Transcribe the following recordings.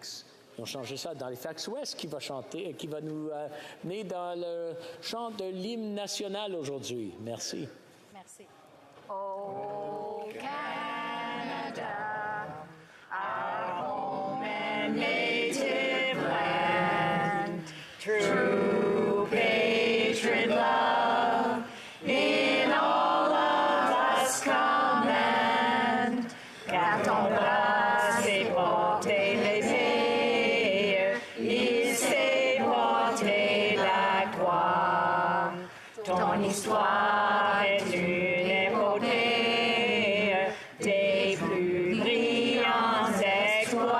Halifax. Ils ont changé ça dans Halifax Ouest qui va chanter, qui va nous mener dans le chant de l'hymne national aujourd'hui. Merci. Merci. Oh, Canada, our home and native land, true patriot love, in all of us command. Car ton bras s'est porté l'épée, il s'est porté la croix. Ton histoire est une épopée des plus brillants exploits.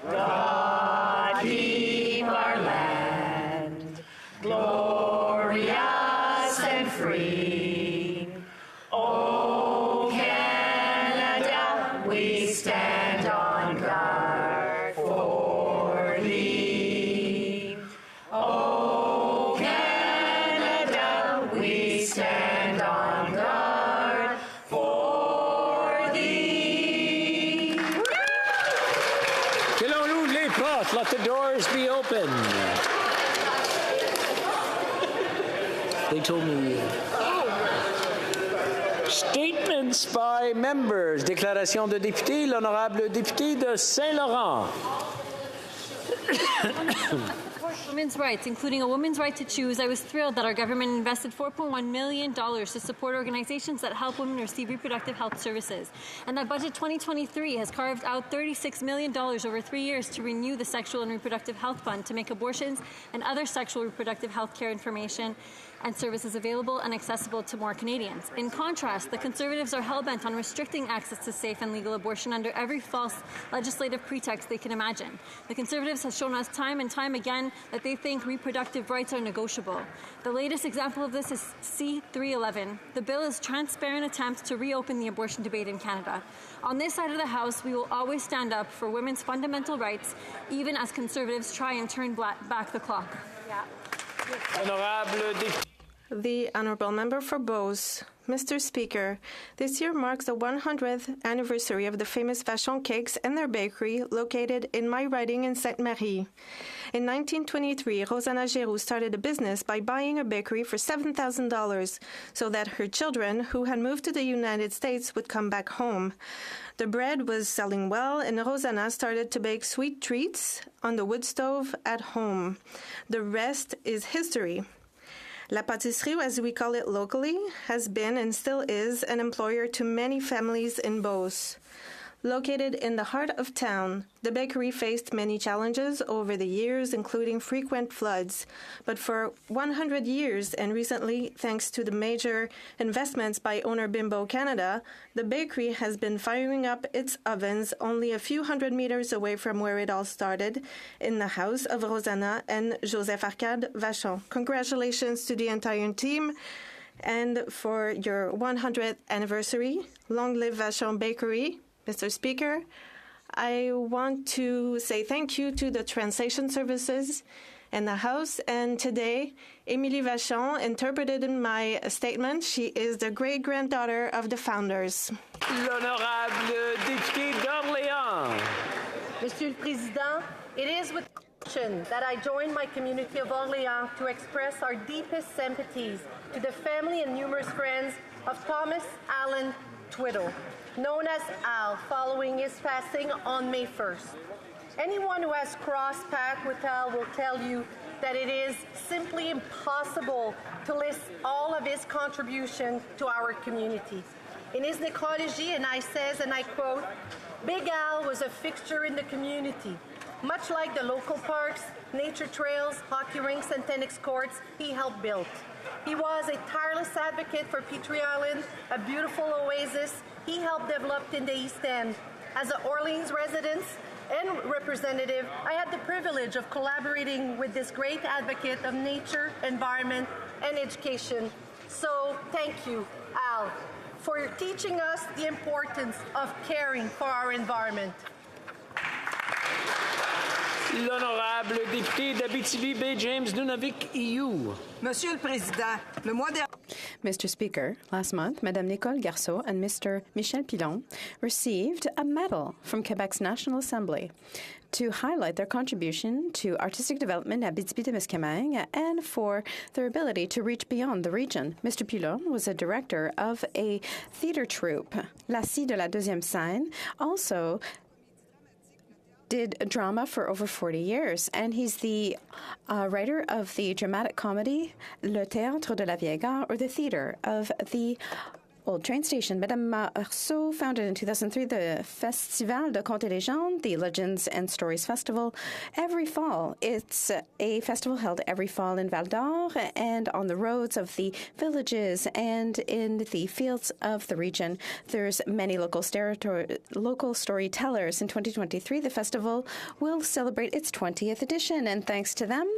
God keep our land glorious and free. Oh, Canada, we stand on guard for thee. Oh, Canada, we stand on guard for thee. Que l'on ouvre les portes, let the doors be open. They told me. Statements by members. Déclaration de député, l'honorable député de Saint-Laurent. Women's rights, including a woman's right to choose, I was thrilled that our government invested $4.1 million to support organizations that help women receive reproductive health services, and that Budget 2023 has carved out $36 million over 3 years to renew the Sexual and Reproductive Health Fund to make abortions and other sexual reproductive health care information and services available and accessible to more Canadians. In contrast, the Conservatives are hell-bent on restricting access to safe and legal abortion under every false legislative pretext they can imagine. The Conservatives have shown us time and time again that they think reproductive rights are negotiable. The latest example of this is C-311. The bill is a transparent attempt to reopen the abortion debate in Canada. On this side of the House, we will always stand up for women's fundamental rights, even as Conservatives try and turn back the clock. Honorable député. The Honourable Member for Beauce. Mr. Speaker, this year marks the 100th anniversary of the famous Vachon Cakes and their bakery located in my riding in Sainte-Marie. In 1923, Rosanna Giroux started a business by buying a bakery for $7,000 so that her children, who had moved to the United States, would come back home. The bread was selling well, and Rosanna started to bake sweet treats on the wood stove at home. The rest is history. La Pâtisserie, as we call it locally, has been and still is an employer to many families in Beauce. Located in the heart of town, the bakery faced many challenges over the years, including frequent floods. But for 100 years, and recently, thanks to the major investments by owner Bimbo Canada, the bakery has been firing up its ovens only a few hundred meters away from where it all started, in the house of Rosanna and Joseph Arcade Vachon. Congratulations to the entire team. And for your 100th anniversary, long live Vachon Bakery. Mr. Speaker, I want to say thank you to the translation services in the House. And today, Émilie Vachon interpreted in my statement. She is the great-granddaughter of the founders. L'honorable député d'Orléans. Monsieur le Président, it is with passion that I join my community of Orléans to express our deepest sympathies to the family and numerous friends of Thomas Allen Twiddle, known as Al, following his passing on May 1st. Anyone who has crossed paths with Al will tell you that it is simply impossible to list all of his contributions to our community. In his necrology, and I says, and I quote, "Big Al was a fixture in the community. Much like the local parks, nature trails, hockey rinks, and tennis courts he helped build. He was a tireless advocate for Petrie Island, a beautiful oasis he helped develop in the East End. As an Orleans resident and representative, I had the privilege of collaborating with this great advocate of nature, environment, and education. So thank you, Al, for teaching us the importance of caring for our environment." L'honorable député d'Abitibi-Bay James Nunavik EU. Monsieur le Président, le mois dernier. Mr. Speaker, last month, Madame Nicole Garceau and Mr. Michel Pilon received a medal from Quebec's National Assembly to highlight their contribution to artistic development at Abitibi-Témiscamingue and for their ability to reach beyond the region. Mr. Pilon was a director of a theatre troupe, La Scie de la Deuxième Scène, also did drama for over 40 years, and he's the writer of the dramatic comedy Le Théâtre de la Vieille Gare, or the theater of the old train station. Madame Garceau founded in 2003 the Festival de Contes et Légendes, the Legends and Stories Festival, every fall. It's a festival held every fall in Val d'Or and on the roads of the villages and in the fields of the region. There's many local storytellers. In 2023, the festival will celebrate its 20th edition, and thanks to them,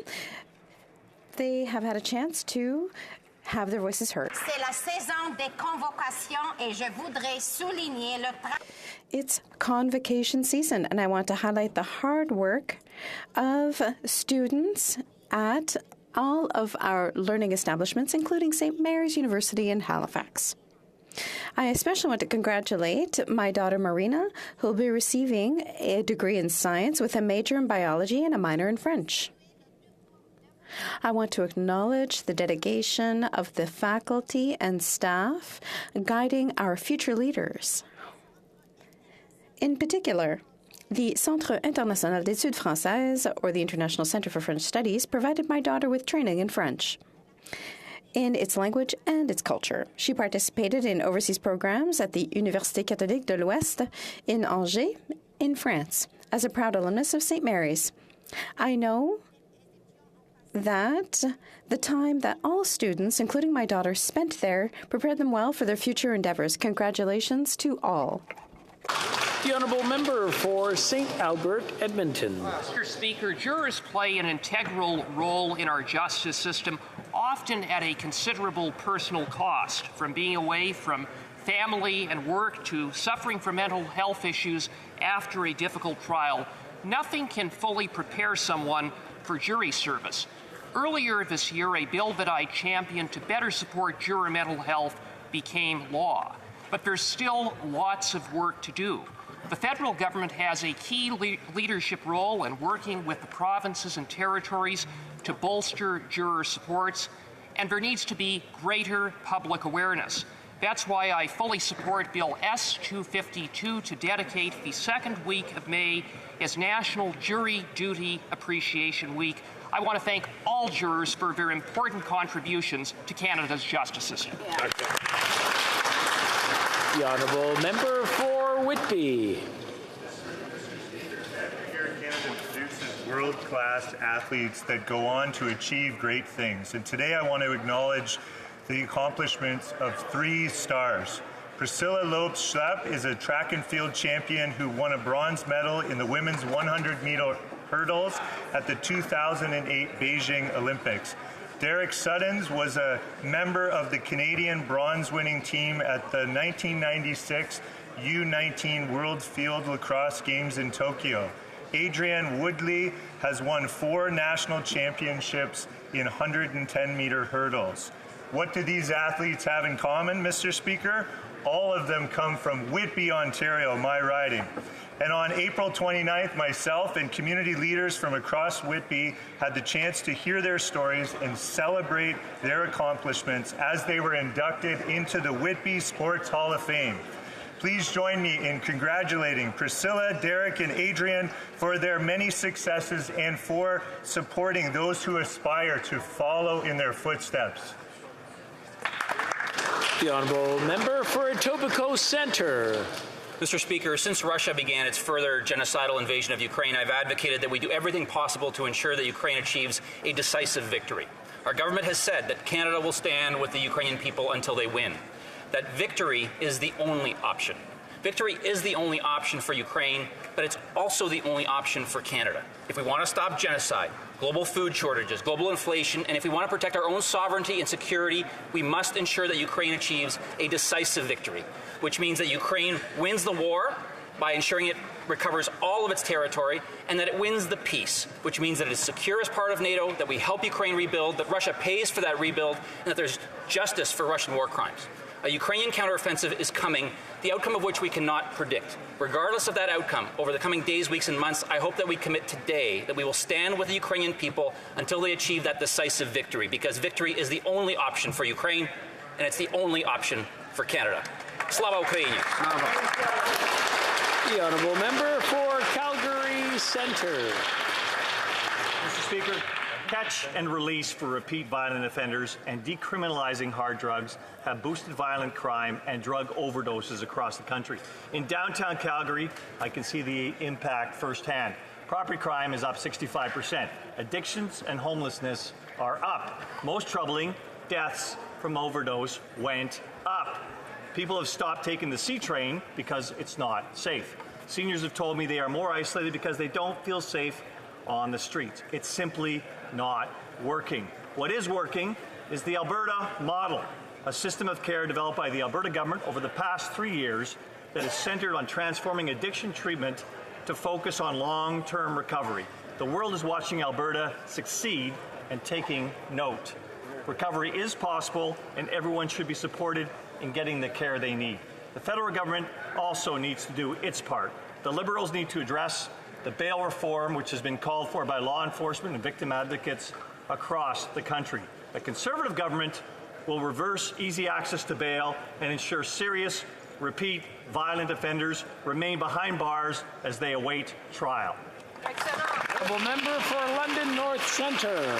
they have had a chance to have their voices heard. C'est la saison des convocations et je voudrais souligner le It's convocation season, and I want to highlight the hard work of students at all of our learning establishments, including St. Mary's University in Halifax. I especially want to congratulate my daughter Marina, who will be receiving a degree in science with a major in biology and a minor in French. I want to acknowledge the dedication of the faculty and staff guiding our future leaders. In particular, the Centre International d'Études Françaises, or the International Center for French Studies, provided my daughter with training in French, in its language and its culture. She participated in overseas programs at the Université Catholique de l'Ouest in Angers, in France, as a proud alumnus of St. Mary's. I know that the time that all students, including my daughter, spent there prepared them well for their future endeavors. Congratulations to all. The honourable member for St. Albert, Edmonton. Mr. Speaker, jurors play an integral role in our justice system, often at a considerable personal cost, from being away from family and work to suffering from mental health issues after a difficult trial. Nothing can fully prepare someone for jury service. Earlier this year, a bill that I championed to better support juror mental health became law. But there's still lots of work to do. The federal government has a key leadership role in working with the provinces and territories to bolster juror supports, and there needs to be greater public awareness. That's why I fully support Bill S-252 to dedicate the second week of May as National Jury Duty Appreciation Week. I want to thank all jurors for their important contributions to Canada's justice system. The honourable member for Whitby. Canada produces world-class athletes that go on to achieve great things. And today I want to acknowledge the accomplishments of 3 stars. Priscilla Lopes-Schlepp is a track and field champion who won a bronze medal in the women's 100-meter hurdles at the 2008 Beijing Olympics. Derek Suttons was a member of the Canadian bronze-winning team at the 1996 U19 World Field Lacrosse Games in Tokyo. Adrienne Woodley has won 4 national championships in 110-meter hurdles. What do these athletes have in common, Mr. Speaker? All of them come from Whitby, Ontario, my riding. And on April 29th, myself and community leaders from across Whitby had the chance to hear their stories and celebrate their accomplishments as they were inducted into the Whitby Sports Hall of Fame. Please join me in congratulating Priscilla, Derek, and Adrian for their many successes and for supporting those who aspire to follow in their footsteps. The honourable member for Etobicoke Centre. Mr. Speaker, since Russia began its further genocidal invasion of Ukraine, I've advocated that we do everything possible to ensure that Ukraine achieves a decisive victory. Our government has said that Canada will stand with the Ukrainian people until they win. That victory is the only option. Victory is the only option for Ukraine, but it's also the only option for Canada. If we want to stop genocide, global food shortages, global inflation, and if we want to protect our own sovereignty and security, we must ensure that Ukraine achieves a decisive victory, which means that Ukraine wins the war by ensuring it recovers all of its territory, and that it wins the peace, which means that it is secure as part of NATO, that we help Ukraine rebuild, that Russia pays for that rebuild, and that there's justice for Russian war crimes. A Ukrainian counteroffensive is coming, the outcome of which we cannot predict. Regardless of that outcome, over the coming days, weeks, and months, I hope that we commit today that we will stand with the Ukrainian people until they achieve that decisive victory, because victory is the only option for Ukraine, and it's the only option for Canada. Slava Ukraini. The honourable member for Calgary Centre. Mr. Speaker, catch and release for repeat violent offenders and decriminalizing hard drugs have boosted violent crime and drug overdoses across the country. In downtown Calgary, I can see the impact firsthand. Property crime is up 65%. Addictions and homelessness are up. Most troubling, deaths from overdose went up. People have stopped taking the C train because it's not safe. Seniors have told me they are more isolated because they don't feel safe on the streets. It's simply not working. What is working is the Alberta model, a system of care developed by the Alberta government over the past 3 years that is centered on transforming addiction treatment to focus on long-term recovery. The world is watching Alberta succeed and taking note. Recovery is possible, and everyone should be supported in getting the care they need. The federal government also needs to do its part. The Liberals need to address the bail reform, which has been called for by law enforcement and victim advocates across the country. The Conservative government will reverse easy access to bail and ensure serious, repeat, violent offenders remain behind bars as they await trial. Honourable member for London North Centre.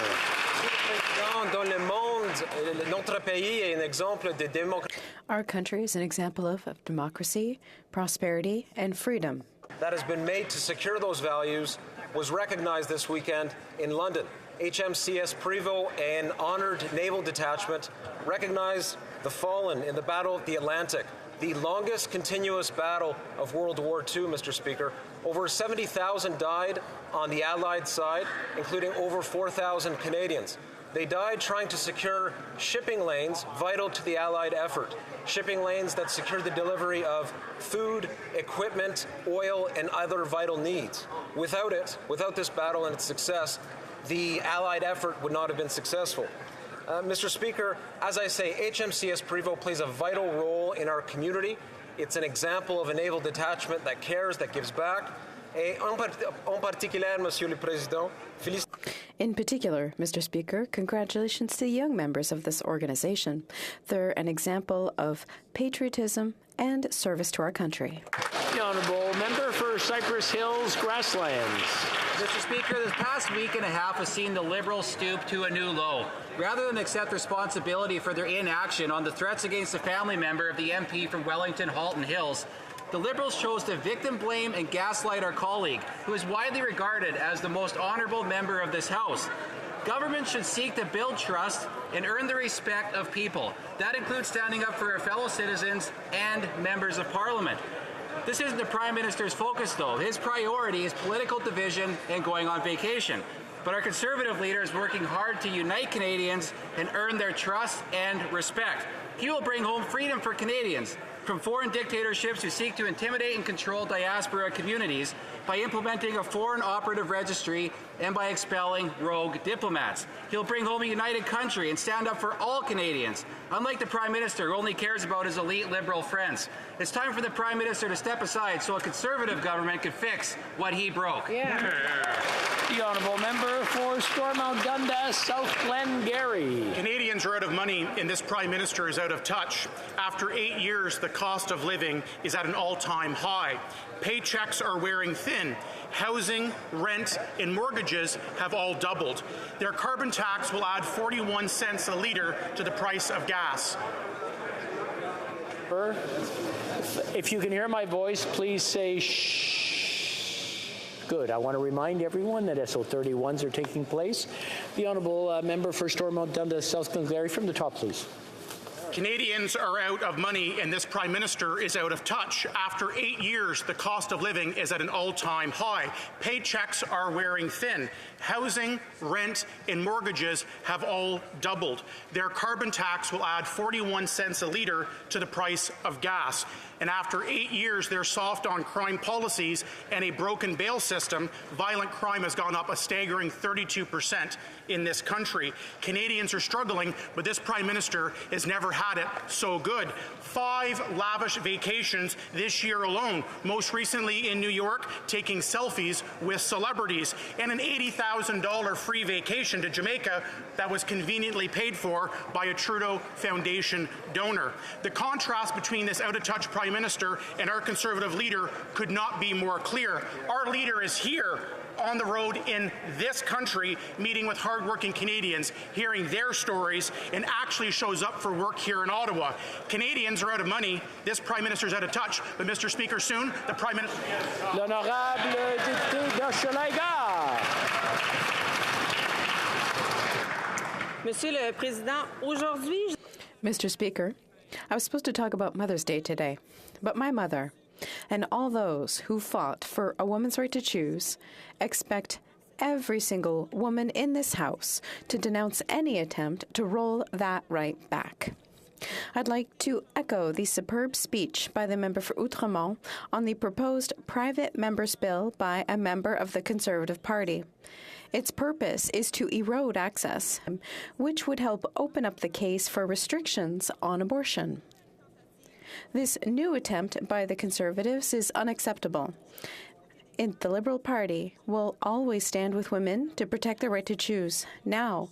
Our country is an example of democracy, prosperity, and freedom. That has been made to secure those values was recognized this weekend in London. HMCS Prevost, an honoured naval detachment, recognized the fallen in the Battle of the Atlantic, the longest continuous battle of World War II, Mr. Speaker. Over 70,000 died on the Allied side, including over 4,000 Canadians. They died trying to secure shipping lanes vital to the Allied effort, shipping lanes that secured the delivery of food, equipment, oil, and other vital needs. Without it, without this battle and its success, the Allied effort would not have been successful. Mr. Speaker, as I say, HMCS Prevost plays a vital role in our community. It's an example of a naval detachment that cares, that gives back. In particular, Mr. Speaker, congratulations to the young members of this organization. They're an example of patriotism and service to our country. The honourable member for Cypress Hills Grasslands. Mr. Speaker, this past week and a half has seen the Liberals stoop to a new low. Rather than accept responsibility for their inaction on the threats against a family member of the MP from Wellington Halton Hills, the Liberals chose to victim blame and gaslight our colleague, who is widely regarded as the most honourable member of this House. Government should seek to build trust and earn the respect of people. That includes standing up for our fellow citizens and members of Parliament. This isn't the Prime Minister's focus, though. His priority is political division and going on vacation. But our Conservative leader is working hard to unite Canadians and earn their trust and respect. He will bring home freedom for Canadians from foreign dictatorships who seek to intimidate and control diaspora communities by implementing a foreign operative registry and by expelling rogue diplomats. He'll bring home a united country and stand up for all Canadians, unlike the Prime Minister who only cares about his elite Liberal friends. It's time for the Prime Minister to step aside so a Conservative government can fix what he broke. The honourable member for Stormont Dundas, South Glengarry. Canadians are out of money and this Prime Minister is out of touch. After 8 years, the cost of living is at an all-time high. Paychecks are wearing thin. Housing, rent, and mortgages have all doubled. Their carbon tax will add 41 cents a litre to the price of gas. If you can hear my voice, please say shh. Good. I want to remind everyone that SO31s are taking place. The honourable member for Stormont Dundas, South Glengarry, from the top, please. Canadians are out of money and this Prime Minister is out of touch. After 8 years, the cost of living is at an all-time high. Paychecks are wearing thin. Housing, rent, and mortgages have all doubled. Their carbon tax will add 41 cents a litre to the price of gas. and after 8 years, their soft on crime policies and a broken bail system, violent crime has gone up a staggering 32% in this country. Canadians are struggling, but this Prime Minister has never had it so good. 5 lavish vacations this year alone, most recently in New York, taking selfies with celebrities, and an $80,000 free vacation to Jamaica that was conveniently paid for by a Trudeau Foundation donor. The contrast between this out-of-touch Prime Minister and our Conservative leader could not be more clear. Our leader is here on the road in this country, meeting with hardworking Canadians, hearing their stories, and actually shows up for work here in Ottawa. Canadians are out of money. This Prime Minister's out of touch. But, Mr. Speaker, soon the Prime Minister... L'honorable député d'Hochelaga. Monsieur le Président, aujourd'hui... Mr. Speaker, I was supposed to talk about Mother's Day today, but my mother and all those who fought for a woman's right to choose expect every single woman in this House to denounce any attempt to roll that right back. I'd like to echo the superb speech by the member for Outremont on the proposed private member's bill by a member of the Conservative Party. Its purpose is to erode access, which would help open up the case for restrictions on abortion. This new attempt by the Conservatives is unacceptable. The Liberal Party will always stand with women to protect their right to choose. Now,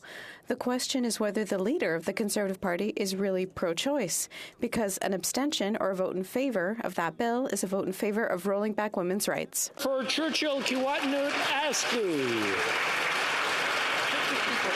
the question is whether the leader of the Conservative Party is really pro-choice, because an abstention or a vote in favour of that bill is a vote in favour of rolling back women's rights. For Churchill, Kiwatanut, Askey.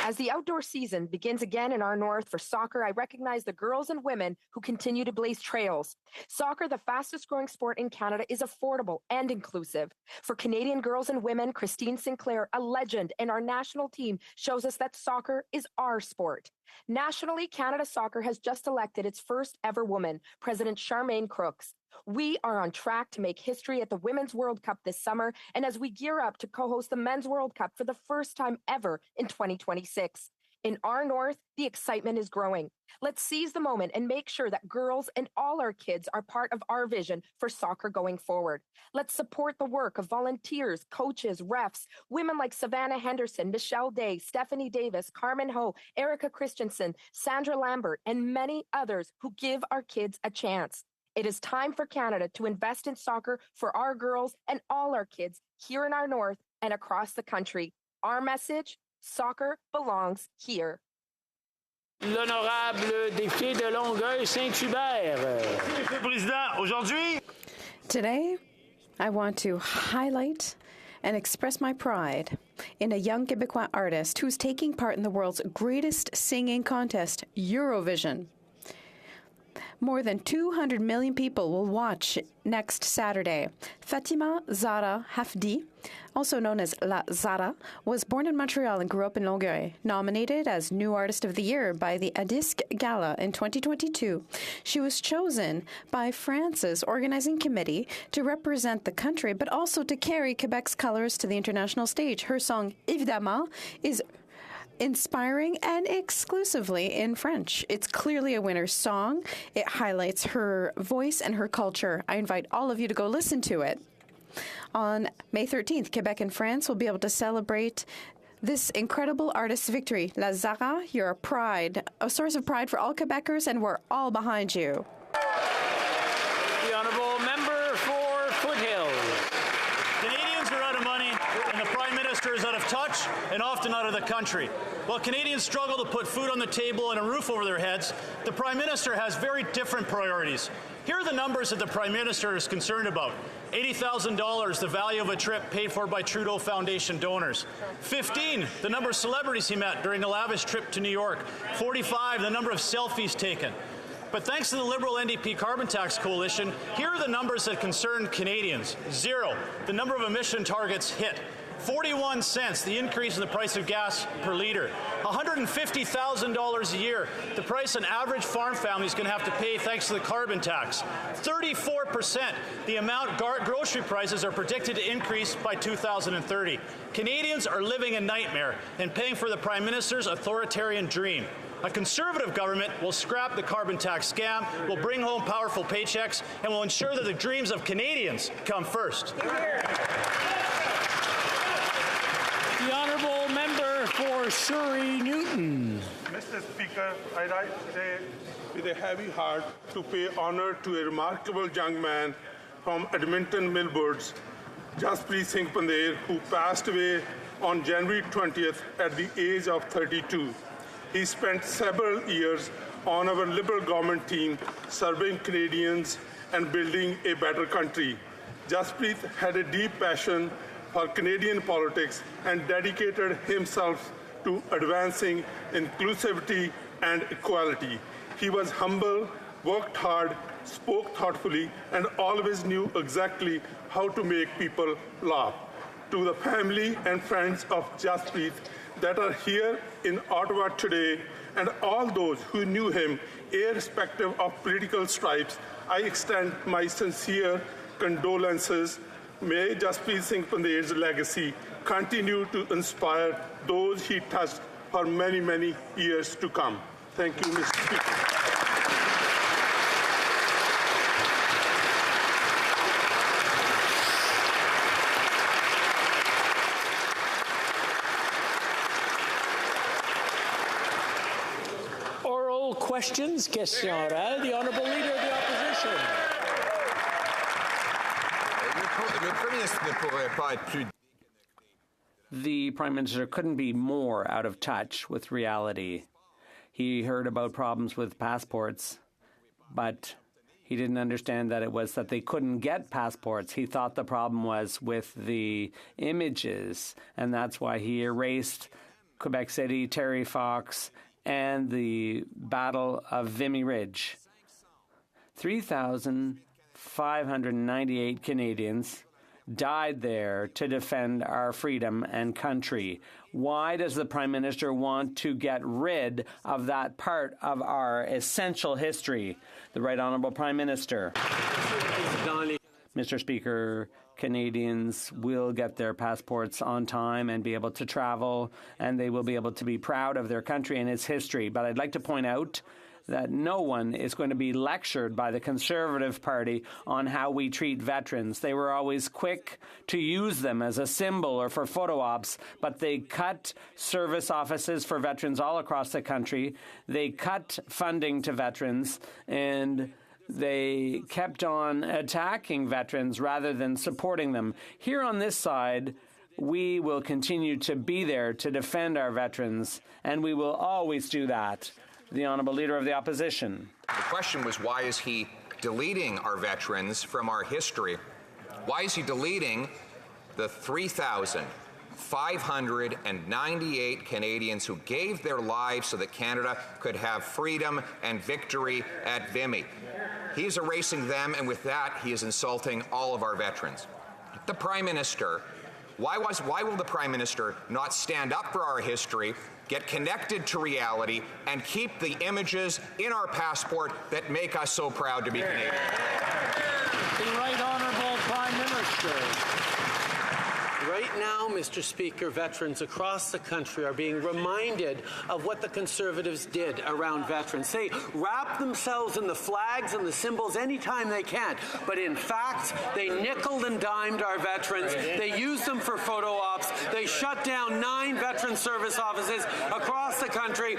As the outdoor season begins again in our north for soccer, I recognize the girls and women who continue to blaze trails. Soccer, the fastest growing sport in Canada, is affordable and inclusive. For Canadian girls and women, Christine Sinclair, a legend in our national team, shows us that soccer is our sport. Nationally, Canada Soccer has just elected its first ever woman, President Charmaine Crooks. We are on track to make history at the Women's World Cup this summer, and as we gear up to co-host the Men's World Cup for the first time ever in 2026. In our north, the excitement is growing. Let's seize the moment and make sure that girls and all our kids are part of our vision for soccer going forward. Let's support the work of volunteers, coaches, refs, women like Savannah Henderson, Michelle Day, Stephanie Davis, Carmen Ho, Erica Christensen, Sandra Lambert, and many others who give our kids a chance. It is time for Canada to invest in soccer for our girls and all our kids here in our north and across the country. Our message, soccer belongs here. L'honorable député de Longueuil-Saint-Hubert. Monsieur le Président, aujourd'hui... Today, I want to highlight and express my pride in a young Quebecois artist who's taking part in the world's greatest singing contest, Eurovision. More than 200 million people will watch next Saturday. Fatima Zahra Hafdi, also known as La Zara, was born in Montreal and grew up in Longueuil. Nominated as New Artist of the Year by the ADISC Gala in 2022, she was chosen by France's organizing committee to represent the country, but also to carry Quebec's colors to the international stage. Her song, Évidemment, is inspiring and exclusively in French. It's clearly a winner's song. It highlights her voice and her culture. I invite all of you to go listen to it. On May 13th, Quebec and France will be able to celebrate this incredible artist's victory. La Zara, you're a pride, a source of pride for all Quebecers, and we're all behind you. The honourable member for Foothills. Canadians are out of money, and the Prime Minister is out of touch and often out of the country. While Canadians struggle to put food on the table and a roof over their heads, the Prime Minister has very different priorities. Here are the numbers that the Prime Minister is concerned about. $80,000, the value of a trip paid for by Trudeau Foundation donors. 15, the number of celebrities he met during a lavish trip to New York. 45, the number of selfies taken. But thanks to the Liberal NDP Carbon Tax Coalition, here are the numbers that concern Canadians. 0, the number of emission targets hit. 41 cents, the increase in the price of gas per litre. $150,000 a year, the price an average farm family is going to have to pay thanks to the carbon tax. 34%, the amount grocery prices are predicted to increase by 2030. Canadians are living a nightmare and paying for the Prime Minister's authoritarian dream. A Conservative government will scrap the carbon tax scam, will bring home powerful paychecks, and will ensure that the dreams of Canadians come first. The honourable member for Surrey Newton. Mr. Speaker, I rise today with a heavy heart to pay honour to a remarkable young man from Edmonton Millwoods, Jaspreet Singh Pandher, who passed away on January 20th at the age of 32. He spent several years on our Liberal government team serving Canadians and building a better country. Jaspreet had a deep passion for Canadian politics and dedicated himself to advancing inclusivity and equality. He was humble, worked hard, spoke thoughtfully, and always knew exactly how to make people laugh. To the family and friends of Jaspreet that are here in Ottawa today, and all those who knew him, irrespective of political stripes, I extend my sincere condolences. May Jaspreet Singh Pandher's legacy continue to inspire those he touched for many, many years to come. Thank you, Mr. Speaker. Oral questions, question orale. The honourable leader of the opposition. The Prime Minister couldn't be more out of touch with reality. He heard about problems with passports, but he didn't understand that it was that they couldn't get passports. He thought the problem was with the images, and that's why he erased Quebec City, Terry Fox, and the Battle of Vimy Ridge. 3,598 Canadians died there to defend our freedom and country. Why does the Prime Minister want to get rid of that part of our essential history? The Right Honourable Prime Minister. Mr. Speaker, Canadians will get their passports on time and be able to travel, and they will be able to be proud of their country and its history. But I'd like to point out that no one is going to be lectured by the Conservative Party on how we treat veterans. They were always quick to use them as a symbol or for photo ops, but they cut service offices for veterans all across the country. They cut funding to veterans, and they kept on attacking veterans rather than supporting them. Here on this side, we will continue to be there to defend our veterans, and we will always do that. The Honourable Leader of the Opposition. The question was, why is he deleting our veterans from our history? Why is he deleting the 3,598 Canadians who gave their lives so that Canada could have freedom and victory at Vimy? He's erasing them, and with that, he is insulting all of our veterans. The Prime Minister, why will the Prime Minister not stand up for our history, get connected to reality, and keep the images in our passport that make us so proud to be Canadian? The Right Honourable Prime Minister. Right now, Mr. Speaker, veterans across the country are being reminded of what the Conservatives did around veterans. They wrap themselves in the flags and the symbols anytime they can, but in fact, they nickeled and dimed our veterans. They used them for photo ops. They shut down 9 veteran service offices across the country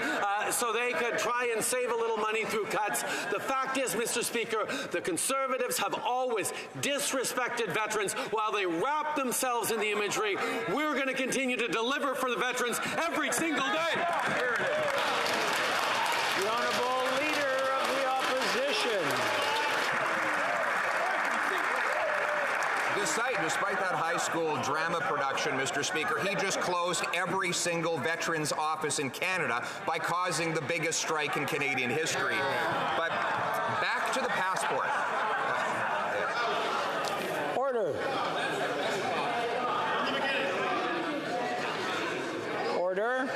so they could try and save a little money through cuts. The fact is, Mr. Speaker, the Conservatives have always disrespected veterans while they wrap themselves in the imagery. We're going to continue to deliver for the veterans every single day. The Honourable Leader of the Opposition. Despite that high school drama production, Mr. Speaker, he just closed every single veterans office in Canada by causing the biggest strike in Canadian history. But back to the passport. Order. Order.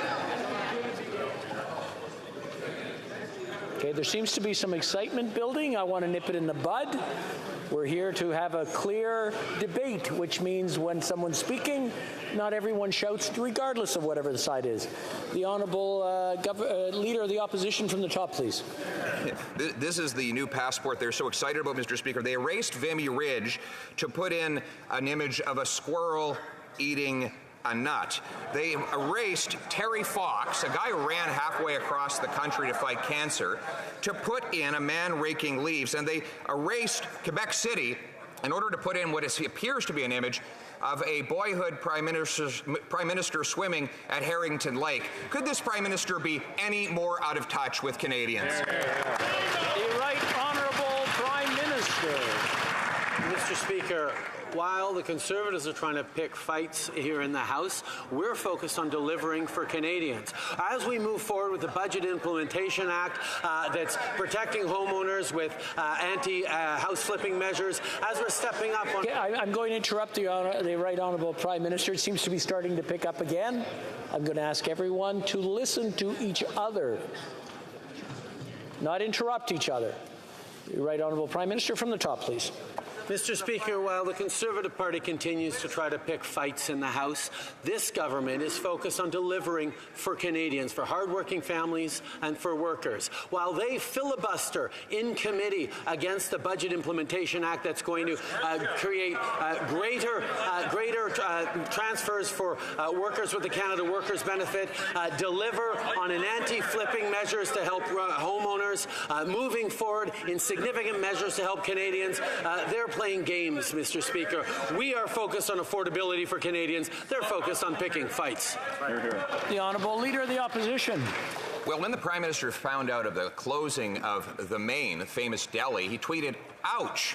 Okay, there seems to be some excitement building. I want to nip it in the bud. We're here to have a clear debate, which means when someone's speaking, not everyone shouts, regardless of whatever the side is. The Honourable Leader of the Opposition from the top, please. This is the new passport they're so excited about, Mr. Speaker. They erased Vimy Ridge to put in an image of a squirrel eating a nut. They erased Terry Fox, a guy who ran halfway across the country to fight cancer, to put in a man raking leaves. And they erased Quebec City in order to put in what appears to be an image of a boyhood prime minister swimming at Harrington Lake. Could this Prime Minister be any more out of touch with Canadians? The Right Honourable Prime Minister. Mr. Speaker, while the Conservatives are trying to pick fights here in the House, we're focused on delivering for Canadians. As we move forward with the Budget Implementation Act that's protecting homeowners with anti-house flipping measures, as we're stepping up on... Okay, I'm going to interrupt the Right Honourable Prime Minister. It seems to be starting to pick up again. I'm going to ask everyone to listen to each other, not interrupt each other. The Right Honourable Prime Minister from the top, please. Mr. Speaker, while the Conservative Party continues to try to pick fights in the House, this government is focused on delivering for Canadians, for hardworking families and for workers. While they filibuster in committee against the Budget Implementation Act that's going to create greater transfers for workers with the Canada Workers Benefit, deliver on an anti-flipping measures to help homeowners, moving forward in significant measures to help Canadians, they're playing games, Mr. Speaker. We are focused on affordability for Canadians. They're focused on picking fights. The Honourable Leader of the Opposition. Well, when the Prime Minister found out of the closing of the Maine, the famous deli, he tweeted, "Ouch."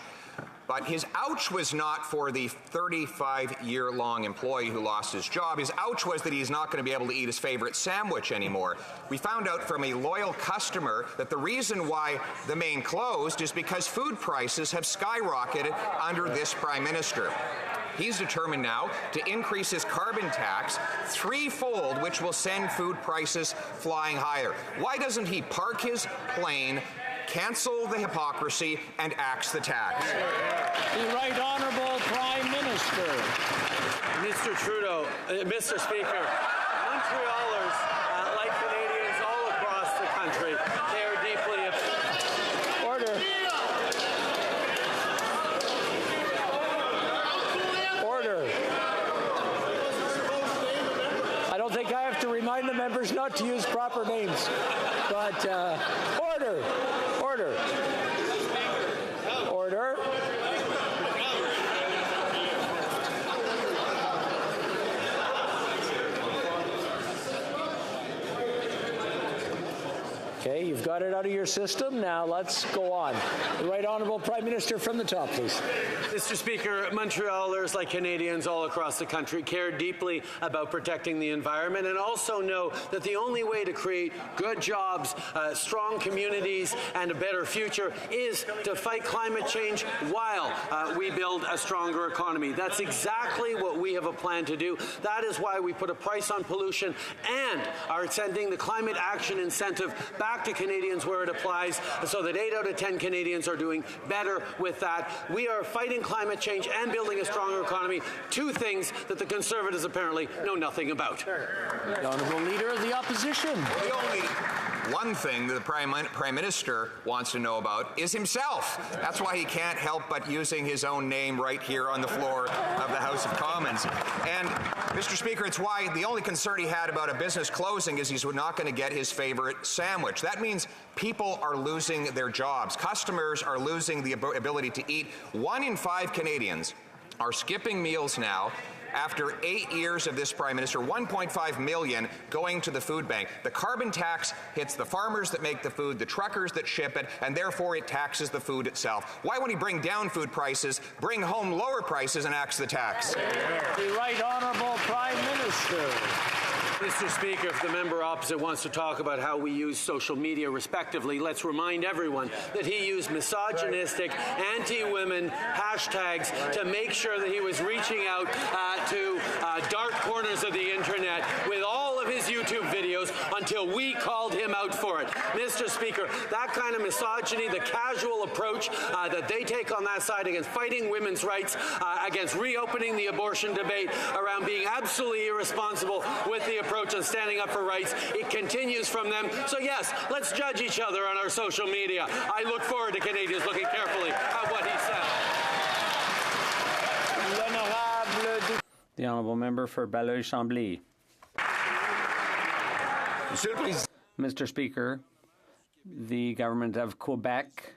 But his ouch was not for the 35-year-long employee who lost his job. His ouch was that he's not going to be able to eat his favorite sandwich anymore. We found out from a loyal customer that the reason why the Maine closed is because food prices have skyrocketed under this Prime Minister. He's determined now to increase his carbon tax threefold, which will send food prices flying higher. Why doesn't he park his plane, cancel the hypocrisy, and axe the tax? The Right Honourable Prime Minister. Mr. Trudeau, Mr. Speaker, Montrealers, like Canadians all across the country, care deeply about... Order. Order. I don't think I have to remind the members not to use proper names, but order. Order. Order. Okay, you've got it out of your system. Now let's go on. The Right Honourable Prime Minister from the top, please. Mr. Speaker, Montrealers, like Canadians all across the country, care deeply about protecting the environment and also know that the only way to create good jobs, strong communities, and a better future is to fight climate change while we build a stronger economy. That's exactly what we have a plan to do. That is why we put a price on pollution and are sending the climate action incentive back to Canadians where it applies so that 8 out of 10 Canadians are doing better with that. We are fighting climate change and building a stronger economy, two things that the Conservatives apparently know nothing about. The Honourable Leader of the Opposition. The only one thing that the Prime Minister wants to know about is himself. That's why he can't help but using his own name right here on the floor of the House of Commons. And, Mr. Speaker, it's why the only concern he had about a business closing is he's not going to get his favorite sandwich. That means people are losing their jobs. Customers are losing the ability to eat. 1 in 5 Canadians are skipping meals now. After 8 years of this Prime Minister, 1.5 million going to the food bank. The carbon tax hits the farmers that make the food, the truckers that ship it, and therefore it taxes the food itself. Why won't he bring down food prices, bring home lower prices, and axe the tax? The Right Honourable Prime Minister. Mr. Speaker, if the member opposite wants to talk about how we use social media respectively, let's remind everyone that he used misogynistic, anti-women hashtags to make sure that he was reaching out to dark corners of the internet with all of his YouTube videos, until we called him out for it. Mr. Speaker, that kind of misogyny, the casual approach that they take on that side against fighting women's rights, against reopening the abortion debate, around being absolutely irresponsible with the approach and standing up for rights, it continues from them. So yes, let's judge each other on our social media. I look forward to Canadians looking carefully at what he said. The honourable member for Belleuil-Chambly. Mr. Speaker, the government of Quebec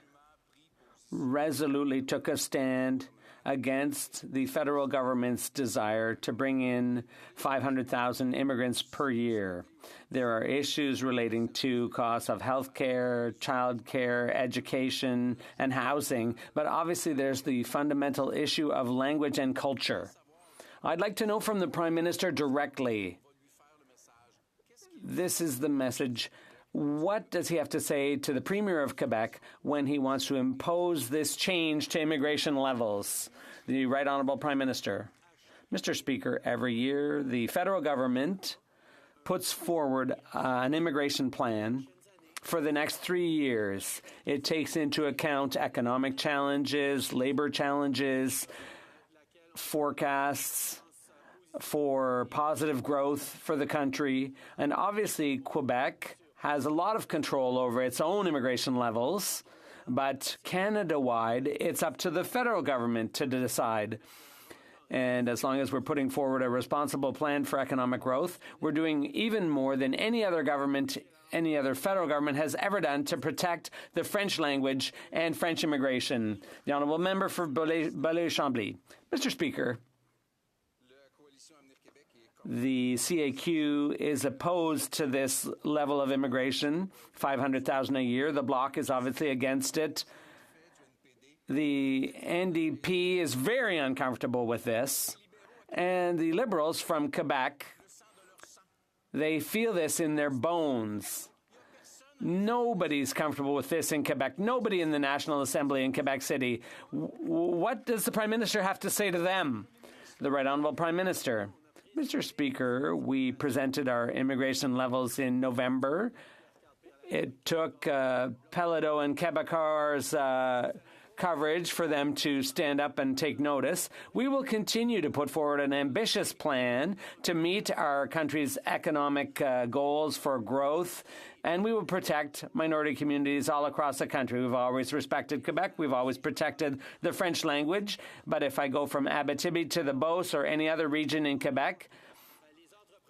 resolutely took a stand against the federal government's desire to bring in 500,000 immigrants per year. There are issues relating to costs of health care, child care, education, and housing, but obviously there's the fundamental issue of language and culture. I'd like to know from the Prime Minister directly, this is the message. What does he have to say to the Premier of Quebec when he wants to impose this change to immigration levels? The Right Honourable Prime Minister. Mr. Speaker, every year the federal government puts forward an immigration plan for the next 3 years. It takes into account economic challenges, labor challenges, forecasts for positive growth for the country. And obviously, Quebec has a lot of control over its own immigration levels, but Canada-wide, it's up to the federal government to decide. And as long as we're putting forward a responsible plan for economic growth, we're doing even more than any other government, any other federal government has ever done to protect the French language and French immigration. The honourable member for Belleuil-Chambly. Mr. Speaker, the CAQ is opposed to this level of immigration, 500,000 a year. The Bloc is obviously against it. The NDP is very uncomfortable with this. And the Liberals from Quebec, they feel this in their bones. Nobody's comfortable with this in Quebec. Nobody in the National Assembly in Quebec City. What does the Prime Minister have to say to them? The Right Honourable Prime Minister. Mr. Speaker, we presented our immigration levels in November. It took Pellado and Quebecers' coverage for them to stand up and take notice. We will continue to put forward an ambitious plan to meet our country's economic goals for growth, and we will protect minority communities all across the country. We've always respected Quebec. We've always protected the French language. But if I go from Abitibi to the Beauce or any other region in Quebec,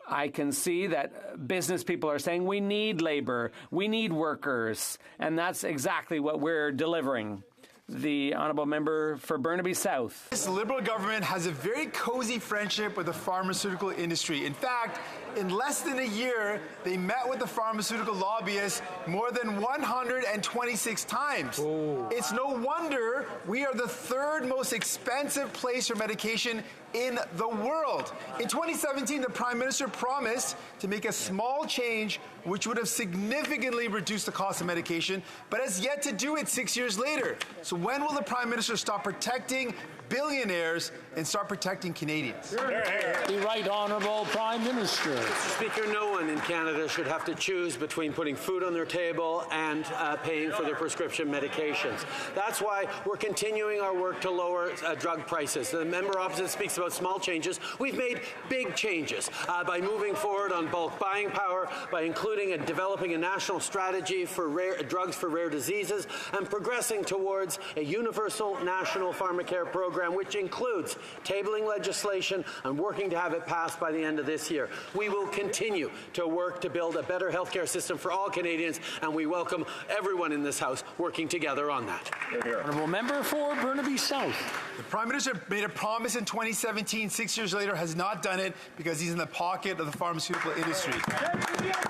I can see that business people are saying we need labor, we need workers, and that's exactly what we're delivering. The honourable member for Burnaby South. This Liberal government has a very cozy friendship with the pharmaceutical industry. In fact, in less than a year, they met with the pharmaceutical lobbyists more than 126 times. Ooh. It's no wonder we are the third most expensive place for medication in the world. In 2017, the Prime Minister promised to make a small change which would have significantly reduced the cost of medication, but has yet to do it 6 years later. So when will the Prime Minister stop protecting billionaires and start protecting Canadians? The Right Honourable Prime Minister. Mr. Speaker, no one in Canada should have to choose between putting food on their table and paying for their prescription medications. That's why we're continuing our work to lower drug prices. The member opposite speaks about small changes. We've made big changes by moving forward on bulk buying power, by including and developing a national strategy for drugs for rare diseases, and progressing towards a universal national pharmacare program, which includes tabling legislation and working to have it passed by the end of this year. We will continue to work to build a better healthcare system for all Canadians, and we welcome everyone in this House working together on that. Honourable member for Burnaby South. The Prime Minister made a promise in 2017, 6 years later has not done it because he's in the pocket of the pharmaceutical industry.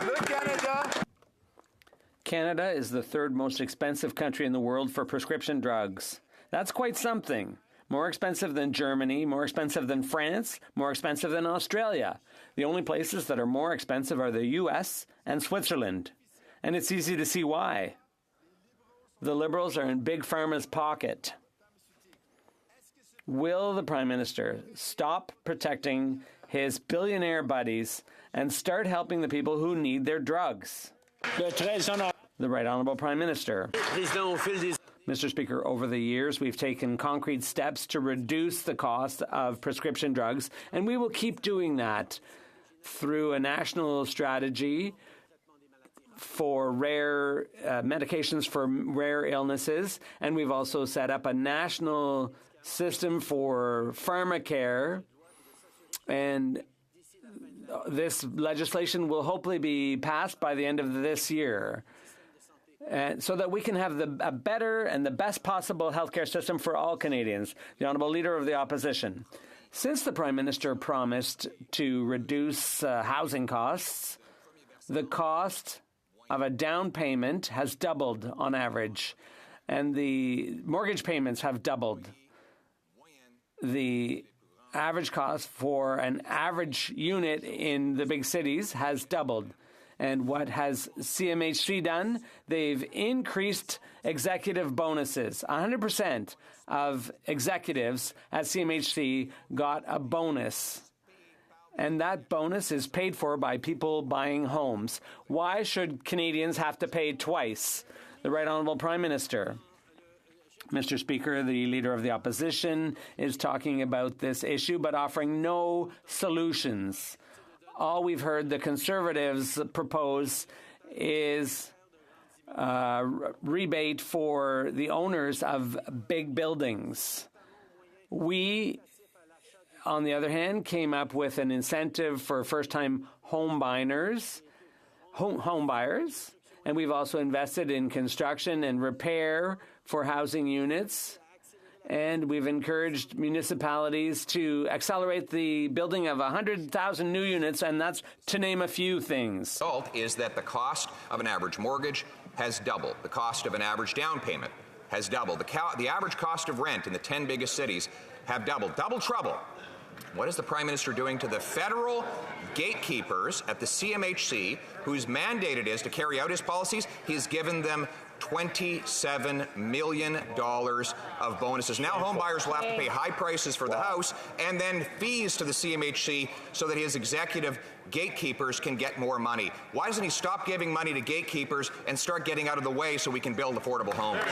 Look, Canada. Canada is the third most expensive country in the world for prescription drugs. That's quite something. More expensive than Germany, more expensive than France, more expensive than Australia. The only places that are more expensive are the US and Switzerland. And it's easy to see why. The Liberals are in Big Pharma's pocket. Will the Prime Minister stop protecting his billionaire buddies and start helping the people who need their drugs. The Right Honourable Prime Minister. Mr. Speaker, over the years, we've taken concrete steps to reduce the cost of prescription drugs, and we will keep doing that through a national strategy for rare medications for rare illnesses, and we've also set up a national system for pharmacare, and this legislation will hopefully be passed by the end of this year. So that we can have a better and the best possible healthcare system for all Canadians. The Honourable Leader of the Opposition. Since the Prime Minister promised to reduce housing costs, the cost of a down payment has doubled on average, and the mortgage payments have doubled. The average cost for an average unit in the big cities has doubled. And what has CMHC done? They've increased executive bonuses. 100% of executives at CMHC got a bonus. And that bonus is paid for by people buying homes. Why should Canadians have to pay twice? The Right Honourable Prime Minister. Mr. Speaker, the Leader of the Opposition is talking about this issue but offering no solutions. All we've heard the Conservatives propose is a rebate for the owners of big buildings. We, on the other hand, came up with an incentive for first-time home buyers, and we've also invested in construction and repair for housing units. And we've encouraged municipalities to accelerate the building of 100,000 new units, and that's to name a few things. The result is that the cost of an average mortgage has doubled. The cost of an average down payment has doubled. The average cost of rent in the 10 biggest cities have doubled. Double trouble. What is the Prime Minister doing to the federal gatekeepers at the CMHC, whose mandate it is to carry out his policies? He's given them $27 million of bonuses. Now home buyers will have to pay high prices for the house and then fees to the CMHC so that his executive gatekeepers can get more money. Why doesn't he stop giving money to gatekeepers and start getting out of the way so we can build affordable homes?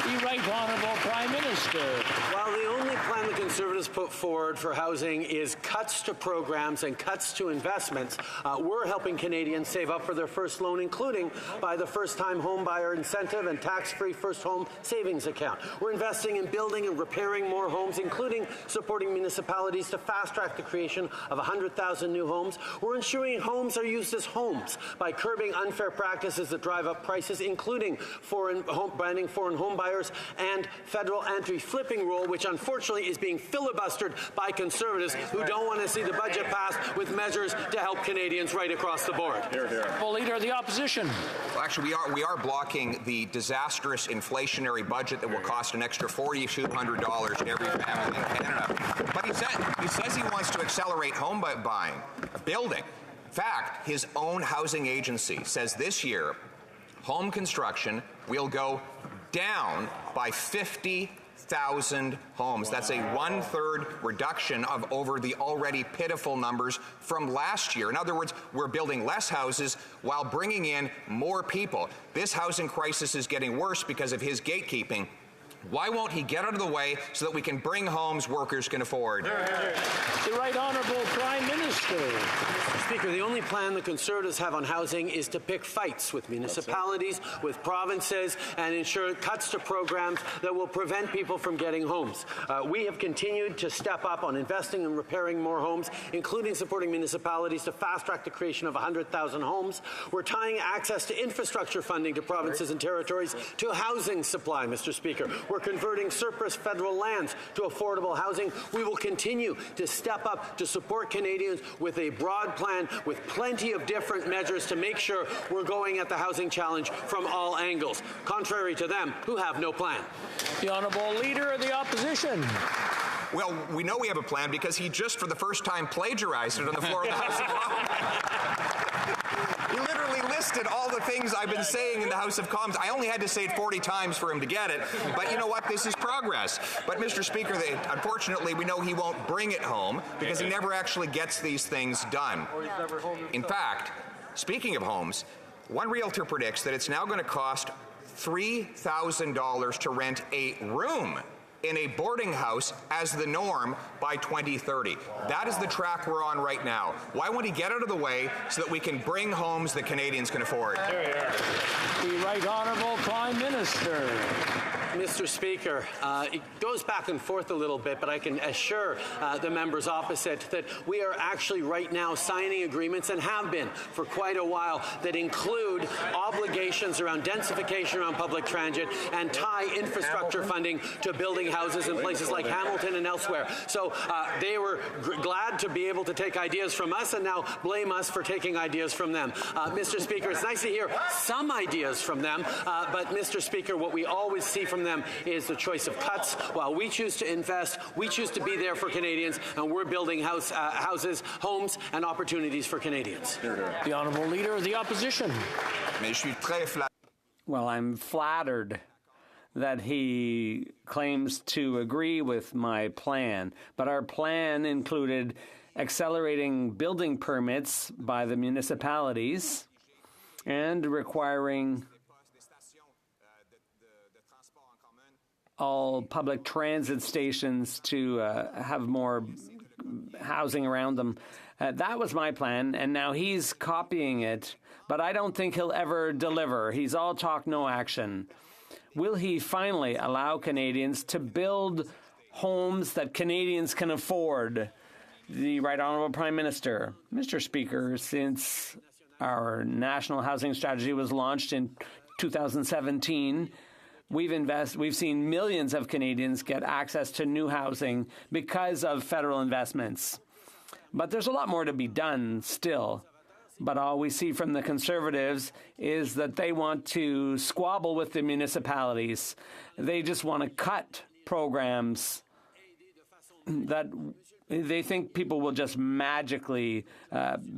The Right Honourable Prime Minister. While the only plan the Conservatives put forward for housing is cuts to programs and cuts to investments, we're helping Canadians save up for their first loan, including by the first-time home buyer incentive and tax-free first home savings account. We're investing in building and repairing more homes, including supporting municipalities to fast-track the creation of 100,000 new homes. We're ensuring homes are used as homes by curbing unfair practices that drive up prices, including banning foreign home buyers and federal anti-flipping rule, which unfortunately is being filibustered by Conservatives who don't want to see the budget passed with measures to help Canadians right across the board. Well, Leader of the Opposition. Well, actually, we are blocking the disastrous inflationary budget that will cost an extra $4,200 to every family in Canada. But he says he wants to accelerate home buying, building. In fact, his own housing agency says this year home construction will go down by 50,000 homes. That's a one-third reduction of over the already pitiful numbers from last year. In other words, we're building less houses while bringing in more people. This housing crisis is getting worse because of his gatekeeping. Why won't he get out of the way so that we can bring homes workers can afford? The Right Honourable Prime Minister. Mr. Speaker, the only plan the Conservatives have on housing is to pick fights with municipalities, with provinces, and ensure cuts to programs that will prevent people from getting homes. We have continued to step up on investing and repairing more homes, including supporting municipalities to fast-track the creation of 100,000 homes. We're tying access to infrastructure funding to provinces and territories to housing supply, Mr. Speaker. We're converting surplus federal lands to affordable housing. We will continue to step up to support Canadians with a broad plan with plenty of different measures to make sure we're going at the housing challenge from all angles, contrary to them who have no plan. The Honourable Leader of the Opposition. Well, we know we have a plan because he just for the first time plagiarized it on the floor of the House of Commons. He literally lists listed all the things I've been saying in the House of Commons. I only had to say it 40 times for him to get it. But you know what? This is progress. But Mr. Speaker, unfortunately, we know he won't bring it home because he never actually gets these things done. In fact, speaking of homes, one realtor predicts that it's now going to cost $3,000 to rent a room in a boarding house as the norm by 2030. That is the track we're on right now. Why won't he get out of the way so that we can bring homes that Canadians can afford? The Right Honourable Prime Minister. Mr. Speaker, it goes back and forth a little bit, but I can assure the members opposite that we are actually right now signing agreements and have been for quite a while that include obligations around densification around public transit and tie infrastructure funding to building houses in places like Hamilton and elsewhere. So they were glad to be able to take ideas from us and now blame us for taking ideas from them. Mr. Speaker, it's nice to hear some ideas from them, but Mr. Speaker, what we always see from them is the choice of cuts. While we choose to invest, we choose to be there for Canadians, and we're building houses, homes, and opportunities for Canadians. The Honourable Leader of the Opposition. Well, I'm flattered that he claims to agree with my plan, but our plan included accelerating building permits by the municipalities and requiring all public transit stations to have more housing around them. That was my plan, and now he's copying it, but I don't think he'll ever deliver. He's all talk, no action. Will he finally allow Canadians to build homes that Canadians can afford? The Right Honourable Prime Minister. Mr. Speaker, since our national housing strategy was launched in 2017, we've seen millions of Canadians get access to new housing because of federal investments. But there's a lot more to be done still. But all we see from the Conservatives is that they want to squabble with the municipalities. They just want to cut programs that they think people will just magically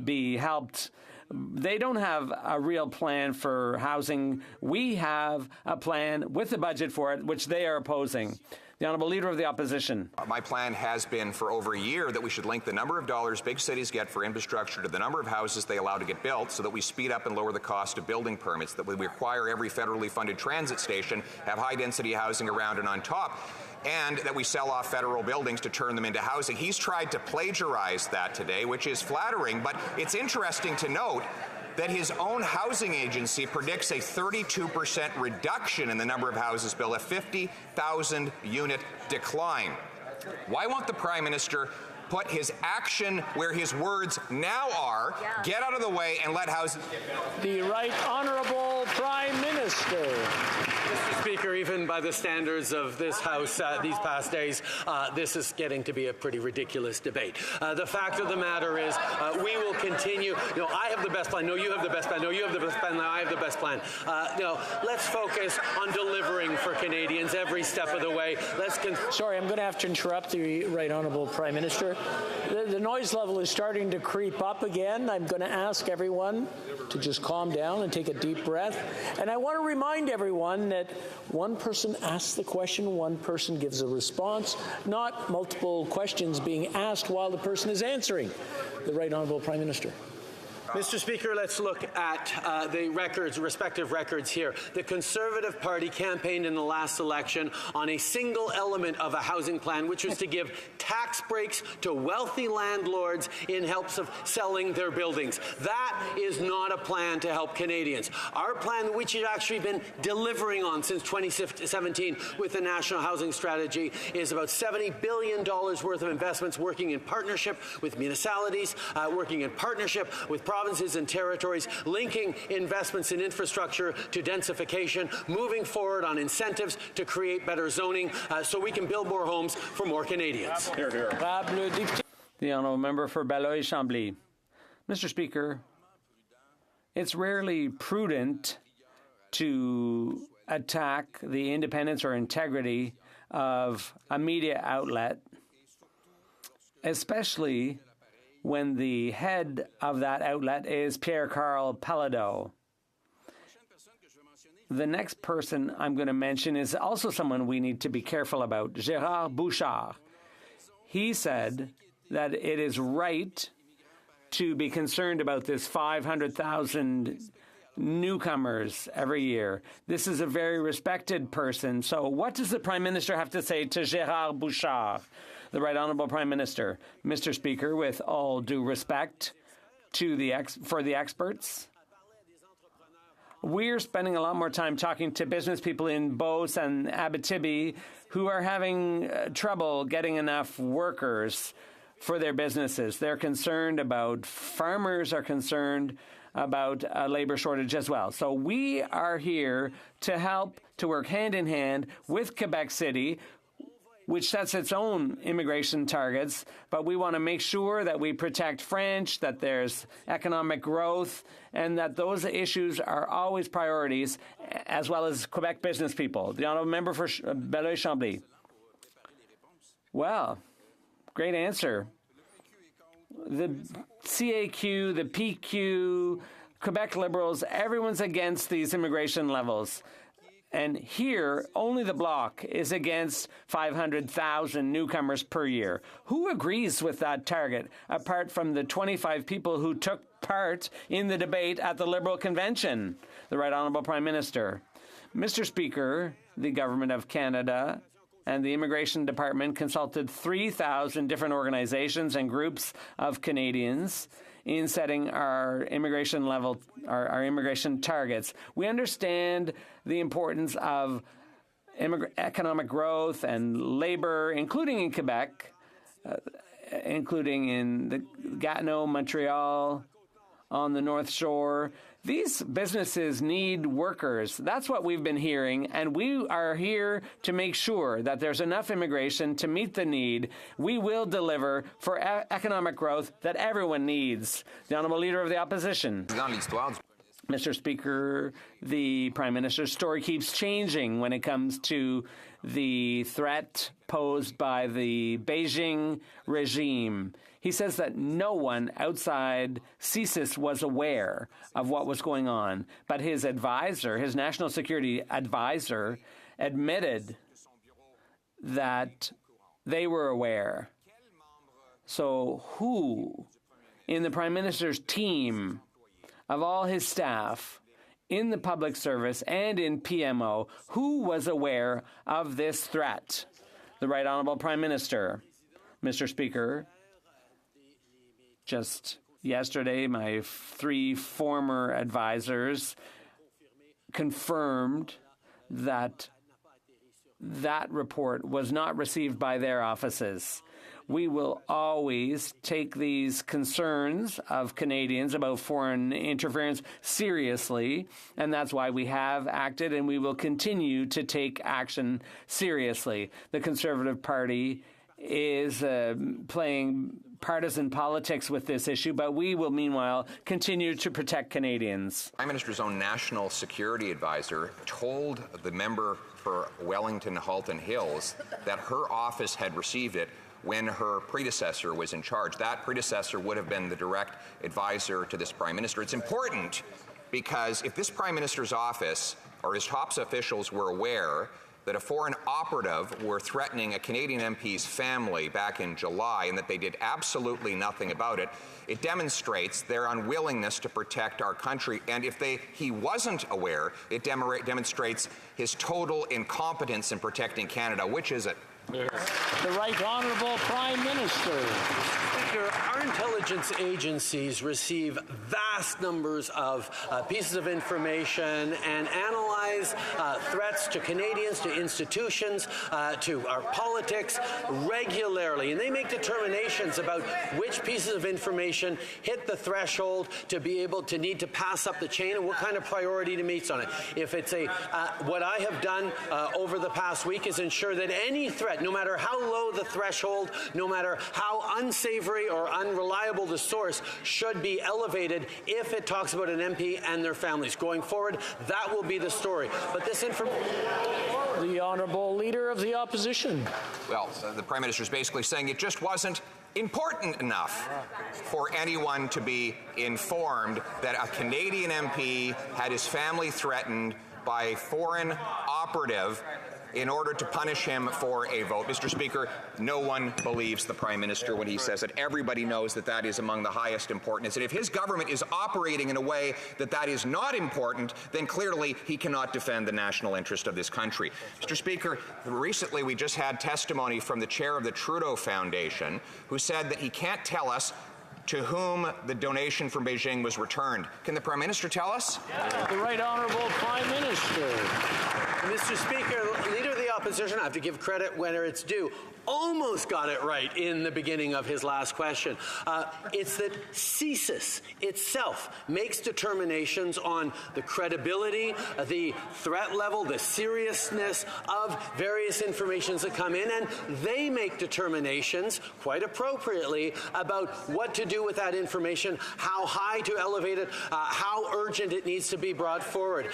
be helped. They don't have a real plan for housing. We have a plan with a budget for it, which they are opposing. The Honourable Leader of the Opposition. My plan has been for over a year that we should link the number of dollars big cities get for infrastructure to the number of houses they allow to get built so that we speed up and lower the cost of building permits, that we require every federally funded transit station have high-density housing around and on top, and that we sell off federal buildings to turn them into housing. He's tried to plagiarize that today, which is flattering, but it's interesting to note that his own housing agency predicts a 32% reduction in the number of houses built, a 50,000 unit decline. Why won't the Prime Minister put his action where his words now are, get out of the way and let houses... The Right Honourable Prime Minister. Mr. Speaker, even by the standards of this House these past days, this is getting to be a pretty ridiculous debate. The fact of the matter is we will continue. I have the best plan. No, you have the best plan. No, you have the best plan. No, I have the best plan. Let's focus on delivering for Canadians every step of the way. Sorry, I'm going to have to interrupt the Right Honourable Prime Minister. The noise level is starting to creep up again. I'm going to ask everyone to just calm down and take a deep breath. And I want to remind everyone that one person asks the question, one person gives a response, not multiple questions being asked while the person is answering. The Right Honourable Prime Minister. Mr. Speaker, let's look at the respective records here. The Conservative Party campaigned in the last election on a single element of a housing plan, which was to give tax breaks to wealthy landlords in hopes of selling their buildings. That is not a plan to help Canadians. Our plan, which we've actually been delivering on since 2017 with the National Housing Strategy, is about $70 billion worth of investments working in partnership with municipalities, working in partnership with provinces and territories, linking investments in infrastructure to densification, moving forward on incentives to create better zoning so we can build more homes for more Canadians. Hear, hear. The Honourable Member for Beloeil-Chambly. Mr. Speaker, it's rarely prudent to attack the independence or integrity of a media outlet, especially when the head of that outlet is Pierre-Karl Péladeau. The next person I'm going to mention is also someone we need to be careful about, Gérard Bouchard. He said that it is right to be concerned about this 500,000 newcomers every year. This is a very respected person. So what does the Prime Minister have to say to Gérard Bouchard? The Right Honourable Prime Minister. Mr. Speaker, with all due respect to for the experts, we're spending a lot more time talking to business people in Beauce and Abitibi who are having trouble getting enough workers for their businesses. They're concerned about, farmers are concerned about a labor shortage as well. So we are here to help, to work hand in hand with Quebec City, which sets its own immigration targets, but we want to make sure that we protect French, that there's economic growth, and that those issues are always priorities, as well as Quebec business people. The Honourable Member for Belleuil-Chambly. Well, great answer. The CAQ, the PQ, Quebec Liberals, everyone's against these immigration levels. And here, only the Bloc is against 500,000 newcomers per year. Who agrees with that target, apart from the 25 people who took part in the debate at the Liberal Convention? The Right Honourable Prime Minister. Mr. Speaker, the Government of Canada and the Immigration Department consulted 3,000 different organizations and groups of Canadians in setting our immigration level, our immigration targets. We understand the importance of economic growth and labor, including in Quebec, including in the Gatineau, Montreal, on the North Shore. These businesses need workers. That's what we've been hearing, and we are here to make sure that there's enough immigration to meet the need. We will deliver for economic growth that everyone needs. The Honourable Leader of the Opposition. Mr. Speaker, the Prime Minister's story keeps changing when it comes to the threat posed by the Beijing regime. He says that no one outside CSIS was aware of what was going on, but his advisor, his national security advisor, admitted that they were aware. So who in the Prime Minister's team, of all his staff, in the public service and in PMO, who was aware of this threat? The Right Honourable Prime Minister. Mr. Speaker, just yesterday, my 3 former advisors confirmed that that report was not received by their offices. We will always take these concerns of Canadians about foreign interference seriously, and that's why we have acted, and we will continue to take action seriously. The Conservative Party is playing partisan politics with this issue, but we will meanwhile continue to protect Canadians. Prime Minister's own national security advisor told the member for Wellington Halton Hills that her office had received it when her predecessor was in charge. That predecessor would have been the direct advisor to this Prime Minister. It's important because if this Prime Minister's office or his top officials were aware that a foreign operative were threatening a Canadian MP's family back in July and that they did absolutely nothing about it, it demonstrates their unwillingness to protect our country. And if he wasn't aware, it demonstrates his total incompetence in protecting Canada. Which is it? The Right Honourable Prime Minister. Speaker, our intelligence agencies receive vast numbers of pieces of information and analyze threats to Canadians, to institutions, to our politics regularly. And they make determinations about which pieces of information hit the threshold to be able to need to pass up the chain and what kind of priority to meet on it. If it's what I have done over the past week is ensure that any threat, no matter how low the threshold, no matter how unsavory or unreliable the source, should be elevated if it talks about an MP and their families. Going forward, that will be the story. But this information... The Honourable Leader of the Opposition. Well, the Prime Minister is basically saying it just wasn't important enough for anyone to be informed that a Canadian MP had his family threatened by a foreign operative in order to punish him for a vote. Mr. Speaker, no one believes the Prime Minister when he says it. Everybody knows that that is among the highest importance. And if his government is operating in a way that that is not important, then clearly he cannot defend the national interest of this country. Mr. Speaker, recently we just had testimony from the chair of the Trudeau Foundation, who said that he can't tell us to whom the donation from Beijing was returned. Can the Prime Minister tell us? The Right Honourable Prime Minister. Mr. Speaker, Leader of the Opposition, I have to give credit where it's due, almost got it right in the beginning of his last question. It's that CSIS itself makes determinations on the credibility, the threat level, the seriousness of various informations that come in, and they make determinations, quite appropriately, about what to do with that information, how high to elevate it, how urgent it needs to be brought forward.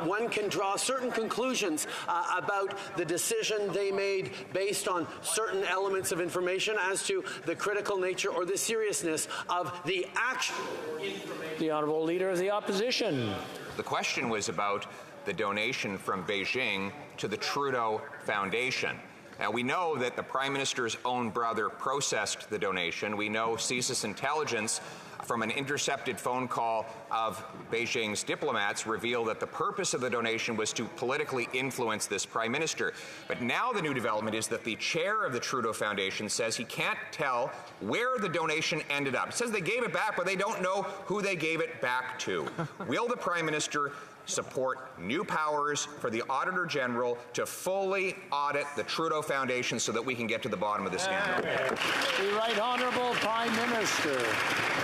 One can draw certain conclusions about the decision they made based on certain elements of information as to the critical nature or the seriousness of the actual information. The Honourable Leader of the Opposition. The question was about the donation from Beijing to the Trudeau Foundation. Now, we know that the Prime Minister's own brother processed the donation. We know CSIS intelligence from an intercepted phone call of Beijing's diplomats revealed that the purpose of the donation was to politically influence this Prime Minister. But now the new development is that the chair of the Trudeau Foundation says he can't tell where the donation ended up. It says they gave it back, but they don't know who they gave it back to. Will the Prime Minister support new powers for the Auditor General to fully audit the Trudeau Foundation so that we can get to the bottom of the scandal? The Right Honourable Prime Minister.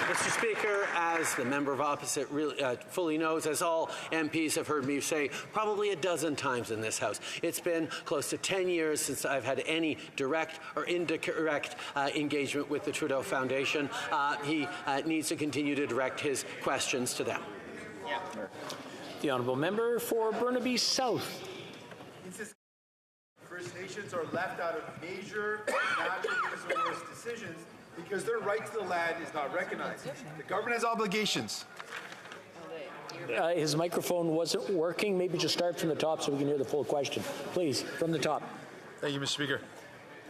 Mr. Speaker, as the member of opposite really, fully knows, as all MPs have heard me say probably a dozen times in this House, it's been close to 10 years since I've had any direct or indirect engagement with the Trudeau Foundation. He needs to continue to direct his questions to them. The Honourable Member for Burnaby South. First Nations are left out of major natural resource decisions because their right to the land is not recognized. The government has obligations. His microphone wasn't working. Maybe just start from the top so we can hear the full question. Please, from the top. Thank you, Mr. Speaker.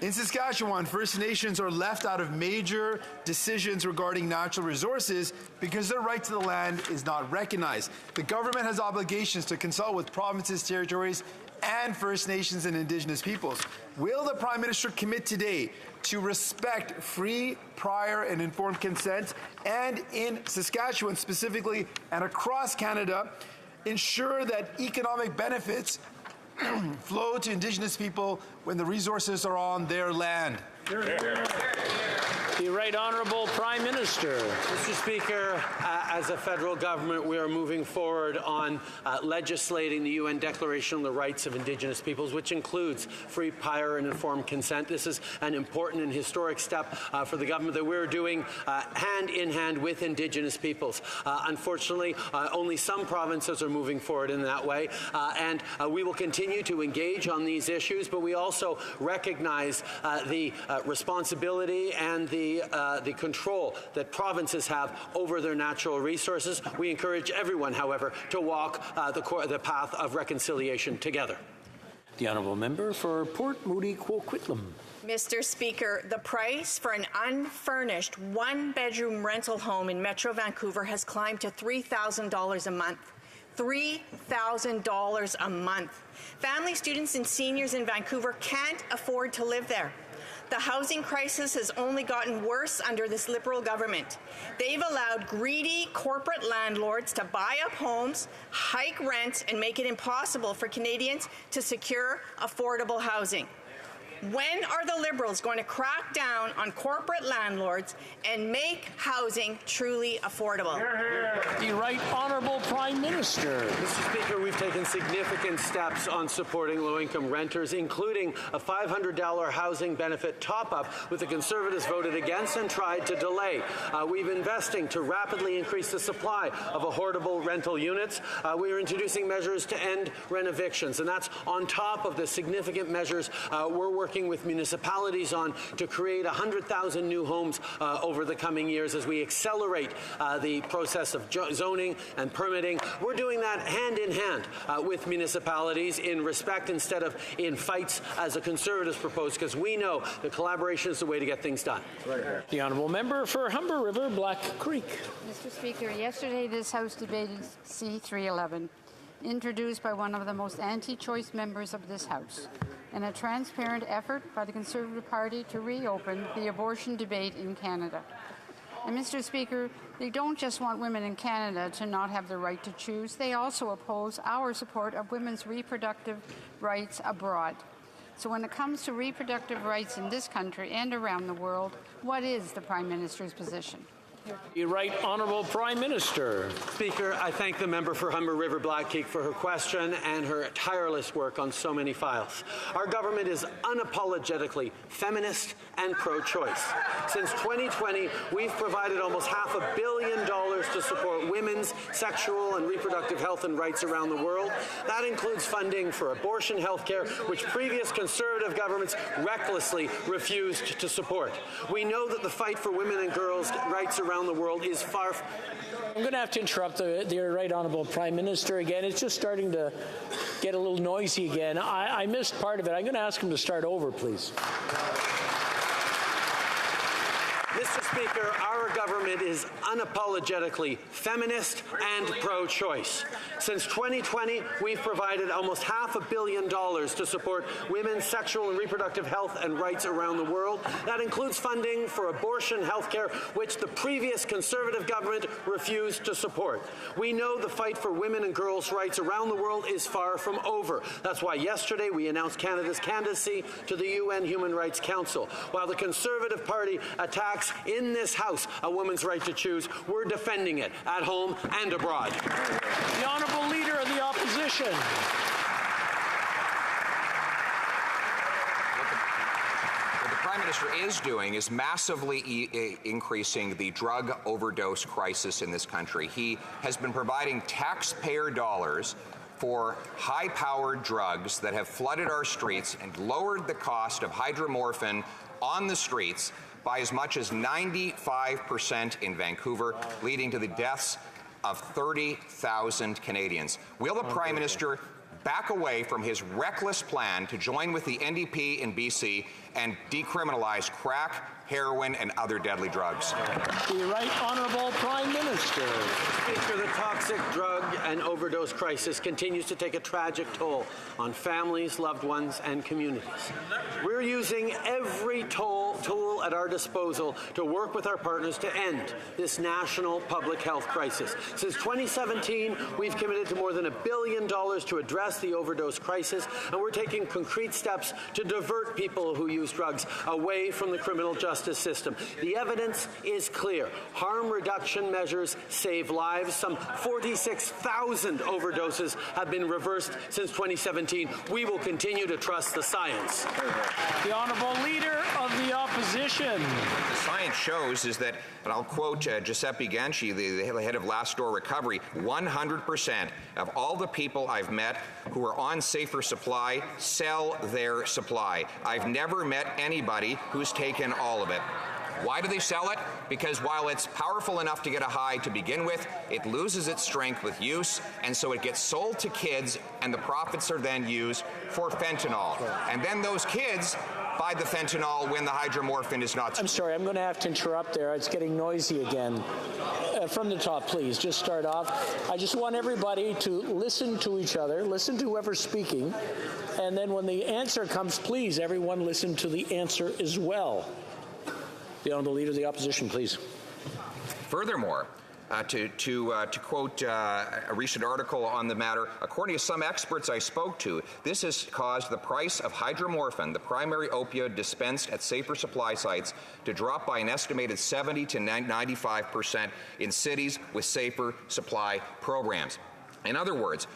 In Saskatchewan, First Nations are left out of major decisions regarding natural resources because their right to the land is not recognized. The government has obligations to consult with provinces, territories, and First Nations and Indigenous peoples. Will the Prime Minister commit today to respect free, prior, and informed consent, and in Saskatchewan specifically and across Canada, ensure that economic benefits flow to Indigenous people when the resources are on their land? The Right Honourable Prime Minister. Mr. Speaker, as a federal government, we are moving forward on legislating the UN Declaration on the Rights of Indigenous Peoples, which includes free, prior, and informed consent. This is an important and historic step for the government that we're doing hand in hand with Indigenous peoples. Unfortunately, only some provinces are moving forward in that way, and we will continue to engage on these issues, but we also recognize the responsibility and the control that provinces have over their natural resources. We encourage everyone, however, to walk the path of reconciliation together. The Honourable Member for Port Moody Coquitlam. Mr. Speaker, the price for an unfurnished one-bedroom rental home in Metro Vancouver has climbed to $3,000 a month. $3,000 a month. Family, students, and seniors in Vancouver can't afford to live there. The housing crisis has only gotten worse under this Liberal government. They've allowed greedy corporate landlords to buy up homes, hike rents, and make it impossible for Canadians to secure affordable housing. When are the Liberals going to crack down on corporate landlords and make housing truly affordable? The Right Honourable Prime Minister. Mr. Speaker, we've taken significant steps on supporting low-income renters, including a $500 housing benefit top-up, which the Conservatives voted against and tried to delay. We've investing to rapidly increase the supply of affordable rental units. We are introducing measures to end rent evictions, and that's on top of the significant measures we're working working with municipalities on to create 100,000 new homes over the coming years as we accelerate the process of zoning and permitting. We're doing that hand in hand with municipalities in respect instead of in fights as the Conservatives propose, because we know that collaboration is the way to get things done. The honourable member for Humber River, Black Creek. Mr. Speaker, yesterday this House debated C-311, introduced by one of the most anti-choice members of this House, in a transparent effort by the Conservative Party to reopen the abortion debate in Canada. And Mr. Speaker, they don't just want women in Canada to not have the right to choose, they also oppose our support of women's reproductive rights abroad. So when it comes to reproductive rights in this country and around the world, what is the Prime Minister's position? The Right Honourable Prime Minister. Speaker, I thank the member for Humber River Blackkeek for her question and her tireless work on so many files. Our government is unapologetically feminist and pro-choice. Since 2020, we've provided almost $500 million to support women's sexual and reproductive health and rights around the world. That includes funding for abortion health care, which previous Conservative governments recklessly refused to support. We know that the fight for women and girls' rights around the world is far. I'm going to have to interrupt the Right Honourable Prime Minister again. It's just starting to get a little noisy again. I missed part of it. I'm going to ask him to start over, please. Mr. Speaker, our government is unapologetically feminist and pro-choice. Since 2020, we've provided almost $500 million to support women's sexual and reproductive health and rights around the world. That includes funding for abortion health care, which the previous Conservative government refused to support. We know the fight for women and girls' rights around the world is far from over. That's why yesterday we announced Canada's candidacy to the UN Human Rights Council. While the Conservative Party attacks in this House a woman's right to choose, we're defending it at home and abroad. The Honourable Leader of the Opposition. What the Prime Minister is doing is massively increasing the drug overdose crisis in this country. He has been providing taxpayer dollars for high-powered drugs that have flooded our streets and lowered the cost of hydromorphine on the streets by as much as 95% in Vancouver, leading to the deaths of 30,000 Canadians. Will the Prime Minister back away from his reckless plan to join with the NDP in BC and decriminalize crack, heroin, and other deadly drugs? The Right Honourable Prime Minister. Speaker, the toxic drug and overdose crisis continues to take a tragic toll on families, loved ones, and communities. We're using every tool at our disposal to work with our partners to end this national public health crisis. Since 2017, we've committed to more than $1 billion to address the overdose crisis, and we're taking concrete steps to divert people who use drugs away from the criminal justice system. The evidence is clear. Harm reduction measures save lives. Some 46,000 overdoses have been reversed since 2017. We will continue to trust the science. The Honourable Leader of the Opposition. The science shows is that, and I'll quote Giuseppe Ganci, the head of Last Door Recovery, 100% of all the people I've met who are on Safer Supply sell their supply. I've never met anybody who's taken all of it. Why do they sell it? Because while it's powerful enough to get a high to begin with, it loses its strength with use, and so it gets sold to kids, and the profits are then used for fentanyl. And then those kids buy the fentanyl when the hydromorphine is not. I'm sorry, I'm going to have to interrupt there. It's getting noisy again. From the top, please, just start off. I just want everybody to listen to each other, listen to whoever's speaking, and then when the answer comes, please, everyone listen to the answer as well. The Honourable Leader of the Opposition, please. Furthermore, to quote a recent article on the matter, according to some experts I spoke to, this has caused the price of hydromorphine, the primary opioid dispensed at Safer Supply sites, to drop by an estimated 70 to 95% in cities with Safer Supply programs. In other words,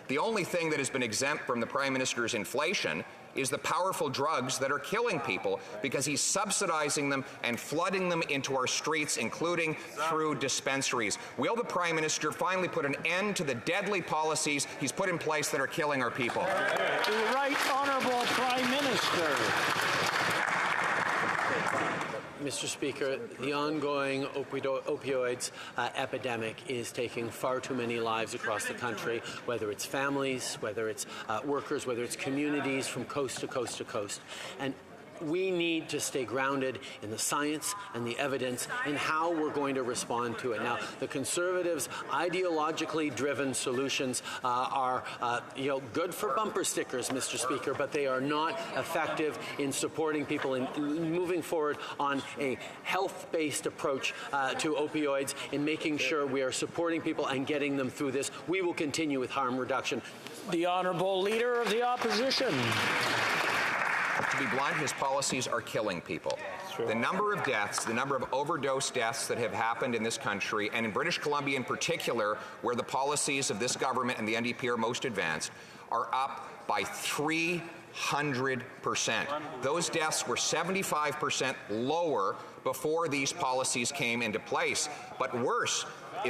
the only thing that has been exempt from the Prime Minister's inflation is the powerful drugs that are killing people because he's subsidizing them and flooding them into our streets, including through dispensaries. Will the Prime Minister finally put an end to the deadly policies he's put in place that are killing our people? The Right Honourable Prime Minister. Mr. Speaker, the ongoing opioids epidemic is taking far too many lives across the country, whether it's families, whether it's workers, whether it's communities from coast to coast to coast. And we need to stay grounded in the science and the evidence in how we're going to respond to it. Now, the Conservatives' ideologically driven solutions are good for bumper stickers, Mr. Speaker, but they are not effective in supporting people in moving forward on a health-based approach to opioids, in making sure we are supporting people and getting them through this. We will continue with harm reduction. The Honourable Leader of the Opposition. To be blunt, his policies are killing people. The number of deaths, the number of overdose deaths that have happened in this country, and in British Columbia in particular, where the policies of this government and the NDP are most advanced, are up by 300%. Those deaths were 75% lower before these policies came into place. But worse,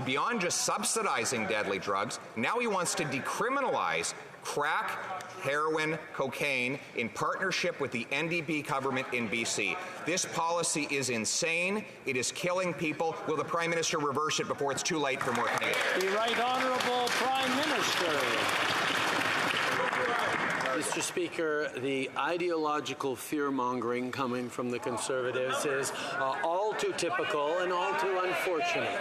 beyond just subsidizing deadly drugs, now he wants to decriminalize crack, heroin, cocaine in partnership with the NDP government in BC. This policy is insane. It is killing people. Will the Prime Minister reverse it before it's too late for more Canadians? The Right Honourable Prime Minister. Mr. Speaker, the ideological fear-mongering coming from the Conservatives is all too typical and all too unfortunate.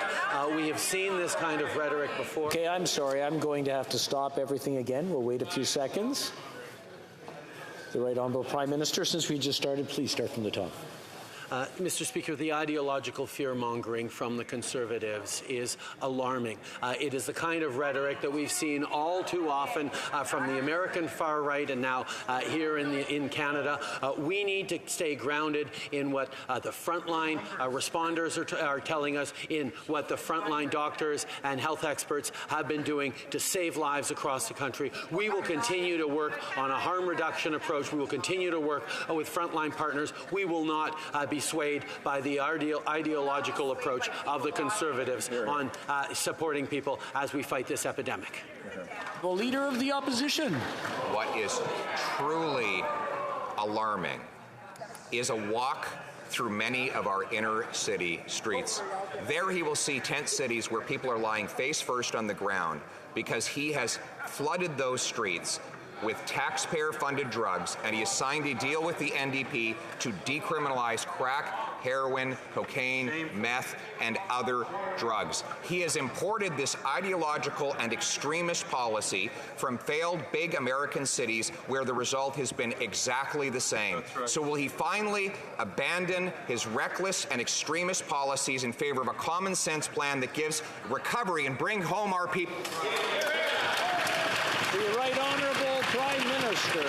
We have seen this kind of rhetoric before. Okay, I'm sorry. I'm going to have to stop everything again. We'll wait a few seconds. The Right Honourable Prime Minister, since we just started, please start from the top. Mr. Speaker, the ideological fear-mongering from the Conservatives is alarming. It is the kind of rhetoric that we've seen all too often from the American far right and now here in Canada. We need to stay grounded in what the frontline responders are telling us, in what the frontline doctors and health experts have been doing to save lives across the country. We will continue to work on a harm reduction approach. We will continue to work with frontline partners. We will not be swayed by the ideological approach of the Conservatives on supporting people as we fight this epidemic. The Leader of the Opposition. What is truly alarming is a walk through many of our inner city streets. There he will see tent cities where people are lying face first on the ground because he has flooded those streets with taxpayer-funded drugs, and he has signed a deal with the NDP to decriminalize crack, heroin, cocaine, meth, and other drugs. He has imported this ideological and extremist policy from failed big American cities where the result has been exactly the same. So will he finally abandon his reckless and extremist policies in favor of a common sense plan that gives recovery and bring home our people? The Right Honourable Prime Minister.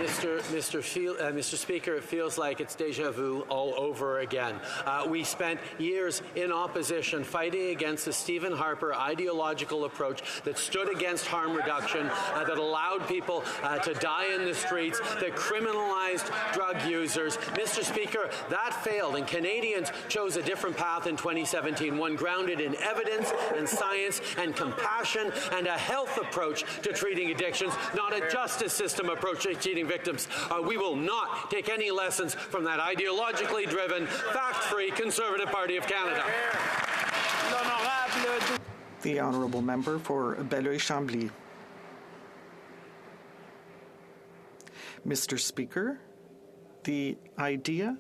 Mr. Speaker, it feels like it's deja vu all over again. We spent years in opposition fighting against the Stephen Harper ideological approach that stood against harm reduction, that allowed people to die in the streets, that criminalized drug users. Mr. Speaker, that failed, and Canadians chose a different path in 2017, one grounded in evidence and science and compassion and a health approach to treating addictions, not a justice system approach to treating victims. We will not take any lessons from that ideologically driven, fact-free Conservative Party of Canada. The Honourable Member for Belleuil-Chambly. Mr. Speaker, the idea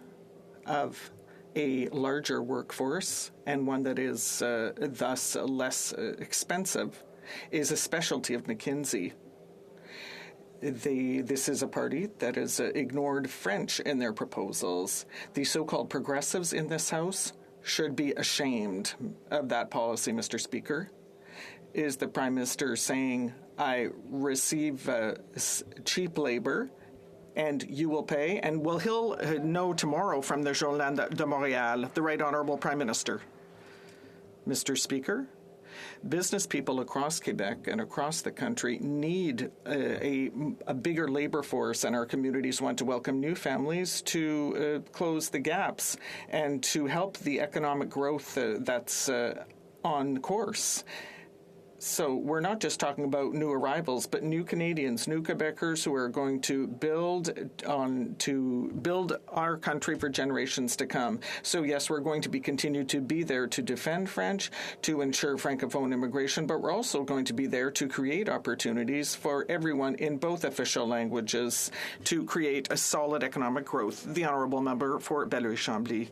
of a larger workforce and one that is thus less expensive is a specialty of McKinsey. This is a party that has ignored French in their proposals. The so-called progressives in this House should be ashamed of that policy, Mr. Speaker. Is the Prime Minister saying, I receive cheap labor and you will pay? And will he'll know tomorrow from the Journal de Montréal, the Right Honourable Prime Minister? Mr. Speaker, business people across Quebec and across the country need a bigger labor force, and our communities want to welcome new families to close the gaps and to help the economic growth that's on course. So we're not just talking about new arrivals, but new Canadians, new Quebecers who are going to build our country for generations to come. So yes, we're going to continue to be there to defend French, to ensure Francophone immigration, but we're also going to be there to create opportunities for everyone in both official languages to create a solid economic growth. The Honourable Member for Belleuil-Chambly.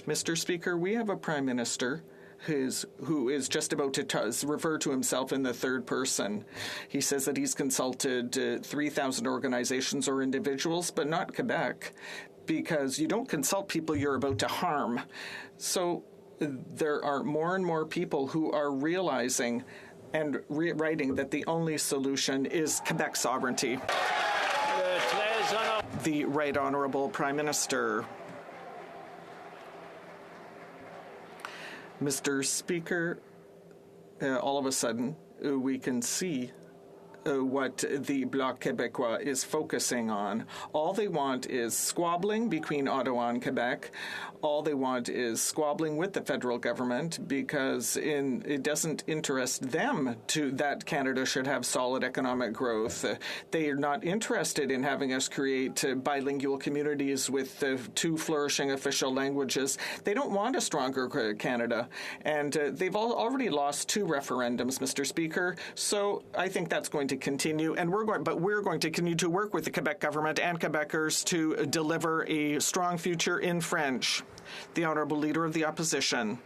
Mr. Speaker, we have a Prime Minister who is just about to refer to himself in the third person. He says that he's consulted 3,000 organizations or individuals, but not Quebec, because you don't consult people you're about to harm. So there are more and more people who are realizing and writing that the only solution is Quebec sovereignty. The Right Honourable Prime Minister. Mr. Speaker, all of a sudden, we can see what the Bloc Québécois is focusing on. All they want is squabbling between Ottawa and Quebec. All they want is squabbling with the federal government because it doesn't interest them that Canada should have solid economic growth. They are not interested in having us create bilingual communities with two flourishing official languages. They don't want a stronger Canada. And they've already lost 2 referendums, Mr. Speaker. So I think that's going to continue, and we're going to continue to work with the Quebec government and Quebecers to deliver a strong future in French. The Honourable Leader of the Opposition.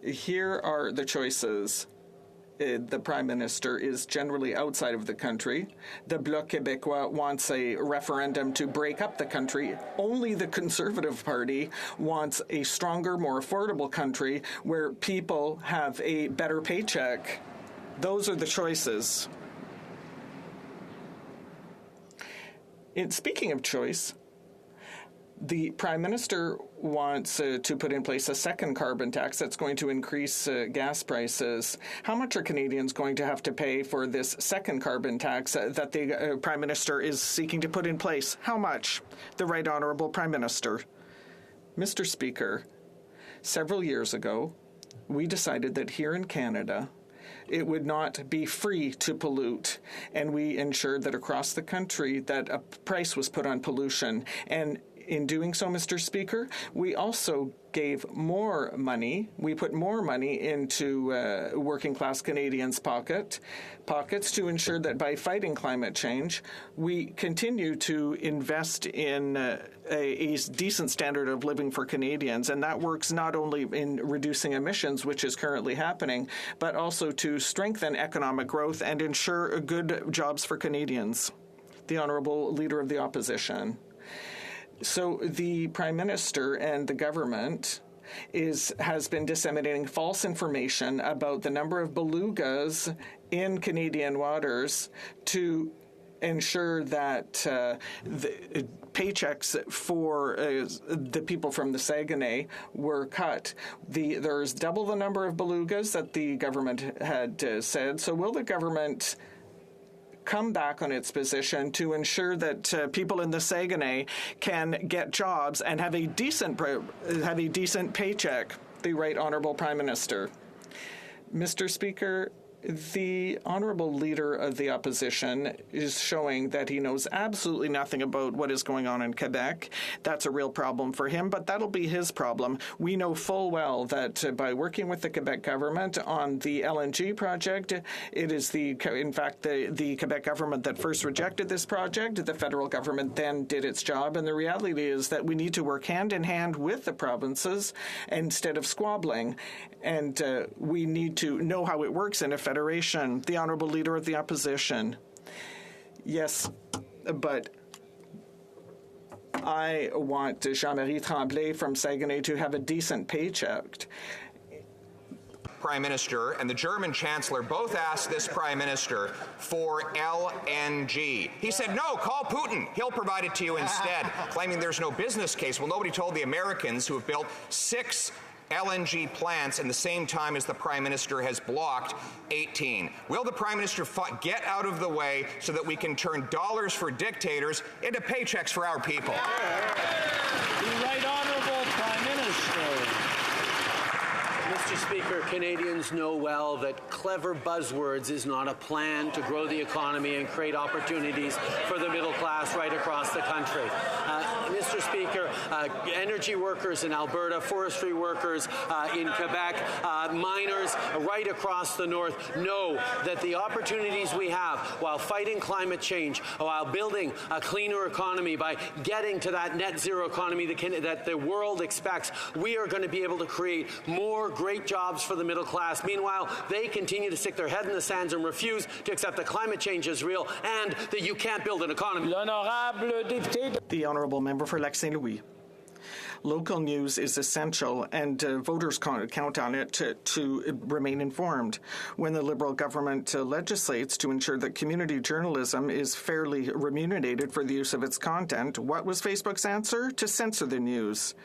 Here are the choices. The Prime Minister is generally outside of the country. The Bloc Québécois wants a referendum to break up the country. Only the Conservative Party wants a stronger, more affordable country where people have a better paycheck. Those are the choices. Speaking of choice, the Prime Minister wants to put in place a second carbon tax that's going to increase gas prices. How much are Canadians going to have to pay for this second carbon tax that the Prime Minister is seeking to put in place? How much? The Right Honourable Prime Minister. Mr. Speaker, several years ago, we decided that here in Canada, it would not be free to pollute, and we ensured that across the country that a price was put on pollution. And in doing so, Mr. Speaker, we also gave more money. We put more money into working-class Canadians' pockets to ensure that by fighting climate change, we continue to invest in a decent standard of living for Canadians. And that works not only in reducing emissions, which is currently happening, but also to strengthen economic growth and ensure good jobs for Canadians. The Honourable Leader of the Opposition. So the Prime Minister and the government has been disseminating false information about the number of belugas in Canadian waters to ensure that the paychecks for the people from the Saguenay were cut. There's double the number of belugas that the government had said. So will the government come back on its position to ensure that people in the Saguenay can get jobs and have a decent paycheck? The Right Honourable Prime Minister. Mr. Speaker, the Honourable Leader of the Opposition is showing that he knows absolutely nothing about what is going on in Quebec. That's a real problem for him, but that'll be his problem. We know full well that by working with the Quebec government on the LNG project, it is in fact the Quebec government that first rejected this project. The federal government then did its job, and the reality is that we need to work hand in hand with the provinces instead of squabbling. And we need to know how it works in a federation. The Honourable Leader of the Opposition. Yes, but I want Jean-Marie Tremblay from Saguenay to have a decent paycheck. Prime Minister and the German Chancellor both asked this Prime Minister for LNG. He said, no, call Putin. He'll provide it to you instead, claiming there's no business case. Well, nobody told the Americans who have built 6 LNG plants in the same time as the Prime Minister has blocked 18. Will the Prime Minister get out of the way so that we can turn dollars for dictators into paychecks for our people? The Right Honourable Prime Minister. Mr. Mr. Speaker, Canadians know well that clever buzzwords is not a plan to grow the economy and create opportunities for the middle class right across the country. Mr. Speaker, energy workers in Alberta, forestry workers in Quebec, miners right across the north know that the opportunities we have while fighting climate change, while building a cleaner economy by getting to that net zero economy that the world expects, we are going to be able to create more great jobs for the middle class. Meanwhile, they continue to stick their head in the sands and refuse to accept that climate change is real and that you can't build an economy. The Honourable Member for Lac Saint Louis. Local news is essential, and voters count on it to remain informed. When the Liberal government legislates to ensure that community journalism is fairly remunerated for the use of its content, what was Facebook's answer? To censor the news.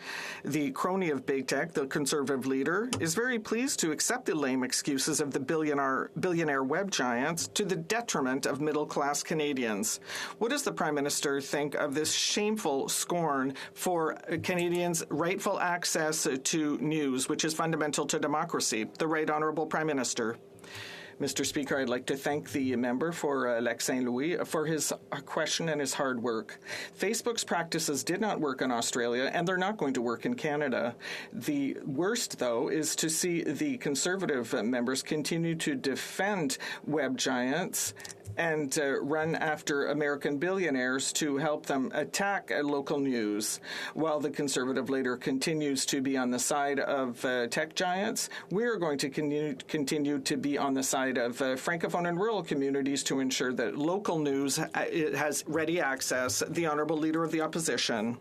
The crony of big tech, the Conservative leader, is very pleased to accept the lame excuses of the billionaire web giants to the detriment of middle-class Canadians. What does the Prime Minister think of this shameful scorn for Canadians' rightful access to news, which is fundamental to democracy? The Right Honourable Prime Minister. Mr. Speaker, I'd like to thank the member for Lac Saint Louis for his question and his hard work. Facebook's practices did not work in Australia, and they're not going to work in Canada. The worst, though, is to see the Conservative members continue to defend web giants and run after American billionaires to help them attack local news. While the Conservative leader continues to be on the side of tech giants, we're going to continue to be on the side of Francophone and rural communities to ensure that local news has ready access. The Honourable Leader of the Opposition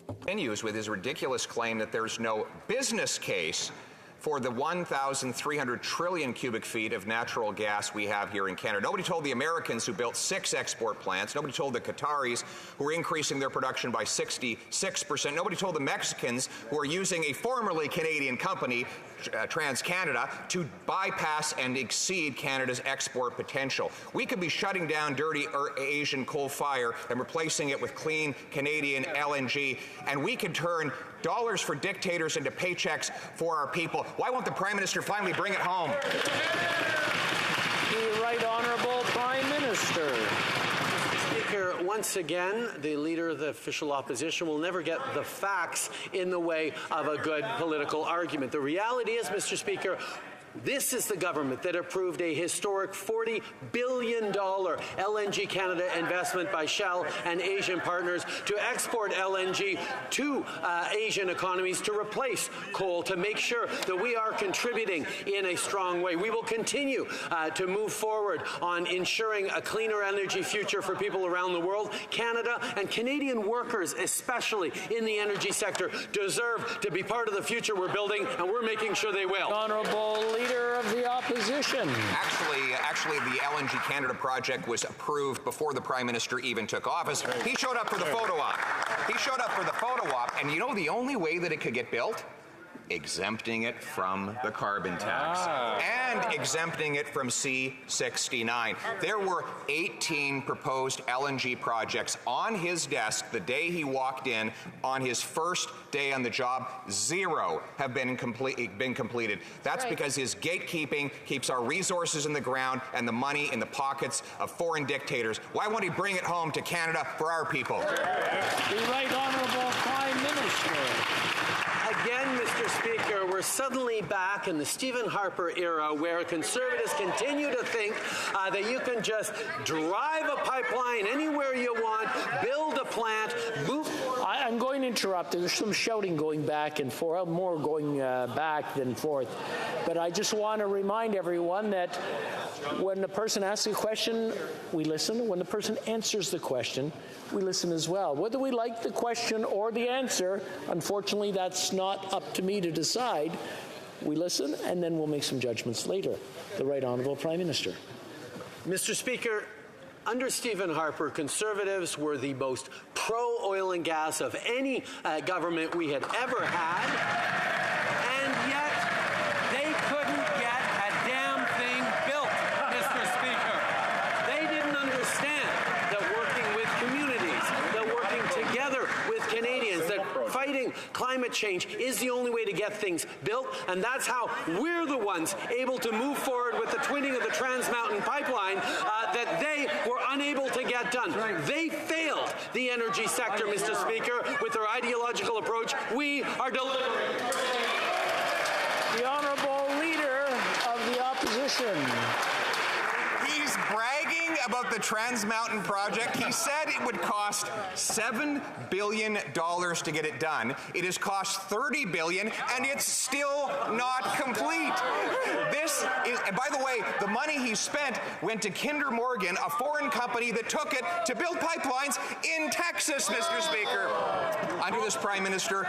continues with his ridiculous claim that there's no business case for the 1,300 trillion cubic feet of natural gas we have here in Canada. Nobody told the Americans who built 6 export plants. Nobody told the Qataris who are increasing their production by 66%. Nobody told the Mexicans who are using a formerly Canadian company, TransCanada, to bypass and exceed Canada's export potential. We could be shutting down dirty Asian coal fire and replacing it with clean Canadian LNG, and we could turn dollars for dictators into paychecks for our people. Why won't the Prime Minister finally bring it home? The Right Honourable Prime Minister. Speaker, once again, the Leader of the official opposition will never get the facts in the way of a good political argument. The reality is, Mr. Speaker, this is the government that approved a historic $40 billion LNG Canada investment by Shell and Asian partners to export LNG to Asian economies to replace coal, to make sure that we are contributing in a strong way. We will continue to move forward on ensuring a cleaner energy future for people around the world. Canada and Canadian workers, especially in the energy sector, deserve to be part of the future we're building, and we're making sure they will. Honourable Leader of the Opposition. Actually, the LNG Canada project was approved before the Prime Minister even took office. He showed up for the photo op. And you know the only way that it could get built? Exempting it from the carbon tax and exempting it from C-69. There were 18 proposed LNG projects on his desk the day he walked in on his first day on the job. 0 have been completed. That's right, because his gatekeeping keeps our resources in the ground and the money in the pockets of foreign dictators. Why won't he bring it home to Canada for our people? The Right Honourable Prime Minister. Again, Mr. Speaker, we're suddenly back in the Stephen Harper era where Conservatives continue to think that you can just drive a pipeline anywhere you want, build a plant, move. I'm going to interrupt. There's some shouting going back and forth, more going back than forth. But I just want to remind everyone that when the person asks a question, we listen. When the person answers the question, we listen as well. Whether we like the question or the answer, unfortunately, that's not up to me to decide. We listen, and then we'll make some judgments later. The Right Honourable Prime Minister. Mr. Speaker, under Stephen Harper, Conservatives were the most pro-oil and gas of any government we had ever had, and yet they couldn't get a damn thing built, Mr. Speaker. They didn't understand that working with communities, that working together with Canadians, that fighting climate change is the only way to get things built, and that's how we're the ones able to move forward with the twinning of the Trans Mountain Pipeline that they were unable to get done. They failed the energy sector, Mr. Speaker, with their ideological approach. We are delivering. The Honourable Leader of the Opposition. He's bragging about the Trans Mountain project. He said it would cost $7 billion to get it done. It has cost $30 billion, and it's still not complete. This is, and by the way, the money he spent went to Kinder Morgan, a foreign company that took it to build pipelines in Texas, Mr. Speaker. Under this Prime Minister,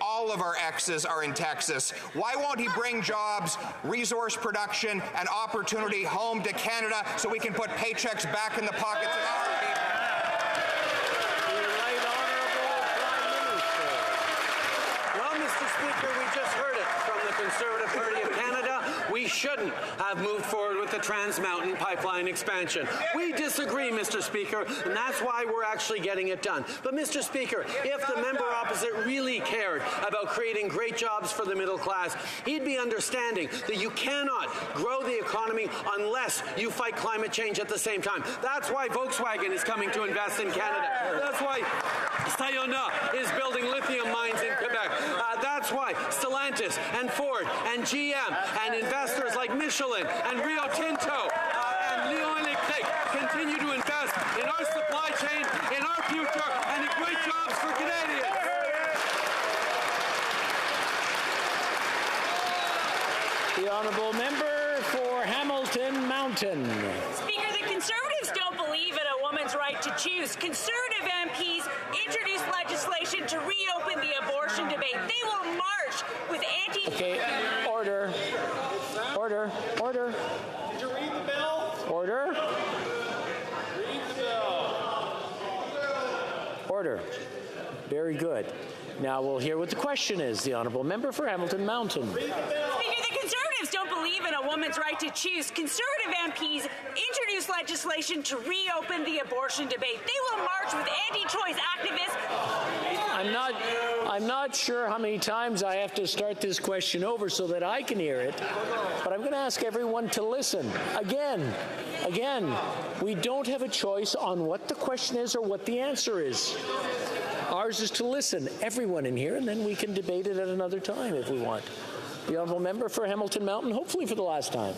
all of our exes are in Texas. Why won't he bring jobs, resource production, and opportunity home to Canada so we can put paychecks back in the pockets of our people? Well, Mr. Speaker, we just heard it from the Conservative Party of Canada. We shouldn't have moved forward with the Trans Mountain Pipeline expansion. We disagree, Mr. Speaker, and that's why we're actually getting it done. But, Mr. Speaker, if the member opposite really cared about creating great jobs for the middle class, he'd be understanding that you cannot grow the economy unless you fight climate change at the same time. That's why Volkswagen is coming to invest in Canada. That's why Sayona is building lithium mines in Quebec. That's why Stellantis and Ford and GM and investors like Michelin and Rio Tinto and Lion Electric continue to invest in our supply chain, in our future, and in great jobs for Canadians. The Honourable Member for Hamilton Mountain. Speaker, the Conservatives don't believe in a woman's right to choose. Conservative MPs introduced legislation to reopen the abortion debate. They will march with anti... Okay, order. Order. Order. Did you read the bill? Order. Read the bill. Order. Very good. Now we'll hear what the question is. The Honourable Member for Hamilton Mountain. Speaker, the Conservatives don't believe in a woman's right to choose. Conservative MPs introduced legislation to reopen the abortion debate. They will march with anti-choice activists. I'm not sure how many times I have to start this question over so that I can hear it, but I'm going to ask everyone to listen. Again, we don't have a choice on what the question is or what the answer is. Ours is to listen, everyone in here, and then we can debate it at another time if we want. The Honourable Member for Hamilton Mountain, hopefully for the last time.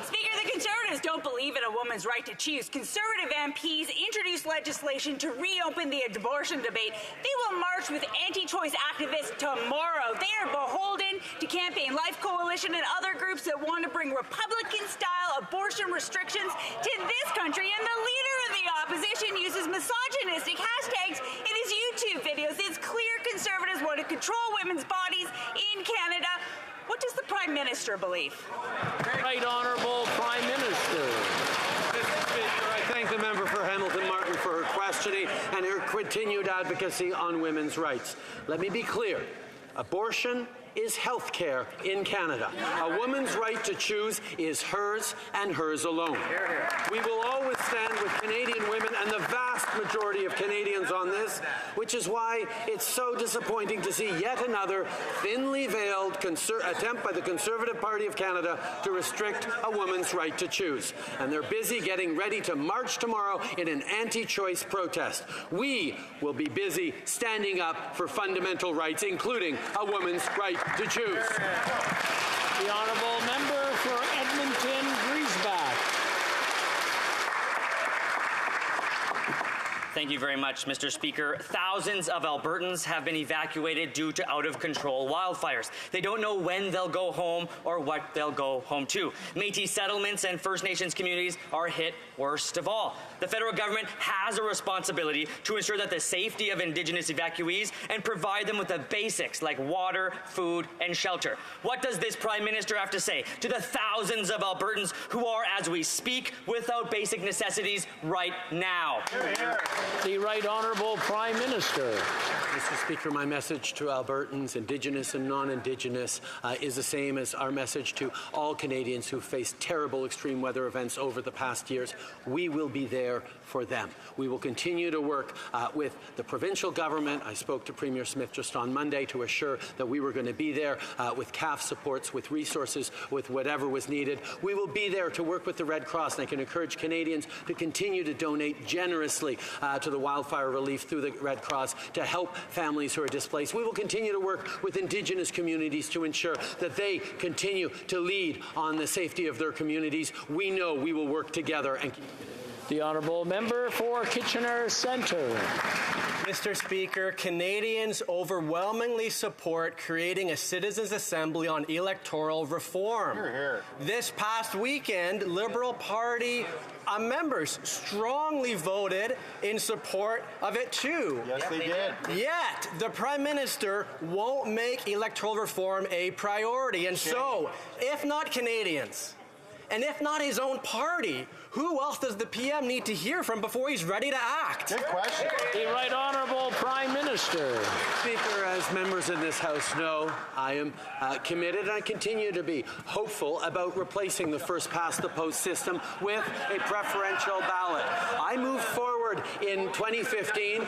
Speaker, the Conservatives don't believe in a woman's right to choose. Conservative MPs introduced legislation to reopen the abortion debate. They will march with anti-choice activists tomorrow. They are beholden to Campaign Life Coalition and other groups that want to bring Republican-style abortion restrictions to this country, and the leader of the opposition uses misogynistic hashtags in his YouTube videos. It's clear Conservatives want to control women's bodies in Canada. What does the Prime Minister believe? Right Honourable Prime Minister. Mr. Speaker, I thank the member for Hamilton Martin for her questioning and her continued advocacy on women's rights. Let me be clear. Abortion is health care in Canada. A woman's right to choose is hers and hers alone. We will always stand with Canadian women and the vast majority of Canadians on this, which is why it's so disappointing to see yet another thinly veiled attempt by the Conservative Party of Canada to restrict a woman's right to choose. And they're busy getting ready to march tomorrow in an anti-choice protest. We will be busy standing up for fundamental rights, including a woman's right to choose. The Honourable Member for Edmonton Griesbach. Thank you very much, Mr. Speaker. Thousands of Albertans have been evacuated due to out-of-control wildfires. They don't know when they'll go home or what they'll go home to. Métis settlements and First Nations communities are hit worst of all. The federal government has a responsibility to ensure that the safety of Indigenous evacuees and provide them with the basics like water, food, and shelter. What does this Prime Minister have to say to the thousands of Albertans who are, as we speak, without basic necessities right now? The Right Honourable Prime Minister. Mr. Speaker, my message to Albertans, Indigenous and non-Indigenous, is the same as our message to all Canadians who faced terrible extreme weather events over the past years. We will be there for them. We will continue to work with the provincial government. I spoke to Premier Smith just on Monday to assure that we were going to be there with CAF supports, with resources, with whatever was needed. We will be there to work with the Red Cross, and I can encourage Canadians to continue to donate generously to the wildfire relief through the Red Cross to help families who are displaced. We will continue to work with Indigenous communities to ensure that they continue to lead on the safety of their communities. We know we will work together. And the Honourable Member for Kitchener Centre. Mr. Speaker, Canadians overwhelmingly support creating a Citizens' Assembly on electoral reform. Hear, hear. This past weekend, Liberal Party members strongly voted in support of it too. Yes, they did. Yet, the Prime Minister won't make electoral reform a priority. And so, if not Canadians, and if not his own party, who else does the PM need to hear from before he's ready to act? Good question. The Right Honourable Prime Minister. Speaker, as members in this House know, I am committed and I continue to be hopeful about replacing the first-past-the-post system with a preferential ballot. I moved forward in 2015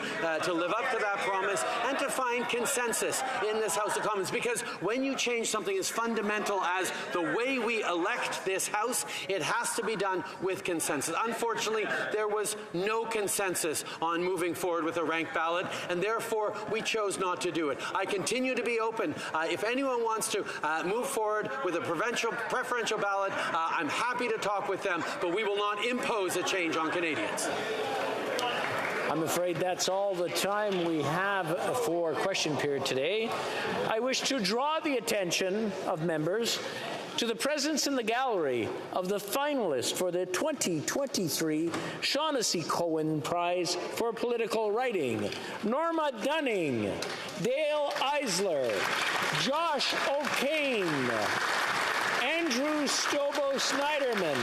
to live up to that promise and to find consensus in this House of Commons, because when you change something as fundamental as the way we elect this House, it has to be done with consensus. Unfortunately, there was no consensus on moving forward with a ranked ballot, and therefore we chose not to do it. I continue to be open. If anyone wants to move forward with a preferential ballot, I'm happy to talk with them, but we will not impose a change on Canadians. I'm afraid that's all the time we have for question period today. I wish to draw the attention of members to the presence in the gallery of the finalists for the 2023 Shaughnessy Cohen Prize for Political Writing: Norma Dunning, Dale Eisler, Josh O'Kane, Andrew Stobo Snyderman,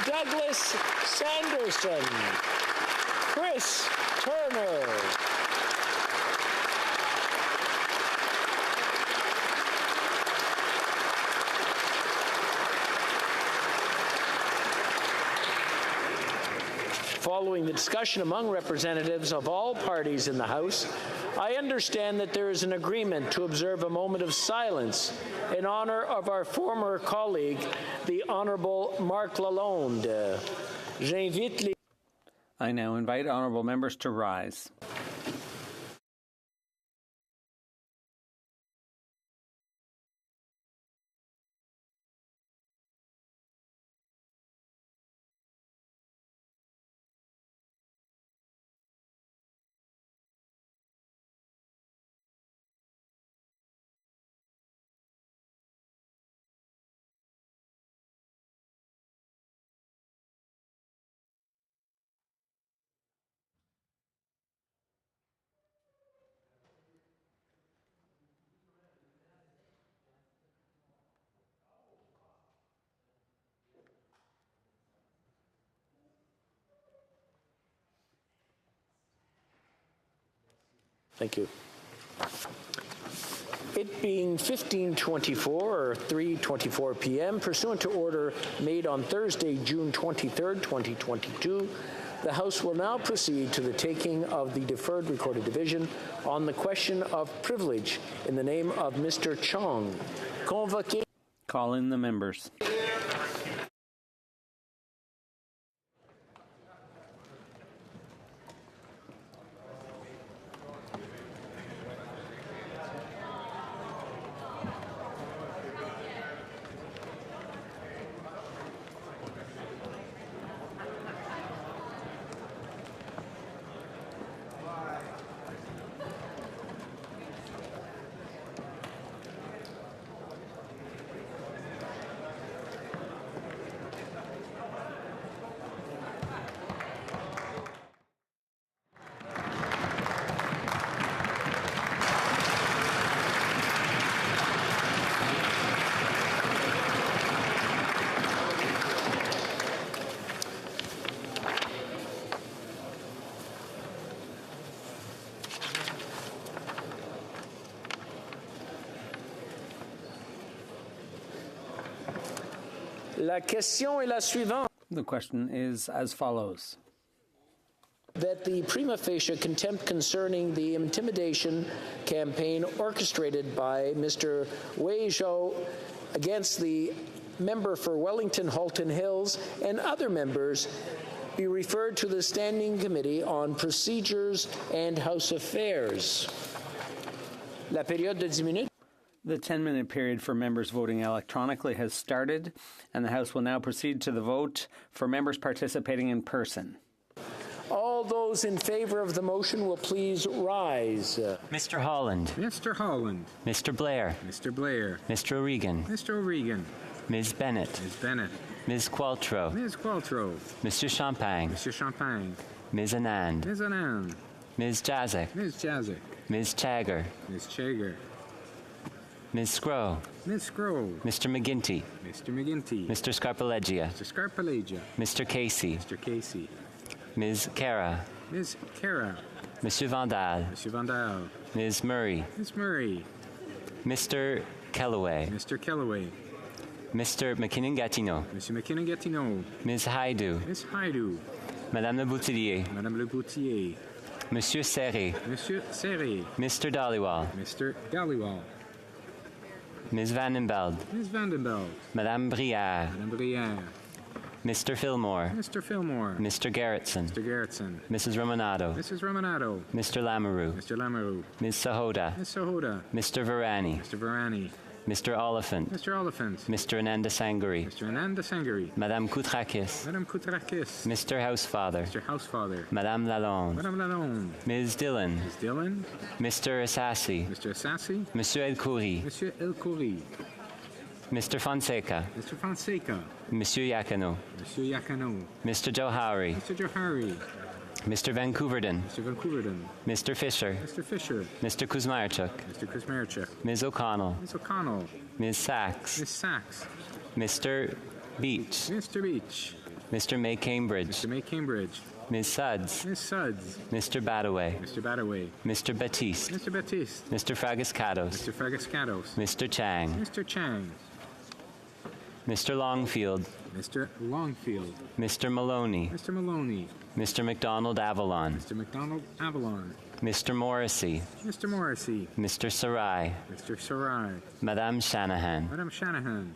Douglas Sanderson, Chris Turner, following the discussion among representatives of all parties in the House, I understand that there is an agreement to observe a moment of silence in honor of our former colleague, the Honourable Marc Lalonde. I now invite honourable members to rise. Thank you. It being 15:24 or 3:24 p.m., pursuant to order made on Thursday, June 23rd, 2022, the House will now proceed to the taking of the deferred recorded division on the question of privilege in the name of Mr. Chong. Convoqué. Call in the members. La question est la suivante. The question is as follows. That the prima facie contempt concerning the intimidation campaign orchestrated by Mr. Wei Zhou against the member for Wellington Halton Hills and other members be referred to the Standing Committee on Procedures and House Affairs. La période de 10 minutes. The 10-minute period for members voting electronically has started, and the House will now proceed to the vote for members participating in person. All those in favor of the motion will please rise. Mr. Holland. Mr. Holland. Mr. Blair. Mr. Blair. Mr. O'Regan. Mr. O'Regan. Ms. Bennett. Ms. Bennett. Ms. Qualtrough. Ms. Qualtrough. Mr. Champagne. Mr. Champagne. Ms. Anand. Ms. Anand. Ms. Jazik. Ms. Jazik. Ms. Chagger. Ms. Chagger. Ms. Scrow. Ms. Scrow. Mr. McGinty. Mr. McGinty. Mr. Scarpaleggia. Mr. Scarpaleggia. Mr. Casey. Mr. Casey. Ms. Cara. Ms. Cara. Monsieur Vandal. Monsieur Vandal. Ms. Murray. Ms. Murray. Mr. Kellaway. Mr. Kellaway. Mr. McKinnon-Gatineau. Monsieur McKinnon-Gatineau. Ms. Haidu. Ms. Haidu. Madame Le Boutillier. Madame Le Boutillier. Monsieur Serré. Monsieur Serré. Mr. Dhaliwal. Mr. Dhaliwal. Ms. Vandenbeld. Ms. Vandenbeld. Madame Brière. Madame Brière. Mr. Fillmore. Mr. Fillmore. Mr. Gerritsen. Mr. Gerritsen. Mrs. Romanado. Mrs. Romanado. Mr. Lamoureux. Mr. Lamoureux. Ms. Sahoda. Ms. Sahoda. Mr. Varani. Mr. Varani. Mr. Oliphant. Mr. Oliphant. Mr. Ananda Sangari. Mr. Ananda Sangari. Madame Koutrakis. Madame Koutrakis. Mr. Housefather. Mr. Housefather. Madame Lalonde. Madame Lalonde. Ms. Dillon. Ms. Dillon. Mr. Assassi. Mr. Assassi. Monsieur El Khoury. Monsieur El Khoury. Mr. Fonseca. Mr. Fonseca. Monsieur Yakano. Monsieur Yakano. Mr. Johari. Mr. Johari. Mr. Vancouverden. Mr. Vancouverden. Mr. Fisher. Mr. Fisher. Mr. Kuzmarchuk. Mr. Kuzmarchuk. Ms. O'Connell. Ms. O'Connell. Ms. Sachs. Ms. Sachs. Mr. Beach. Mr. Beach. Mr. May Cambridge. Mr. May Cambridge. Ms. Suds. Ms. Suds. Mr. Badaway. Mr. Badaway. Mr. Batiste. Mr. Batiste. Mr. Fragascatos. Mr. Fragascatos. Mr. Chang. Mr. Chang. Mr. Longfield. Mr. Longfield. Mr. Maloney. Mr. Maloney. Mr. McDonald Avalon. Mr. McDonald Avalon. Mr. Morrissey. Mr. Morrissey. Mr. Sarai. Mr. Sarai. Madame Shanahan. Madame Shanahan.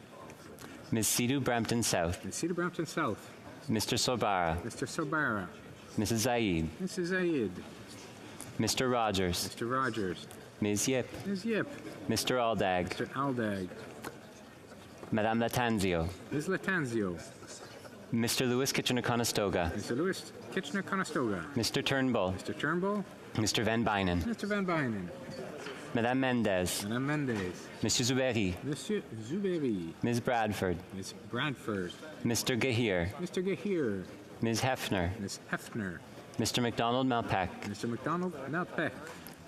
Ms. Sidhu Brampton South. Ms. Sidhu Brampton South. Mr. Sobara. Mr. Sobara. Mrs. Zaid. Mrs. Zaid. Mr. Rogers. Mr. Rogers. Ms. Yip. Ms. Yip. Mr. Aldag. Mr. Aldag. Madame Latanzio. Ms. Latanzio. Mr. Lewis Kitchener-Conestoga. Mr. Lewis Kitchener-Conestoga. Mr. Turnbull. Mr. Turnbull. Mr. Van Bynen. Mr. Van Bynen. Madame Mendez. Madame Mendez. Monsieur Zuberi. Monsieur Zuberi. Ms. Bradford. Ms. Bradford. Mr. Gahir. Mr. Gahir. Ms. Hefner. Ms. Hefner. Mr. McDonald Malpeck. Mr. McDonald Malpeck.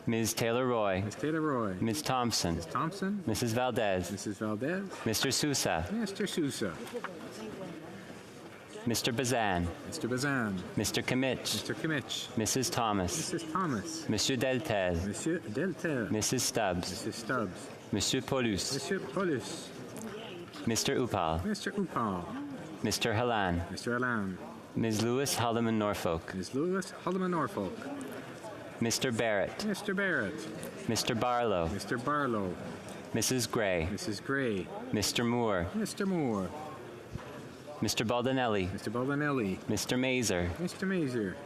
Ms. Taylor-Roy. Ms. Taylor-Roy. Ms. Thompson. Ms. Thompson. Mrs. Valdez. Mrs. Valdez. Mr. Sousa. Mr. Sousa. Mr. Bazan. Mr. Bazan. Mr. Kimmich. Mr. Kimmich. Mrs. Thomas. Mrs. Thomas. Monsieur Deltel. Monsieur Deltel. Mrs. Stubbs. Mrs. Stubbs. Monsieur Paulus. Monsieur Paulus. Mr. Upal. Mr. Upal. Mr. Halan. Mr. Halan. Ms. Lewis Haldeman Norfolk. Ms. Lewis Haldeman Norfolk. Mr. Barrett. Mr. Barrett. Mr. Barlow. Mr. Barlow. Mrs. Gray. Mrs. Gray. Mr. Moore. Mr. Moore. Mr. Baldinelli. Mr. Baldinelli. Mr. Mazer. Mr. Mazer.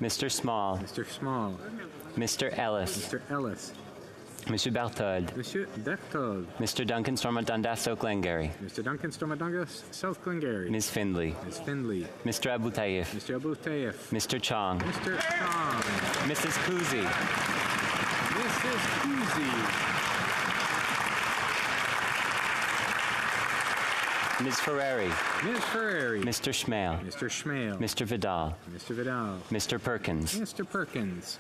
Mr. Small. Mr. Small. Mr. Ellis. Mr. Ellis. Monsieur Berthold. Monsieur Berthold. Mr. Duncan Stormont Dundas South Glengarry. Mr. Duncan Stormadungas, South Glengarry. Ms. Findlay. Ms. Findlay. Mr. Abu Taif. Mr. Abu Taif. Mr. Chong. Mr. Chong. Mrs. Kuzi. Mrs. Kuzi. Ms. Ferrari. Ms. Ferrari. Mr. Schmale. Mr. Schmale. Mr. Vidal. Mr. Vidal. Mr. Perkins. Mr. Perkins.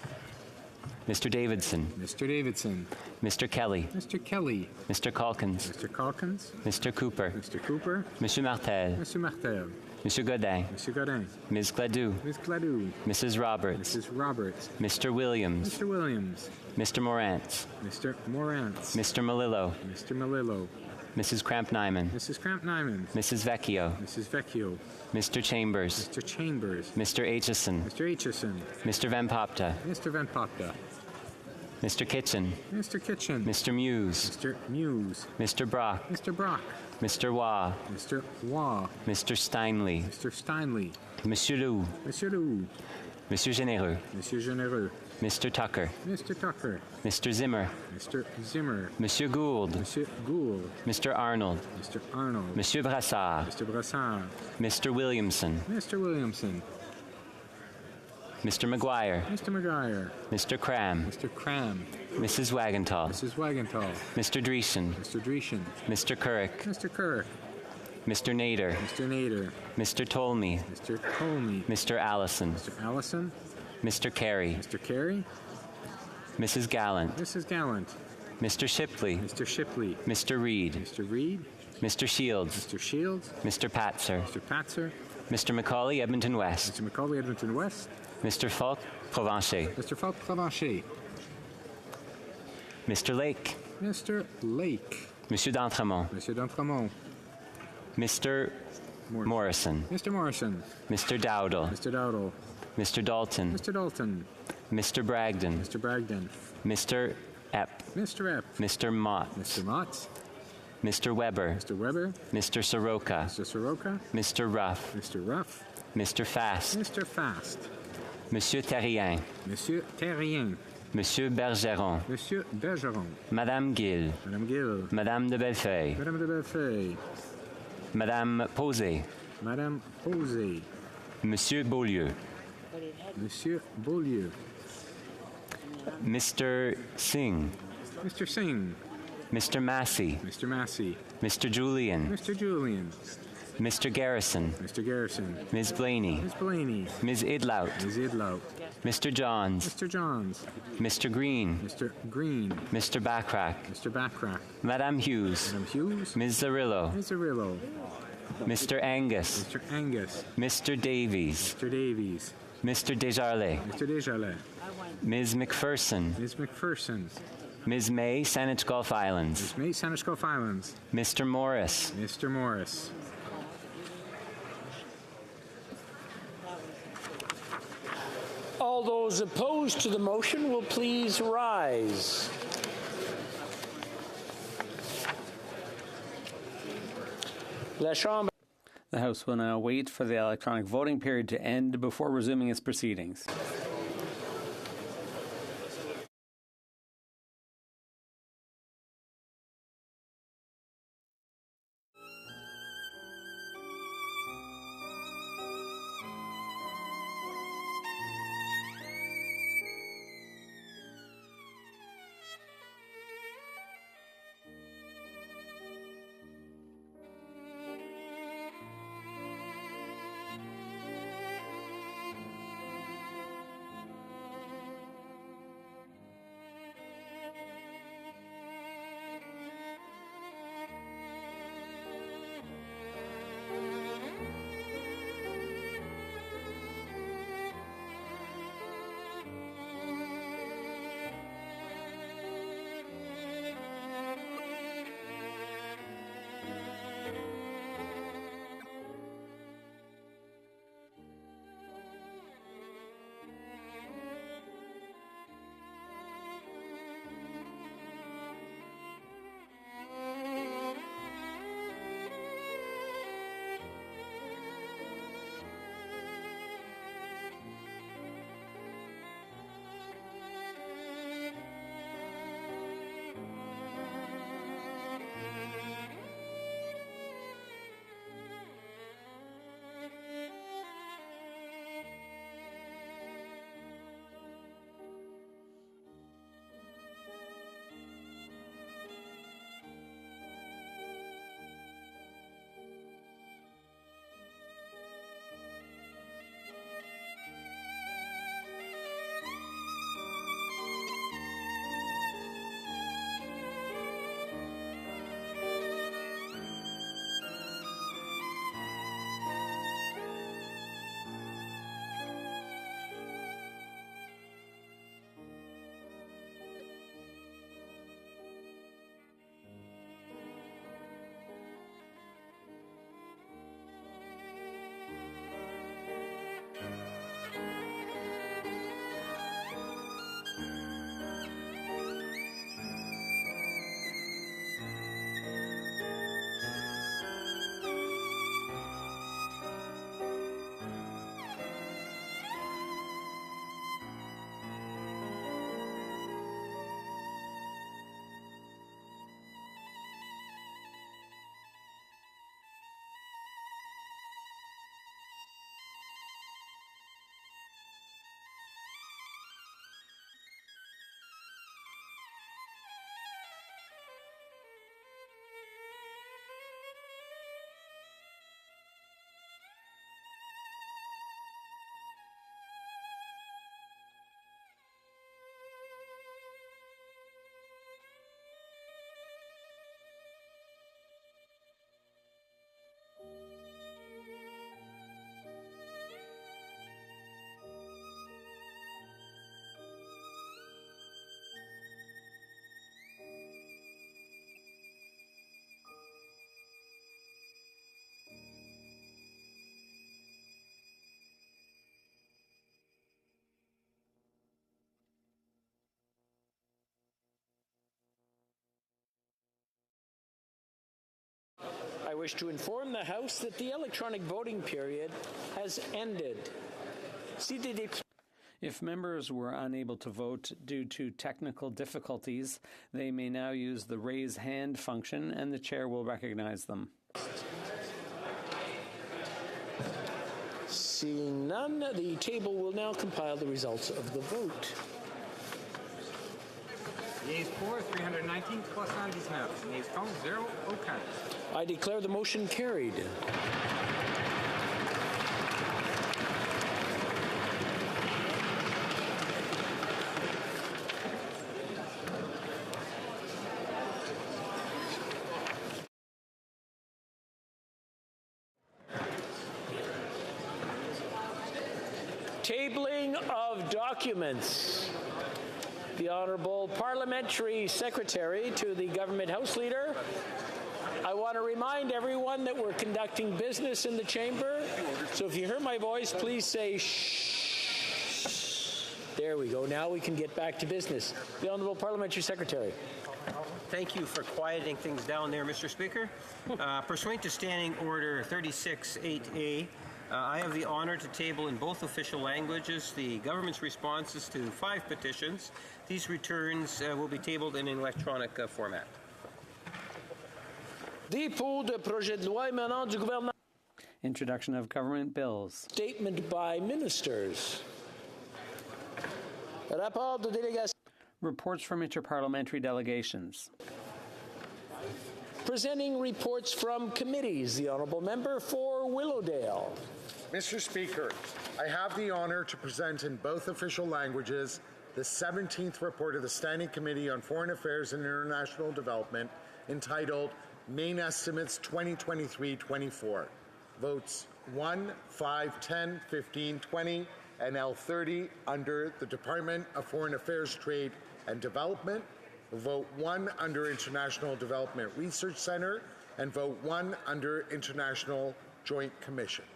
Mr. Davidson. Mr. Davidson. Mr. Kelly. Mr. Kelly. Mr. Calkins. Mr. Calkins. Mr. Cooper. Mr. Cooper. Monsieur Martel. Monsieur Martel. Monsieur Godin. Monsieur Godin. Ms. Gladue. Ms. Gladue. Mrs. Roberts. Mrs. Roberts. Mr. Williams. Mr. Williams. Mr. Morantz. Mr. Morantz. Mr. Malillo. Mr. Malillo. Mrs. Cramp-Nyman. Mrs. Cramp-Nyman. Mrs. Vecchio. Mrs. Vecchio. Mr. Chambers. Mr. Chambers. Mr. Aitchison. Mr. Aitchison. Mr. Van Popta. Mr. Van Popta. Mr. Kitchen. Mr. Kitchen. Mr. Muse. Mr. Muse. Mr. Brock. Mr. Brock. Mr. Waugh. Mr. Waugh. Mr. Steinley. Mr. Steinley. Monsieur Lou. Monsieur Lou. Monsieur Généreux. Monsieur Généreux. Mr. Tucker. Mr. Tucker. Mr. Zimmer. Mr. Zimmer. Monsieur Gould. Monsieur Gould. Mr. Arnold. Mr. Arnold. Monsieur Brassard. Mr. Brassard. Mr. Williamson. Mr. Williamson. Mr. McGuire. Mr. McGuire. Mr. Cram. Mr. Cram. Mrs. Wagenthal. Mrs. Wagenthal. Mr. Dreesen. Mr. Dreesen. Mr. Currick. Mr. Kirk. Mr. Nader. Mr. Nader. Mr. Tolmie. Mr. Colney. Mr. Allison. Mr. Allison. Mr. Carey. Mr. Carey. Mrs. Gallant. Mrs. Gallant. Mr. Shipley. Mr. Shipley. Mr. Reed. Mr. Reed. Mr. Shields. Mr. Shields. Mr. Patzer. Mr. Patzer. Mr. Macaulay, Edmonton West. Mr. Macaulay, Edmonton West. Mr. Falk, Provencher. Mr. Falk, Provencher. Mr. Lake. Mr. Lake. Monsieur d'Entremont. Monsieur d'Entremont. Mr. Morrison. Mr. Morrison. Mr. Dowdle. Mr. Dowdle. Mr. Dalton. Mr. Dalton. Mr. Bragdon. Mr. Bragdon. Mr. Epp. Mr. Epp. Mr. Mott. Mr. Mott. Mr. Weber. Mr. Weber. Mr. Soroka. Mr. Soroka. Mr. Ruff. Mr. Ruff. Mr. Fast. Mr. Fast. Monsieur Terrien. Monsieur Terrien. Monsieur Bergeron. Monsieur Bergeron. Madame Gill. Madame Gill. Madame de Bellefeuille. Madame de Bellefeuille. Madame Posé. Madame Posé. Monsieur Beaulieu. Monsieur Beaulieu. Mr. Singh. Mr. Singh. Mr. Massey. Mr. Massey. Mr. Julian. Mr. Julian. Mr. Garrison. Mr. Garrison. Ms. Blaney. Ms. Blaney. Ms. Idlout. Ms. Idlout. Mr. Johns. Mr. Johns. Mr. Green. Mr. Green. Mr. Backrack. Mr. Backrack. Madame Hughes. Madame Hughes. Ms. Zarillo. Ms. Zarillo. Mr. Angus. Mr. Angus. Mr. Davies. Mr. Davies. Mr. Desjardins. Mr. Desjardins. Ms. McPherson. Ms. McPherson. Ms. May, Saanich Gulf Islands. Ms. May, Saanich Gulf Islands. Mr. Morris. Mr. Morris. All those opposed to the motion will please rise. La Chambre. The House will now wait for the electronic voting period to end before resuming its proceedings. I wish to inform the House that the electronic voting period has ended. If members were unable to vote due to technical difficulties, they may now use the raise hand function and the chair will recognize them. Seeing none, the table will now compile the results of the vote. Yeas pour, 319, 319. Yeas contre, 0, aucun. I declare the motion carried. Tabling of documents. The Honourable Parliamentary Secretary to the Government House Leader. I want to remind everyone that we're conducting business in the chamber. So if you hear my voice, please say shh. There we go. Now we can get back to business. The Honourable Parliamentary Secretary. Thank you for quieting things down there, Mr. Speaker. Pursuant to Standing Order 36.8a, I have the honor to table in both official languages the government's responses to 5 petitions. These returns will be tabled in an electronic format. Dépôt de projet de loi émanant du gouvernement. Introduction of government bills. Statement by ministers. Rapport de délégation. Reports from interparliamentary delegations. Presenting reports from committees, the Honourable Member for Willowdale. Mr. Speaker, I have the honour to present in both official languages the 17th report of the Standing Committee on Foreign Affairs and International Development entitled Main Estimates 2023-24. Votes 1, 5, 10, 15, 20, and L30 under the Department of Foreign Affairs, Trade and Development. Vote 1 under International Development Research Center, and vote 1 under International Joint Commission.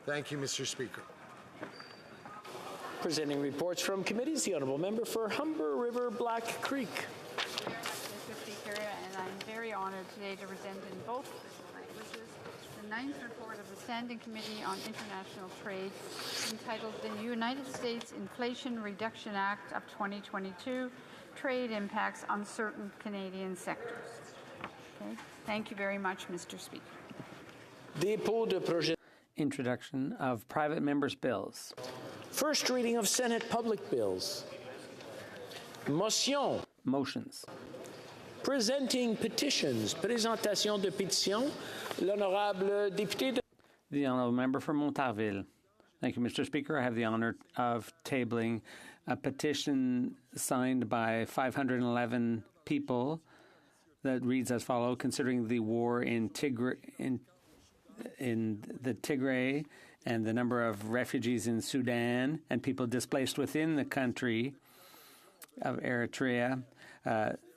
Thank you, Mr. Speaker. Presenting reports from committees, the Honourable Member for Humber River Black Creek. Mr. Speaker, and I'm very honoured today to present in both official languages the 9th report of the Standing Committee on International Trade entitled The United States Inflation Reduction Act of 2022, Trade Impacts on Certain Canadian Sectors. Okay. Thank you very much, Mr. Speaker. Dépôt de projet. Introduction of private members' bills. First reading of Senate public bills. Motion. Motions. Presenting petitions. Présentation de pétitions. L'honorable député de... The Honourable Member for Montarville. Thank you, Mr. Speaker. I have the honour of tabling a petition signed by 511 people that reads as follows: considering the war in the Tigray and the number of refugees in Sudan and people displaced within the country of Eritrea,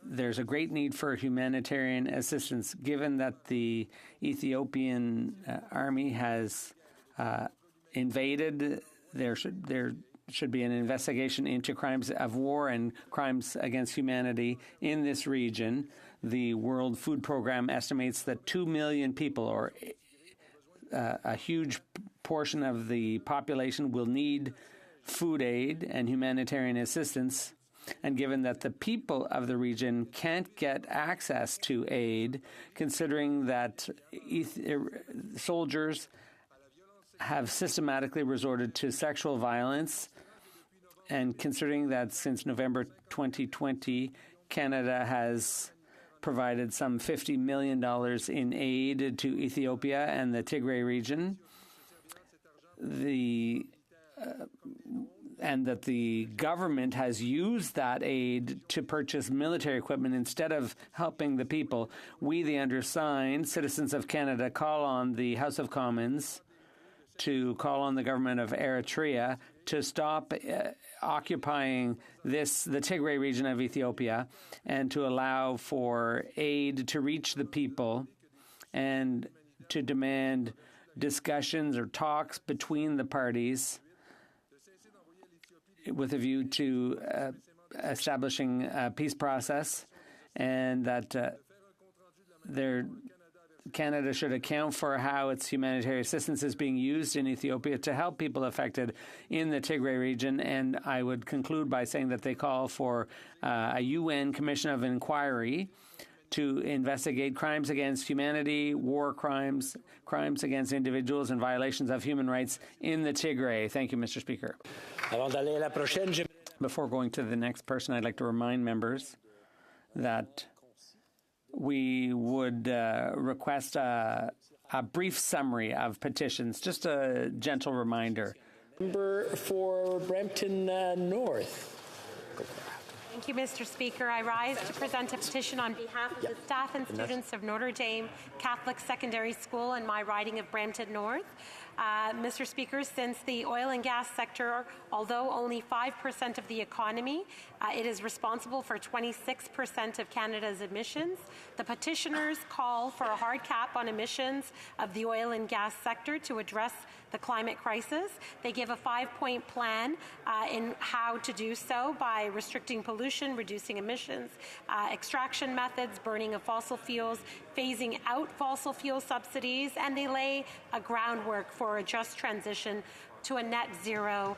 there's a great need for humanitarian assistance. Given that the Ethiopian army has invaded, there should be an investigation into crimes of war and crimes against humanity in this region. The World Food Program estimates that 2 million people, or a huge portion of the population, will need food aid and humanitarian assistance. And given that the people of the region can't get access to aid, considering that soldiers have systematically resorted to sexual violence, and considering that since November 2020, Canada has provided some $50 million in aid to Ethiopia and the Tigray region, and that the government has used that aid to purchase military equipment instead of helping the people, we, the undersigned, citizens of Canada, call on the House of Commons to call on the government of Eritrea to stop occupying the Tigray region of Ethiopia and to allow for aid to reach the people, and to demand discussions or talks between the parties with a view to establishing a peace process, and that Canada should account for how its humanitarian assistance is being used in Ethiopia to help people affected in the Tigray region. And I would conclude by saying that they call for a UN Commission of Inquiry to investigate crimes against humanity, war crimes, crimes against individuals, and violations of human rights in the Tigray. Thank you, Mr. Speaker. Before going to the next person, I'd like to remind members that we would request a brief summary of petitions, just a gentle reminder. Member for Brampton North. Thank you, Mr. Speaker. I rise to present a petition on behalf of the staff and students of Notre Dame Catholic Secondary School in my riding of Brampton North. Mr. Speaker, since the oil and gas sector, although only 5% of the economy, it is responsible for 26% of Canada's emissions. The petitioners call for a hard cap on emissions of the oil and gas sector to address the climate crisis. They give a 5-point plan in how to do so by restricting pollution, reducing emissions, extraction methods, burning of fossil fuels, phasing out fossil fuel subsidies, and they lay a groundwork for a just transition to a net zero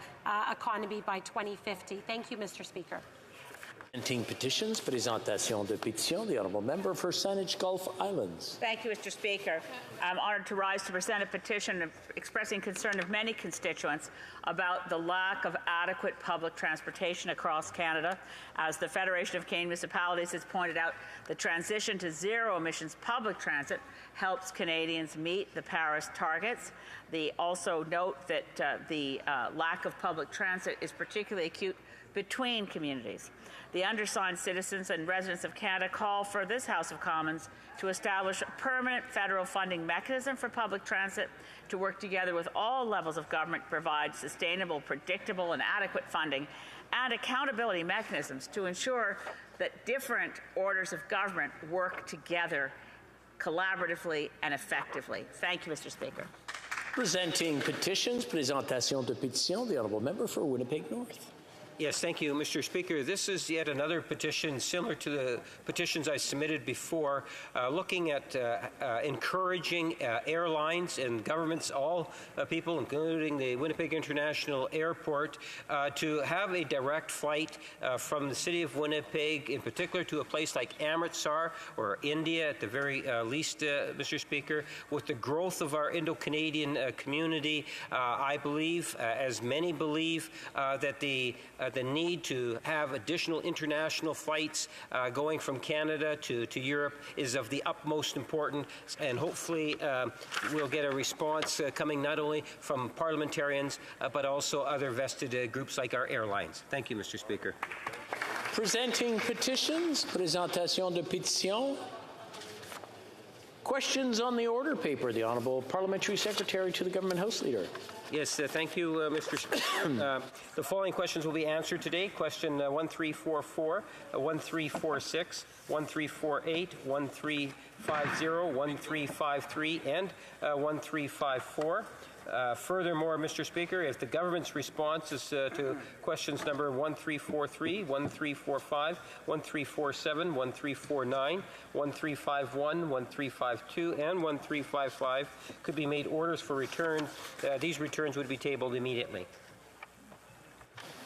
economy by 2050. Thank you, Mr. Speaker. Presenting petitions, présentation de pétitions, the Honourable Member for Saanich Gulf Islands. Thank you, Mr. Speaker. I'm honoured to rise to present a petition expressing concern of many constituents about the lack of adequate public transportation across Canada. As the Federation of Canadian Municipalities has pointed out, the transition to zero-emissions public transit helps Canadians meet the Paris targets. They also note that the lack of public transit is particularly acute between communities. The undersigned citizens and residents of Canada call for this House of Commons to establish a permanent federal funding mechanism for public transit, to work together with all levels of government to provide sustainable, predictable, and adequate funding, and accountability mechanisms to ensure that different orders of government work together collaboratively and effectively. Thank you, Mr. Speaker. Presenting petitions, présentation de pétitions, the Honourable Member for Winnipeg North. Yes, thank you, Mr. Speaker. This is yet another petition similar to the petitions I submitted before, looking at encouraging airlines and governments, all people, including the Winnipeg International Airport, to have a direct flight from the city of Winnipeg, in particular to a place like Amritsar or India at the very least, Mr. Speaker. With the growth of our Indo-Canadian community, I believe, as many believe, that the need to have additional international flights going from Canada to Europe is of the utmost importance, and hopefully we'll get a response coming not only from parliamentarians but also other vested groups like our airlines. Thank you, Mr. Speaker. Presenting petitions, présentation de pétitions. Questions on the order paper. The Honourable Parliamentary Secretary to the Government House Leader. Yes, thank you, Mr. Speaker. The following questions will be answered today. Question 1344, 1346, 1348, 1350, 1353, and 1354. Furthermore, Mr. Speaker, if the government's responses to questions number 1343, 1345, 1347, 1349, 1351, 1352, and 1355 could be made orders for return, these returns would be tabled immediately.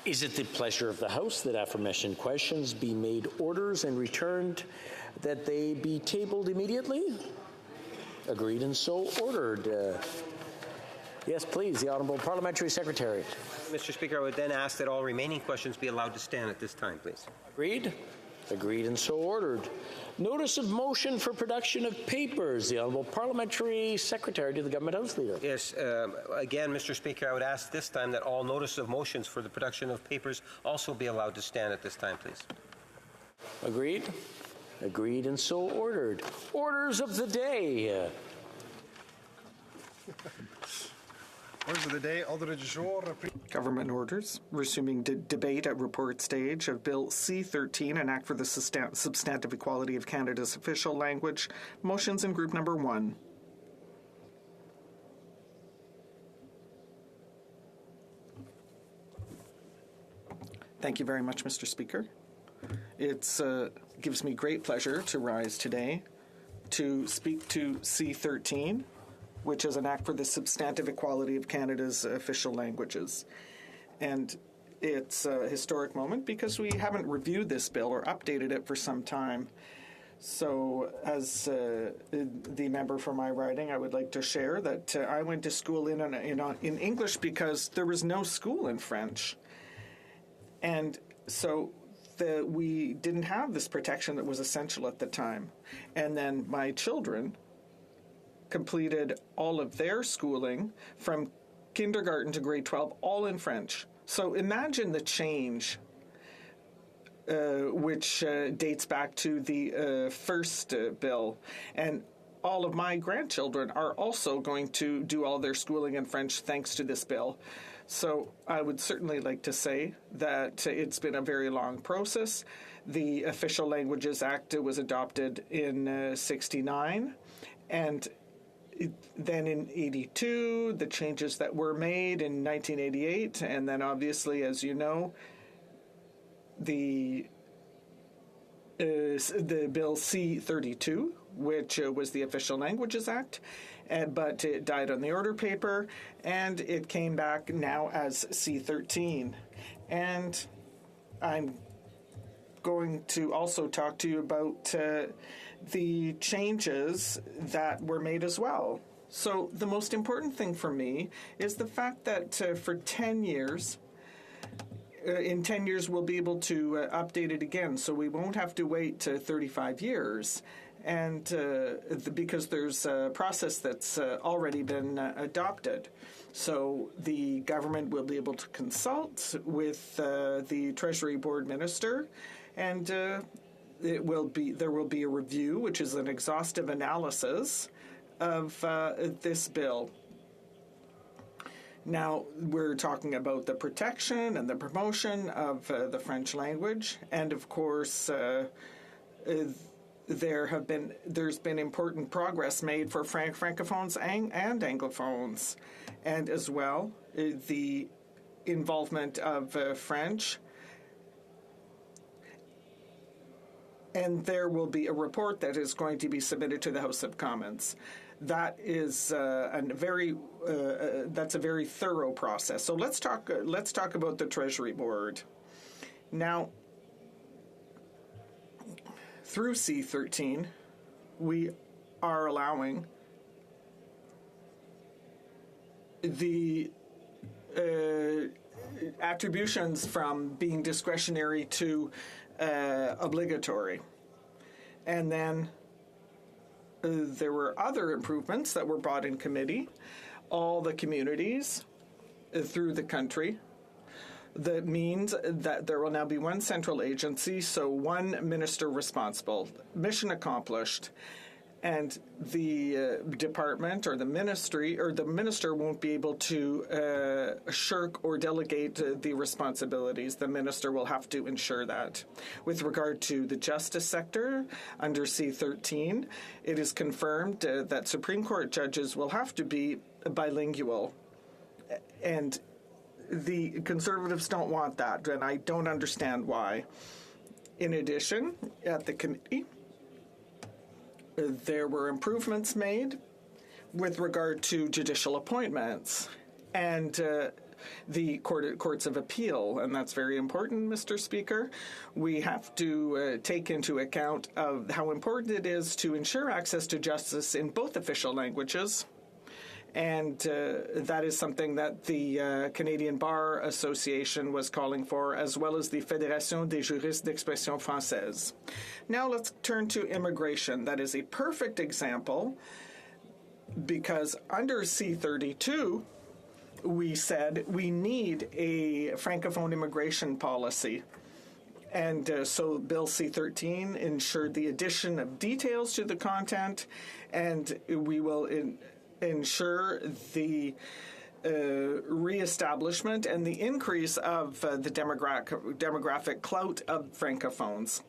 Is it the pleasure of the House that aforementioned questions be made orders and returned, that they be tabled immediately? Agreed and so ordered. Yes, please, the Honourable Parliamentary Secretary. Mr. Speaker, I would then ask that all remaining questions be allowed to stand at this time, please. Agreed. Agreed and so ordered. Notice of motion for production of papers. The Honourable Parliamentary Secretary to the Government House Leader. Yes, again, Mr. Speaker, I would ask this time that all notice of motions for the production of papers also be allowed to stand at this time, please. Agreed. Agreed and so ordered. Orders of the day. Orders of the day, ordre du jour. Government orders, resuming debate at report stage of Bill C-13, an act for the substantive equality of Canada's official language. Motions in group number 1. Thank you very much, Mr. Speaker. It gives me great pleasure to rise today to speak to C-13, which is an act for the substantive equality of Canada's official languages. And it's a historic moment because we haven't reviewed this bill or updated it for some time. So as the member for my riding, I would like to share that I went to school in English because there was no school in French. And so we didn't have this protection that was essential at the time. And then my children completed all of their schooling from kindergarten to grade 12, all in French. So imagine the change, which dates back to the first bill. And all of my grandchildren are also going to do all their schooling in French thanks to this bill. So I would certainly like to say that it's been a very long process. The Official Languages Act was adopted in 69, and then in 82, the changes that were made in 1988, and then obviously, as you know, the Bill C-32, which was the Official Languages Act, but it died on the order paper, and it came back now as C-13. And I'm going to also talk to you about the changes that were made as well. So the most important thing for me is the fact that for 10 years, in 10 years we'll be able to update it again, so we won't have to wait 35 years. And because there's a process that's already been adopted. So the government will be able to consult with the Treasury Board Minister, and there will be a review, which is an exhaustive analysis of this bill. Now, we're talking about the protection and the promotion of the French language, and of course, there's been important progress made for francophones and anglophones, and as well the involvement of French. And there will be a report that is going to be submitted to the House of Commons. That is that's a very thorough process. So let's talk about the Treasury Board. Now, through C-13, we are allowing the attributions from being discretionary to obligatory. And then there were other improvements that were brought in committee. All the communities through the country. That means that there will now be one central agency, so one minister responsible. Mission accomplished. And the department or the ministry or the minister won't be able to shirk or delegate the responsibilities. The minister will have to ensure that. With regard to the justice sector, under C-13, it is confirmed that Supreme Court judges will have to be bilingual. And the Conservatives don't want that, and I don't understand why. In addition, at the committee, there were improvements made with regard to judicial appointments and the courts of appeal, and that's very important, Mr. Speaker. We have to take into account of how important it is to ensure access to justice in both official languages. And that is something that the Canadian Bar Association was calling for, as well as the Fédération des juristes d'expression française. Now let's turn to immigration. That is a perfect example because under C-32, we said we need a Francophone immigration policy. And so Bill C-13 ensured the addition of details to the content, and we will ensure the reestablishment and the increase of the demographic clout of Francophones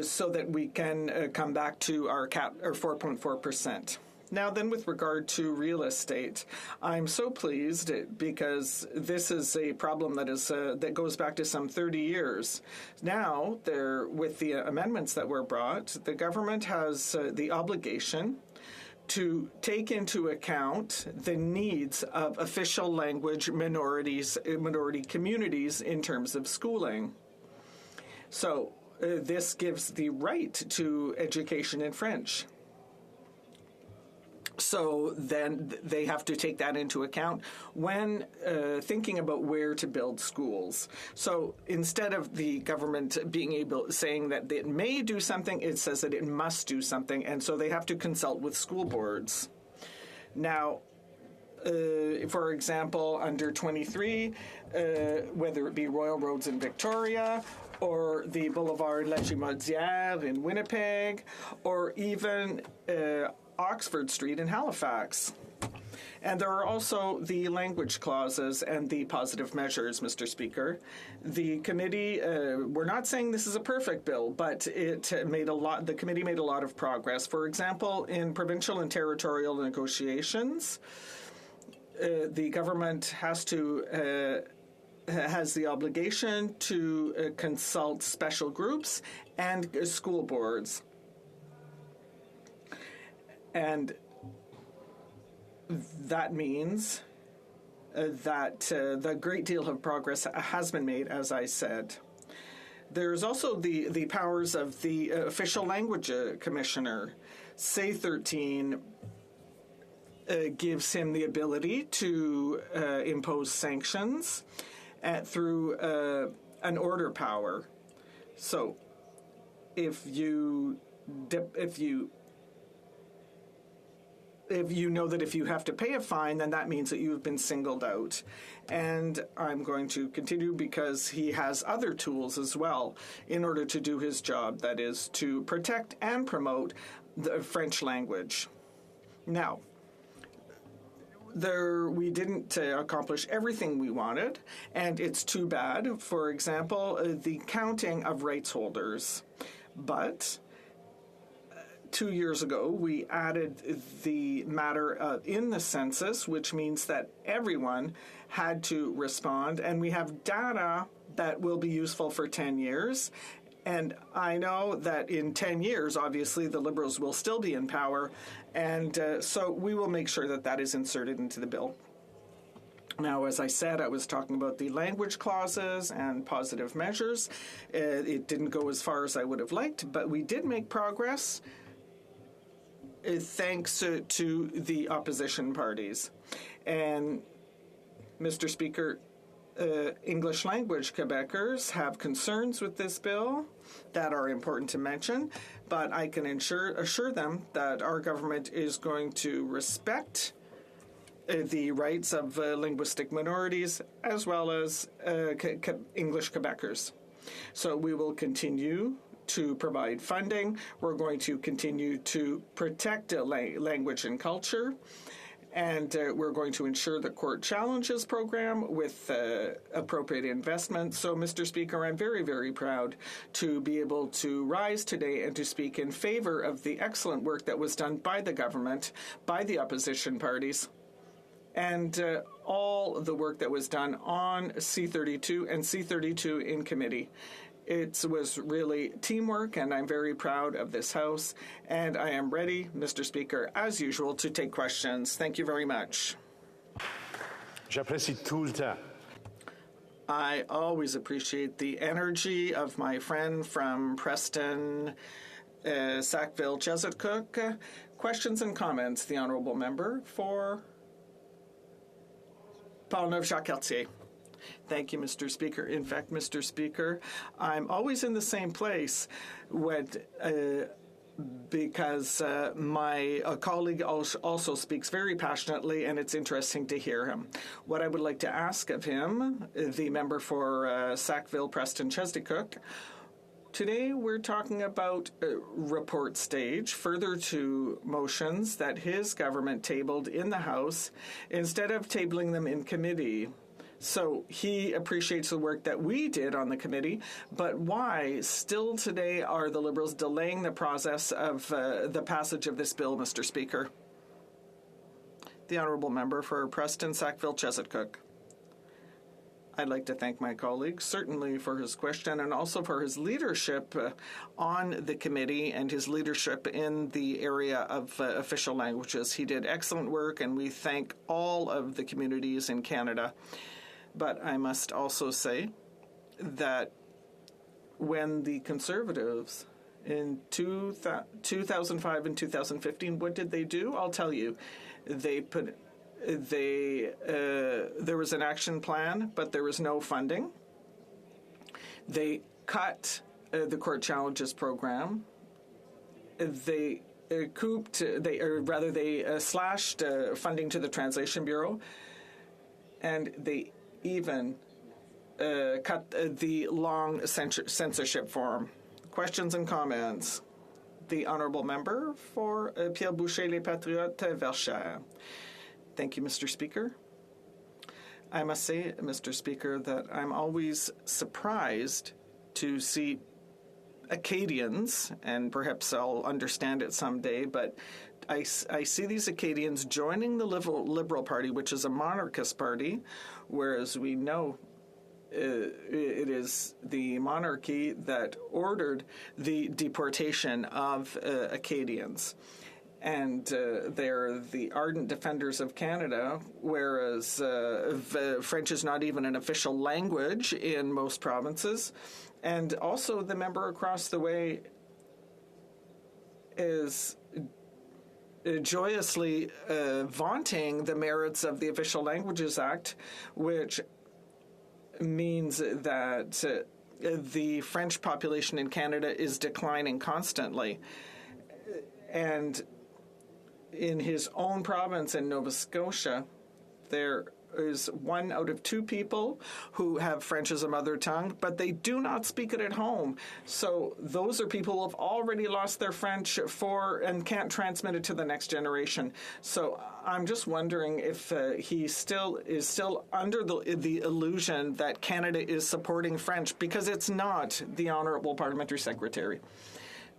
so that we can come back to our 4.4%. Now then, with regard to real estate, I'm so pleased because this is a problem that goes back to some 30 years. Now, with the amendments that were brought, the government has the obligation to take into account the needs of official language minority communities in terms of schooling. So this gives the right to education in French. So then they have to take that into account when thinking about where to build schools. So instead of the government saying that it may do something, it says that it must do something, and so they have to consult with school boards. Now, for example, under 23, whether it be Royal Roads in Victoria, or the Boulevard La Chimaudière in Winnipeg, or even Oxford Street in Halifax. And there are also the language clauses and the positive measures, Mr. Speaker. The committee, we're not saying this is a perfect bill, but the committee made a lot of progress. For example, in provincial and territorial negotiations, the government has the obligation to consult special groups and school boards. And that means that the great deal of progress has been made, as I said. There's also the powers of the official language commissioner. C-13 gives him the ability to impose sanctions through an order power. So if you know that if you have to pay a fine, then that means that you've been singled out. And I'm going to continue because he has other tools as well in order to do his job, that is to protect and promote the French language. Now, we didn't accomplish everything we wanted, and it's too bad. For example, the counting of rights holders. But 2 years ago, we added the matter in the census, which means that everyone had to respond, and we have data that will be useful for 10 years. And I know that in 10 years, obviously, the Liberals will still be in power, and so we will make sure that that is inserted into the bill. Now, as I said, I was talking about the language clauses and positive measures. It didn't go as far as I would have liked, but we did make progress. Thanks to the opposition parties. And, Mr. Speaker, English language Quebecers have concerns with this bill that are important to mention, but I can assure them that our government is going to respect the rights of linguistic minorities as well as English Quebecers. So we will continue to provide funding. We're going to continue to protect language and culture. And we're going to ensure the Court Challenges program with appropriate investment. So, Mr. Speaker, I'm very, very proud to be able to rise today and to speak in favor of the excellent work that was done by the government, by the opposition parties, and all the work that was done on C-32 and C-32 in committee. It was really teamwork, and I'm very proud of this House. And I am ready, Mr. Speaker, as usual, to take questions. Thank you very much. J'apprécie tout le temps. I always appreciate the energy of my friend from Preston, Sackville, Chesapeake. Questions and comments, the Honourable Member for Portneuf-Jacques-Cartier. Thank you, Mr. Speaker. In fact, Mr. Speaker, I'm always in the same place because my colleague also speaks very passionately, and it's interesting to hear him. What I would like to ask of him, the member for Sackville, Preston, Chesapeake, today we're talking about report stage, further to motions that his government tabled in the House instead of tabling them in committee. So he appreciates the work that we did on the committee, but why still today are the Liberals delaying the process of the passage of this bill, Mr. Speaker? The Honourable Member for Preston Sackville Chesetcook. I'd like to thank my colleague, certainly for his question and also for his leadership on the committee and his leadership in the area of official languages. He did excellent work, and we thank all of the communities in Canada. But I must also say that when the Conservatives in 2005 and 2015, what did they do? I'll tell you. There was an action plan, but there was no funding. They cut the court challenges program. They slashed funding to the Translation Bureau, and they even cut the long censorship form. Questions and comments. The Honourable Member for Pierre Boucher, Les Patriotes, Verchères. Thank you, Mr. Speaker. I must say, Mr. Speaker, that I'm always surprised to see Acadians, and perhaps I'll understand it someday, but I see these Acadians joining the Liberal Party, which is a monarchist party, whereas we know it is the monarchy that ordered the deportation of Acadians. And they're the ardent defenders of Canada, whereas French is not even an official language in most provinces. And also the member across the way is joyously vaunting the merits of the Official Languages Act, which means that the French population in Canada is declining constantly. And in his own province in Nova Scotia, there is 1 out of 2 people who have French as a mother tongue, but they do not speak it at home. So those are people who have already lost their French and can't transmit it to the next generation. So I'm just wondering if he is still under the illusion that Canada is supporting French, because it's not, the Honourable Parliamentary Secretary.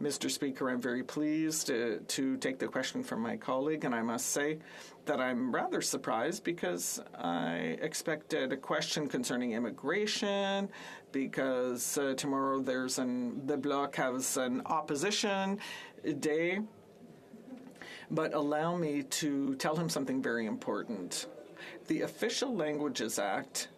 Mr. Speaker, I'm very pleased to take the question from my colleague, and I must say that I'm rather surprised because I expected a question concerning immigration, because tomorrow the Bloc has an opposition day. But allow me to tell him something very important. The Official Languages Act,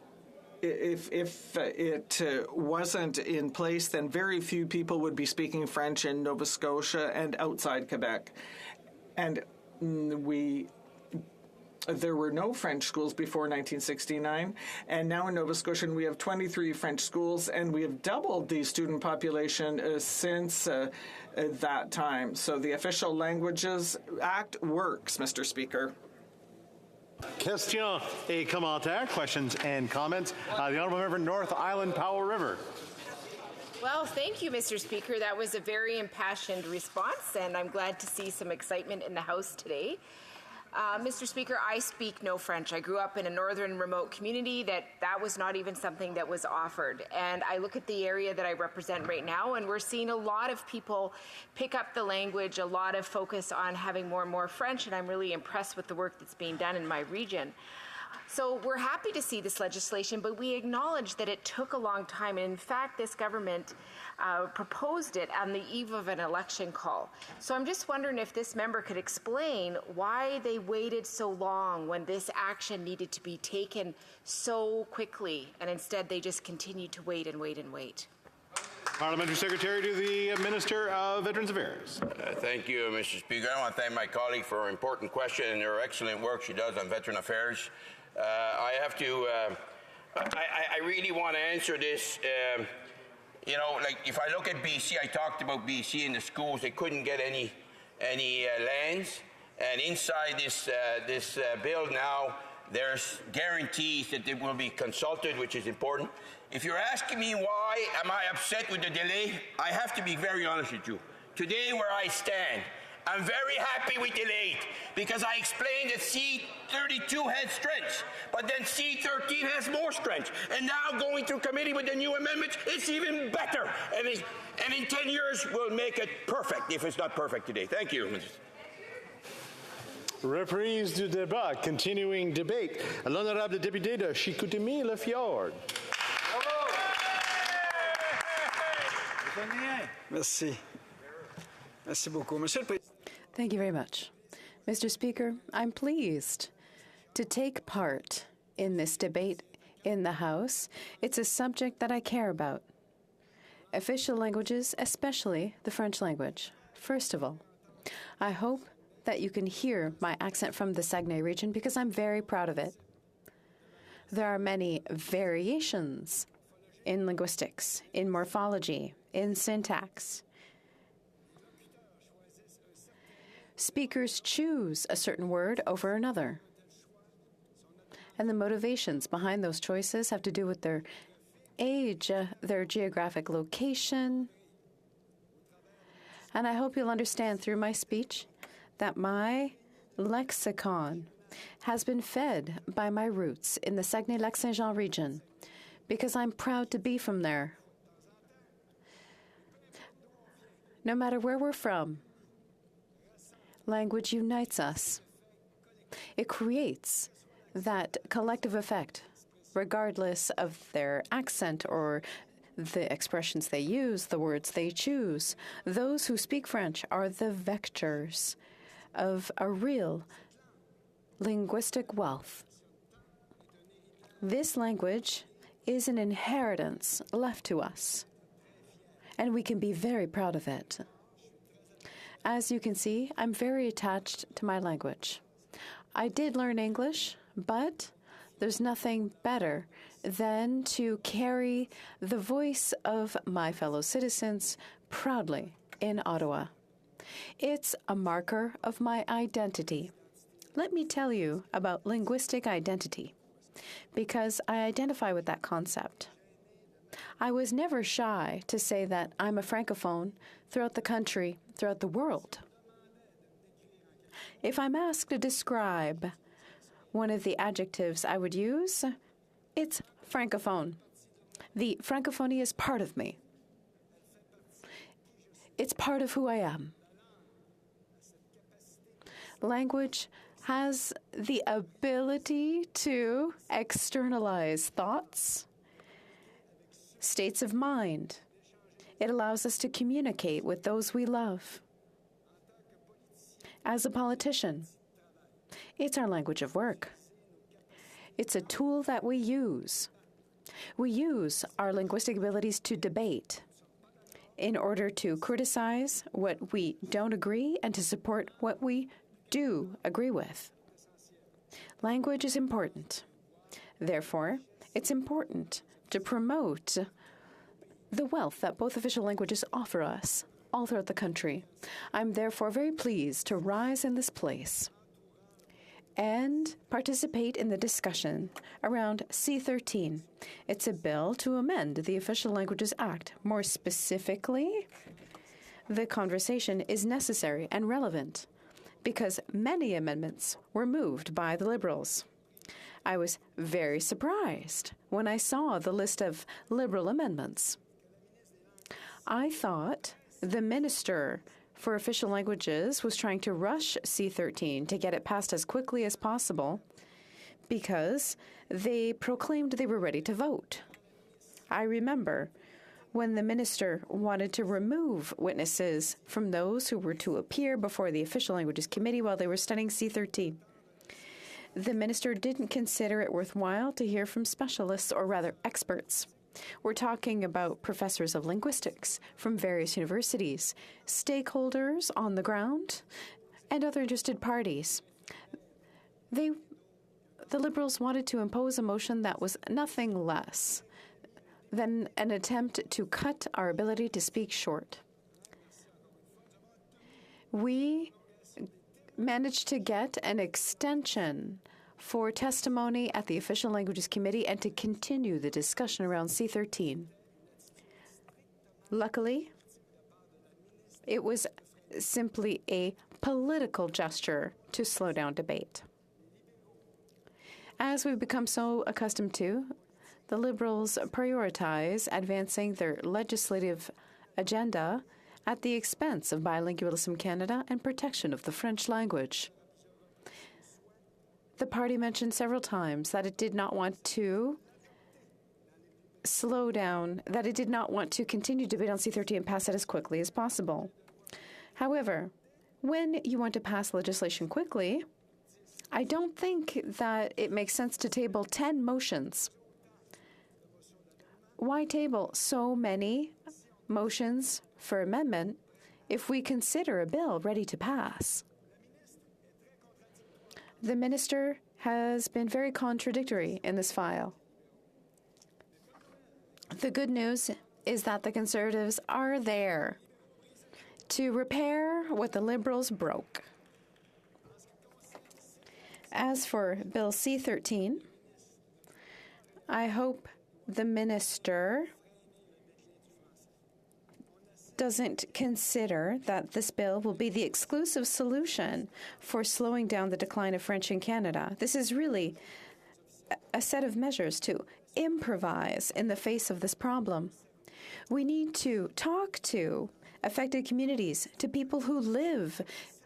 if it wasn't in place, then very few people would be speaking French in Nova Scotia and outside Quebec. And there were no French schools before 1969, and now in Nova Scotia we have 23 French schools, and we have doubled the student population since that time. So the Official Languages Act works, Mr. Speaker. Questions et commentaires, questions and comments. The Honourable Member North Island Powell River. Well, thank you, Mr. Speaker. That was a very impassioned response, and I'm glad to see some excitement in the House today. Mr. Speaker, I speak no French. I grew up in a northern remote community that was not even something that was offered. And I look at the area that I represent right now, and we're seeing a lot of people pick up the language, a lot of focus on having more and more French, and I'm really impressed with the work that's being done in my region. So we're happy to see this legislation, but we acknowledge that it took a long time. And in fact, this government proposed it on the eve of an election call. So I'm just wondering if this member could explain why they waited so long when this action needed to be taken so quickly, and instead they just continued to wait and wait and wait. Parliamentary Secretary to the Minister of Veterans Affairs. Thank you, Mr. Speaker. I want to thank my colleague for her important question and her excellent work she does on veteran affairs. I have to, I really want to answer this. You know, like if I look at BC, I talked about BC in the schools, they couldn't get any lands. And inside this bill now, there's guarantees that they will be consulted, which is important. If you're asking me why am I upset with the delay, I have to be very honest with you. Today, where I stand, I'm very happy we delayed because I explained that C-32 has strengths, but then C-13 has more strengths. And now going through committee with the new amendments, it's even better. And in 10 years, we'll make it perfect if it's not perfect today. Thank you. Reprise du débat, continuing debate. L'honorable député de Chicoutimi-Le-Fjord. Merci. Merci beaucoup. Monsieur le Président. Thank you very much. Mr. Speaker, I'm pleased to take part in this debate in the House. It's a subject that I care about. Official languages, especially the French language. First of all, I hope that you can hear my accent from the Saguenay region because I'm very proud of it. There are many variations in linguistics, in morphology, in syntax. Speakers choose a certain word over another. And the motivations behind those choices have to do with their age, their geographic location. And I hope you'll understand through my speech that my lexicon has been fed by my roots in the Saguenay-Lac-Saint-Jean region because I'm proud to be from there. No matter where we're from, language unites us. It creates that collective effect, regardless of their accent or the expressions they use, the words they choose. Those who speak French are the vectors of a real linguistic wealth. This language is an inheritance left to us, and we can be very proud of it. As you can see, I'm very attached to my language. I did learn English, but there's nothing better than to carry the voice of my fellow citizens proudly in Ottawa. It's a marker of my identity. Let me tell you about linguistic identity, because I identify with that concept. I was never shy to say that I'm a Francophone throughout the country, throughout the world. If I'm asked to describe one of the adjectives I would use, it's Francophone. The Francophonie is part of me. It's part of who I am. Language has the ability to externalize thoughts, states of mind. It allows us to communicate with those we love. As a politician, it's our language of work. It's a tool that we use. We use our linguistic abilities to debate in order to criticize what we don't agree and to support what we do agree with. Language is important. Therefore, it's important to promote the wealth that both official languages offer us all throughout the country. I'm therefore very pleased to rise in this place and participate in the discussion around C-13. It's a bill to amend the Official Languages Act. More specifically, the conversation is necessary and relevant because many amendments were moved by the Liberals. I was very surprised when I saw the list of Liberal amendments. I thought the Minister for Official Languages was trying to rush C-13 to get it passed as quickly as possible because they proclaimed they were ready to vote. I remember when the minister wanted to remove witnesses from those who were to appear before the Official Languages Committee while they were studying C-13. The minister didn't consider it worthwhile to hear from specialists, or rather experts. We're talking about professors of linguistics from various universities, stakeholders on the ground, and other interested parties. The Liberals wanted to impose a motion that was nothing less than an attempt to cut our ability to speak short. We managed to get an extension for testimony at the Official Languages Committee and to continue the discussion around C-13. Luckily, it was simply a political gesture to slow down debate. As we've become so accustomed to, the Liberals prioritize advancing their legislative agenda at the expense of bilingualism Canada and protection of the French language. The party mentioned several times that it did not want to slow down, that it did not want to continue debate on C-13 and pass it as quickly as possible. However, when you want to pass legislation quickly, I don't think that it makes sense to table 10 motions. Why table so many motions for amendment if we consider a bill ready to pass? The minister has been very contradictory in this file. The good news is that the Conservatives are there to repair what the Liberals broke. As for Bill C-13, I hope the minister doesn't consider that this bill will be the exclusive solution for slowing down the decline of French in Canada. This is really a set of measures to improvise in the face of this problem. We need to talk to affected communities, to people who live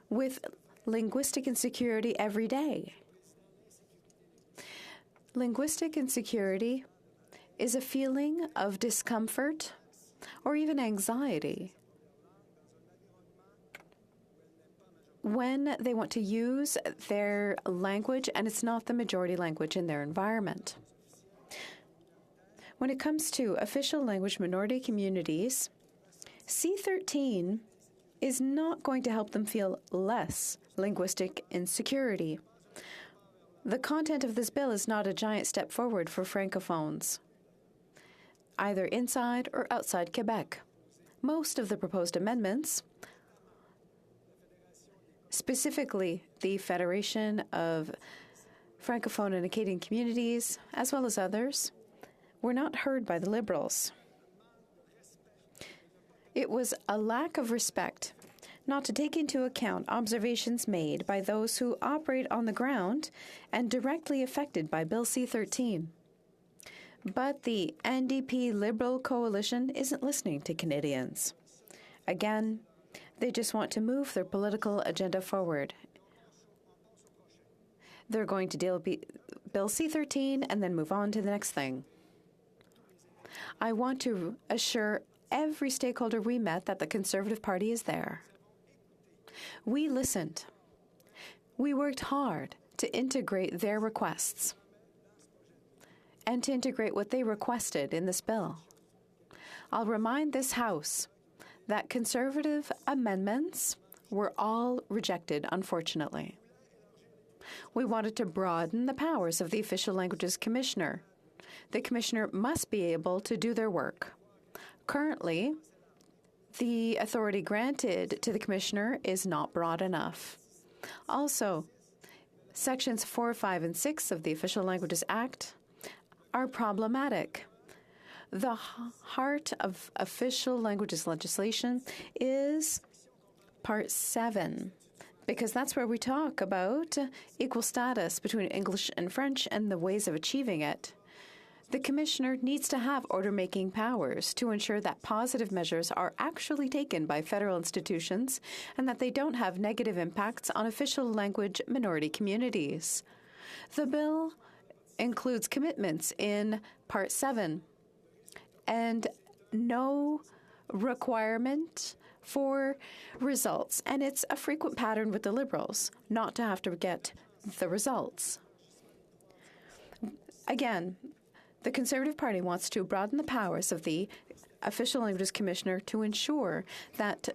with linguistic insecurity every day. Linguistic insecurity is a feeling of discomfort or even anxiety when they want to use their language and it's not the majority language in their environment. When it comes to official language minority communities, C-13 is not going to help them feel less linguistic insecurity. The content of this bill is not a giant step forward for Francophones, either inside or outside Quebec. Most of the proposed amendments, specifically the Federation of Francophone and Acadian Communities, as well as others, were not heard by the Liberals. It was a lack of respect not to take into account observations made by those who operate on the ground and directly affected by Bill C-13. But the NDP Liberal coalition isn't listening to Canadians. Again, they just want to move their political agenda forward. They're going to deal with Bill C-13 and then move on to the next thing. I want to assure every stakeholder we met that the Conservative Party is there. We listened. We worked hard to integrate their requests and to integrate what they requested in this bill. I'll remind this House that Conservative amendments were all rejected, unfortunately. We wanted to broaden the powers of the Official Languages Commissioner. The Commissioner must be able to do their work. Currently, the authority granted to the Commissioner is not broad enough. Also, Sections 4, 5, and 6 of the Official Languages Act are problematic. The heart of official languages legislation is Part 7, because that's where we talk about equal status between English and French and the ways of achieving it. The Commissioner needs to have order-making powers to ensure that positive measures are actually taken by federal institutions and that they don't have negative impacts on official language minority communities. The bill includes commitments in Part 7 and no requirement for results. And it's a frequent pattern with the Liberals not to have to get the results. Again, the Conservative Party wants to broaden the powers of the Official Languages Commissioner to ensure that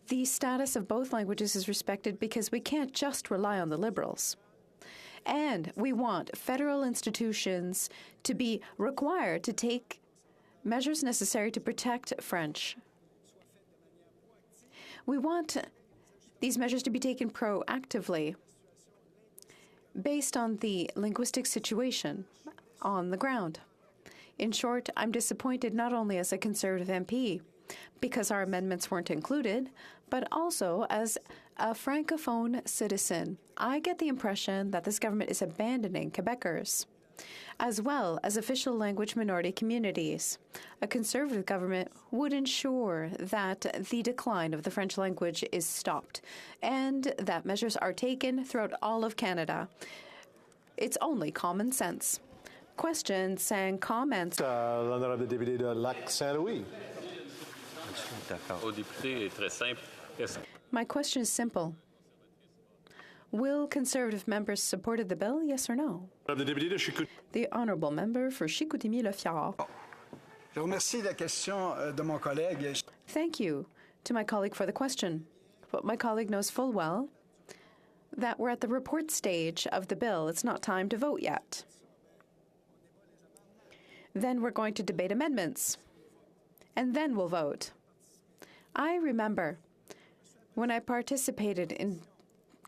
the status of both languages is respected, because we can't just rely on the Liberals. And we want federal institutions to be required to take measures necessary to protect French. We want these measures to be taken proactively based on the linguistic situation on the ground. In short, I'm disappointed not only as a Conservative MP because our amendments weren't included, but also as a Francophone citizen. I get the impression that this government is abandoning Quebecers, as well as official language minority communities. A Conservative government would ensure that the decline of the French language is stopped and that measures are taken throughout all of Canada. It's only common sense. Questions and comments. L'honorable député de Lac-Saint-Louis. Au député est très simple. My question is simple. Will Conservative members support the bill, yes or no? The honourable member for Chicoutimi-Le Je remercie la question de mon collègue. Thank you to my colleague for the question. But my colleague knows full well that we're at the report stage of the bill. It's not time to vote yet. Then we're going to debate amendments. And then we'll vote. I remember when I participated in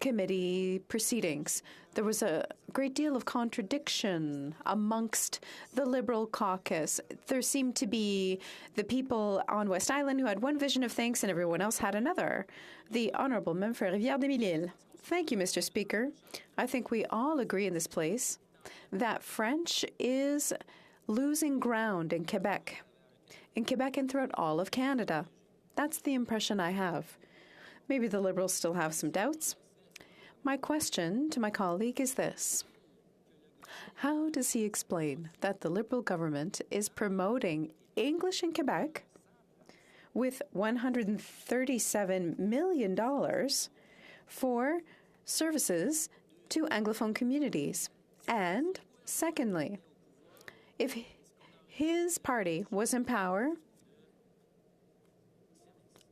committee proceedings, there was a great deal of contradiction amongst the Liberal caucus. There seemed to be the people on West Island who had one vision of things and everyone else had another. The Honourable Member for Rivière-des-Mille-Îles. Thank you, Mr. Speaker. I think we all agree in this place that French is losing ground in Quebec and throughout all of Canada. That's the impression I have. Maybe the Liberals still have some doubts. My question to my colleague is this. How does he explain that the Liberal government is promoting English in Quebec with $137 million for services to Anglophone communities? And secondly, if his party was in power,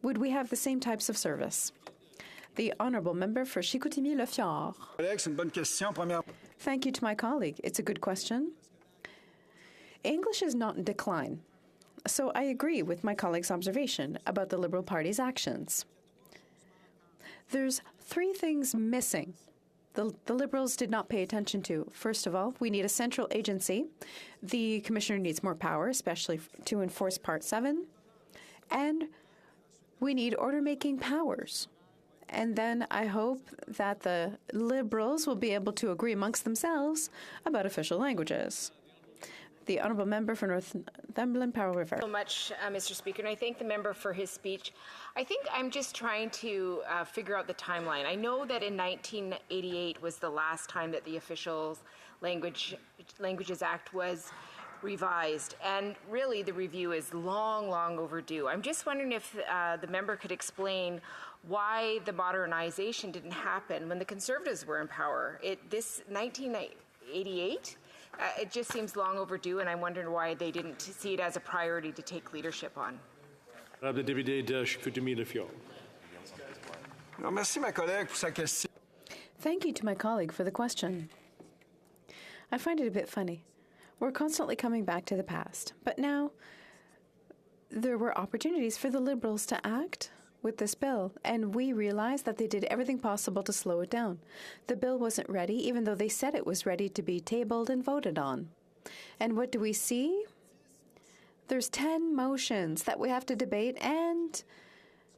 would we have the same types of service? The Honourable Member for Chicoutimi-Le-Fjord. Thank you to my colleague. It's a good question. English is not in decline, so I agree with my colleague's observation about the Liberal Party's actions. There's three things missing the Liberals did not pay attention to. First of all, we need a central agency. The Commissioner needs more power, especially to enforce Part 7. And we need order-making powers. And then I hope that the Liberals will be able to agree amongst themselves about official languages. The Honourable Member for Northumberland Powell River. Thank you so much, Mr. Speaker, and I thank the member for his speech. I think I'm just trying to figure out the timeline. I know that in 1988 was the last time that the Official Languages Act was revised, and really the review is long, long overdue. I'm just wondering if the member could explain why the modernization didn't happen when the Conservatives were in power. This 1988, it just seems long overdue, and I'm wondering why they didn't see it as a priority to take leadership on. Honorable député de Chicoutimi-Le-Fjord. Merci, ma collègue, pour sa question. Thank you to my colleague for the question. I find it a bit funny. We're constantly coming back to the past, but now there were opportunities for the Liberals to act with this bill, and we realized that they did everything possible to slow it down. The bill wasn't ready, even though they said it was ready to be tabled and voted on. And what do we see? There's 10 motions that we have to debate, and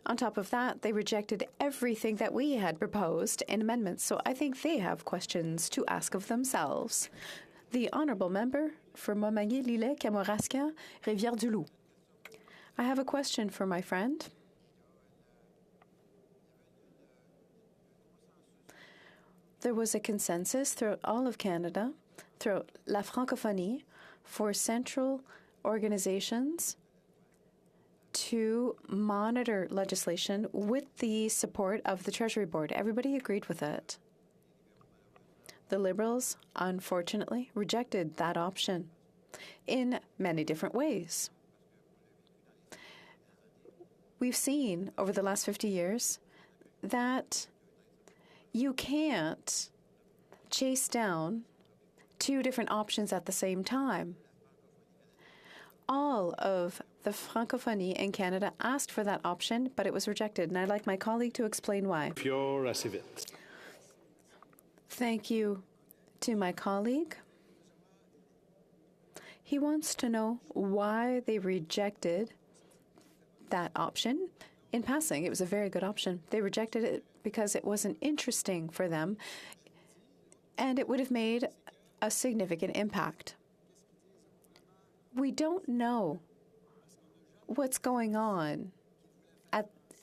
on top of that, they rejected everything that we had proposed in amendments. So I think they have questions to ask of themselves. The Honourable Member for Montmagny, Lillet, Kamouraska, Rivière-du-Loup. I have a question for my friend. There was a consensus throughout all of Canada, throughout La Francophonie, for central organizations to monitor legislation with the support of the Treasury Board. Everybody agreed with it. The Liberals, unfortunately, rejected that option in many different ways. We've seen over the last 50 years that you can't chase down two different options at the same time. All of the Francophonie in Canada asked for that option, but it was rejected, and I'd like my colleague to explain why. Thank you to my colleague. He wants to know why they rejected that option. In passing, it was a very good option. They rejected it because it wasn't interesting for them, and it would have made a significant impact. We don't know what's going on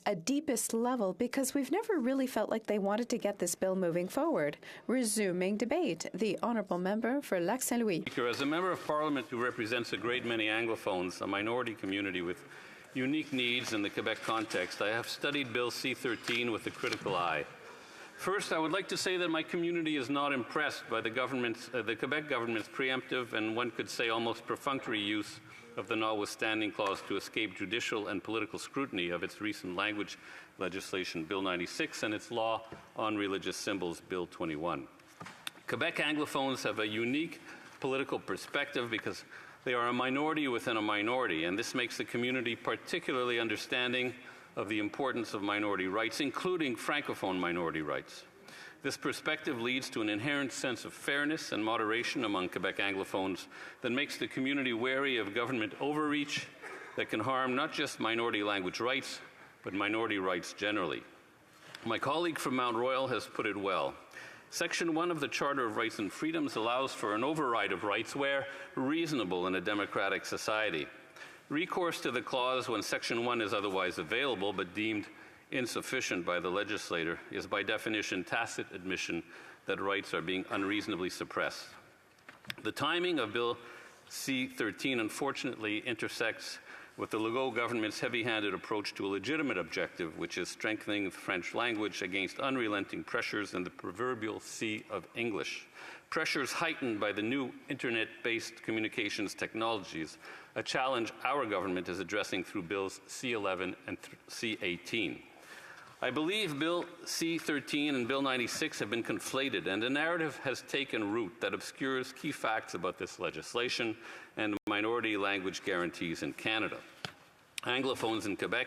a deepest level because we've never really felt like they wanted to get this bill moving forward. Resuming debate, the honourable member for Lac Saint Louis. Speaker, as a member of Parliament who represents a great many Anglophones, a minority community with unique needs in the Quebec context, I have studied Bill C-13 with a critical eye. First, I would like to say that my community is not impressed by the Quebec government's preemptive and one could say almost perfunctory use of the notwithstanding clause to escape judicial and political scrutiny of its recent language legislation, Bill 96, and its law on religious symbols, Bill 21. Quebec Anglophones have a unique political perspective because they are a minority within a minority, and this makes the community particularly understanding of the importance of minority rights, including Francophone minority rights. This perspective leads to an inherent sense of fairness and moderation among Quebec Anglophones that makes the community wary of government overreach that can harm not just minority language rights, but minority rights generally. My colleague from Mount Royal has put it well. Section 1 of the Charter of Rights and Freedoms allows for an override of rights where reasonable in a democratic society. Recourse to the clause when Section 1 is otherwise available but deemed insufficient by the legislator is by definition tacit admission that rights are being unreasonably suppressed. The timing of Bill C-13 unfortunately intersects with the Legault government's heavy-handed approach to a legitimate objective, which is strengthening the French language against unrelenting pressures in the proverbial sea of English. Pressures heightened by the new internet-based communications technologies, a challenge our government is addressing through Bills C-11 and C-18. I believe Bill C-13 and Bill 96 have been conflated, and a narrative has taken root that obscures key facts about this legislation and minority language guarantees in Canada. Anglophones in Quebec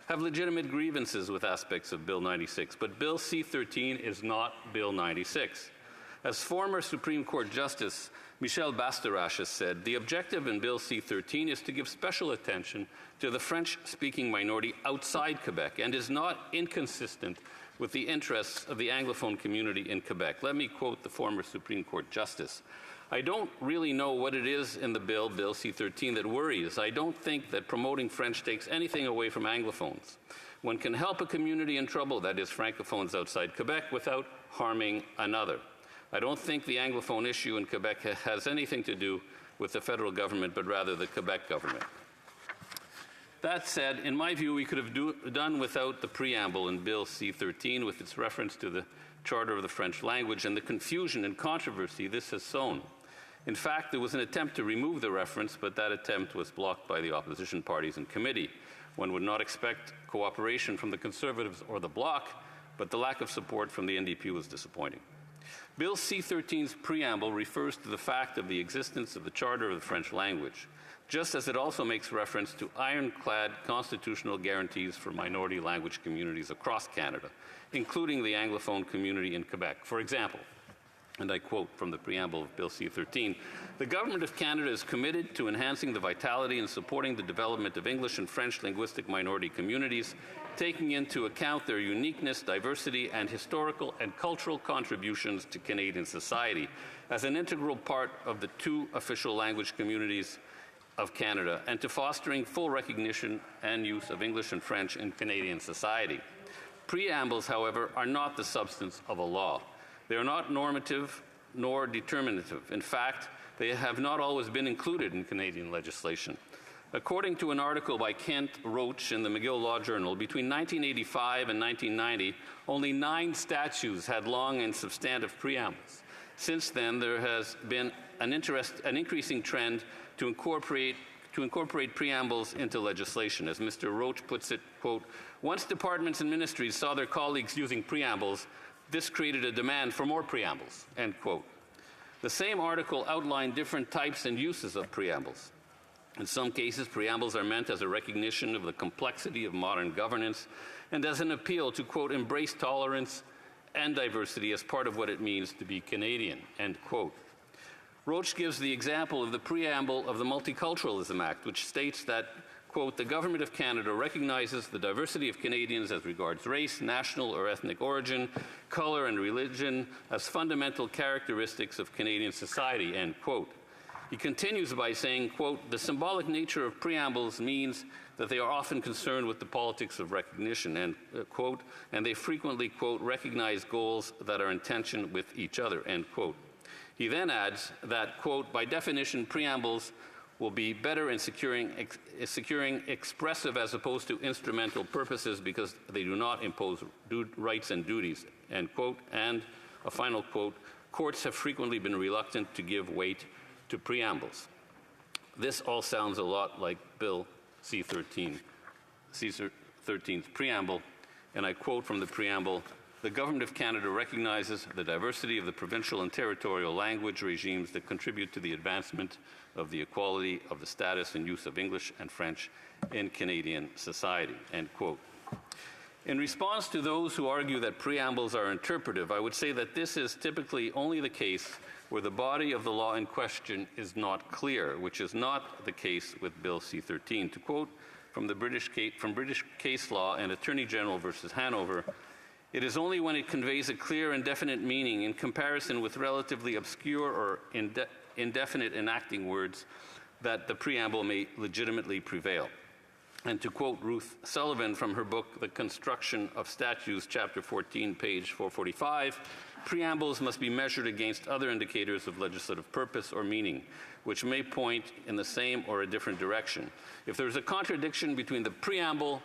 have legitimate grievances with aspects of Bill 96, but Bill C-13 is not Bill 96. As former Supreme Court Justice Michel Bastarache has said, the objective in Bill C-13 is to give special attention to the French-speaking minority outside Quebec and is not inconsistent with the interests of the Anglophone community in Quebec. Let me quote the former Supreme Court Justice. I don't really know what it is in the bill, Bill C-13, that worries. I don't think that promoting French takes anything away from Anglophones. One can help a community in trouble, that is Francophones outside Quebec, without harming another. I don't think the Anglophone issue in Quebec has anything to do with the federal government, but rather the Quebec government. That said, in my view, we could have done without the preamble in Bill C-13 with its reference to the Charter of the French language and the confusion and controversy this has sown. In fact, there was an attempt to remove the reference, but that attempt was blocked by the opposition parties in committee. One would not expect cooperation from the Conservatives or the Bloc, but the lack of support from the NDP was disappointing. Bill C-13's preamble refers to the fact of the existence of the Charter of the French language, just as it also makes reference to ironclad constitutional guarantees for minority language communities across Canada, including the Anglophone community in Quebec. For example, and I quote from the preamble of Bill C-13, the Government of Canada is committed to enhancing the vitality and supporting the development of English and French linguistic minority communities, taking into account their uniqueness, diversity, and historical and cultural contributions to Canadian society as an integral part of the two official language communities of Canada, and to fostering full recognition and use of English and French in Canadian society. Preambles, however, are not the substance of a law. They are not normative nor determinative. In fact, they have not always been included in Canadian legislation. According to an article by Kent Roach in the McGill Law Journal, between 1985 and 1990, only 9 statutes had long and substantive preambles. Since then, there has been an increasing trend to incorporate preambles into legislation. As Mr. Roach puts it, quote, once departments and ministries saw their colleagues using preambles, this created a demand for more preambles, end quote. The same article outlined different types and uses of preambles. In some cases, preambles are meant as a recognition of the complexity of modern governance and as an appeal to, quote, embrace tolerance and diversity as part of what it means to be Canadian, end quote. Roach gives the example of the preamble of the Multiculturalism Act, which states that, quote, the Government of Canada recognizes the diversity of Canadians as regards race, national or ethnic origin, color, and religion as fundamental characteristics of Canadian society, end quote. He continues by saying, quote, "The symbolic nature of preambles means that they are often concerned with the politics of recognition," and quote, "and they frequently, quote, recognize goals that are in tension with each other," end quote. He then adds that, quote, "By definition, preambles will be better in securing expressive as opposed to instrumental purposes because they do not impose rights and duties," end quote. And a final quote, "Courts have frequently been reluctant to give weight to preambles." This all sounds a lot like Bill C-13's preamble, and I quote from the preamble, "The Government of Canada recognizes the diversity of the provincial and territorial language regimes that contribute to the advancement of the equality of the status and use of English and French in Canadian society," end quote. In response to those who argue that preambles are interpretive, I would say that this is typically only the case where the body of the law in question is not clear, which is not the case with Bill C-13. To quote from British case law and Attorney General versus Hanover, "It is only when it conveys a clear and definite meaning in comparison with relatively obscure or indefinite enacting words that the preamble may legitimately prevail." And to quote Ruth Sullivan from her book, The Construction of Statutes, Chapter 14, page 445, "Preambles must be measured against other indicators of legislative purpose or meaning, which may point in the same or a different direction. If there is a contradiction between the preamble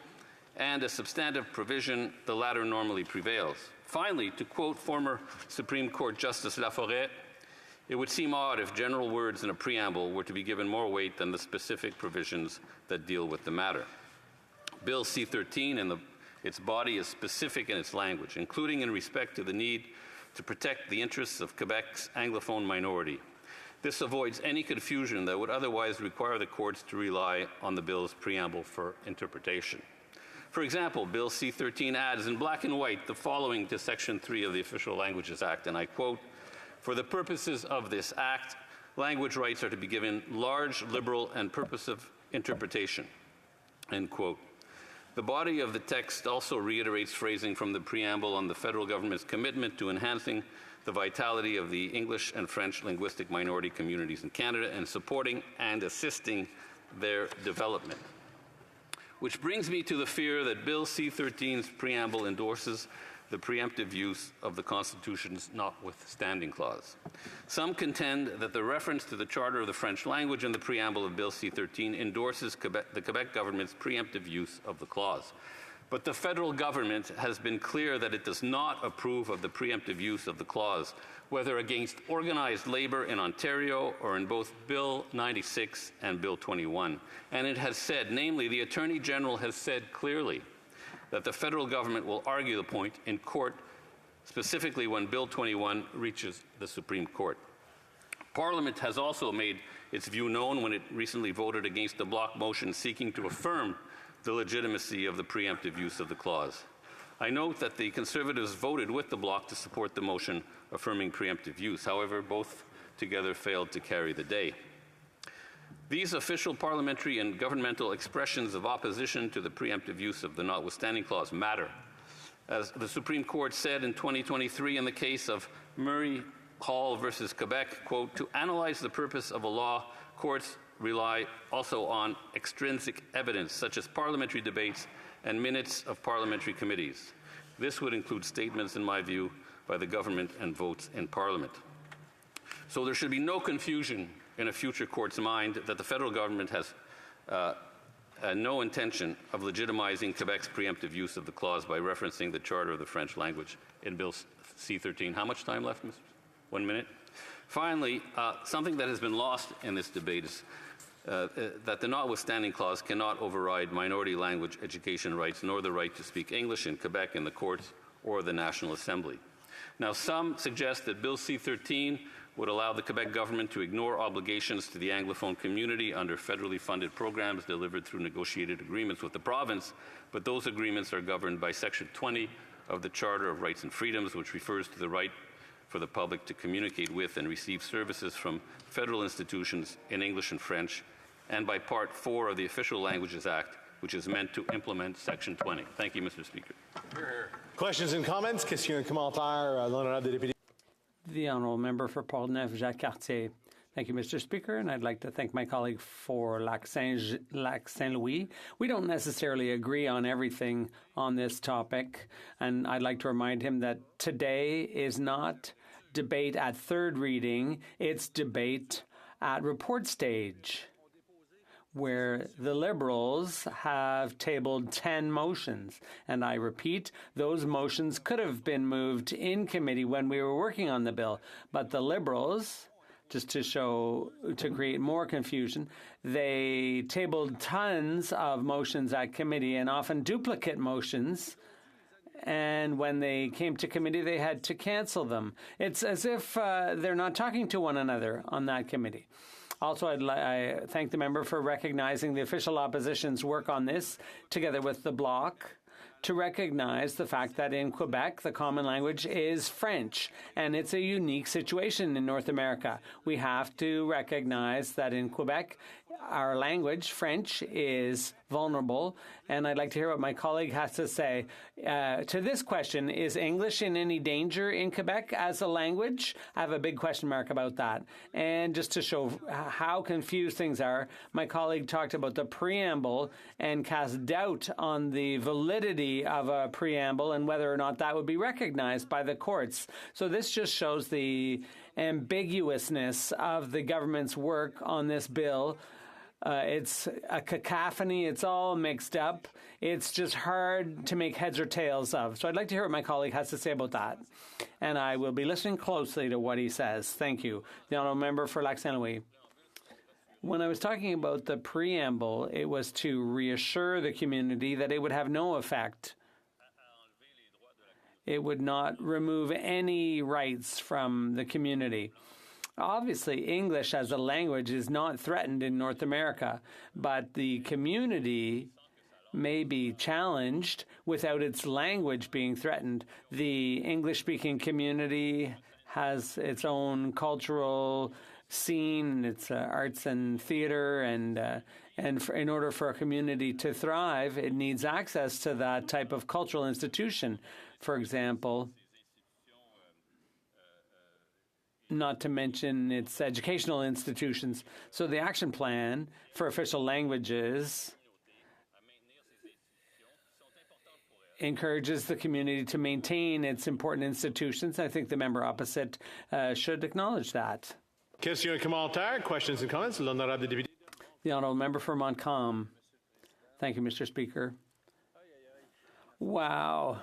and a substantive provision, the latter normally prevails." Finally, to quote former Supreme Court Justice Laforêt, "It would seem odd if general words in a preamble were to be given more weight than the specific provisions that deal with the matter." Bill C-13 and its body is specific in its language, including in respect to the need to protect the interests of Quebec's Anglophone minority. This avoids any confusion that would otherwise require the courts to rely on the bill's preamble for interpretation. For example, Bill C-13 adds in black and white the following to Section 3 of the Official Languages Act, and I quote, "For the purposes of this Act, language rights are to be given large, liberal, and purposive interpretation," end quote. The body of the text also reiterates phrasing from the preamble on the federal government's commitment to enhancing the vitality of the English and French linguistic minority communities in Canada and supporting and assisting their development. Which brings me to the fear that Bill C-13's preamble endorses the preemptive use of the Constitution's notwithstanding clause. Some contend that the reference to the Charter of the French language in the preamble of Bill C-13 endorses the Quebec government's preemptive use of the clause. But the federal government has been clear that it does not approve of the preemptive use of the clause, whether against organized labor in Ontario or in both Bill 96 and Bill 21. And it has said, namely, the Attorney General has said clearly that the federal government will argue the point in court, specifically when Bill 21 reaches the Supreme Court. Parliament has also made its view known when it recently voted against the block motion seeking to affirm the legitimacy of the preemptive use of the clause. I note that the Conservatives voted with the bloc to support the motion affirming preemptive use. However, both together failed to carry the day. These official parliamentary and governmental expressions of opposition to the preemptive use of the notwithstanding clause matter. As the Supreme Court said in 2023 in the case of Murray Hall versus Quebec, quote, "To analyze the purpose of a law, courts rely also on extrinsic evidence, such as parliamentary debates and minutes of parliamentary committees. This would include statements, in my view, by the government and votes in Parliament." So there should be no confusion in a future court's mind that the federal government has no intention of legitimizing Quebec's preemptive use of the clause by referencing the Charter of the French language in Bill C-13. How much time left, Mr. 1 minute? Finally, something that has been lost in this debate is that the notwithstanding clause cannot override minority language education rights nor the right to speak English in Quebec in the courts or the National Assembly. Now, some suggest that Bill C-13 would allow the Quebec government to ignore obligations to the Anglophone community under federally funded programs delivered through negotiated agreements with the province, but those agreements are governed by Section 20 of the Charter of Rights and Freedoms, which refers to the right for the public to communicate with and receive services from federal institutions in English and French, and by Part 4 of the Official Languages Act, which is meant to implement Section 20. Thank you, Mr. Speaker. Questions and comments? Questions et commentaires, l'honorable député. The Honourable Member for Portneuf, Jacques Cartier. Thank you, Mr. Speaker, and I'd like to thank my colleague for Lac Saint-Louis. We don't necessarily agree on everything on this topic, and I'd like to remind him that today is not debate at third reading, it's debate at report stage, where the Liberals have tabled 10 motions. And I repeat, those motions could have been moved in committee when we were working on the bill, but the Liberals, just to create more confusion, they tabled tons of motions at committee and often duplicate motions. And when they came to committee, they had to cancel them. It's as if they're not talking to one another on that committee. Also, I thank the member for recognizing the official opposition's work on this, together with the Bloc, to recognize the fact that in Quebec, the common language is French, and it's a unique situation in North America. We have to recognize that in Quebec, our language, French, is vulnerable, and I'd like to hear what my colleague has to say. To this question, is English in any danger in Quebec as a language? I have a big question mark about that. And just to show how confused things are, my colleague talked about the preamble and cast doubt on the validity of a preamble and whether or not that would be recognized by the courts. So this just shows the ambiguousness of the government's work on this bill. It's a cacophony. It's all mixed up. It's just hard to make heads or tails of. So I'd like to hear what my colleague has to say about that. And I will be listening closely to what he says. Thank you. The honourable member for Lac Saint-Louis. When I was talking about the preamble, it was to reassure the community that it would have no effect. It would not remove any rights from the community. Obviously, English as a language is not threatened in North America, but the community may be challenged without its language being threatened. The English-speaking community has its own cultural scene, its arts and theater, and in order for a community to thrive, it needs access to that type of cultural institution. For example, not to mention its educational institutions. So the action plan for official languages encourages the community to maintain its important institutions. I think the member opposite should acknowledge that. Question et commentaire, questions and comments. L'honorable député. The honourable member for Montcalm. Thank you, Mr. Speaker. Wow.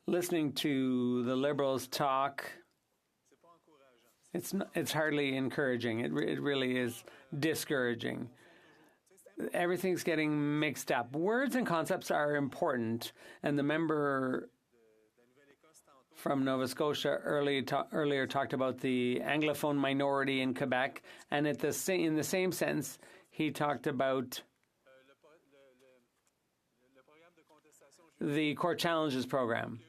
Listening to the Liberals talk, it's hardly encouraging. It really is discouraging. Everything's getting mixed up. Words and concepts are important, and the member from Nova Scotia earlier talked about the Anglophone minority in Quebec, and in the same sentence, he talked about the Court Challenges program.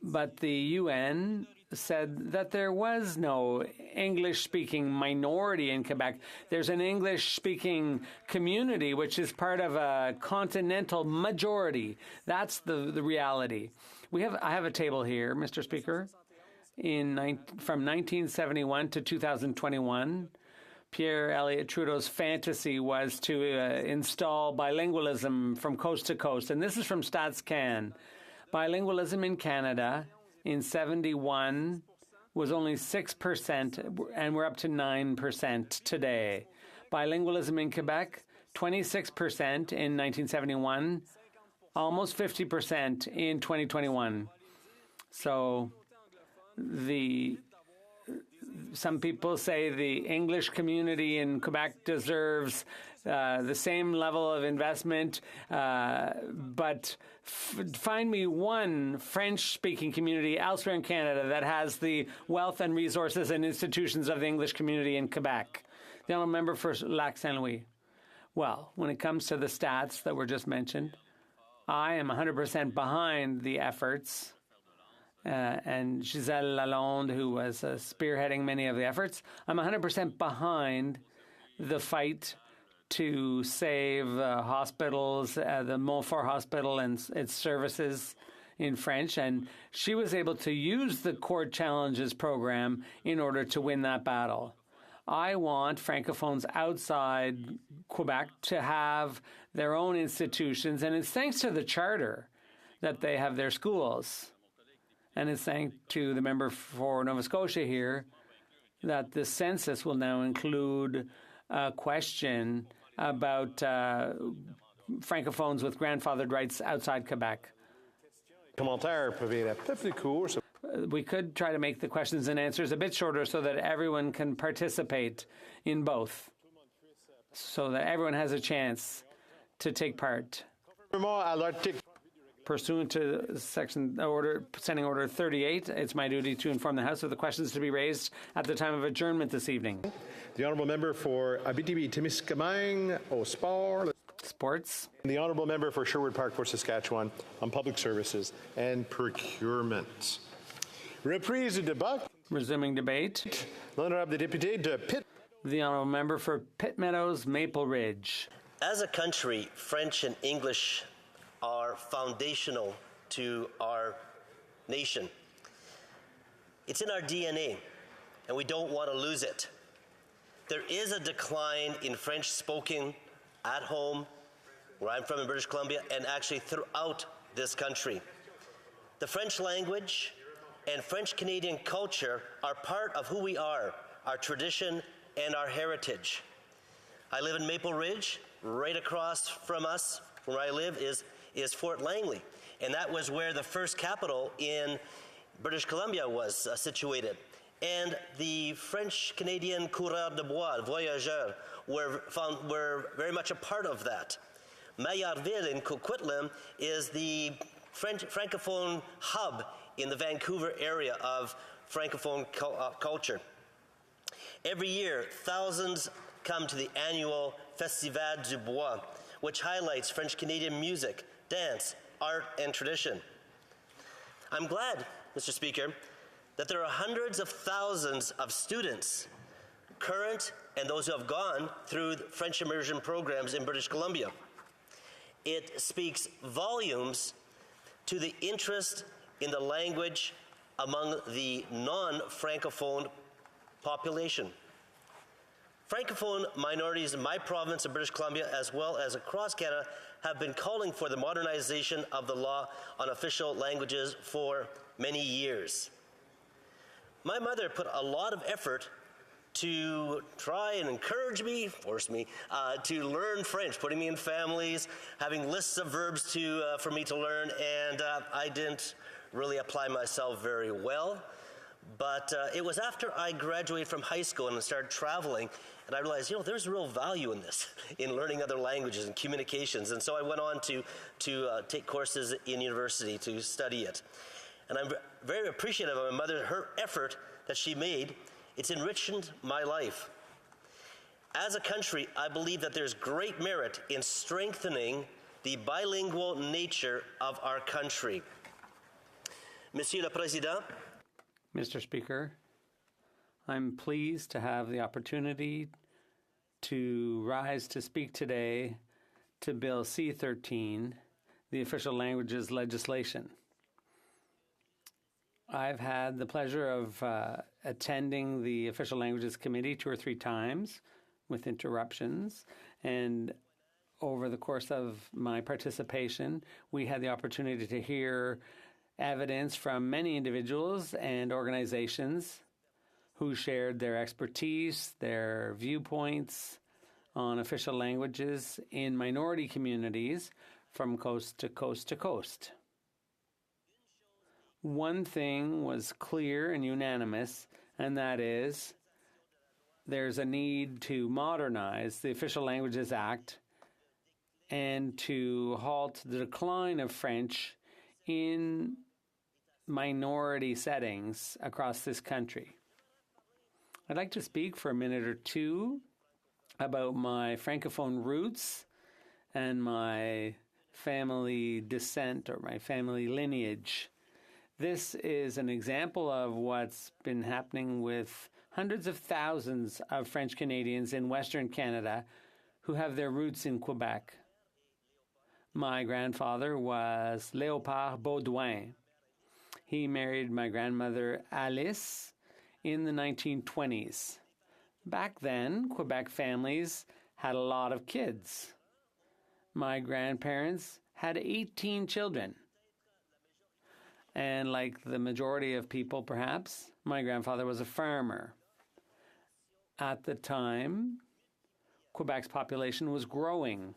But the UN said that there was no English-speaking minority in Quebec. There's an English-speaking community, which is part of a continental majority. That's the reality. I have a table here, Mr. Speaker. From 1971 to 2021, Pierre Elliott Trudeau's fantasy was to install bilingualism from coast to coast. And this is from StatsCan. Bilingualism in Canada in 71 was only 6%, and we're up to 9% today. Bilingualism in Quebec, 26% in 1971, almost 50% in 2021. So some people say the English community in Quebec deserves the same level of investment, but find me one French-speaking community elsewhere in Canada that has the wealth and resources and institutions of the English community in Quebec. The honourable member for Lac Saint-Louis. Well, when it comes to the stats that were just mentioned, I am 100% behind the efforts, and Gisèle Lalonde, who was spearheading many of the efforts, I'm 100% behind the fight to save hospitals, the Montfort Hospital and its services in French, and she was able to use the Court Challenges program in order to win that battle. I want Francophones outside Quebec to have their own institutions, and it's thanks to the Charter that they have their schools. And it's thanks to the member for Nova Scotia here that the census will now include a question about Francophones with grandfathered rights outside Quebec. We could try to make the questions and answers a bit shorter so that everyone can participate in both, so that everyone has a chance to take part. Pursuant to Standing Order 38, it's my duty to inform the House of the questions to be raised at the time of adjournment this evening. The Honourable Member for Abitibi-Témiscamingue au Sport. Sports. The Honourable Member for Sherwood Park for Saskatchewan on Public Services and Procurement. Reprise du débat. Resuming debate. L'Honorable député de Pitt. The Honourable Member for Pitt Meadows, Maple Ridge. As a country, French and English are foundational to our nation. It's in our DNA, and we don't want to lose it. There is a decline in French spoken at home, where I'm from in British Columbia, and actually throughout this country. The French language and French-Canadian culture are part of who we are, our tradition and our heritage. I live in Maple Ridge. Right across from us, where I live, is Fort Langley, and that was where the first capital in British Columbia was situated. And the French-Canadian coureurs de bois, voyageurs, were very much a part of that. Maillardville in Coquitlam is the Francophone hub in the Vancouver area of Francophone culture. Every year, thousands come to the annual Festival du Bois, which highlights French-Canadian music, dance, art, and tradition. I'm glad, Mr. Speaker, that there are hundreds of thousands of students, current and those who have gone through French immersion programs in British Columbia. It speaks volumes to the interest in the language among the non-Francophone population. Francophone minorities in my province of British Columbia, as well as across Canada, have been calling for the modernization of the law on official languages for many years. My mother put a lot of effort to try and encourage me, force me, to learn French, putting me in families, having lists of verbs for me to learn, and I didn't really apply myself very well. But it was after I graduated from high school and started traveling, and I realized, there's real value in this, in learning other languages and communications. And so I went on to take courses in university to study it. And I'm very appreciative of my mother, her effort that she made. It's enriched my life. As a country, I believe that there's great merit in strengthening the bilingual nature of our country. Monsieur le Président, Mr. Speaker, I'm pleased to have the opportunity to rise to speak today to Bill C-13, the official languages legislation. I've had the pleasure of attending the Official Languages Committee 2 or 3 times with interruptions, and over the course of my participation, we had the opportunity to hear evidence from many individuals and organizations who shared their expertise, their viewpoints on official languages in minority communities from coast to coast to coast. One thing was clear and unanimous, and that is there's a need to modernize the Official Languages Act and to halt the decline of French in minority settings across this country. I'd like to speak for a minute or two about my Francophone roots and my family descent or my family lineage. This is an example of what's been happening with hundreds of thousands of French Canadians in Western Canada who have their roots in Quebec. My grandfather was Léopard Baudouin. He married my grandmother Alice in the 1920s. Back then, Quebec families had a lot of kids. My grandparents had 18 children. And like the majority of people, perhaps, my grandfather was a farmer. At the time, Quebec's population was growing.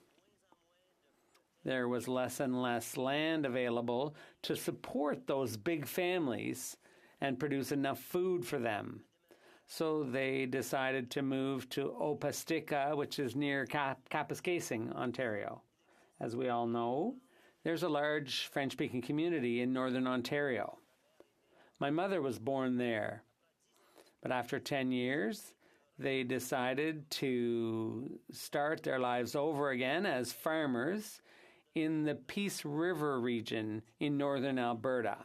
There was less and less land available to support those big families and produce enough food for them. So they decided to move to Opastika, which is near Kapuskasing, Ontario. As we all know, there's a large French-speaking community in northern Ontario. My mother was born there. But after 10 years, they decided to start their lives over again as farmers in the Peace River region in northern Alberta.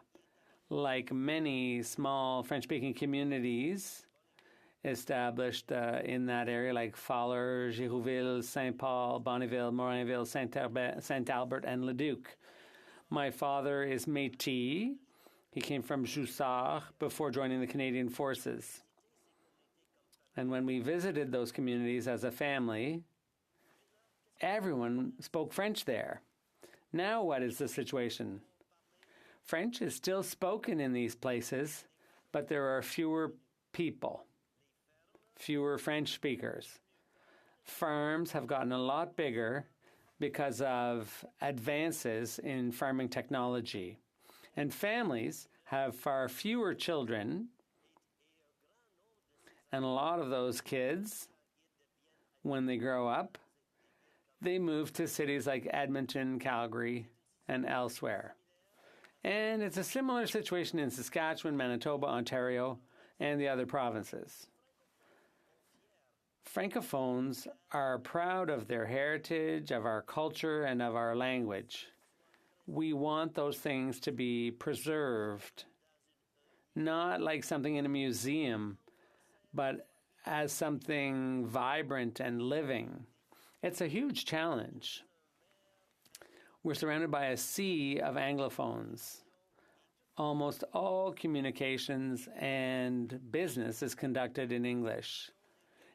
Like many small French-speaking communities established in that area, like Fowler, Girouville, St. Paul, Bonnyville, Morinville, St. Albert, and Leduc. My father is Métis. He came from Joussard before joining the Canadian Forces. And when we visited those communities as a family, everyone spoke French there. Now what is the situation? French is still spoken in these places, but there are fewer people, fewer French speakers. Farms have gotten a lot bigger because of advances in farming technology. And families have far fewer children. And a lot of those kids, when they grow up, they move to cities like Edmonton, Calgary, and elsewhere. And it's a similar situation in Saskatchewan, Manitoba, Ontario, and the other provinces. Francophones are proud of their heritage, of our culture, and of our language. We want those things to be preserved, not like something in a museum, but as something vibrant and living. It's a huge challenge. We're surrounded by a sea of Anglophones. Almost all communications and business is conducted in English.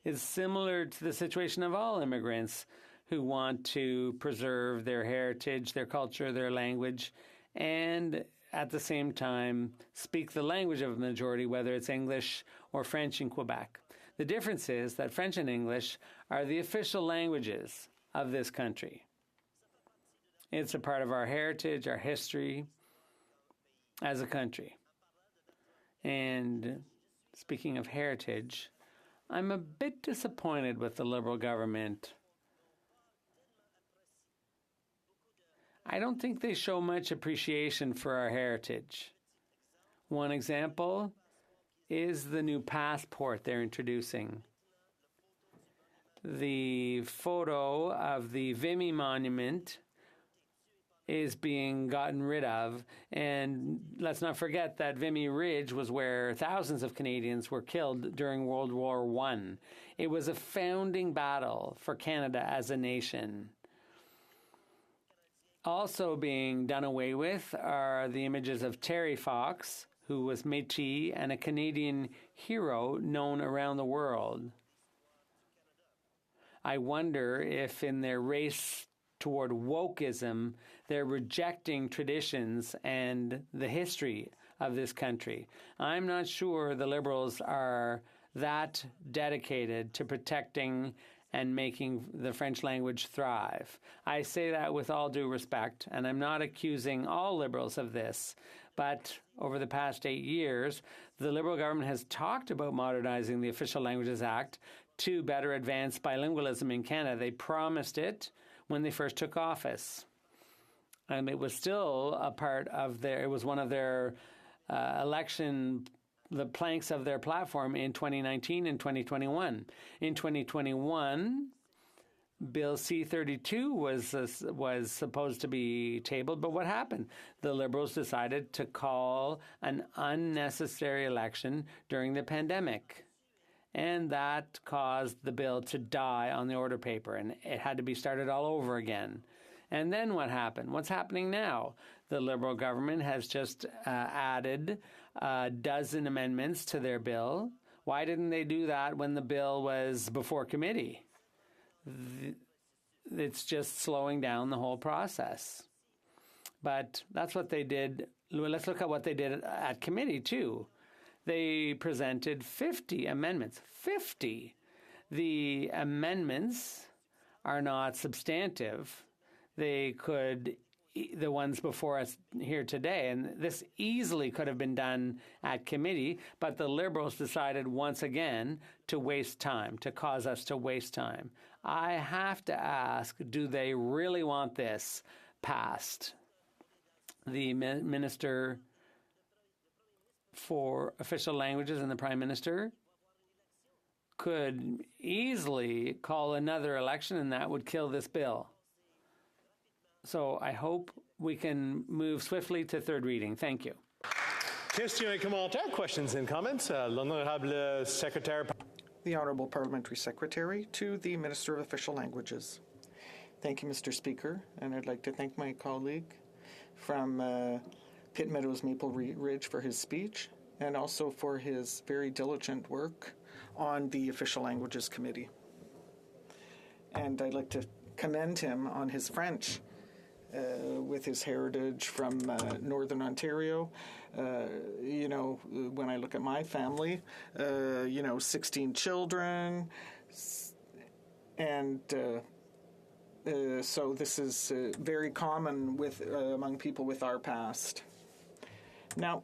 It's similar to the situation of all immigrants who want to preserve their heritage, their culture, their language, and at the same time speak the language of a majority, whether it's English or French in Quebec. The difference is that French and English are the official languages of this country. It's a part of our heritage, our history as a country. And speaking of heritage, I'm a bit disappointed with the Liberal government. I don't think they show much appreciation for our heritage. One example is the new passport they're introducing. The photo of the Vimy Monument is being gotten rid of, and let's not forget that Vimy Ridge was where thousands of Canadians were killed during World War I. It was a founding battle for Canada as a nation. Also being done away with are the images of Terry Fox, who was Métis and a Canadian hero known around the world. I wonder if in their race toward wokeism, they're rejecting traditions and the history of this country. I'm not sure the Liberals are that dedicated to protecting and making the French language thrive. I say that with all due respect, and I'm not accusing all Liberals of this, but over the past 8 years, the Liberal government has talked about modernizing the Official Languages Act to better advance bilingualism in Canada. They promised it when they first took office. And it was still a part of it was one of their the planks of their platform in 2019 and 2021. In 2021, Bill C-32 was supposed to be tabled, but what happened? The Liberals decided to call an unnecessary election during the pandemic. And that caused the bill to die on the order paper, and it had to be started all over again. And then what happened? What's happening now? The Liberal government has just added a dozen amendments to their bill. Why didn't they do that when the bill was before committee? It's just slowing down the whole process. But that's what they did. Let's look at what they did at committee, too. They presented 50 amendments. 50. The amendments are not substantive. They could, the ones before us here today, and this easily could have been done at committee, but the Liberals decided once again to waste time, to cause us to waste time. I have to ask, do they really want this passed? The Minister for Official Languages and the Prime Minister could easily call another election, and that would kill this bill. So I hope we can move swiftly to third reading. Thank you. Questions et commentaires, questions and comments. L'honorable secrétaire. The Honourable Parliamentary Secretary to the Minister of Official Languages. Thank you, Mr. Speaker, and I'd like to thank my colleague from Pitt Meadows Maple Ridge for his speech and also for his very diligent work on the Official Languages Committee. And I'd like to commend him on his French with his heritage from Northern Ontario. You know, when I look at my family, 16 children, and so this is very common with among people with our past. Now,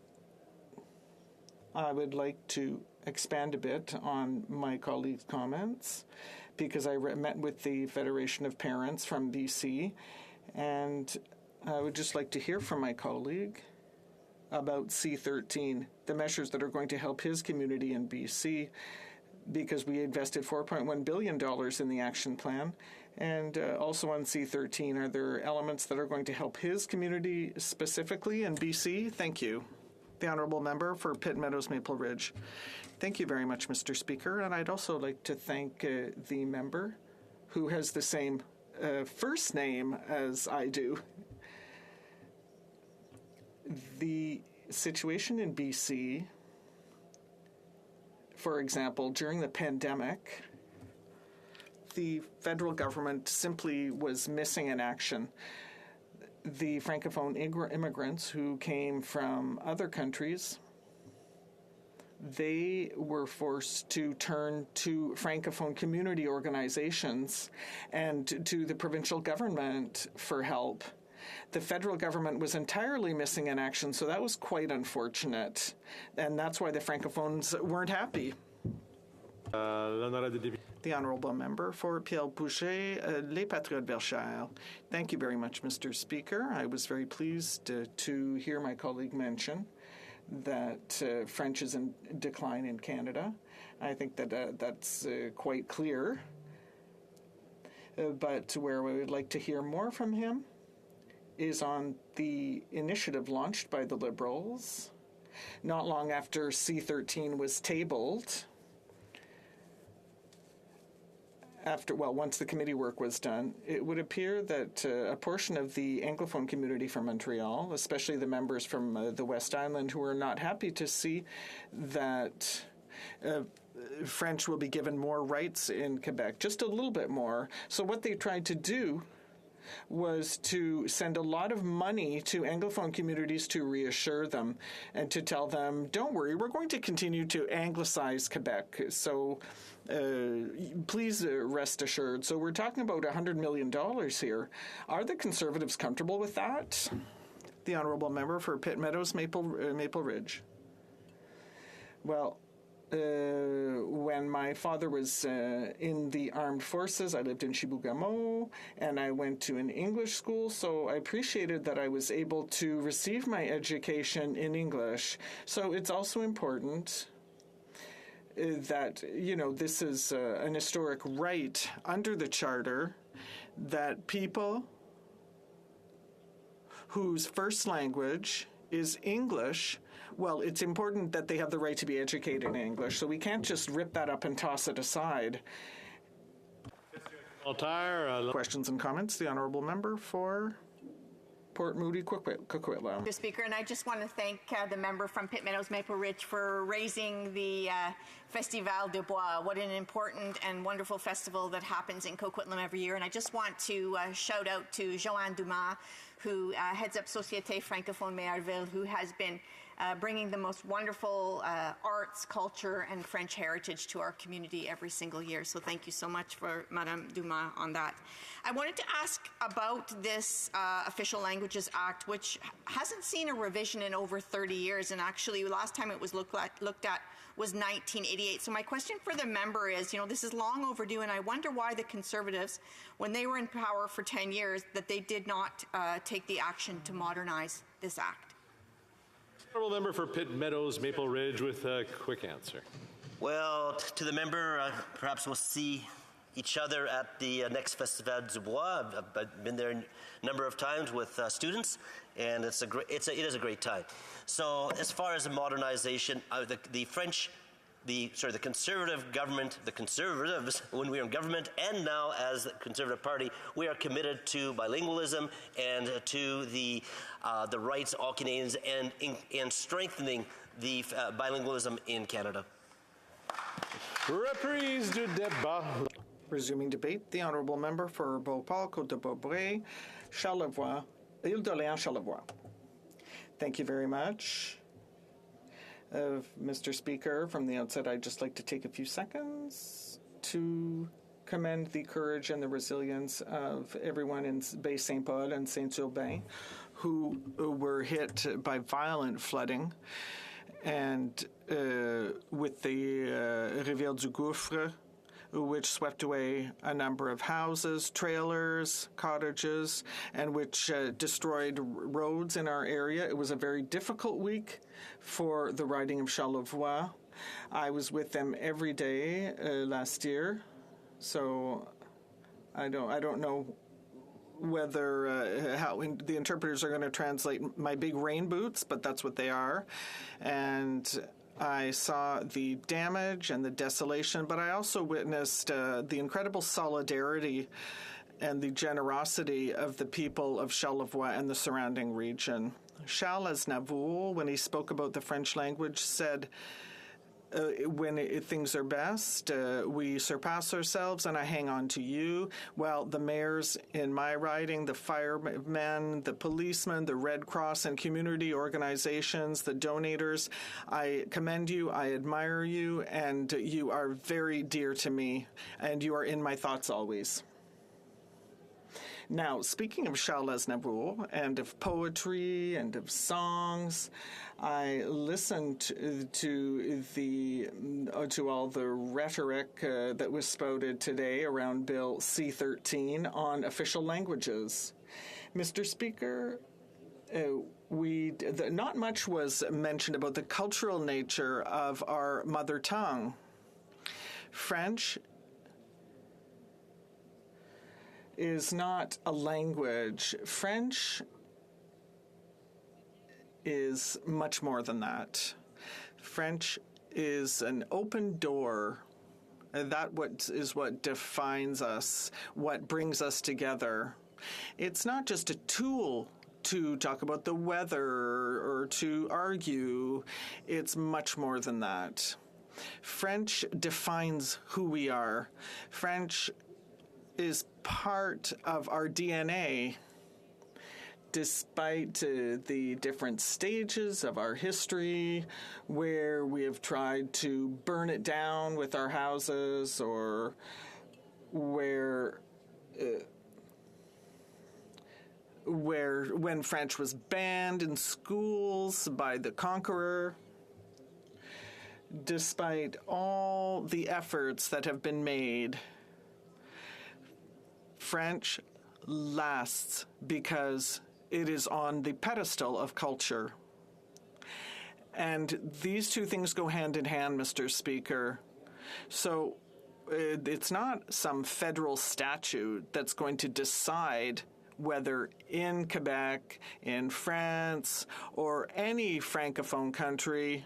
I would like to expand a bit on my colleague's comments because I met with the Federation of Parents from BC, and I would just like to hear from my colleague about C13, the measures that are going to help his community in BC, because we invested $4.1 billion in the action plan. And also on C13, are there elements that are going to help his community specifically in BC? Thank you. The Honourable Member for Pitt Meadows Maple Ridge. Thank you very much, Mr. Speaker. And I'd also like to thank the member who has the same first name as I do. The situation in BC, for example, during the pandemic, the federal government simply was missing in action. The Francophone immigrants who came from other countries, they were forced to turn to Francophone community organizations and to the provincial government for help. The federal government was entirely missing in action, so that was quite unfortunate. And that's why the Francophones weren't happy. The Honourable Member for Pierre Boucher, Les Patriotes Verchères. Thank you very much, Mr. Speaker. I was very pleased to hear my colleague mention that French is in decline in Canada. I think that that's quite clear. But where we would like to hear more from him is on the initiative launched by the Liberals not long after C13 was tabled. Once the committee work was done, it would appear that a portion of the Anglophone community from Montreal, especially the members from the West Island who are not happy to see that French will be given more rights in Quebec, just a little bit more. So what they tried to do was to send a lot of money to Anglophone communities to reassure them and to tell them, don't worry, we're going to continue to Anglicize Quebec. So please rest assured. So we're talking about $100 million here. Are the Conservatives comfortable with that? The Honourable Member for Pitt Meadows Maple Ridge. Well, when my father was in the armed forces, I lived in Chibougamau, and I went to an English school, so I appreciated that I was able to receive my education in English. So it's also important that, this is an historic right under the Charter that people whose first language is English, well, it's important that they have the right to be educated in English, so we can't just rip that up and toss it aside. Questions and comments? The Honourable Member for Port Moody, Coquitlam. Mr. Speaker, and I just want to thank the member from Pitt Meadows, Maple Ridge for raising the Festival de Bois. What an important and wonderful festival that happens in Coquitlam every year. And I just want to shout out to Joanne Dumas, who heads up Société Francophone Mayerville, who has been bringing the most wonderful arts, culture, and French heritage to our community every single year. So thank you so much for Madame Dumas on that. I wanted to ask about this Official Languages Act, which hasn't seen a revision in over 30 years, and actually last time it was looked at was 1988. So my question for the member is, this is long overdue, and I wonder why the Conservatives, when they were in power for 10 years, that they did not take the action to modernize this act. Honourable Member for Pitt Meadows, Maple Ridge, with a quick answer. Well, to the member, perhaps we'll see each other at the next Festival du Bois. I've been there a number of times with students, and it is a great time. So, as far as the modernization, the Conservative government, the Conservatives, when we were in government, and now as the Conservative Party, we are committed to bilingualism and to the rights of all Canadians and strengthening the bilingualism in Canada. Reprise du débat. Resuming debate, the Honourable Member for Beauport, Côte-de-Beaupré, Charlevoix, Île-d'Orléans-Charlevoix. Thank you very much. Mr. Speaker, from the outset, I'd just like to take a few seconds to commend the courage and the resilience of everyone in Bay Saint Paul and Saint-Urbain who were hit by violent flooding, and with the Rivière du Gouffre, which swept away a number of houses, trailers, cottages, and which destroyed roads in our area. It was a very difficult week for the riding of Charlevoix. I was with them every day last year, so I don't know whether how the interpreters are going to translate my big rain boots, but that's what they are. And I saw the damage and the desolation, but I also witnessed the incredible solidarity and the generosity of the people of Charlevoix and the surrounding region. Charles Aznavour, when he spoke about the French language, said, when things are best, we surpass ourselves and I hang on to you. Well, the mayors in my riding, the firemen, the policemen, the Red Cross and community organizations, the donators, I commend you, I admire you, and you are very dear to me, and you are in my thoughts always. Now, speaking of Charles Aznavour and of poetry and of songs, I listened to all the rhetoric that was spouted today around Bill C-13 on official languages. Mr. Speaker, not much was mentioned about the cultural nature of our mother tongue. French is not a language. French is much more than that. French is an open door. And that is what defines us, what brings us together. It's not just a tool to talk about the weather or to argue. It's much more than that. French defines who we are. French is part of our DNA. Despite the different stages of our history where we have tried to burn it down with our houses, or where when French was banned in schools by the conqueror, despite all the efforts that have been made, French lasts because it is on the pedestal of culture. And these two things go hand in hand, Mr. Speaker. So it's not some federal statute that's going to decide whether in Quebec, in France, or any Francophone country,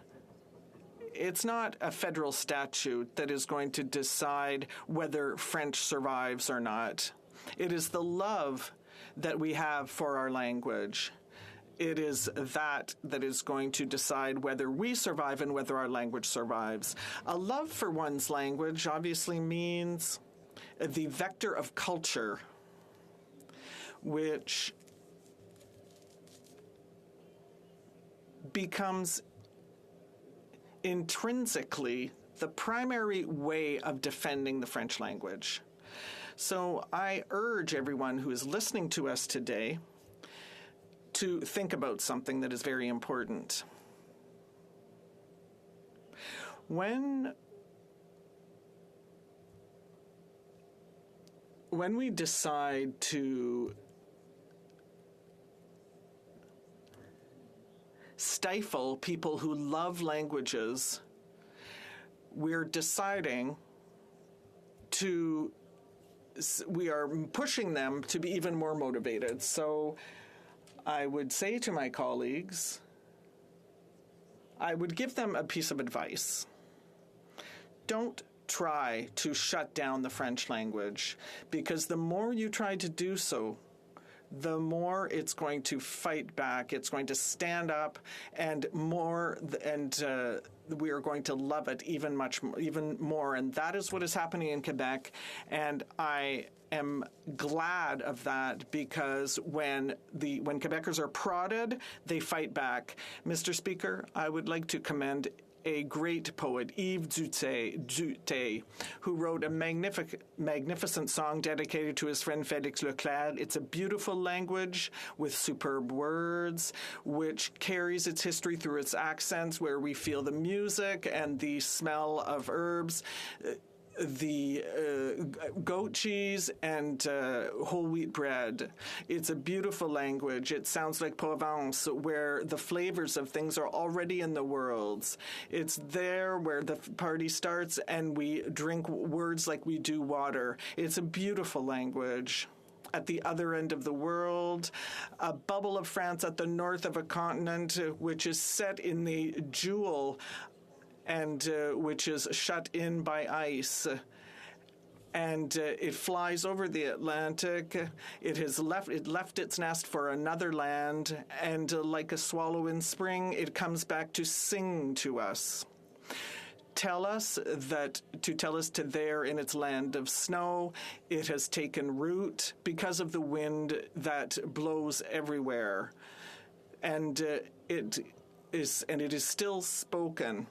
it's not a federal statute that is going to decide whether French survives or not. It is the love that we have for our language. It is that is going to decide whether we survive and whether our language survives. A love for one's language obviously means the vector of culture, which becomes intrinsically the primary way of defending the French language. So I urge everyone who is listening to us today to think about something that is very important. When we decide to stifle people who love languages, we're deciding we are pushing them to be even more motivated. So I would say to my colleagues, I would give them a piece of advice. Don't try to shut down the French language, because the more you try to do so, the more it's going to fight back. It's going to stand up, and we are going to love it even more. And that is what is happening in Quebec. And I am glad of that, because when Quebecers are prodded, they fight back. Mr. Speaker, I would like to commend a great poet, Yves Duthey, who wrote a magnificent song dedicated to his friend Félix Leclerc. It's a beautiful language with superb words, which carries its history through its accents, where we feel the music and the smell of herbs, the goat cheese and whole wheat bread. It's a beautiful language. It sounds like Provence, where the flavors of things are already in the worlds. It's there where the party starts and we drink words like we do water. It's a beautiful language. At the other end of the world, a bubble of France at the north of a continent which is set in the jewel and which is shut in by ice. And it flies over the Atlantic. It left its nest for another land, and like a swallow in spring, it comes back to sing to us. Tell us to there in its land of snow. It has taken root because of the wind that blows everywhere, and it is still spoken.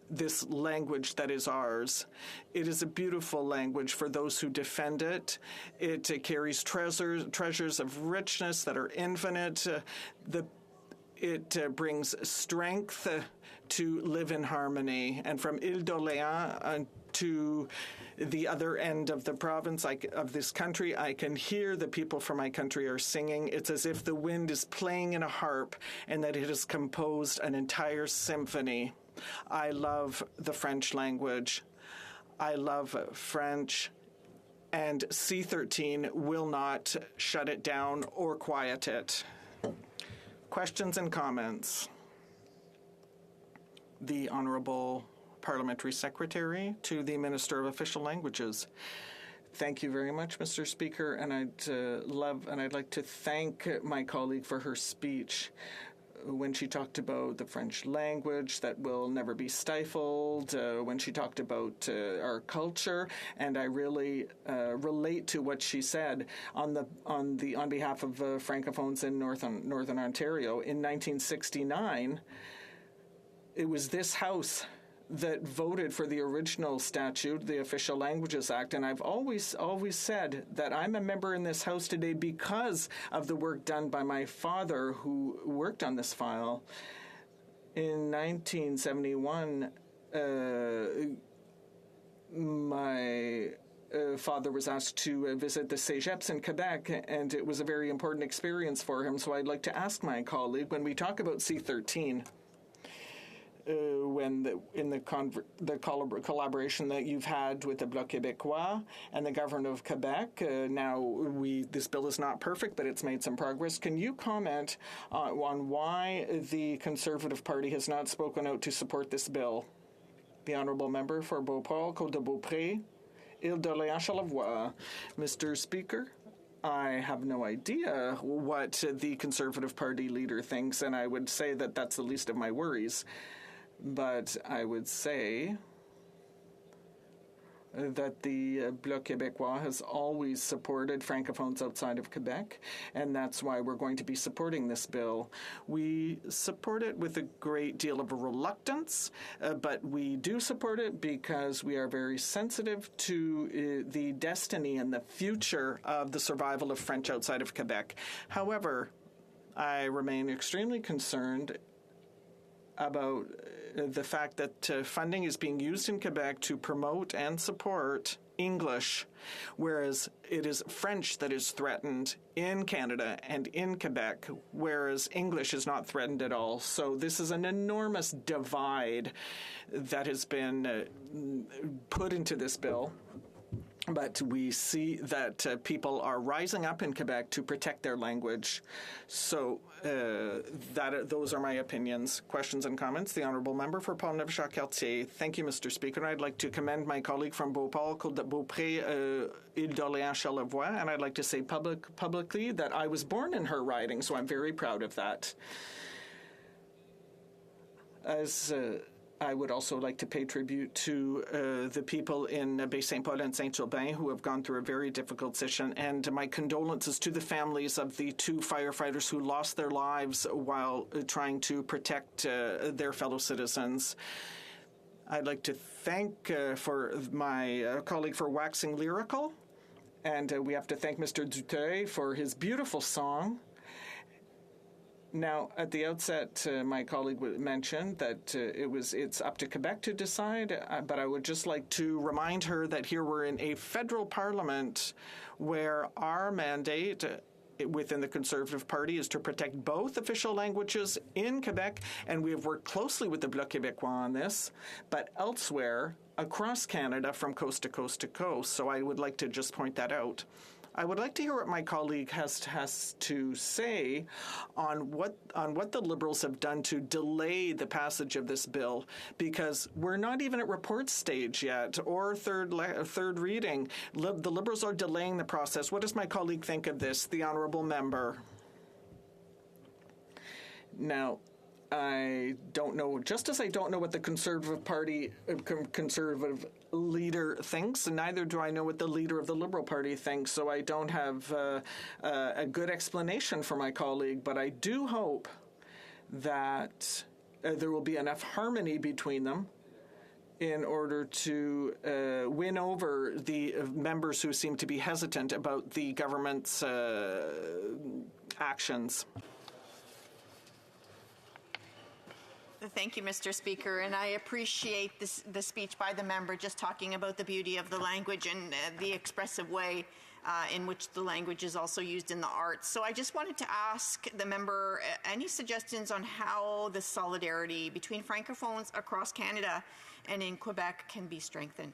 This language that is ours. It is a beautiful language for those who defend it. It carries treasures of richness that are infinite. It brings strength to live in harmony. And from Ile d'Orléans to the other end of the province of this country, I can hear the people from my country are singing. It's as if the wind is playing in a harp and that it has composed an entire symphony. I love the French language. I love French, and C13 will not shut it down or quiet it. Questions and comments? The Honourable Parliamentary Secretary to the Minister of Official Languages. Thank you very much, Mr. Speaker, and I'd like to thank my colleague for her speech. When she talked about the French language that will never be stifled, when she talked about our culture, and I really relate to what she said on behalf of Francophones in Northern Ontario. In 1969, it was this House that voted for the original statute, the Official Languages Act, and I've always said that I'm a member in this House today because of the work done by my father, who worked on this file. In 1971, my father was asked to visit the Cégeps in Quebec, and it was a very important experience for him, so I'd like to ask my colleague, when we talk about C13, in the collaboration that you've had with the Bloc Québécois and the government of Quebec, this bill is not perfect, but it's made some progress. Can you comment on why the Conservative Party has not spoken out to support this bill? The honourable member for Beauport, Côte-de-Beaupré, Île-d'Orléans-Charlevoix. Mr. Speaker, I have no idea what the Conservative Party leader thinks, and I would say that that's the least of my worries. But I would say that the Bloc Québécois has always supported francophones outside of Quebec, and that's why we're going to be supporting this bill. We support it with a great deal of reluctance, but we do support it because we are very sensitive to the destiny and the future of the survival of French outside of Quebec. However, I remain extremely concerned about the fact that funding is being used in Quebec to promote and support English, whereas it is French that is threatened in Canada and in Quebec, whereas English is not threatened at all. So this is an enormous divide that has been put into this bill. But we see that people are rising up in Quebec to protect their language. So those are my opinions. Questions and comments? The Honourable Member for Pont-Neuf-Jacques-Cartier. Thank you, Mr. Speaker. I'd like to commend my colleague from Beauport, Côte-de-Beaupré, Île-d'Orléans-Charlevoix, and I'd like to say publicly that I was born in her riding, so I'm very proud of that. As I would also like to pay tribute to the people in Baie-Saint-Paul and Saint-Urbain who have gone through a very difficult session, and my condolences to the families of the 2 firefighters who lost their lives while trying to protect their fellow citizens. I'd like to thank for my colleague for waxing lyrical, and we have to thank Mr. Duteuil for his beautiful song. Now, at the outset, my colleague mentioned that it's up to Quebec to decide, but I would just like to remind her that here we're in a federal parliament where our mandate within the Conservative Party is to protect both official languages in Quebec, and we have worked closely with the Bloc Québécois on this, but elsewhere across Canada from coast to coast to coast. So I would like to just point that out. I would like to hear what my colleague has to say on what the Liberals have done to delay the passage of this bill, because we're not even at report stage yet or third reading. The Liberals are delaying the process. What does my colleague think of this, the honourable member? Now, I don't know, just as I don't know what the Conservative Party, Conservative leader thinks, and neither do I know what the leader of the Liberal Party thinks, so I don't have a good explanation for my colleague, but I do hope that there will be enough harmony between them in order to win over the members who seem to be hesitant about the government's actions. Thank you, Mr. Speaker, and I appreciate the speech by the member just talking about the beauty of the language and the expressive way in which the language is also used in the arts. So I just wanted to ask the member any suggestions on how the solidarity between francophones across Canada and in Quebec can be strengthened.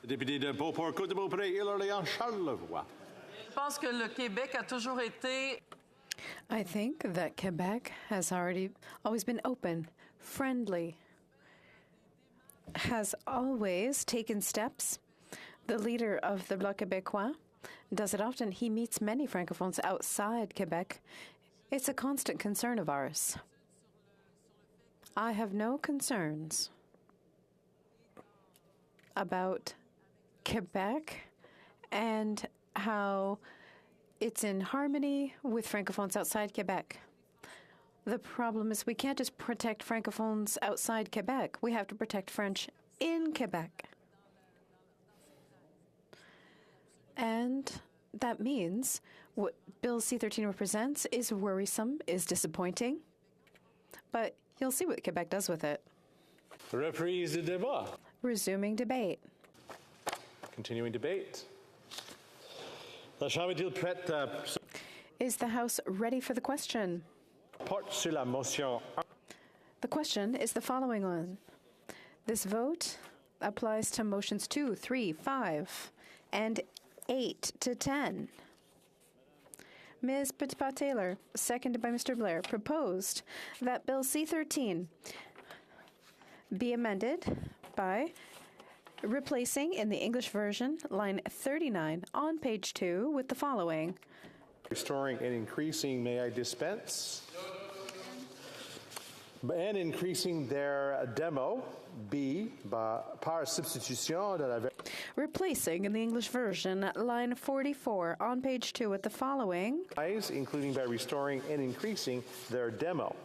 Député de Beauport, Côte-de-Beaupré, Île-d'Orléans-Charlevoix. Je pense que le Québec a toujours été. I think that Quebec has always been open, friendly, has always taken steps. The leader of the Bloc Québécois does it often. He meets many francophones outside Quebec. It's a constant concern of ours. I have no concerns about Quebec and how it's in harmony with francophones outside Quebec. The problem is we can't just protect francophones outside Quebec. We have to protect French in Quebec. And that means what Bill C-13 represents is worrisome, is disappointing, but you'll see what Quebec does with it. Reprise de débat. Resuming debate. Continuing debate. La Chambre est-il prête? Is the House ready for the question? Porte sur la motion. The question is the following one. This vote applies to motions 2, 3, 5, and 8 to 10. Ms. Petitpas-Taylor, seconded by Mr. Blair, proposed that Bill C-13 be amended by replacing in the English version line 39 on page 2 with the following. Restoring and increasing, may I dispense? And increasing their demo, B, par substitution de la... Replacing in the English version line 44 on page 2 with the following. Including by restoring and increasing their demo.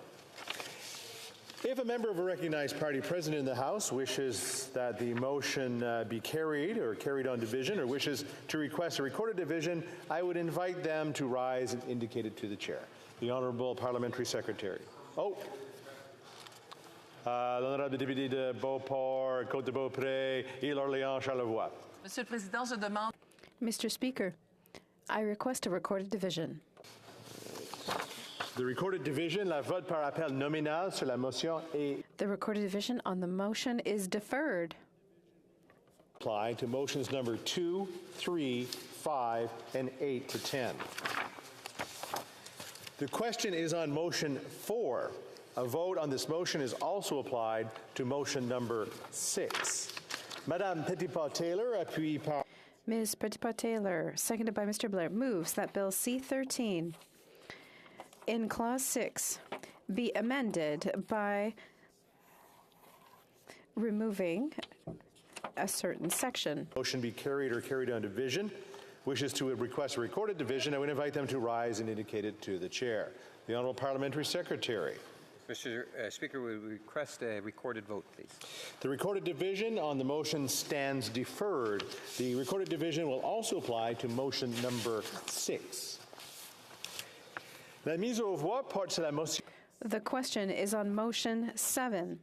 If a member of a recognized party present in the House wishes that the motion be carried or carried on division, or wishes to request a recorded division, I would invite them to rise and indicate it to the chair. The Honourable Parliamentary Secretary. L'honorable député de Beauport, Côte-de-Beaupré, Île-Orléans, Charlevoix. Monsieur le Président, je demande... Mr. Speaker, I request a recorded division. The recorded division, la vote par appel nominal sur la motion est... The recorded division on the motion is deferred. Apply to motions number 2, 3, 5, and 8 to 10. The question is on motion 4. A vote on this motion is also applied to motion number 6. Madame Petitpas-Taylor, appuyée par... Ms. Petitpas-Taylor, seconded by Mr. Blair, moves that Bill C-13 in Clause 6 be amended by removing a certain section. Motion be carried or carried on division. Wishes to request a recorded division, I would invite them to rise and indicate it to the chair. The Honourable Parliamentary Secretary. Mr. Speaker, we request a recorded vote, please. The recorded division on the motion stands deferred. The recorded division will also apply to motion number 6. La mise aux voix porte sur la motion. The question is on motion 7.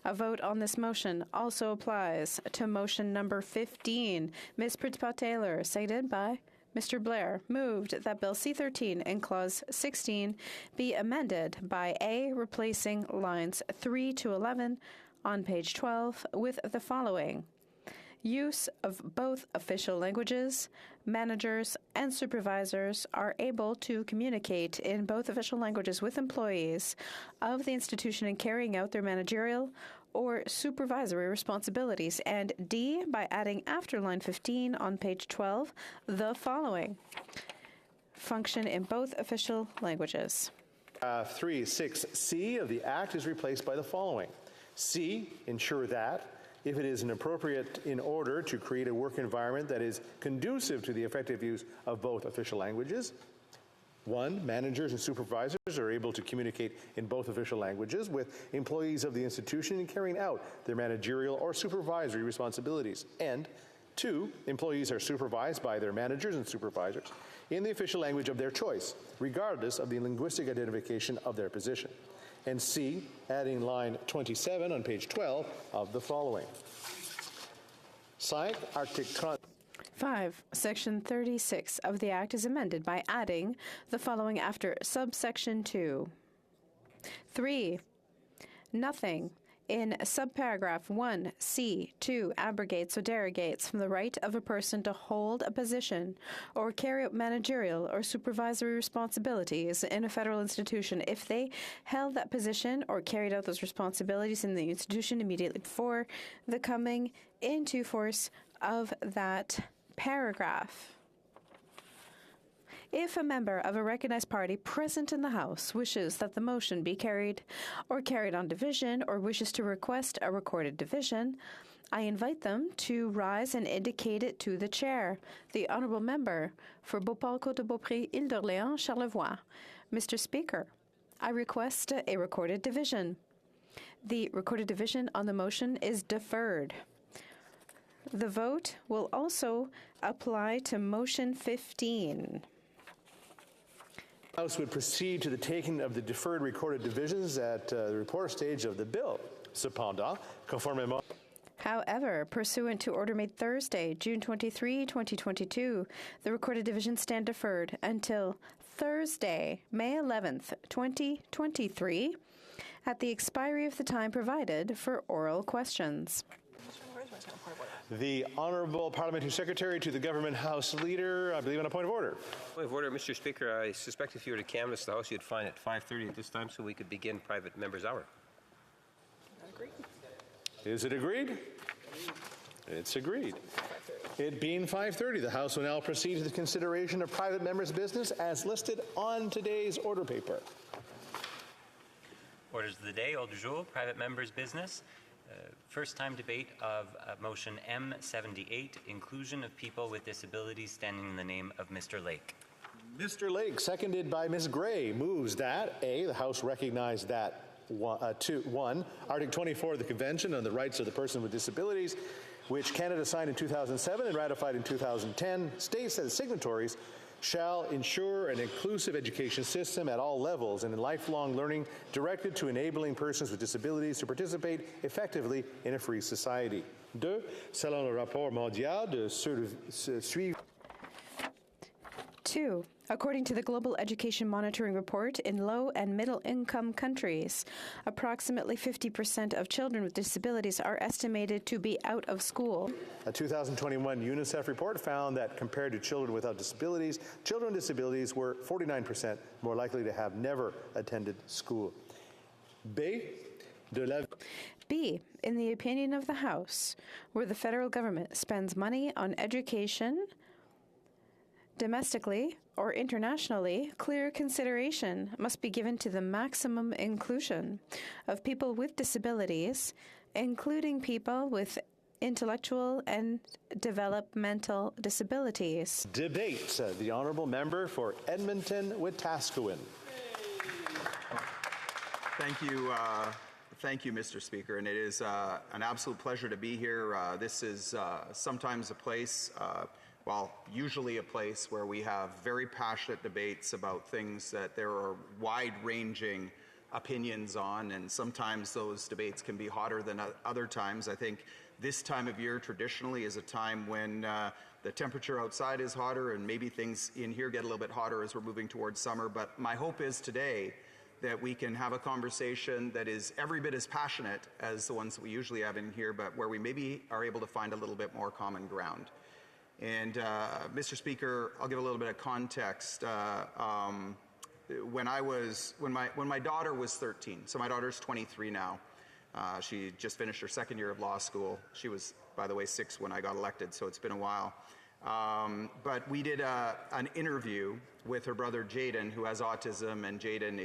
A vote on this motion also applies to motion number 15. Ms. Petitpas-Taylor, seconded by Mr. Blair, moved that Bill C-13 in Clause 16 be amended by A, replacing lines 3 to 11 on page 12 with the following. Use of both official languages, managers and supervisors are able to communicate in both official languages with employees of the institution in carrying out their managerial or supervisory responsibilities, and D, by adding after line 15 on page 12 the following. Function in both official languages. 3.6c of the Act is replaced by the following. C, ensure that, if it is inappropriate in order to create a work environment that is conducive to the effective use of both official languages. 1, managers and supervisors are able to communicate in both official languages with employees of the institution in carrying out their managerial or supervisory responsibilities. And 2, employees are supervised by their managers and supervisors in the official language of their choice, regardless of the linguistic identification of their position. And C, adding line 27 on page 12 of the following. 5, Article 30. 5. Section 36 of the Act is amended by adding the following after subsection 2. 3. Nothing in subparagraph 1C2 abrogates or derogates from the right of a person to hold a position or carry out managerial or supervisory responsibilities in a federal institution if they held that position or carried out those responsibilities in the institution immediately before the coming into force of that paragraph. If a member of a recognized party present in the House wishes that the motion be carried or carried on division or wishes to request a recorded division, I invite them to rise and indicate it to the chair, the Honourable Member for Beauport, Côte-de-Beaupré, Île-d'Orléans, Charlevoix. Mr. Speaker, I request a recorded division. The recorded division on the motion is deferred. The vote will also apply to motion 15. The House would proceed to the taking of the deferred recorded divisions at the report stage of the bill. Cependant, conformément. However, pursuant to order made Thursday, June 23, 2022, the recorded divisions stand deferred until Thursday, May 11th, 2023, at the expiry of the time provided for oral questions. The Honourable Parliamentary Secretary to the Government House Leader, I believe on a point of order. Point of order, Mr. Speaker. I suspect if you were to canvass the House, you'd find it 5:30 at this time, so we could begin private members' hour. Is it agreed? It's agreed. It being 5:30, the House will now proceed to the consideration of private members' business as listed on today's order paper. Orders of the day, ordre du jour, private members' business. First time debate of motion M78, inclusion of people with disabilities, standing in the name of Mr. Lake. Mr. Lake, seconded by Ms. Gray, moves that A, the House recognize that one, Article 24 of the Convention on the Rights of the Person with Disabilities, which Canada signed in 2007 and ratified in 2010, states that the signatories shall ensure an inclusive education system at all levels and in lifelong learning directed to enabling persons with disabilities to participate effectively in a free society. 2. Selon le rapport mondial de suivi. 2. According to the Global Education Monitoring Report, in low and middle income countries, approximately 50% of children with disabilities are estimated to be out of school. A 2021 UNICEF report found that compared to children without disabilities, children with disabilities were 49% more likely to have never attended school. B. In the opinion of the House, where the federal government spends money on education, domestically or internationally, clear consideration must be given to the maximum inclusion of people with disabilities, including people with intellectual and developmental disabilities. Debate. The Honourable Member for Edmonton-Wetaskiwin. Thank you, Mr. Speaker, and it is an absolute pleasure to be here. This is sometimes a place, usually a place where we have very passionate debates about things that there are wide-ranging opinions on, and sometimes those debates can be hotter than other times. I think this time of year traditionally is a time when the temperature outside is hotter and maybe things in here get a little bit hotter as we're moving towards summer, but my hope is today that we can have a conversation that is every bit as passionate as the ones that we usually have in here, but where we maybe are able to find a little bit more common ground. And Mr. Speaker, I'll give a little bit of context. When my daughter was 13, so my daughter's 23 now. She just finished her second year of law school. She was, by the way, 6 when I got elected, so it's been a while. But we did an interview with her brother Jaden, who has autism, and Jaden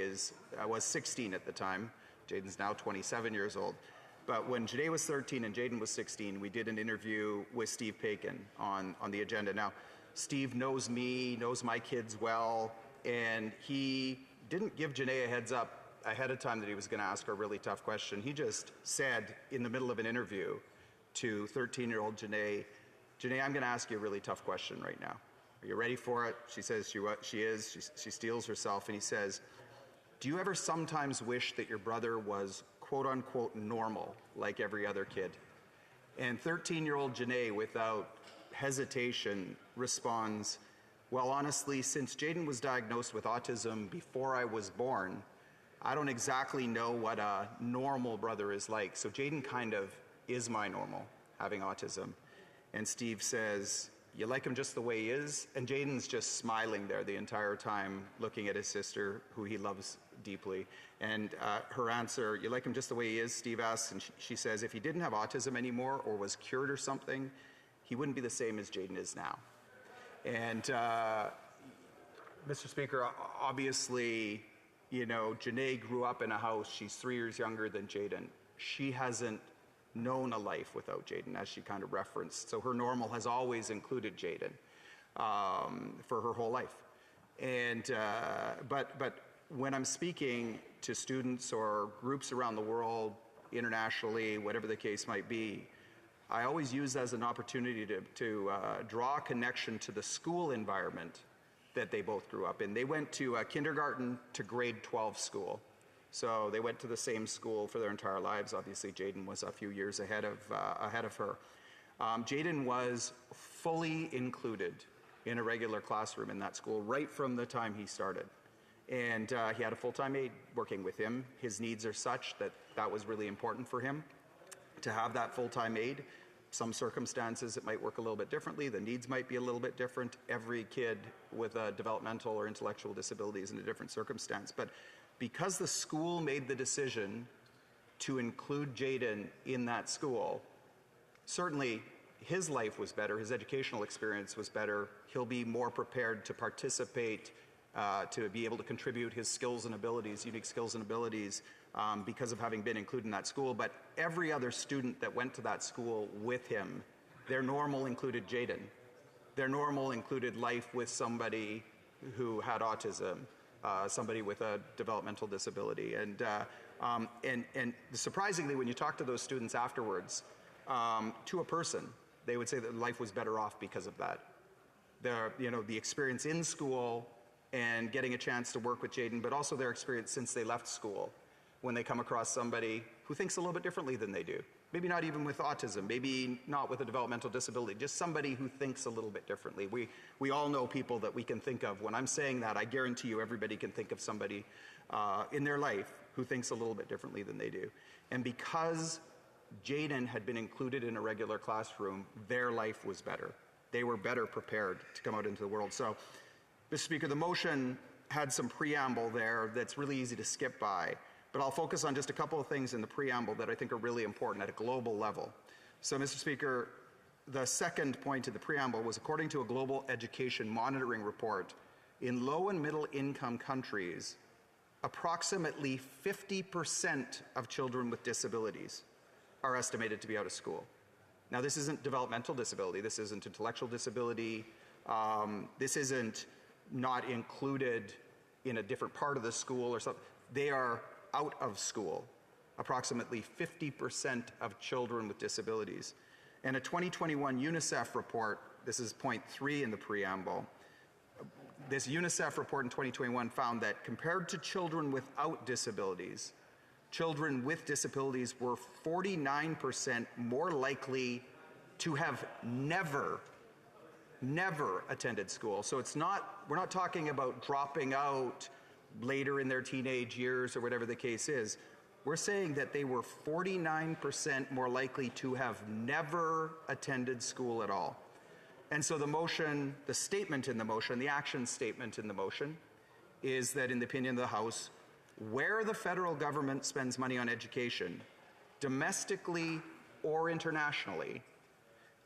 was 16 at the time. Jaden's now 27 years old. But when Janae was 13 and Jaden was 16, we did an interview with Steve Paikin on the agenda. Now, Steve knows me, knows my kids well, and he didn't give Janae a heads up ahead of time that he was going to ask her a really tough question. He just said in the middle of an interview to 13-year-old Janae, I'm going to ask you a really tough question right now. Are you ready for it? She says she is. She steels herself, and he says, do you ever sometimes wish that your brother was quote-unquote normal, like every other kid? And 13-year-old Janae, without hesitation, responds, well, honestly, since Jaden was diagnosed with autism before I was born, I don't exactly know what a normal brother is like. So Jaden kind of is my normal, having autism. And Steve says, you like him just the way he is? And Jaden's just smiling there the entire time, looking at his sister, who he loves deeply. And her answer, you like him just the way he is, Steve asks, and she says, if he didn't have autism anymore or was cured or something, he wouldn't be the same as Jaden is now. And Mr. Speaker, obviously, Janae grew up in a house. She's 3 years younger than Jaden. She hasn't known a life without Jaden, as she kind of referenced. So her normal has always included Jaden for her whole life. And but when I'm speaking to students or groups around the world, internationally, whatever the case might be, I always use that as an opportunity to draw a connection to the school environment that they both grew up in. They went to kindergarten to grade 12 school. So they went to the same school for their entire lives. Obviously, Jaden was a few years ahead of her. Jaden was fully included in a regular classroom in that school right from the time he started. And he had a full-time aide working with him. His needs are such that that was really important for him to have that full-time aide. Some circumstances it might work a little bit differently. The needs might be a little bit different. Every kid with a developmental or intellectual disability is in a different circumstance. But because the school made the decision to include Jaden in that school, certainly his life was better, his educational experience was better. He'll be more prepared to participate, to be able to contribute his skills and abilities, unique skills and abilities, because of having been included in that school. But every other student that went to that school with him, their normal included Jayden. Their normal included life with somebody who had autism, somebody with a developmental disability. And surprisingly, when you talk to those students afterwards, to a person, they would say that life was better off because of that. The experience in school and getting a chance to work with Jayden, but also their experience since they left school, when they come across somebody who thinks a little bit differently than they do. Maybe not even with autism, maybe not with a developmental disability, just somebody who thinks a little bit differently. We all know people that we can think of. When I'm saying that, I guarantee you everybody can think of somebody in their life who thinks a little bit differently than they do. And because Jayden had been included in a regular classroom, their life was better. They were better prepared to come out into the world. So, Mr. Speaker, the motion had some preamble there that's really easy to skip by, but I'll focus on just a couple of things in the preamble that I think are really important at a global level. So, Mr. Speaker, the second point of the preamble was, according to a global education monitoring report, in low and middle income countries, approximately 50% of children with disabilities are estimated to be out of school. Now, this isn't developmental disability, this isn't intellectual disability, this isn't not included in a different part of the school or something. They are out of school, approximately 50% of children with disabilities. And a 2021 UNICEF report, this is point 3 in the preamble, this UNICEF report in 2021 found that compared to children without disabilities, children with disabilities were 49% more likely to have never attended school. So we're not talking about dropping out later in their teenage years or whatever the case is. We're saying that they were 49% more likely to have never attended school at all. And so the motion, the statement in the motion, the action statement in the motion is that, in the opinion of the House, where the federal government spends money on education, domestically or internationally,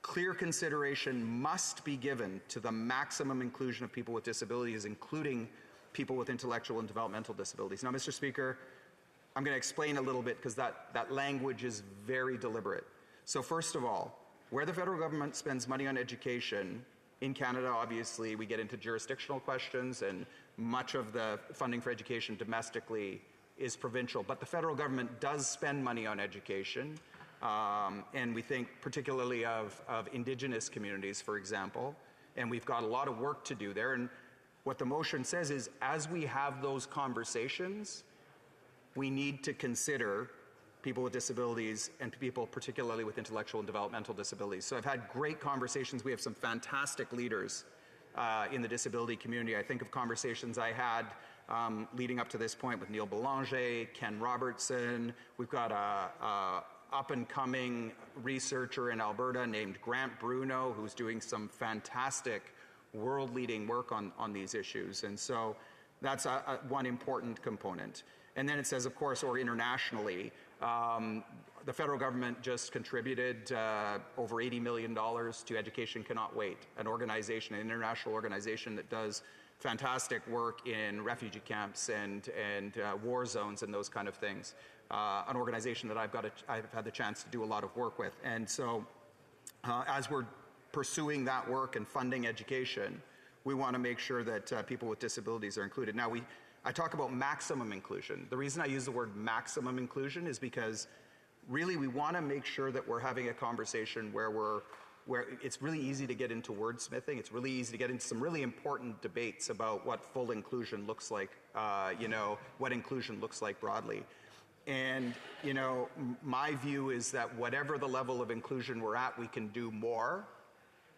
clear consideration must be given to the maximum inclusion of people with disabilities, including people with intellectual and developmental disabilities. Now, Mr. Speaker, I'm going to explain a little bit because that language is very deliberate. So first of all, where the federal government spends money on education, in Canada, obviously, we get into jurisdictional questions, and much of the funding for education domestically is provincial. But the federal government does spend money on education, and we think particularly of Indigenous communities, for example, and we've got a lot of work to do there. And what the motion says is, as we have those conversations, we need to consider people with disabilities and people particularly with intellectual and developmental disabilities. So I've had great conversations. We have some fantastic leaders in the disability community. I think of conversations I had leading up to this point with Neil Belanger, Ken Robertson. We've got a up-and-coming researcher in Alberta named Grant Bruno, who's doing some fantastic world-leading work on these issues. And so that's one important component. And then it says, of course, or internationally, the federal government just contributed over $80 million to Education Cannot Wait, an organization, an international organization that does fantastic work in refugee camps and war zones and those kind of things. An organization that I've had the chance to do a lot of work with. And so as we're pursuing that work and funding education, we want to make sure that people with disabilities are included. Now, I talk about maximum inclusion. The reason I use the word maximum inclusion is because really we want to make sure that we're having a conversation where it's really easy to get into wordsmithing. It's really easy to get into some really important debates about what full inclusion looks like, what inclusion looks like broadly. And, my view is that whatever the level of inclusion we're at, we can do more.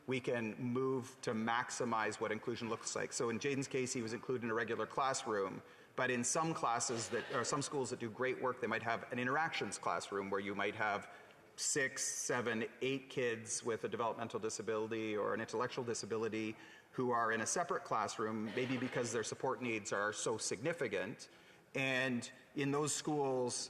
We can move to maximize what inclusion looks like. So in Jayden's case, he was included in a regular classroom, but in some classes or some schools that do great work, they might have an interactions classroom where you might have 6, 7, 8 kids with a developmental disability or an intellectual disability who are in a separate classroom, maybe because their support needs are so significant, And in those schools,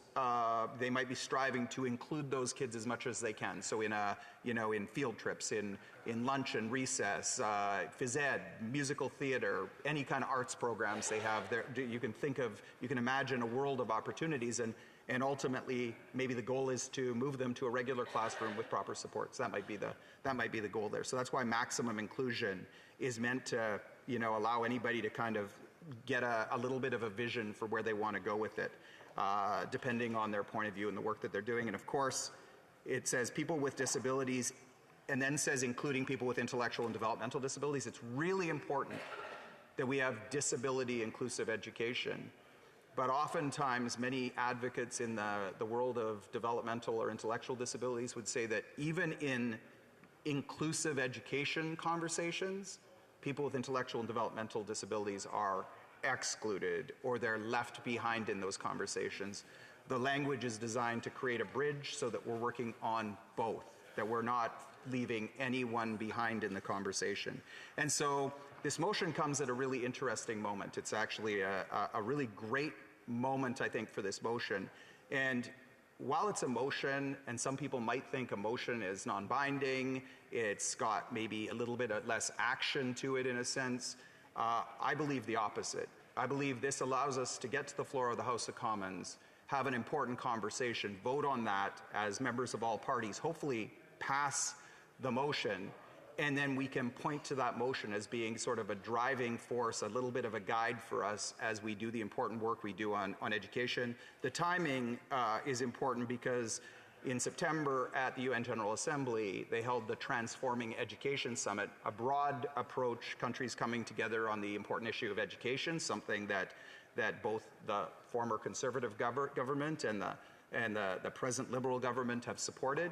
they might be striving to include those kids as much as they can. So in field trips, in lunch and recess, phys ed, musical theater, any kind of arts programs they have, you can imagine a world of opportunities, and ultimately maybe the goal is to move them to a regular classroom with proper supports. That might be the goal there. So that's why maximum inclusion is meant to allow anybody to kind of get a little bit of a vision for where they want to go with it, depending on their point of view and the work that they're doing. And of course, it says people with disabilities, and then says including people with intellectual and developmental disabilities. It's really important that we have disability inclusive education. But oftentimes, many advocates in the world of developmental or intellectual disabilities would say that even in inclusive education conversations, people with intellectual and developmental disabilities are excluded or they're left behind in those conversations. The language is designed to create a bridge so that we're working on both, that we're not leaving anyone behind in the conversation. And so this motion comes at a really interesting moment. It's actually a really great moment, I think, for this motion. And while it's a motion, and some people might think a motion is non-binding, it's got maybe a little bit less action to it in a sense, I believe the opposite. I believe this allows us to get to the floor of the House of Commons, have an important conversation, vote on that as members of all parties, hopefully pass the motion, and then we can point to that motion as being sort of a driving force, a little bit of a guide for us as we do the important work we do on education. The timing is important because in September at the UN General Assembly, they held the Transforming Education Summit, a broad approach, countries coming together on the important issue of education, something that both the former conservative government and the present liberal government have supported.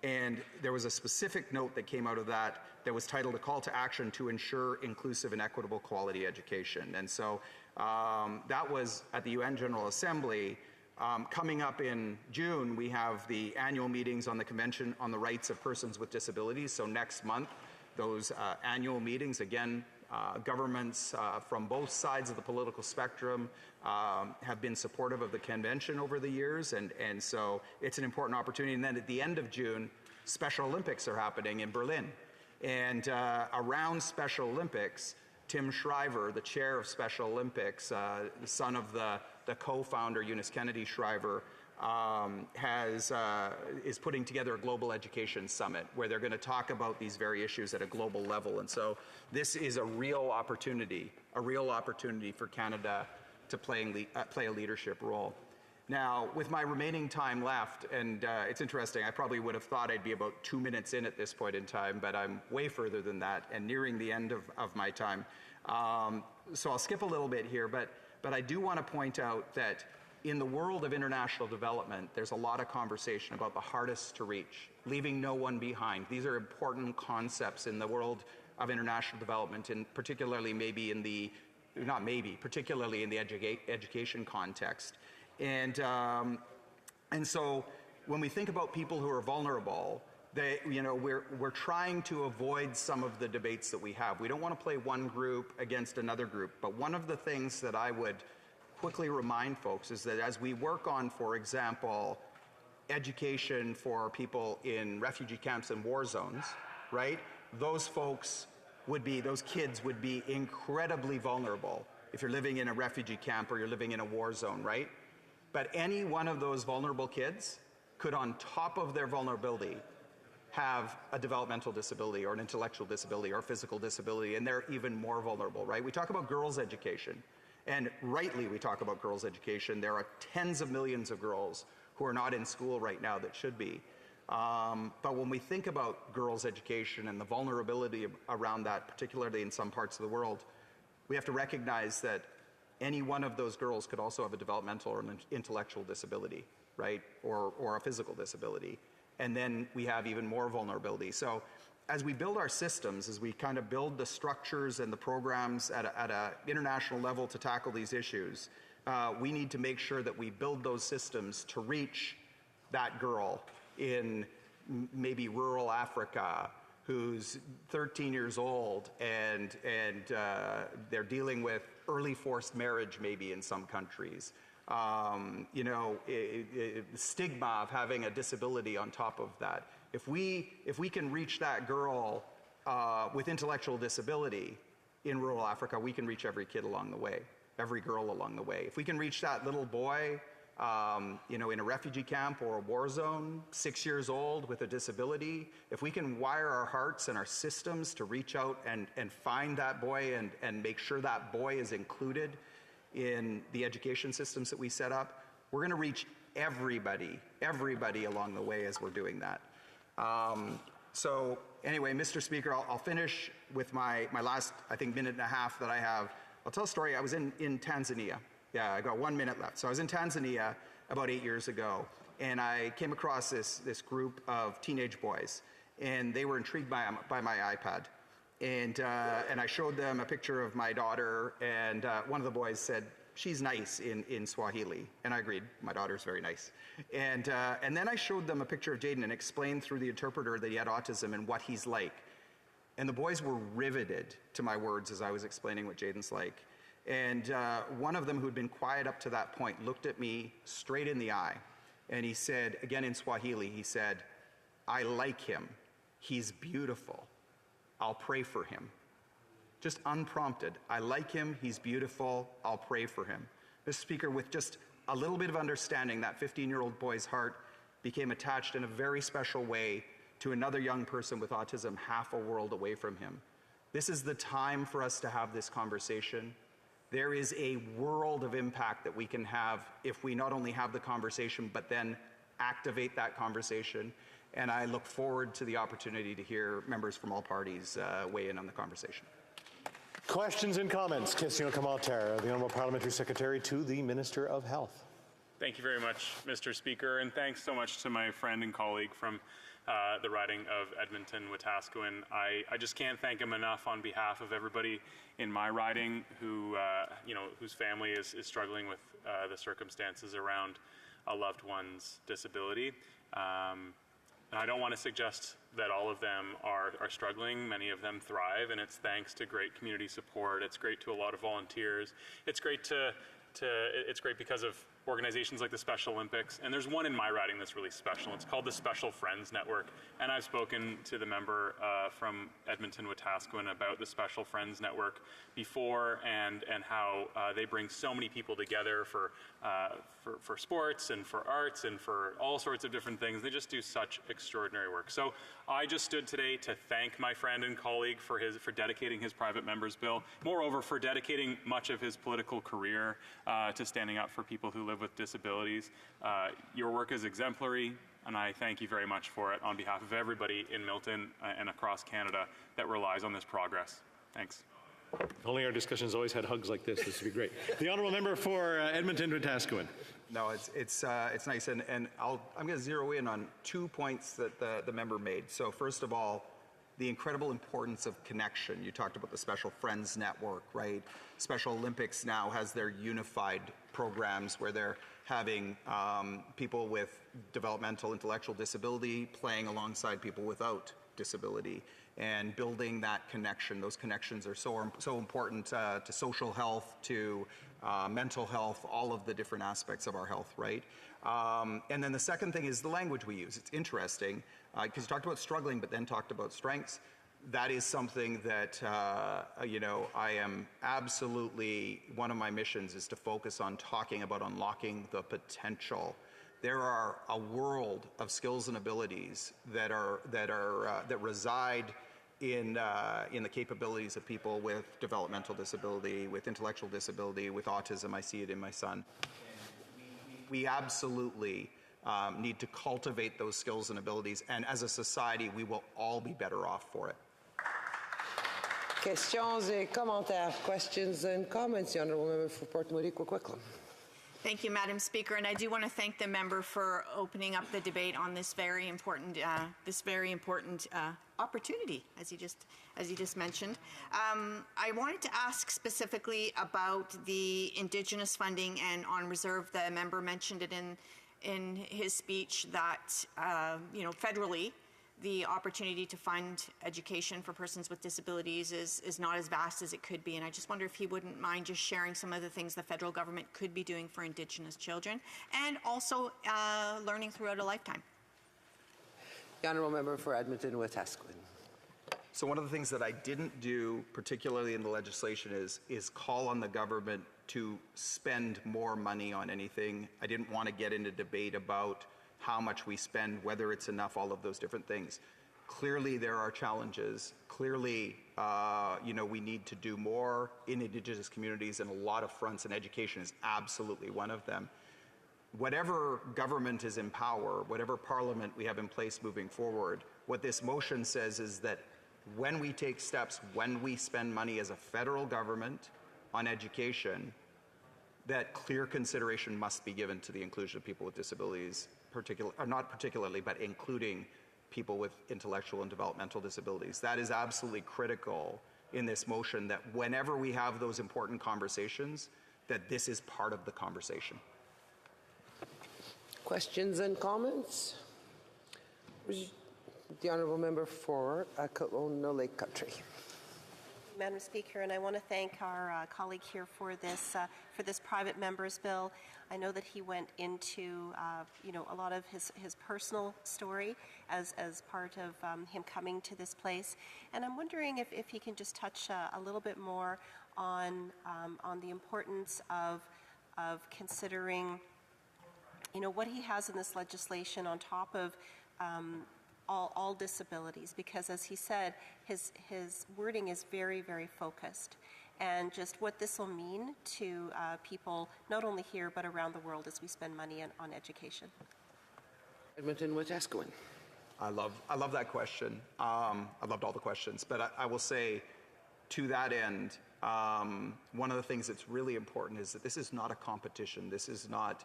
And there was a specific note that came out of that was titled A Call to Action to Ensure Inclusive and Equitable Quality Education. And so that was at the UN General Assembly. Coming up in June, we have the annual meetings on the Convention on the Rights of Persons with Disabilities. So next month, those annual meetings, again, governments from both sides of the political spectrum have been supportive of the convention over the years, and so it's an important opportunity. And then at the end of June, Special Olympics are happening in Berlin. And around Special Olympics, Tim Shriver, the chair of Special Olympics, the son of the co-founder, Eunice Kennedy Shriver, is putting together a global education summit where they're going to talk about these very issues at a global level. And so this is a real opportunity for Canada to play a leadership role. Now, with my remaining time left, and it's interesting, I probably would have thought I'd be about 2 minutes in at this point in time, but I'm way further than that and nearing the end of my time. So I'll skip a little bit here, but I do want to point out that in the world of international development, there's a lot of conversation about the hardest to reach, leaving no one behind. These are important concepts in the world of international development, and particularly particularly in the education context. And so when we think about people who are vulnerable, we're trying to avoid some of the debates that we have. We don't want to play one group against another group, but one of the things that I would quickly remind folks is that as we work on, for example, education for people in refugee camps and war zones, right? Those kids would be incredibly vulnerable if you're living in a refugee camp or you're living in a war zone, right? But any one of those vulnerable kids could, on top of their vulnerability, have a developmental disability or an intellectual disability or physical disability, and they're even more vulnerable, right? We talk about girls' education. And rightly, we talk about girls' education. There are tens of millions of girls who are not in school right now that should be. But when we think about girls' education and the vulnerability around that, particularly in some parts of the world, we have to recognize that any one of those girls could also have a developmental or an intellectual disability, right? Or a physical disability. And then we have even more vulnerability. So as we build our systems, as we kind of build the structures and the programs at an international level to tackle these issues, we need to make sure that we build those systems to reach that girl in maybe rural Africa who's 13 years old and they're dealing with early forced marriage maybe in some countries. You know, stigma of having a disability on top of that. If we can reach that girl with intellectual disability in rural Africa, we can reach every kid along the way, every girl along the way. If we can reach that little boy, you know, in a refugee camp or a war zone, 6 years old with a disability, if we can wire our hearts and our systems to reach out and find that boy and make sure that boy is included in the education systems that we set up, we're going to reach everybody along the way as we're doing that. So anyway, Mr. Speaker, I'll finish with my last, I think, minute and a half that I have. I'll tell a story. I was in Tanzania. Yeah, I got 1 minute left. So I was in Tanzania about 8 years ago, and I came across this group of teenage boys, and they were intrigued by my iPad. And I showed them a picture of my daughter, and one of the boys said, "She's nice" in Swahili. And I agreed, my daughter's very nice. And then I showed them a picture of Jaden and explained through the interpreter that he had autism and what he's like. And the boys were riveted to my words as I was explaining what Jaden's like. And one of them, who'd been quiet up to that point, looked at me straight in the eye. And he said, again in Swahili, he said, "I like him. He's beautiful. I'll pray for him." Just unprompted. I like him, he's beautiful, I'll pray for him. Mr. Speaker, with just a little bit of understanding, that 15-year-old boy's heart became attached in a very special way to another young person with autism half a world away from him. This is the time for us to have this conversation. There is a world of impact that we can have if we not only have the conversation, but then activate that conversation. And I look forward to the opportunity to hear members from all parties weigh in on the conversation. Questions and comments. Question commentaire. The Honourable Parliamentary Secretary to the Minister of Health. Thank you very much, Mr. Speaker, and thanks so much to my friend and colleague from the riding of Edmonton-Wetaskiwin. I just can't thank him enough on behalf of everybody in my riding who, you know, whose family is struggling with the circumstances around a loved one's disability. And I don't want to suggest that all of them are struggling. Many of them thrive, and it's thanks to great community support. It's great to a lot of volunteers. It's great it's great because of organizations like the Special Olympics. And there's one in my riding that's really special. It's called the Special Friends Network. And I've spoken to the member from Edmonton-Wetaskiwin about the Special Friends Network before, and how they bring so many people together for sports and for arts and for all sorts of different things. They just do such extraordinary work. So I just stood today to thank my friend and colleague for dedicating his private member's bill. Moreover, for dedicating much of his political career to standing up for people who live with disabilities. Your work is exemplary, and I thank you very much for it on behalf of everybody in Milton and across Canada that relies on this progress. Thanks. Only our discussions always had hugs like this. This would be great. The Honourable Member for Edmonton-Wetaskiwin. No, it's nice, and I'm going to zero in on 2 points that the member made. So first of all, the incredible importance of connection. You talked about the Special Friends Network, right? Special Olympics now has their unified programs where they're having people with developmental intellectual disability playing alongside people without disability and building that connection. Those connections are so important to social health, to mental health, all of the different aspects of our health, right? And then the second thing is the language we use. It's interesting because you talked about struggling, but then talked about strengths. That is something that, you know, I am absolutely, one of my missions is to focus on talking about unlocking the potential. There are a world of skills and abilities that reside in the capabilities of people with developmental disability, with intellectual disability, with autism. I see it in my son. We absolutely need to cultivate those skills and abilities, and as a society, we will all be better off for it. Questions et commentaires. Questions and comments. The Honourable Member for Port Moody, Coquitlam. Thank you, Madam Speaker, and I do want to thank the member for opening up the debate on this very important opportunity, as you just mentioned. I wanted to ask specifically about the Indigenous funding and on reserve. The member mentioned it in his speech that you know, federally, the opportunity to fund education for persons with disabilities is not as vast as it could be. And I just wonder if he wouldn't mind just sharing some of the things the federal government could be doing for Indigenous children and also learning throughout a lifetime. The Honourable Member for Edmonton-Wetaskiwin. So one of the things that I didn't do, particularly in the legislation, is call on the government to spend more money on anything. I didn't want to get into debate about how much we spend, whether it's enough, all of those different things. Clearly, there are challenges. Clearly, we need to do more in Indigenous communities in a lot of fronts, and education is absolutely one of them. Whatever government is in power, whatever parliament we have in place moving forward, what this motion says is that when we take steps, when we spend money as a federal government on education, that clear consideration must be given to the inclusion of people with disabilities, not particularly, but including people with intellectual and developmental disabilities. That is absolutely critical in this motion, that whenever we have those important conversations, that this is part of the conversation. Questions and comments? The Honourable Member for Kelowna Lake Country. Madam Speaker, and I want to thank our colleague here for this private member's bill. I know that he went into a lot of his personal story as part of him coming to this place, and I'm wondering if he can just touch a little bit more on the importance of considering what he has in this legislation on top of all disabilities, because as he said, his wording is very, very focused, and just what this will mean to people not only here but around the world as we spend money on education. Edmonton-Wetaskiwin. I love that question. I loved all the questions, but I will say, to that end, one of the things that's really important is that this is not a competition. This is not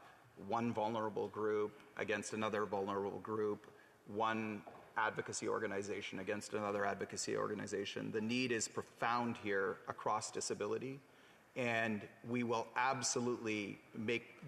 one vulnerable group against another vulnerable group, one advocacy organization against another advocacy organization. The need is profound here across disability, and we will absolutely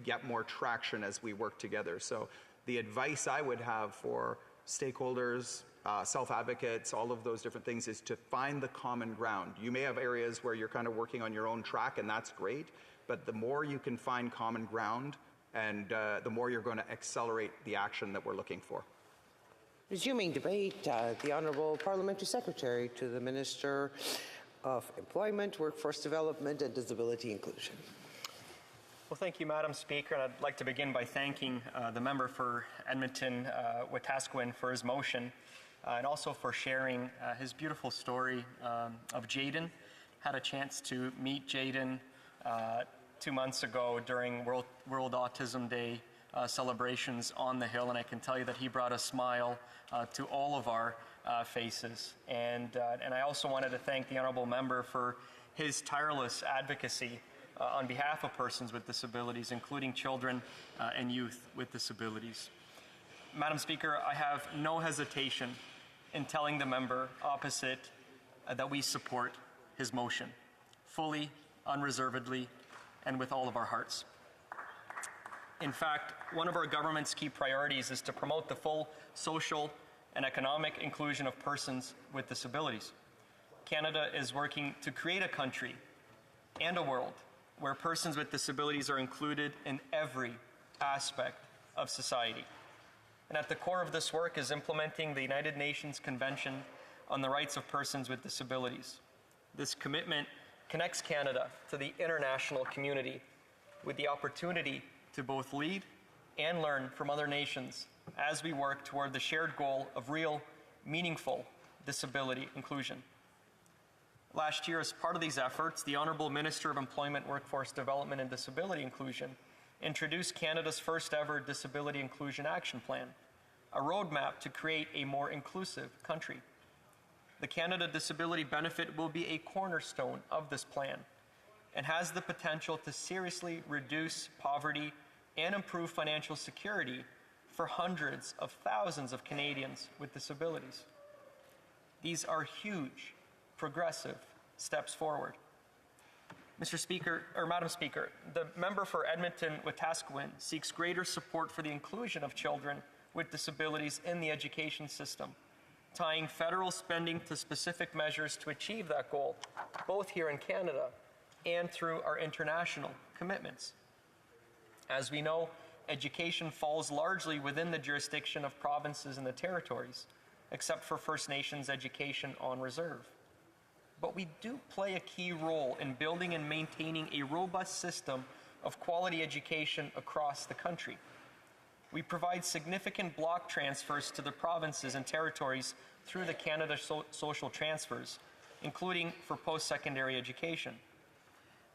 get more traction as we work together. So the advice I would have for stakeholders, self-advocates, all of those different things, is to find the common ground. You may have areas where you're kind of working on your own track, and that's great, but the more you can find common ground, and the more you're going to accelerate the action that we're looking for. Resuming debate, the Honourable Parliamentary Secretary to the Minister of Employment, Workforce Development and Disability Inclusion. Well, thank you, Madam Speaker, and I'd like to begin by thanking the member for Edmonton-Wetaskiwin for his motion, and also for sharing his beautiful story of Jaden. Had a chance to meet Jaden 2 months ago during World Autism Day celebrations on the Hill, and I can tell you that he brought a smile to all of our faces. And I also wanted to thank the Honourable Member for his tireless advocacy on behalf of persons with disabilities, including children and youth with disabilities. Madam Speaker, I have no hesitation in telling the member opposite that we support his motion, fully, unreservedly, and with all of our hearts. In fact, one of our government's key priorities is to promote the full social and economic inclusion of persons with disabilities. Canada is working to create a country and a world where persons with disabilities are included in every aspect of society. And at the core of this work is implementing the United Nations Convention on the Rights of Persons with Disabilities. This commitment connects Canada to the international community with the opportunity to both lead and learn from other nations as we work toward the shared goal of real, meaningful disability inclusion. Last year, as part of these efforts, the Honourable Minister of Employment, Workforce Development and Disability Inclusion introduced Canada's first ever Disability Inclusion Action Plan, a roadmap to create a more inclusive country. The Canada Disability Benefit will be a cornerstone of this plan and has the potential to seriously reduce poverty and improve financial security for hundreds of thousands of Canadians with disabilities. These are huge, progressive steps forward. Madam Speaker, the member for Edmonton-Wetaskiwin seeks greater support for the inclusion of children with disabilities in the education system. tying federal spending to specific measures to achieve that goal, both here in Canada and through our international commitments. As we know, education falls largely within the jurisdiction of provinces and the territories, except for First Nations education on reserve. But we do play a key role in building and maintaining a robust system of quality education across the country. We provide significant block transfers to the provinces and territories through the Canada Social Transfers, including for post-secondary education.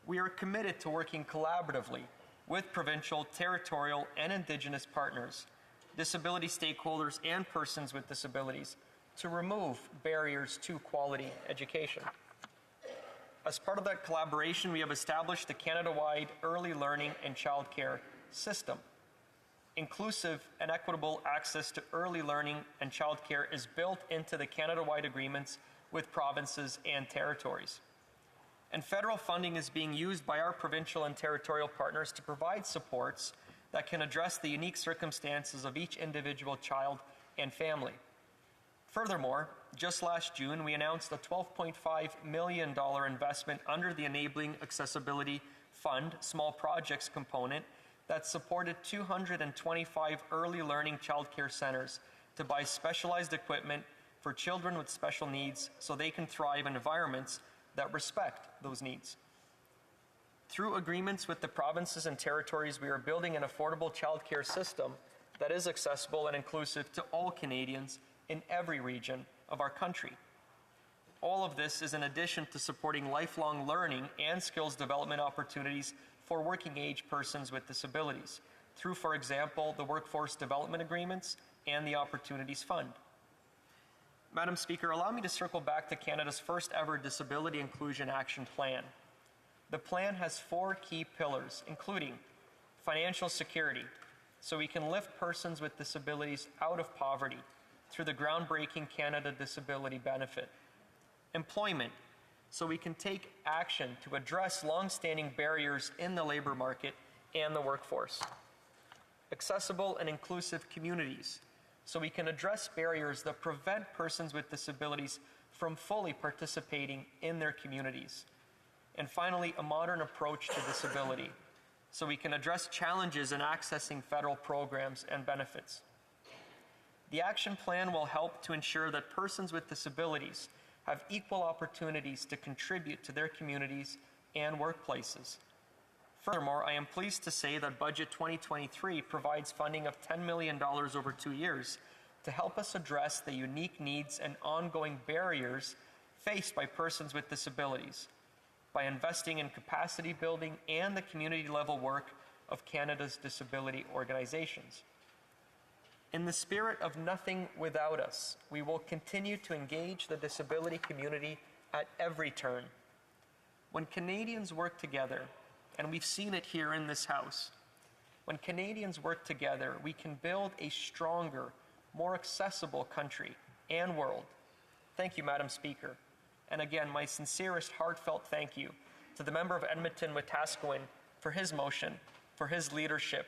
We are committed to working collaboratively with provincial, territorial, and Indigenous partners, disability stakeholders, and persons with disabilities to remove barriers to quality education. As part of that collaboration, we have established the Canada-wide early learning and childcare system. Inclusive and equitable access to early learning and childcare is built into the Canada-wide agreements with provinces and territories. And federal funding is being used by our provincial and territorial partners to provide supports that can address the unique circumstances of each individual child and family. Furthermore, just last June, we announced a $12.5 million investment under the Enabling Accessibility Fund Small Projects component that supported 225 early learning childcare centers to buy specialized equipment for children with special needs so they can thrive in environments that respect those needs. Through agreements with the provinces and territories, we are building an affordable childcare system that is accessible and inclusive to all Canadians in every region of our country. All of this is in addition to supporting lifelong learning and skills development opportunities for working-age persons with disabilities through, for example, the Workforce Development Agreements and the Opportunities Fund. Madam Speaker, allow me to circle back to Canada's first ever Disability Inclusion Action Plan. The plan has 4 key pillars, including financial security, so we can lift persons with disabilities out of poverty through the groundbreaking Canada Disability Benefit. Employment, so we can take action to address long-standing barriers in the labor market and the workforce. Accessible and inclusive communities, so we can address barriers that prevent persons with disabilities from fully participating in their communities. And finally, a modern approach to disability, so we can address challenges in accessing federal programs and benefits. The action plan will help to ensure that persons with disabilities have equal opportunities to contribute to their communities and workplaces. Furthermore, I am pleased to say that Budget 2023 provides funding of $10 million over 2 years to help us address the unique needs and ongoing barriers faced by persons with disabilities by investing in capacity building and the community-level work of Canada's disability organizations. In the spirit of nothing without us, we will continue to engage the disability community at every turn. When Canadians work together, and we've seen it here in this House, when Canadians work together, we can build a stronger, more accessible country and world. Thank you, Madam Speaker. And again, my sincerest, heartfelt thank you to the member of Edmonton-Wetaskiwin for his motion, for his leadership,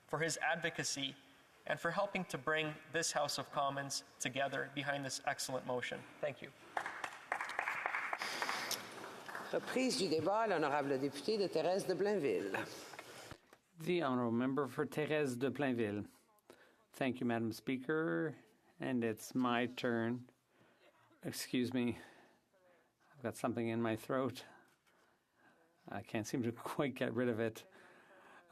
for his advocacy, and for helping to bring this House of Commons together behind this excellent motion. Thank you. Reprise du débat, l'honorable députée de Thérèse de Blainville. The honourable member for Thérèse de Blainville. Thank you, Madam Speaker. And it's my turn. Excuse me. I've got something in my throat. I can't seem to quite get rid of it.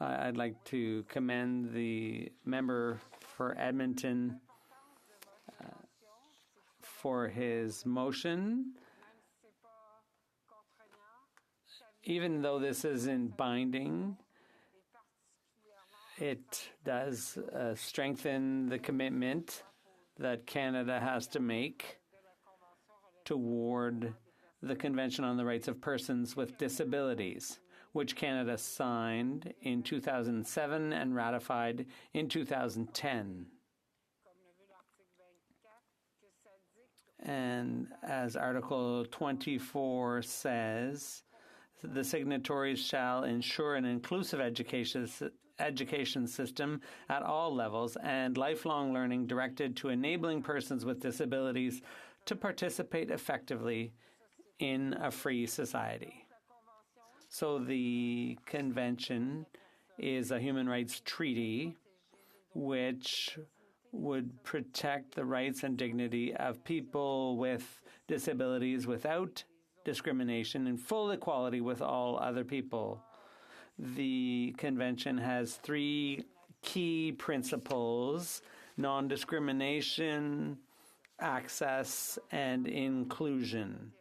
I'd like to commend the member for Edmonton for his motion. Even though this isn't binding, it does strengthen the commitment that Canada has to make toward the Convention on the Rights of Persons with Disabilities, which Canada signed in 2007 and ratified in 2010. And as Article 24 says, The signatories shall ensure an inclusive education system at all levels and lifelong learning directed to enabling persons with disabilities to participate effectively in a free society. So the convention is a human rights treaty which would protect the rights and dignity of people with disabilities without discrimination and full equality with all other people. The convention has 3 key principles: non-discrimination, access, and inclusion.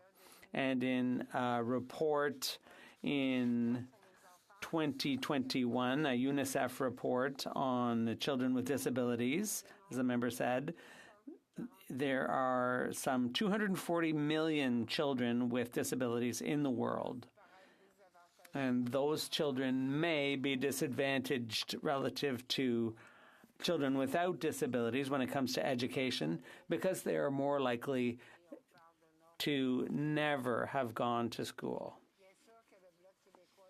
And in a report in 2021, a UNICEF report on children with disabilities, as the member said, there are some 240 million children with disabilities in the world. And those children may be disadvantaged relative to children without disabilities when it comes to education because they are more likely to never have gone to school.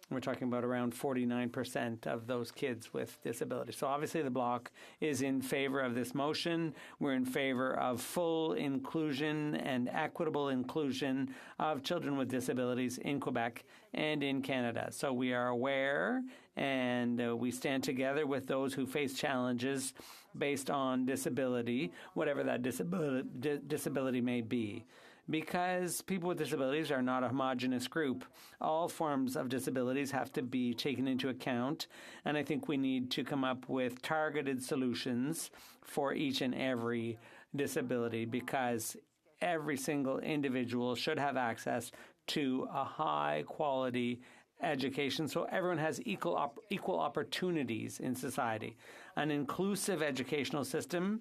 We're talking about around 49% of those kids with disabilities. So obviously the Bloc is in favor of this motion. We're in favor of full inclusion and equitable inclusion of children with disabilities in Quebec and in Canada. So we are aware and we stand together with those who face challenges based on disability, whatever that disability may be. Because people with disabilities are not a homogenous group. All forms of disabilities have to be taken into account, and I think we need to come up with targeted solutions for each and every disability because every single individual should have access to a high-quality education so everyone has equal opportunities in society. An inclusive educational system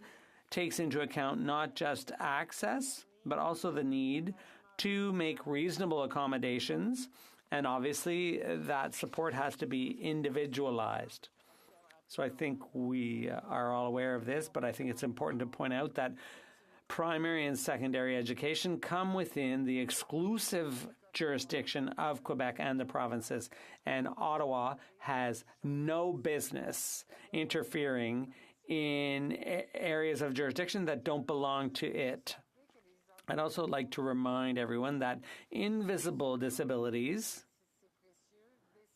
takes into account not just access, but also the need to make reasonable accommodations. And obviously, that support has to be individualized. So I think we are all aware of this, but I think it's important to point out that primary and secondary education come within the exclusive jurisdiction of Quebec and the provinces. And Ottawa has no business interfering in areas of jurisdiction that don't belong to it. I'd also like to remind everyone that invisible disabilities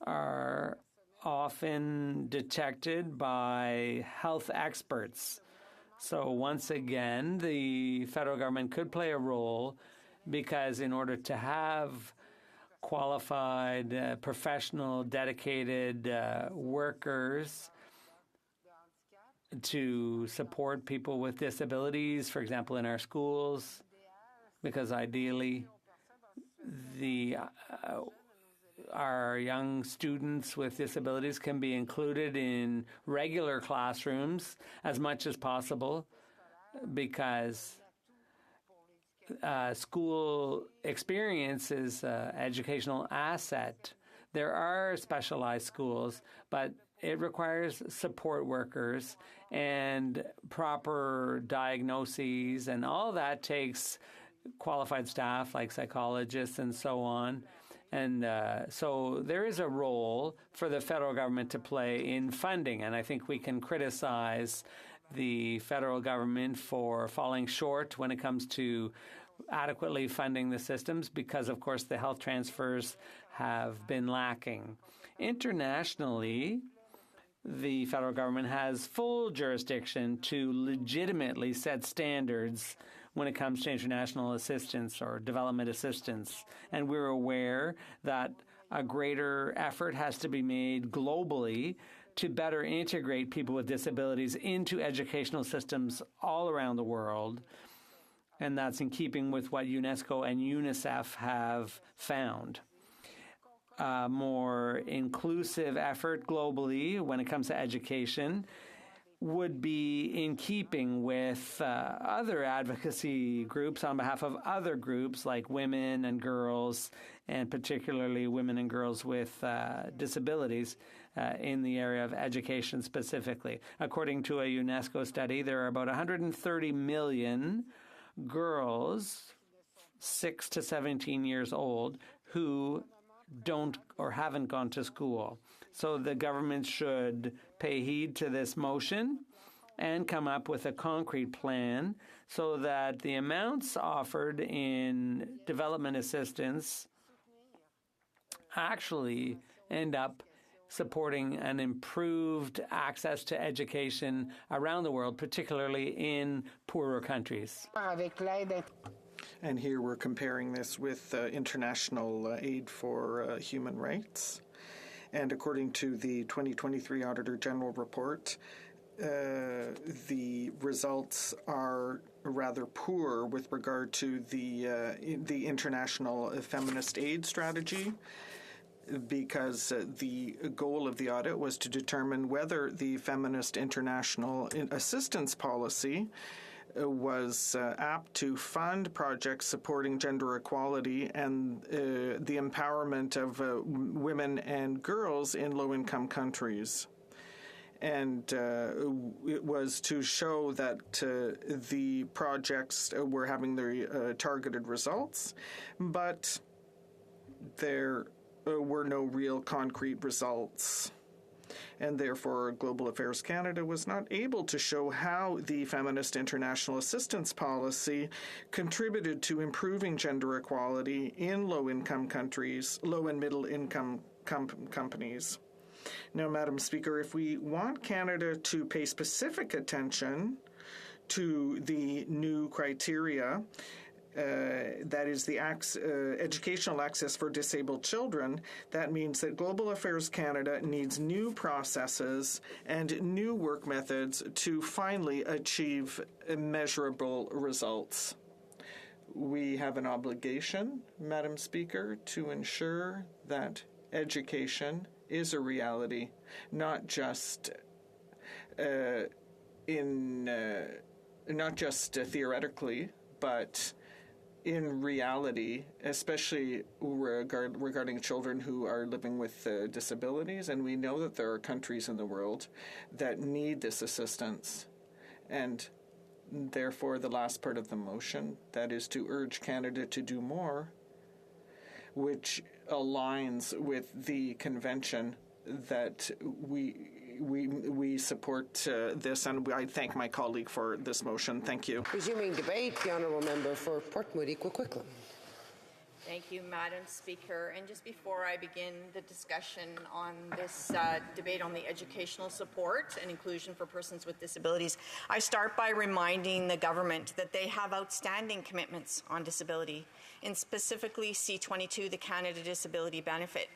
are often detected by health experts. So once again, the federal government could play a role because in order to have qualified, professional, dedicated workers to support people with disabilities, for example, in our schools, because ideally our young students with disabilities can be included in regular classrooms as much as possible because school experience is an educational asset. There are specialized schools, but it requires support workers and proper diagnoses, and all that takes qualified staff like psychologists and so on. And so there is a role for the federal government to play in funding, and I think we can criticize the federal government for falling short when it comes to adequately funding the systems because, of course, the health transfers have been lacking. Internationally, the federal government has full jurisdiction to legitimately set standards when it comes to international assistance or development assistance. And we're aware that a greater effort has to be made globally to better integrate people with disabilities into educational systems all around the world. And that's in keeping with what UNESCO and UNICEF have found. A more inclusive effort globally when it comes to education would be in keeping with other advocacy groups on behalf of other groups like women and girls, and particularly women and girls with disabilities in the area of education specifically. According to a UNESCO study, there are about 130 million girls 6 to 17 years old who don't or haven't gone to school. So the government should pay heed to this motion and come up with a concrete plan so that the amounts offered in development assistance actually end up supporting an improved access to education around the world, particularly in poorer countries. And here we're comparing this with international aid for human rights. And according to the 2023 Auditor General report, the results are rather poor with regard to the international feminist aid strategy, because the goal of the audit was to determine whether the feminist international assistance policy was apt to fund projects supporting gender equality and the empowerment of women and girls in low-income countries. And it was to show that the projects were having their targeted results, but there were no real concrete results. And therefore, Global Affairs Canada was not able to show how the Feminist International Assistance Policy contributed to improving gender equality in low-income countries, low- and middle-income companies. Now, Madam Speaker, if we want Canada to pay specific attention to the new criteria, that is the educational access for disabled children, that means that Global Affairs Canada needs new processes and new work methods to finally achieve measurable results. We have an obligation, Madam Speaker, to ensure that education is a reality, not just theoretically, but in reality, especially regarding children who are living with disabilities. And we know that there are countries in the world that need this assistance. And therefore, the last part of the motion, that is to urge Canada to do more, which aligns with the convention that we support this, and I thank my colleague for this motion. Thank you. Resuming debate, the honourable member for Port Moody, Coquitlam. Thank you, Madam Speaker. And just before I begin the discussion on this debate on the educational support and inclusion for persons with disabilities, I start by reminding the government that they have outstanding commitments on disability, and specifically C-22, the Canada Disability Benefit.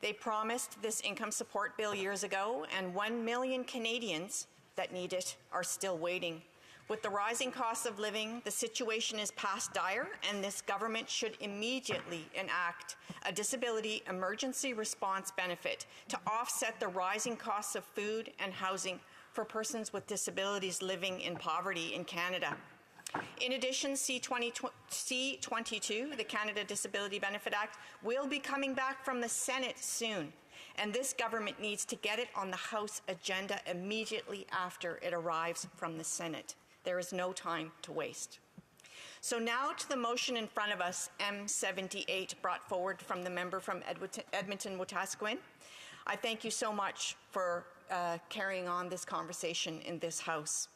They promised this income support bill years ago, and 1 million Canadians that need it are still waiting. With the rising cost of living, the situation is past dire, and this government should immediately enact a disability emergency response benefit to offset the rising costs of food and housing for persons with disabilities living in poverty in Canada. In addition, C-22, the Canada Disability Benefit Act, will be coming back from the Senate soon, and this government needs to get it on the House agenda immediately after it arrives from the Senate. There is no time to waste. So now to the motion in front of us, M78, brought forward from the member from Edmonton-Wetaskiwin. I thank you so much for carrying on this conversation in this House.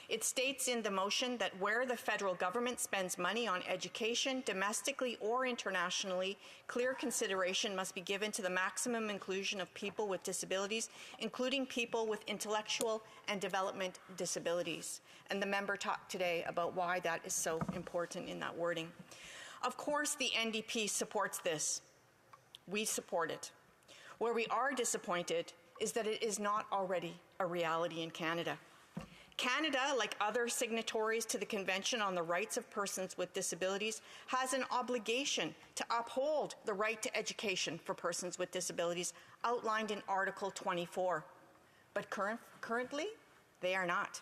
It states in the motion that where the federal government spends money on education, domestically or internationally, clear consideration must be given to the maximum inclusion of people with disabilities, including people with intellectual and development disabilities. And the member talked today about why that is so important in that wording. Of course, the NDP supports this. We support it. Where we are disappointed is that it is not already a reality in Canada. Canada, like other signatories to the Convention on the Rights of Persons with Disabilities, has an obligation to uphold the right to education for persons with disabilities outlined in Article 24. But currently, they are not.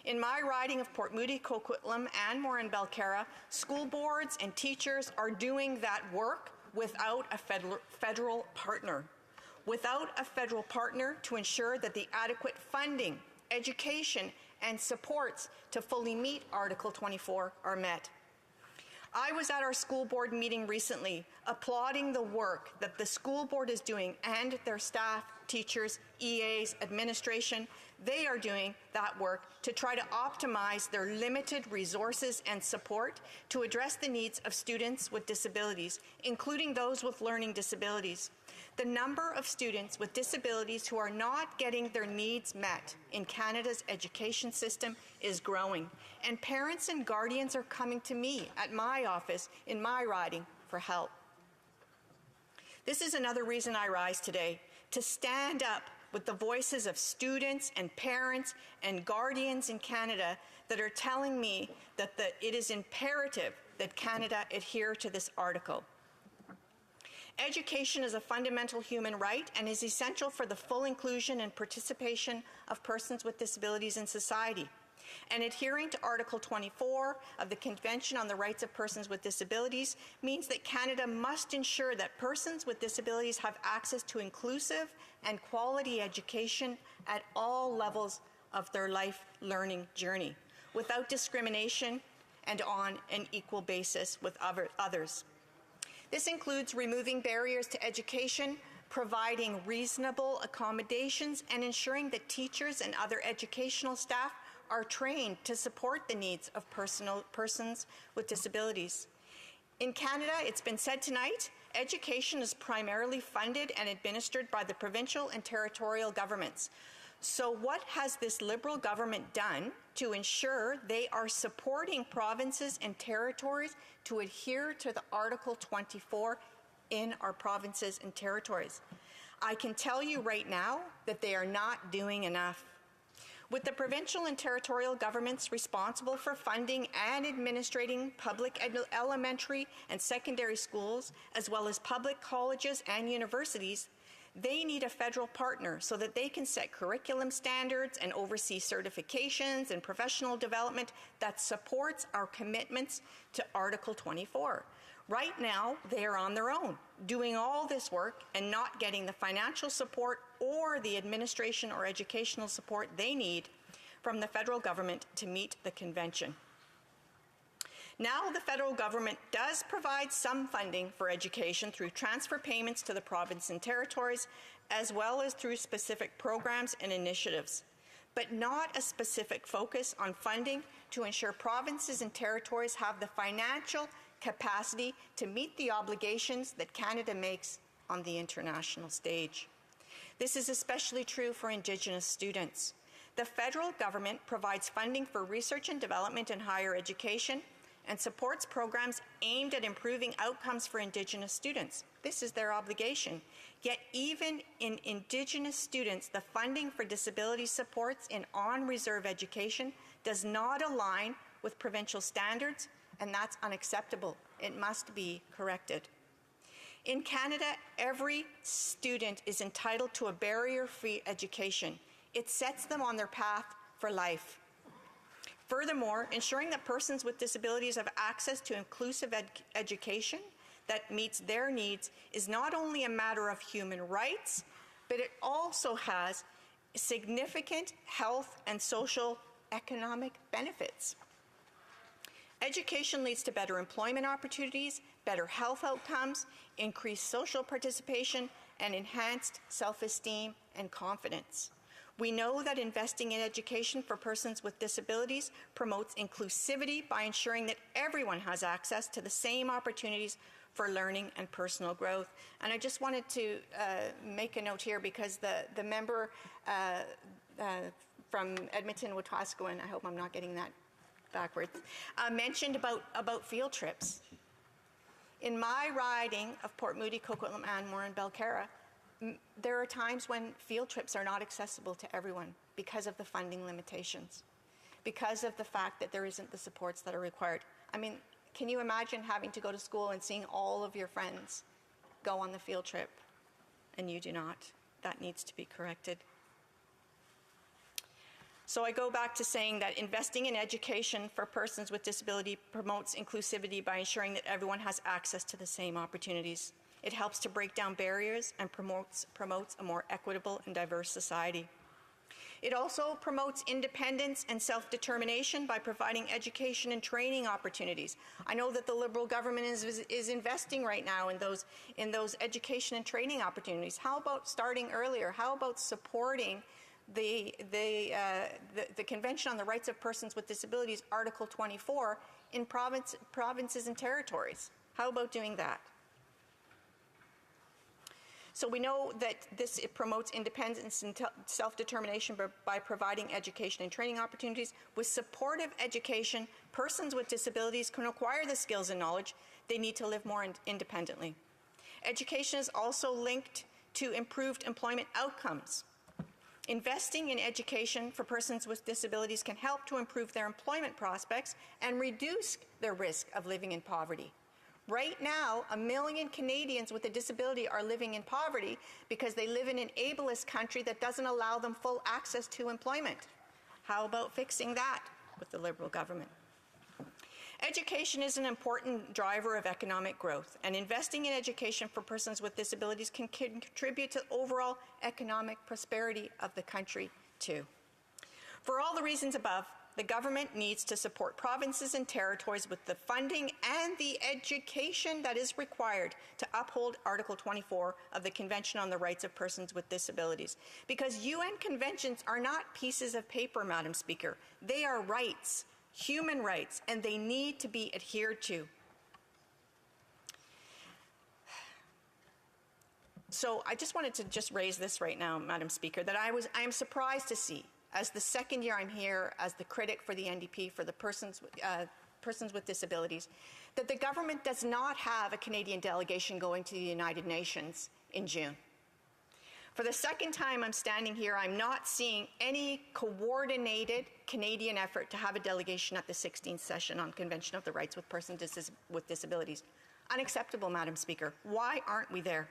In my riding of Port Moody, Coquitlam, and Morin-Belcara, school boards and teachers are doing that work without a federal partner. Without a federal partner to ensure that the adequate funding, education, and supports to fully meet Article 24 are met. I was at our school board meeting recently applauding the work that the school board is doing and their staff, teachers, EAs, administration. They are doing that work to try to optimize their limited resources and support to address the needs of students with disabilities, including those with learning disabilities. The number of students with disabilities who are not getting their needs met in Canada's education system is growing, and parents and guardians are coming to me at my office in my riding for help. This is another reason I rise today, to stand up with the voices of students and parents and guardians in Canada that are telling me that it is imperative that Canada adhere to this article. Education is a fundamental human right and is essential for the full inclusion and participation of persons with disabilities in society. And adhering to Article 24 of the Convention on the Rights of Persons with Disabilities means that Canada must ensure that persons with disabilities have access to inclusive and quality education at all levels of their life learning journey, without discrimination and on an equal basis with others. This includes removing barriers to education, providing reasonable accommodations, and ensuring that teachers and other educational staff are trained to support the needs of persons with disabilities. In Canada, it's been said tonight, education is primarily funded and administered by the provincial and territorial governments. So what has this Liberal government done to ensure they are supporting provinces and territories to adhere to the Article 24 in our provinces and territories? I can tell you right now that they are not doing enough. With the provincial and territorial governments responsible for funding and administrating public elementary and secondary schools, as well as public colleges and universities, they need a federal partner so that they can set curriculum standards and oversee certifications and professional development that supports our commitments to Article 24. Right now, they are on their own, doing all this work and not getting the financial support or the administration or educational support they need from the federal government to meet the convention. Now the federal government does provide some funding for education through transfer payments to the province and territories, as well as through specific programs and initiatives, but not a specific focus on funding to ensure provinces and territories have the financial capacity to meet the obligations that Canada makes on the international stage. This is especially true for Indigenous students. The federal government provides funding for research and development in higher education and supports programs aimed at improving outcomes for Indigenous students. This is their obligation. Yet even in Indigenous students, the funding for disability supports in on-reserve education does not align with provincial standards, and that's unacceptable. It must be corrected. In Canada, every student is entitled to a barrier-free education. It sets them on their path for life. Furthermore, ensuring that persons with disabilities have access to inclusive education that meets their needs is not only a matter of human rights, but it also has significant health and social economic benefits. Education leads to better employment opportunities, better health outcomes, increased social participation, and enhanced self-esteem and confidence. We know that investing in education for persons with disabilities promotes inclusivity by ensuring that everyone has access to the same opportunities for learning and personal growth. And I just wanted to make a note here because the member from Edmonton-Wetaskiwin, I hope I'm not getting that backwards, mentioned about field trips. In my riding of Port Moody, Coquitlam, Anmore, and Belcarra, there are times when field trips are not accessible to everyone because of the funding limitations, because of the fact that there isn't the supports that are required. I mean, can you imagine having to go to school and seeing all of your friends go on the field trip and you do not? That needs to be corrected. So I go back to saying that investing in education for persons with disability promotes inclusivity by ensuring that everyone has access to the same opportunities. It helps to break down barriers and promotes a more equitable and diverse society. It also promotes independence and self-determination by providing education and training opportunities. I know that the Liberal government is investing right now in those education and training opportunities. How about starting earlier? How about supporting the Convention on the Rights of Persons with Disabilities, Article 24, in provinces and territories? How about doing that? So we know that it promotes independence and self-determination by providing education and training opportunities. With supportive education, persons with disabilities can acquire the skills and knowledge they need to live more independently. Education is also linked to improved employment outcomes. Investing in education for persons with disabilities can help to improve their employment prospects and reduce their risk of living in poverty. Right now, 1 million Canadians with a disability are living in poverty because they live in an ableist country that doesn't allow them full access to employment. How about fixing that with the Liberal government? Education is an important driver of economic growth, and investing in education for persons with disabilities can contribute to overall economic prosperity of the country too. For all the reasons above, the government needs to support provinces and territories with the funding and the education that is required to uphold Article 24 of the Convention on the Rights of Persons with Disabilities. Because UN conventions are not pieces of paper, Madam Speaker. They are rights, human rights, and they need to be adhered to. So I just wanted to raise this right now, Madam Speaker, that I am surprised to see, as the second year I'm here as the critic for the NDP for the persons with disabilities, that the government does not have a Canadian delegation going to the United Nations in June. For the second time I'm standing here, I'm not seeing any coordinated Canadian effort to have a delegation at the 16th session on Convention of the Rights of Persons with Disabilities. Unacceptable, Madam Speaker. Why aren't we there?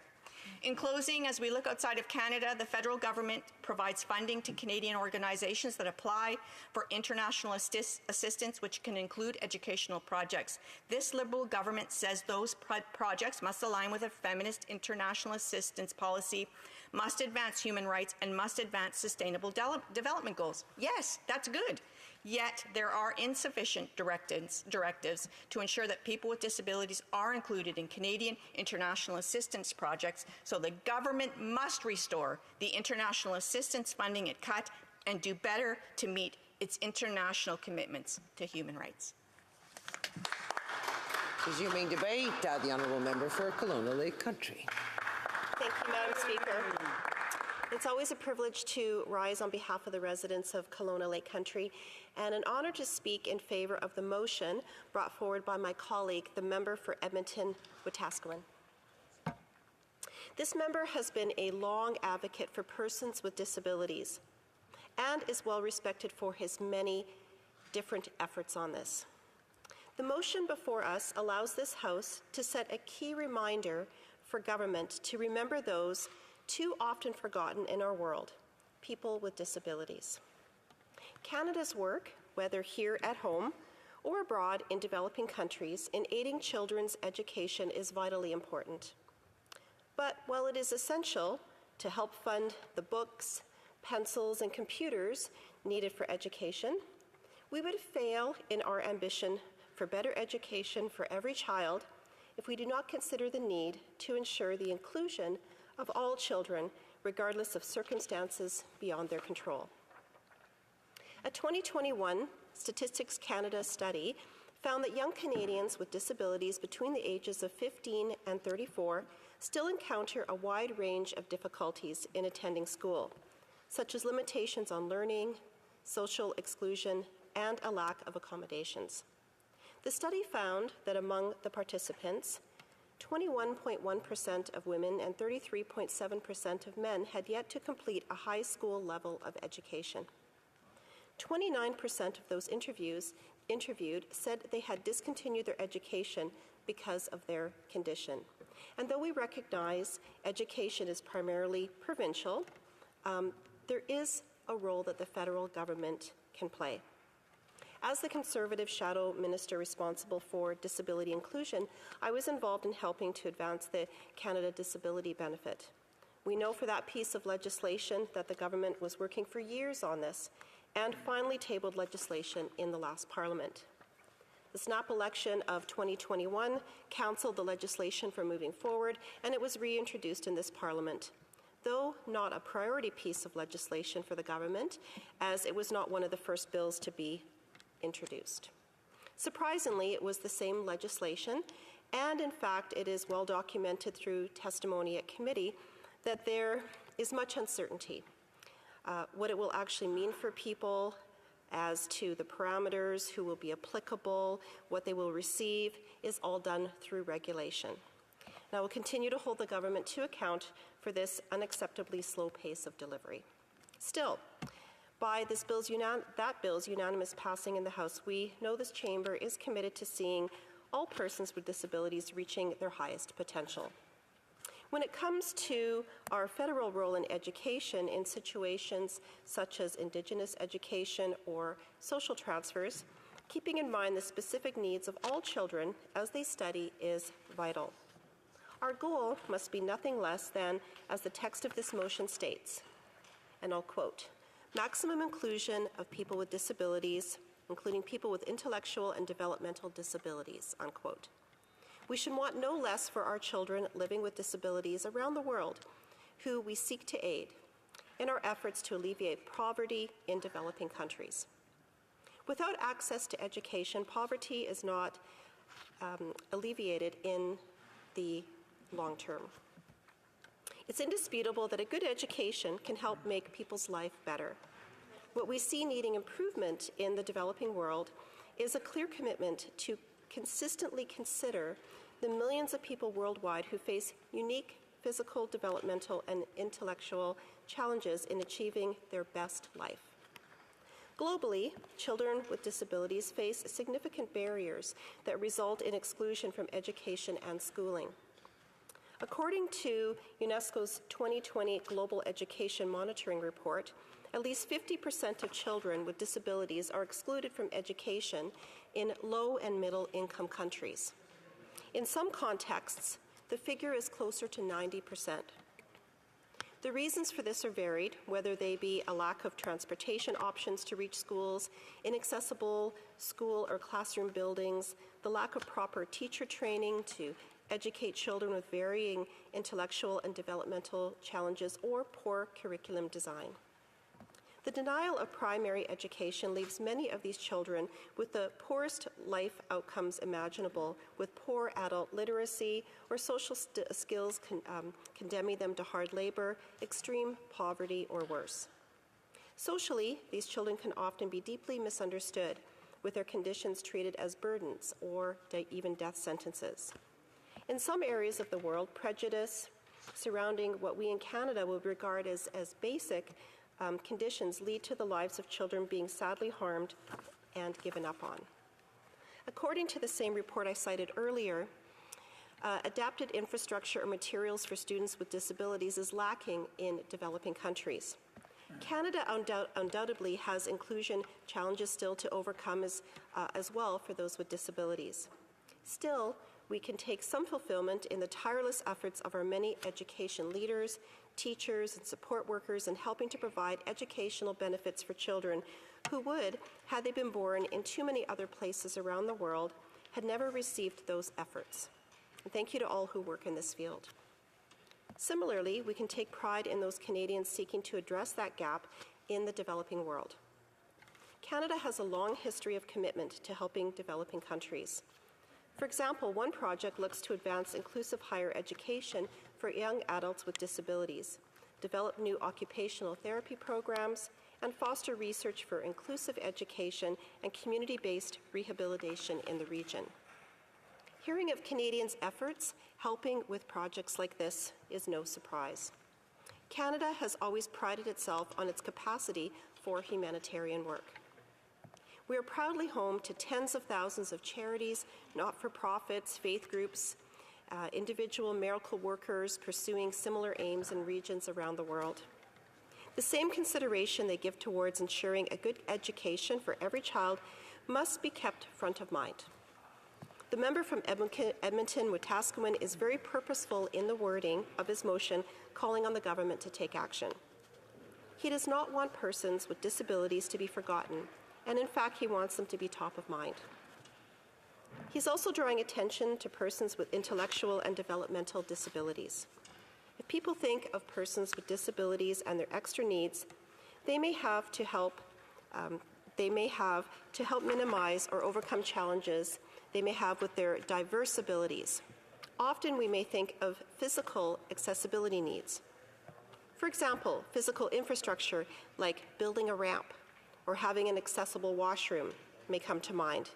In closing, as we look outside of Canada, the federal government provides funding to Canadian organizations that apply for international assistance, which can include educational projects. This Liberal government says those projects must align with a feminist international assistance policy, must advance human rights, and must advance sustainable development goals. Yes, that's good. Yet there are insufficient directives to ensure that people with disabilities are included in Canadian international assistance projects, so the government must restore the international assistance funding it cut and do better to meet its international commitments to human rights. Resuming debate, the Honourable Member for Kelowna Lake Country. Thank you, Madam Speaker. It's always a privilege to rise on behalf of the residents of Kelowna Lake Country, and an honour to speak in favour of the motion brought forward by my colleague, the member for Edmonton-Wetaskiwin. This member has been a long advocate for persons with disabilities and is well respected for his many different efforts on this. The motion before us allows this House to set a key reminder for government to remember those too often forgotten in our world, people with disabilities. Canada's work, whether here at home or abroad in developing countries, in aiding children's education is vitally important. But while it is essential to help fund the books, pencils, and computers needed for education, we would fail in our ambition for better education for every child if we do not consider the need to ensure the inclusion of all children, regardless of circumstances beyond their control. A 2021 Statistics Canada study found that young Canadians with disabilities between the ages of 15 and 34 still encounter a wide range of difficulties in attending school, such as limitations on learning, social exclusion, and a lack of accommodations. The study found that among the participants, 21.1% of women and 33.7% of men had yet to complete a high school level of education. 29% of those interviewed said they had discontinued their education because of their condition. And though we recognize education is primarily provincial, there is a role that the federal government can play. As the Conservative Shadow Minister responsible for disability inclusion, I was involved in helping to advance the Canada Disability Benefit. We know for that piece of legislation that the government was working for years on this and finally tabled legislation in the last Parliament. The snap election of 2021 cancelled the legislation from moving forward, and it was reintroduced in this Parliament, though not a priority piece of legislation for the government, as it was not one of the first bills to be introduced. Surprisingly, it was the same legislation, and in fact, it is well documented through testimony at committee that there is much uncertainty. What it will actually mean for people as to the parameters, who will be applicable, what they will receive, is all done through regulation. And I will continue to hold the government to account for this unacceptably slow pace of delivery. Still, by that bill's unanimous passing in the House, we know this chamber is committed to seeing all persons with disabilities reaching their highest potential. When it comes to our federal role in education in situations such as Indigenous education or social transfers, keeping in mind the specific needs of all children as they study is vital. Our goal must be nothing less than, as the text of this motion states, and I'll quote, maximum inclusion of people with disabilities, including people with intellectual and developmental disabilities, unquote. We should want no less for our children living with disabilities around the world who we seek to aid in our efforts to alleviate poverty in developing countries. Without access to education, poverty is not alleviated in the long term. It's indisputable that a good education can help make people's life better. What we see needing improvement in the developing world is a clear commitment to consistently consider the millions of people worldwide who face unique physical, developmental, and intellectual challenges in achieving their best life. Globally, children with disabilities face significant barriers that result in exclusion from education and schooling. According to UNESCO's 2020 Global Education Monitoring Report, at least 50% of children with disabilities are excluded from education in low and middle income countries. In some contexts, the figure is closer to 90%. The reasons for this are varied, whether they be a lack of transportation options to reach schools, inaccessible school or classroom buildings, the lack of proper teacher training to educate children with varying intellectual and developmental challenges, or poor curriculum design. The denial of primary education leaves many of these children with the poorest life outcomes imaginable, with poor adult literacy or social skills condemning them to hard labor, extreme poverty, or worse. Socially, these children can often be deeply misunderstood, with their conditions treated as burdens or even death sentences. In some areas of the world, prejudice surrounding what we in Canada would regard as basic conditions lead to the lives of children being sadly harmed and given up on. According to the same report I cited earlier, adapted infrastructure or materials for students with disabilities is lacking in developing countries. Canada undoubtedly has inclusion challenges still to overcome as well for those with disabilities. Still, we can take some fulfillment in the tireless efforts of our many education leaders, teachers, and support workers in helping to provide educational benefits for children who would, had they been born in too many other places around the world, had never received those efforts. And thank you to all who work in this field. Similarly, we can take pride in those Canadians seeking to address that gap in the developing world. Canada has a long history of commitment to helping developing countries. For example, one project looks to advance inclusive higher education for young adults with disabilities, develop new occupational therapy programs, and foster research for inclusive education and community-based rehabilitation in the region. Hearing of Canadians' efforts helping with projects like this is no surprise. Canada has always prided itself on its capacity for humanitarian work. We are proudly home to tens of thousands of charities, not-for-profits, faith groups, individual miracle workers pursuing similar aims in regions around the world. The same consideration they give towards ensuring a good education for every child must be kept front of mind. The member from Edmonton, Wetaskiwin, is very purposeful in the wording of his motion calling on the government to take action. He does not want persons with disabilities to be forgotten, and in fact, he wants them to be top of mind. He's also drawing attention to persons with intellectual and developmental disabilities. If people think of persons with disabilities and their extra needs, they may have to help minimize or overcome challenges they may have with their diverse abilities. Often we may think of physical accessibility needs. For example, physical infrastructure like building a ramp or having an accessible washroom may come to mind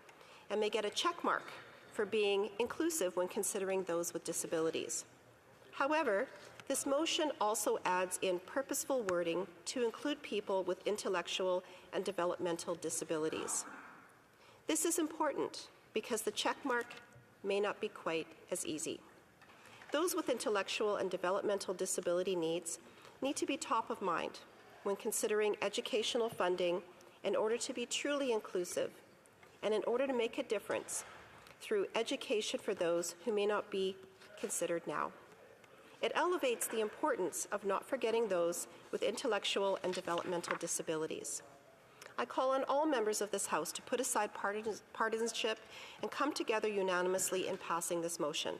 and may get a check mark for being inclusive when considering those with disabilities. However, this motion also adds in purposeful wording to include people with intellectual and developmental disabilities. This is important because the check mark may not be quite as easy. Those with intellectual and developmental disability needs need to be top of mind when considering educational funding in order to be truly inclusive and in order to make a difference through education for those who may not be considered now. It elevates the importance of not forgetting those with intellectual and developmental disabilities. I call on all members of this House to put aside partisanship and come together unanimously in passing this motion.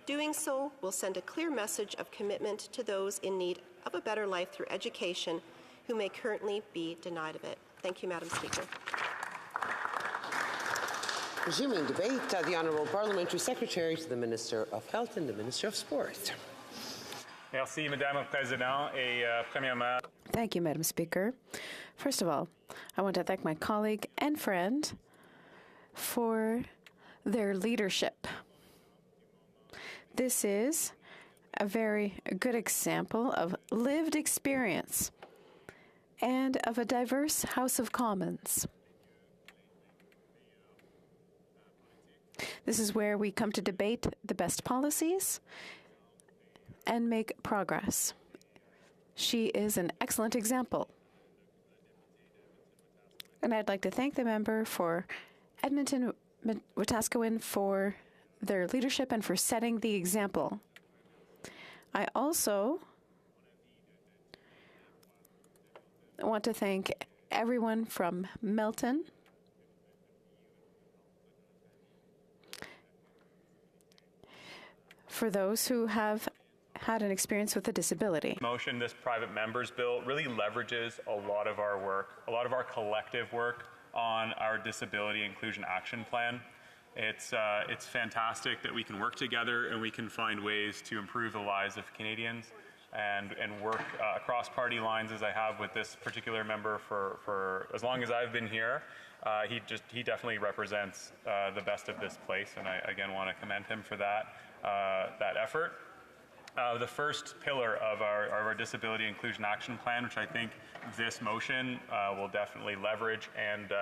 Doing so will send a clear message of commitment to those in need of a better life through education who may currently be denied of it. Thank you, Madam Speaker. Resuming debate, the Honourable Parliamentary Secretary to the Minister of Health and the Minister of Sport. Merci, Madame la Présidente. Et premièrement, Thank you, Madam Speaker. First of all, I want to thank my colleague and friend for their leadership. This is a very good example of lived experience and of a diverse House of Commons. This is where we come to debate the best policies and make progress. She is an excellent example. And I'd like to thank the member for Edmonton Wetaskiwin for their leadership and for setting the example. I also want to thank everyone from Milton, for those who have had an experience with a disability. Motion, this private members bill really leverages a lot of our work, a lot of our collective work on our disability inclusion action plan. It's fantastic that we can work together and we can find ways to improve the lives of Canadians and work across party lines as I have with this particular member for as long as I've been here. He definitely represents the best of this place, and I again want to commend him for that effort. The first pillar of our Disability Inclusion Action Plan, which I think this motion will definitely leverage and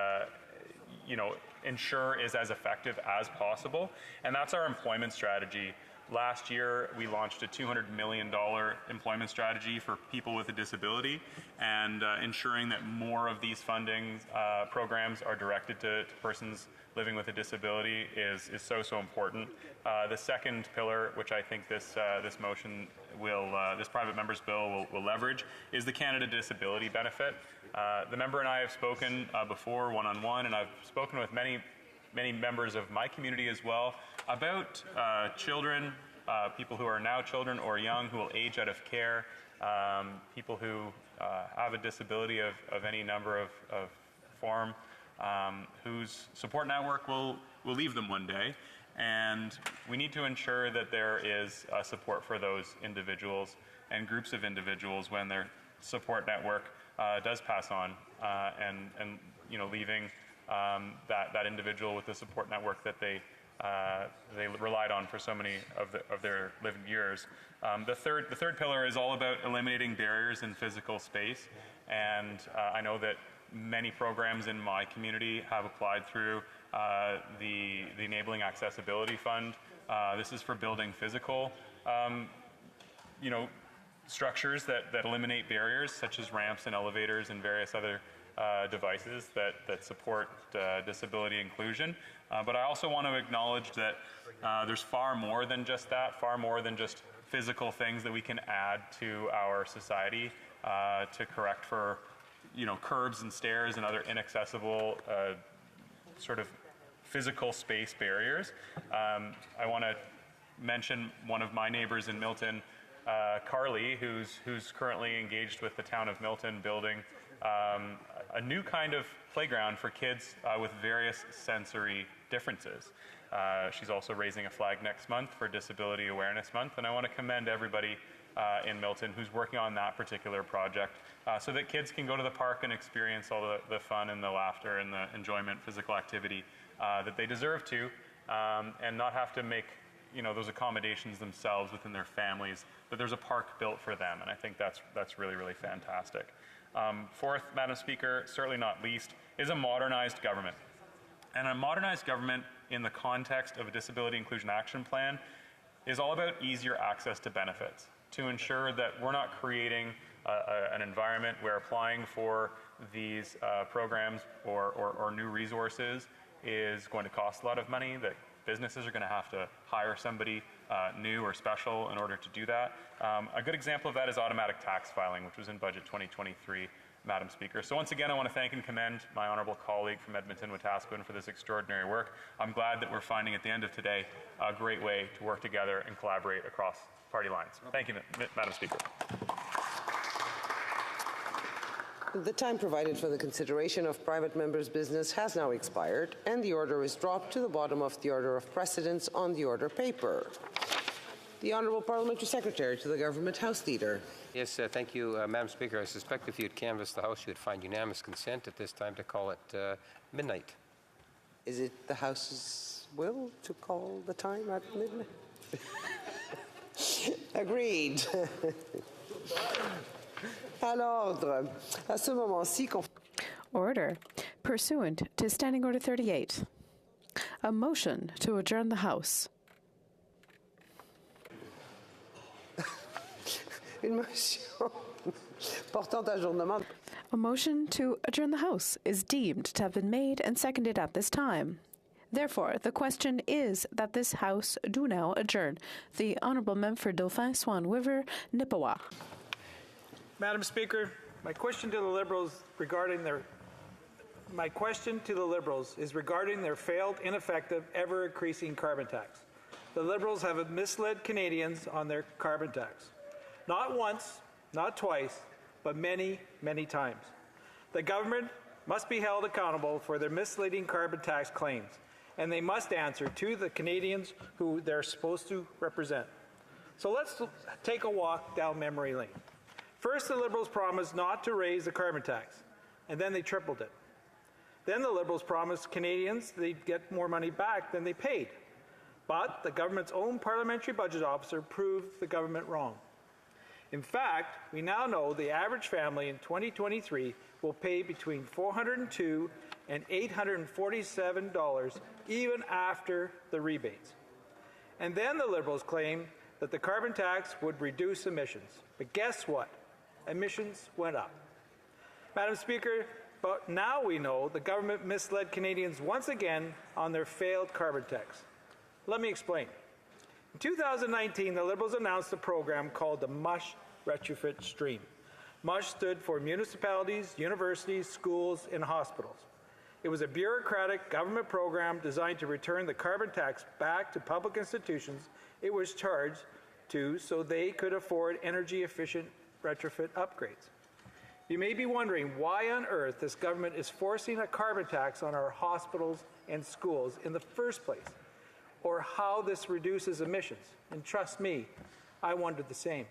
ensure is as effective as possible, and that's our employment strategy. Last year, we launched a $200 million employment strategy for people with a disability, and ensuring that more of these funding programs are directed to persons living with a disability is so important. The second pillar, which I think this motion will, this private member's bill will leverage, is the Canada Disability Benefit. The member and I have spoken before one-on-one, and I've spoken with many members of my community as well about children, people who are now children or young who will age out of care, people who have a disability of any number of form, whose support network will leave them one day. And we need to ensure that there is support for those individuals and groups of individuals when their support network does pass on, and leaving that individual with the support network that they relied on for so many of their lived years. The third pillar is all about eliminating barriers in physical space, and I know that many programs in my community have applied through the Enabling Accessibility Fund. This is for building physical structures that eliminate barriers, such as ramps and elevators and various other devices that support disability inclusion. But I also want to acknowledge that there's far more than just that, far more than just physical things that we can add to our society to correct for, curbs and stairs and other inaccessible sort of physical space barriers. I want to mention one of my neighbors in Milton, Carly, who's currently engaged with the town of Milton building a new kind of playground for kids with various sensory differences. She's also raising a flag next month for Disability Awareness Month, and I want to commend everybody in Milton who's working on that particular project so that kids can go to the park and experience all the fun and the laughter and the enjoyment, physical activity that they deserve to, and not have to make those accommodations themselves within their families, but there's a park built for them, and I think that's really, really fantastic. Fourth, Madam Speaker, certainly not least, is a modernized government. And a modernized government in the context of a Disability Inclusion Action Plan is all about easier access to benefits, to ensure that we're not creating an environment where applying for these programs or new resources is going to cost a lot of money, that businesses are going to have to hire somebody new or special in order to do that. A good example of that is automatic tax filing, which was in Budget 2023, Madam Speaker. So once again, I want to thank and commend my honourable colleague from Edmonton-Wetaskiwin for this extraordinary work. I'm glad that we're finding at the end of today a great way to work together and collaborate across party lines. Thank you, Madam Speaker. The time provided for the consideration of private members' business has now expired, and the order is dropped to the bottom of the order of precedence on the order paper. The Honourable Parliamentary Secretary to the Government House Leader. Yes, thank you, Madam Speaker. I suspect if you had canvassed the House, you would find unanimous consent at this time to call it midnight. Is it the House's will to call the time at midnight? Agreed. À l'ordre. À ce moment-ci, Order. Pursuant to Standing Order 38, a motion to adjourn the House. Une motion portant ajournement. A motion to adjourn the House is deemed to have been made and seconded at this time. Therefore, the question is that this House do now adjourn. The Honourable Member for Dauphin, Swan River, Nipawin. Madam Speaker, my question to the Liberals is regarding their failed, ineffective, ever-increasing carbon tax. The Liberals have misled Canadians on their carbon tax. Not once, not twice, but many, many times. The government must be held accountable for their misleading carbon tax claims, and they must answer to the Canadians who they're supposed to represent. So let's take a walk down memory lane. First, the Liberals promised not to raise the carbon tax, and then they tripled it. Then the Liberals promised Canadians they'd get more money back than they paid. But the government's own parliamentary budget officer proved the government wrong. In fact, we now know the average family in 2023 will pay between $402 and $847 even after the rebates. And then the Liberals claim that the carbon tax would reduce emissions. But guess what? Emissions went up. Madam Speaker, but now we know the government misled Canadians once again on their failed carbon tax. Let me explain. In 2019, the Liberals announced a program called the MUSH Retrofit Stream. MUSH stood for municipalities, universities, schools, and hospitals. It was a bureaucratic government program designed to return the carbon tax back to public institutions it was charged to so they could afford energy-efficient retrofit upgrades. You may be wondering why on earth this government is forcing a carbon tax on our hospitals and schools in the first place, or how this reduces emissions. And trust me, I wondered the same.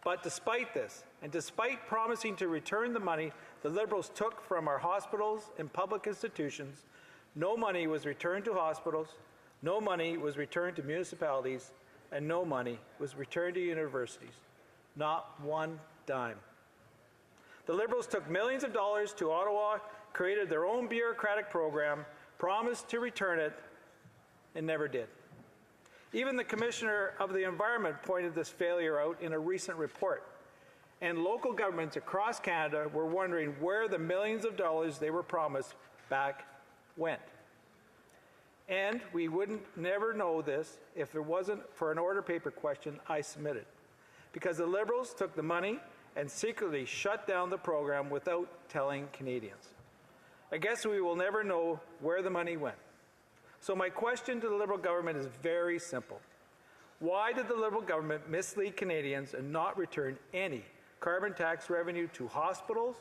But despite this, and despite promising to return the money the Liberals took from our hospitals and public institutions, no money was returned to hospitals, no money was returned to municipalities, and no money was returned to universities. Not one dime. The Liberals took millions of dollars to Ottawa, created their own bureaucratic program, promised to return it, and never did. Even the Commissioner of the Environment pointed this failure out in a recent report. and local governments across Canada were wondering where the millions of dollars they were promised back went. And we wouldn't never know this if it wasn't for an order paper question I submitted, because the Liberals took the money and secretly shut down the program without telling Canadians. I guess we will never know where the money went. So my question to the Liberal government is very simple. Why did the Liberal government mislead Canadians and not return any carbon tax revenue to hospitals,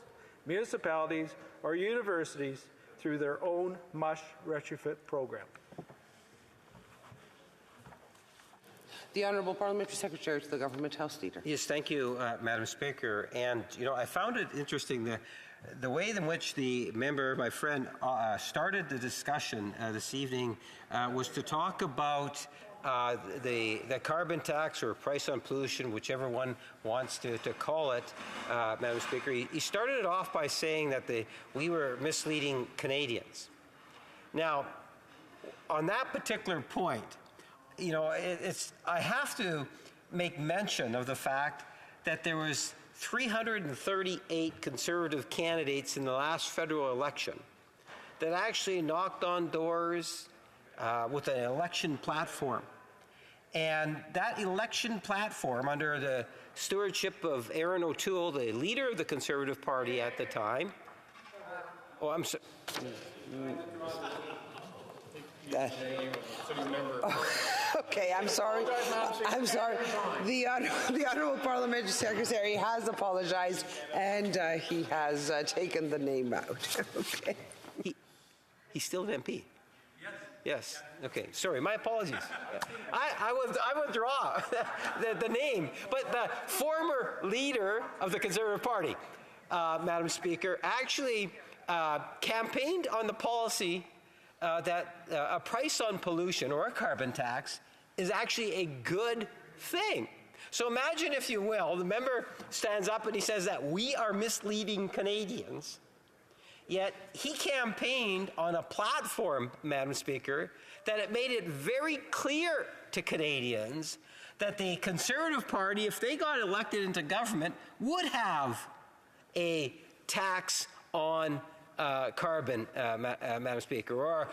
municipalities, or universities through their own MUSH retrofit program? The Honourable Parliamentary Secretary to the Government House Leader. Yes, thank you, Madam Speaker. And, you know, I found it interesting the way in which the member, my friend, started the discussion this evening was to talk about the carbon tax or price on pollution, whichever one wants to call it, Madam Speaker. He started it off by saying that we were misleading Canadians. Now, on that particular point, you know, I have to make mention of the fact that there was 338 Conservative candidates in the last federal election that actually knocked on doors with an election platform. And that election platform, under the stewardship of Erin O'Toole, the leader of the Conservative Party at the time, Okay, I'm sorry. I'm sorry. The Honourable Parliamentary Secretary has apologized, and he has taken the name out. Okay. He's still an MP? Yes. Okay. Sorry. My apologies. I withdraw the name. But the former leader of the Conservative Party, Madam Speaker, actually campaigned on the policy that a price on pollution or a carbon tax is actually a good thing. So imagine, if you will, the member stands up and he says that we are misleading Canadians, yet he campaigned on a platform, Madam Speaker, that it made it very clear to Canadians that the Conservative Party, if they got elected into government, would have a tax on carbon, Madam Speaker, or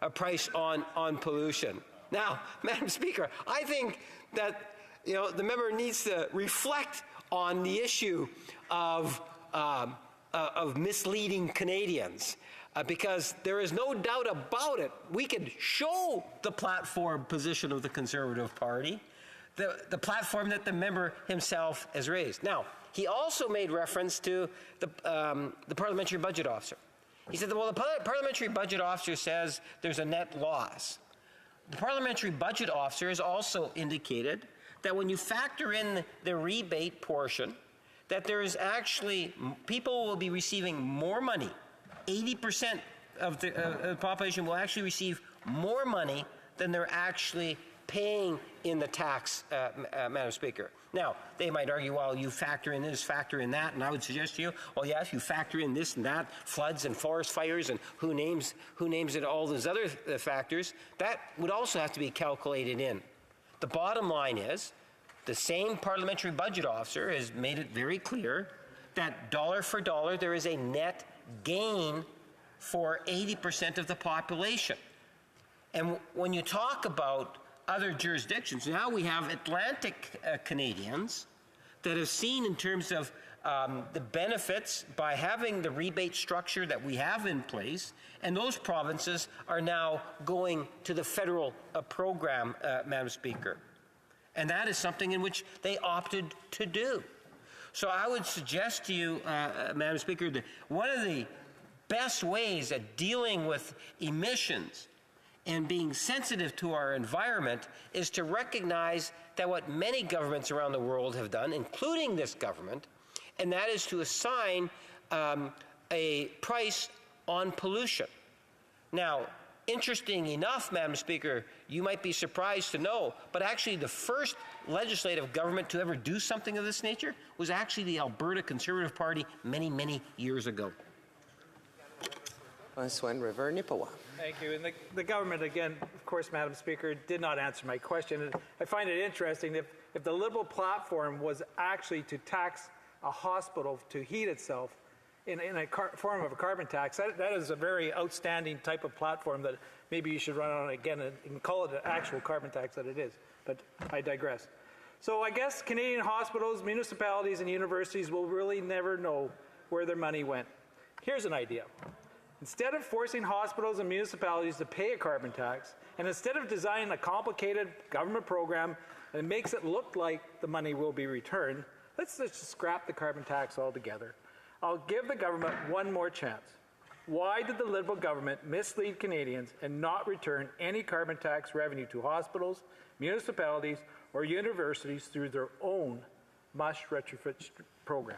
a price on pollution. Now, Madam Speaker, I think that, you know, the member needs to reflect on the issue of misleading Canadians, because there is no doubt about it. We can show the platform position of the Conservative Party, the platform that the member himself has raised. Now, he also made reference to the Parliamentary Budget Officer. He said, well, the Parliamentary Budget Officer says there's a net loss. The Parliamentary Budget Officer has also indicated that when you factor in the rebate portion, that there is actually, people will be receiving more money. 80% of the population will actually receive more money than they're actually paying in the tax, Madam Speaker. Now, they might argue, well, you factor in this, factor in that, and I would suggest to you, well, yes, you factor in this and that, floods and forest fires, and who names it, all those other factors. That would also have to be calculated in. The bottom line is, the same Parliamentary Budget Officer has made it very clear that dollar for dollar, there is a net gain for 80% of the population. And when you talk about other jurisdictions, now we have Atlantic Canadians that have seen, in terms of the benefits by having the rebate structure that we have in place, and those provinces are now going to the federal program, Madam Speaker. And that is something in which they opted to do. So I would suggest to you, Madam Speaker, that one of the best ways at dealing with emissions and being sensitive to our environment is to recognize that what many governments around the world have done, including this government, and that is to assign a price on pollution. Now, interesting enough, Madam Speaker, you might be surprised to know, but actually the first legislative government to ever do something of this nature was actually the Alberta Conservative Party many, many years ago. Swan River, Nipawin. Thank you. And the government, again, of course, Madam Speaker, did not answer my question. And I find it interesting that if the Liberal platform was actually to tax a hospital to heat itself in a form of a carbon tax. That is a very outstanding type of platform that maybe you should run on again and call it an actual carbon tax that it is. But I digress. So I guess Canadian hospitals, municipalities, and universities will really never know where their money went. Here's an idea. Instead of forcing hospitals and municipalities to pay a carbon tax, and instead of designing a complicated government program that makes it look like the money will be returned, let's just scrap the carbon tax altogether. I'll give the government one more chance. Why did the Liberal government mislead Canadians and not return any carbon tax revenue to hospitals, municipalities, or universities through their own MUSH retrofit program?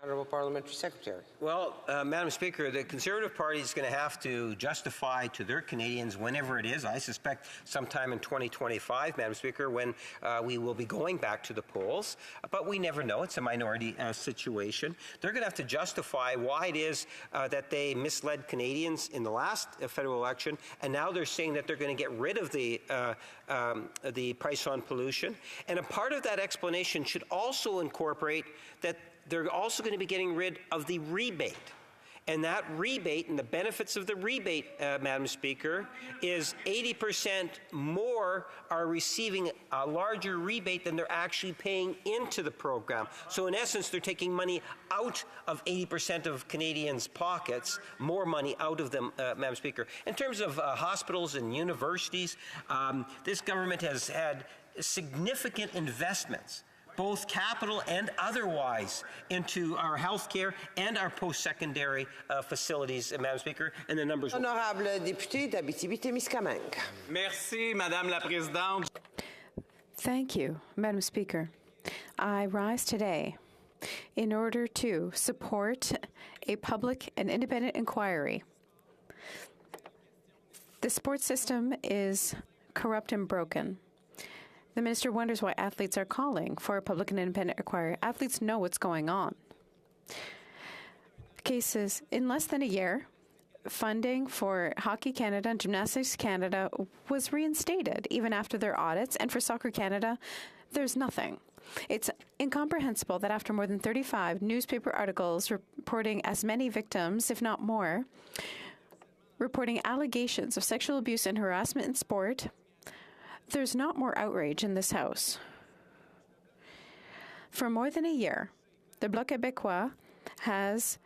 Honourable Parliamentary Secretary. Well, Madam Speaker, the Conservative Party is going to have to justify to their Canadians whenever it is, I suspect sometime in 2025, Madam Speaker, when we will be going back to the polls. But we never know. It's a minority situation. They're going to have to justify why it is that they misled Canadians in the last federal election, and now they're saying that they're going to get rid of the price on pollution. And a part of that explanation should also incorporate that they're also going to be getting rid of the rebate. And that rebate and the benefits of the rebate, Madam Speaker, is 80% more are receiving a larger rebate than they're actually paying into the program. So in essence, they're taking money out of 80% of Canadians' pockets, more money out of them, Madam Speaker. In terms of hospitals and universities, this government has had significant investments, both capital and otherwise, into our healthcare and our post-secondary facilities, Madam Speaker, and the numbers. Honorable député d'Abitibi-Témiscamingue. Merci, Madame la Présidente. Thank you, Madam Speaker. I rise today in order to support a public and independent inquiry. The sports system is corrupt and broken. The minister wonders why athletes are calling for a public and independent inquiry. Athletes know what's going on. Cases in less than a year, funding for Hockey Canada and Gymnastics Canada was reinstated even after their audits, and for Soccer Canada, there's nothing. It's incomprehensible that after more than 35 newspaper articles reporting as many victims, if not more, reporting allegations of sexual abuse and harassment in sport, there's not more outrage in this House. For more than a year, the Bloc Québécois has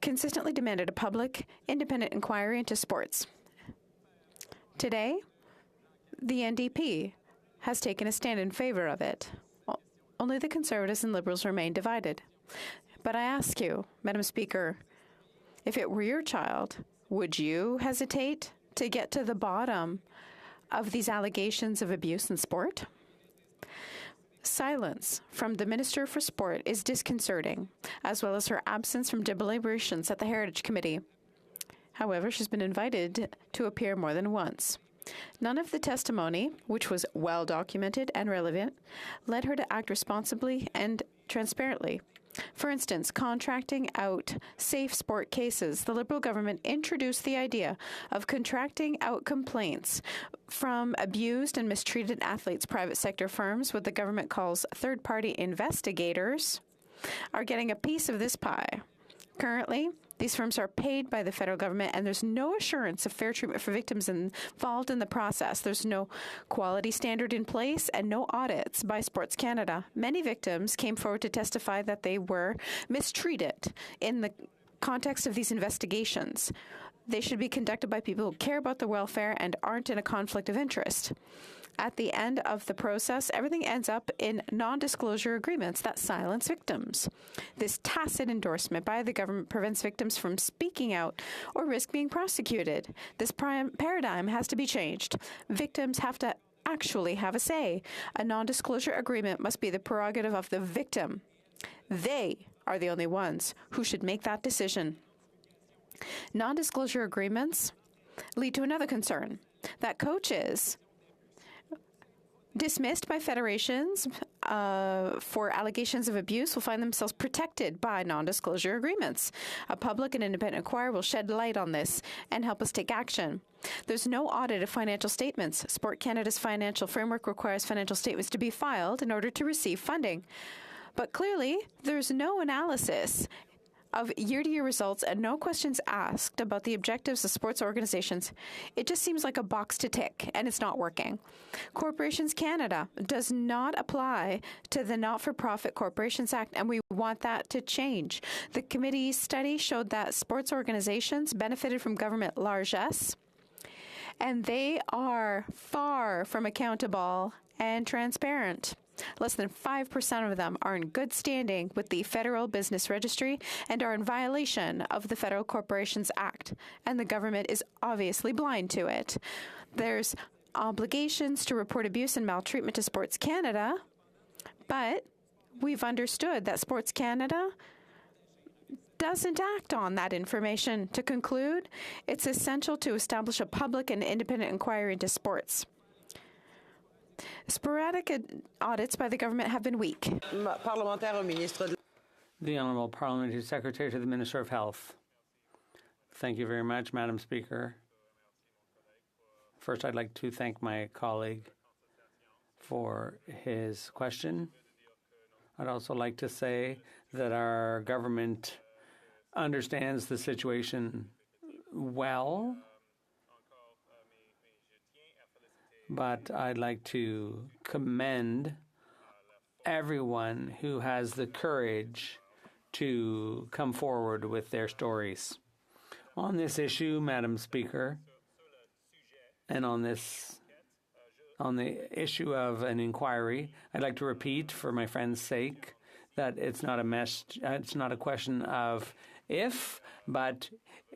consistently demanded a public, independent inquiry into sports. Today, the NDP has taken a stand in favor of it. Only the Conservatives and Liberals remain divided. But I ask you, Madam Speaker, if it were your child, would you hesitate to get to the bottom of these allegations of abuse in sport? Silence from the Minister for Sport is disconcerting, as well as her absence from deliberations at the Heritage Committee. However, she's been invited to appear more than once. None of the testimony, which was well documented and relevant, led her to act responsibly and transparently. For instance, contracting out safe sport cases. The Liberal government introduced the idea of contracting out complaints from abused and mistreated athletes. Private sector firms, what the government calls third-party investigators, are getting a piece of this pie. Currently, these firms are paid by the federal government, and there's no assurance of fair treatment for victims involved in the process. There's no quality standard in place and no audits by Sports Canada. Many victims came forward to testify that they were mistreated in the context of these investigations. They should be conducted by people who care about the welfare and aren't in a conflict of interest. At the end of the process, everything ends up in non-disclosure agreements that silence victims. This tacit endorsement by the government prevents victims from speaking out or risk being prosecuted. This paradigm has to be changed. Victims have to actually have a say. A non-disclosure agreement must be the prerogative of the victim. They are the only ones who should make that decision. Non-disclosure agreements lead to another concern, that coaches dismissed by federations for allegations of abuse will find themselves protected by non-disclosure agreements. A public and independent inquiry will shed light on this and help us take action. There's no audit of financial statements. Sport Canada's financial framework requires financial statements to be filed in order to receive funding. But clearly, there's no analysis of year-to-year results and no questions asked about the objectives of sports organizations. It just seems like a box to tick, and it's not working. Corporations Canada does not apply to the Not-for-Profit Corporations Act, and we want that to change. The committee's study showed that sports organizations benefited from government largesse, and they are far from accountable and transparent. Less than 5% of them are in good standing with the Federal Business Registry and are in violation of the Federal Corporations Act, and the government is obviously blind to it. There's obligations to report abuse and maltreatment to Sports Canada, but we've understood that Sports Canada doesn't act on that information. To conclude, it's essential to establish a public and independent inquiry into sports. Sporadic audits by the government have been weak. The Honourable Parliamentary Secretary to the Minister of Health. Thank you very much, Madam Speaker. First, I'd like to thank my colleague for his question. I'd also like to say that our government understands the situation well, but I'd like to commend everyone who has the courage to come forward with their stories. On this issue, Madam Speaker, and on the issue of an inquiry, I'd like to repeat for my friend's sake that it's not a question of if, but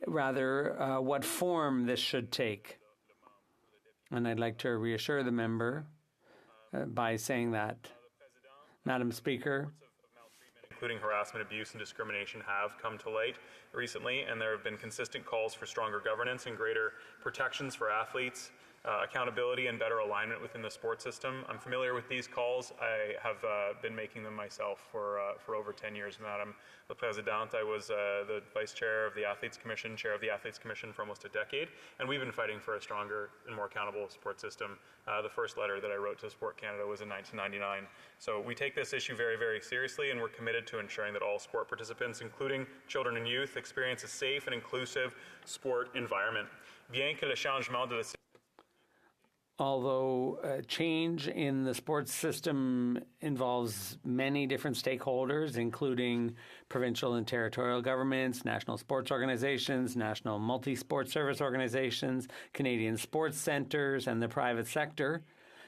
rather what form this should take. And I'd like to reassure the member by saying that, Madam Speaker, including harassment, abuse, and discrimination, have come to light recently, and there have been consistent calls for stronger governance and greater protections for athletes, accountability, and better alignment within the sports system. I'm familiar with these calls. I have been making them myself for over 10 years, Madam La Présidente. I was the Vice Chair of the Athletes Commission, Chair of the Athletes Commission for almost a decade, and we've been fighting for a stronger and more accountable sports system. The first letter that I wrote to Sport Canada was in 1999. So we take this issue very, very seriously, and we're committed to ensuring that all sport participants, including children and youth, experience a safe and inclusive sport environment. Bien que le changement de la although change in the sports system involves many different stakeholders, including provincial and territorial governments, national sports organizations, national multi-sport service organizations, Canadian sports centres, and the private sector,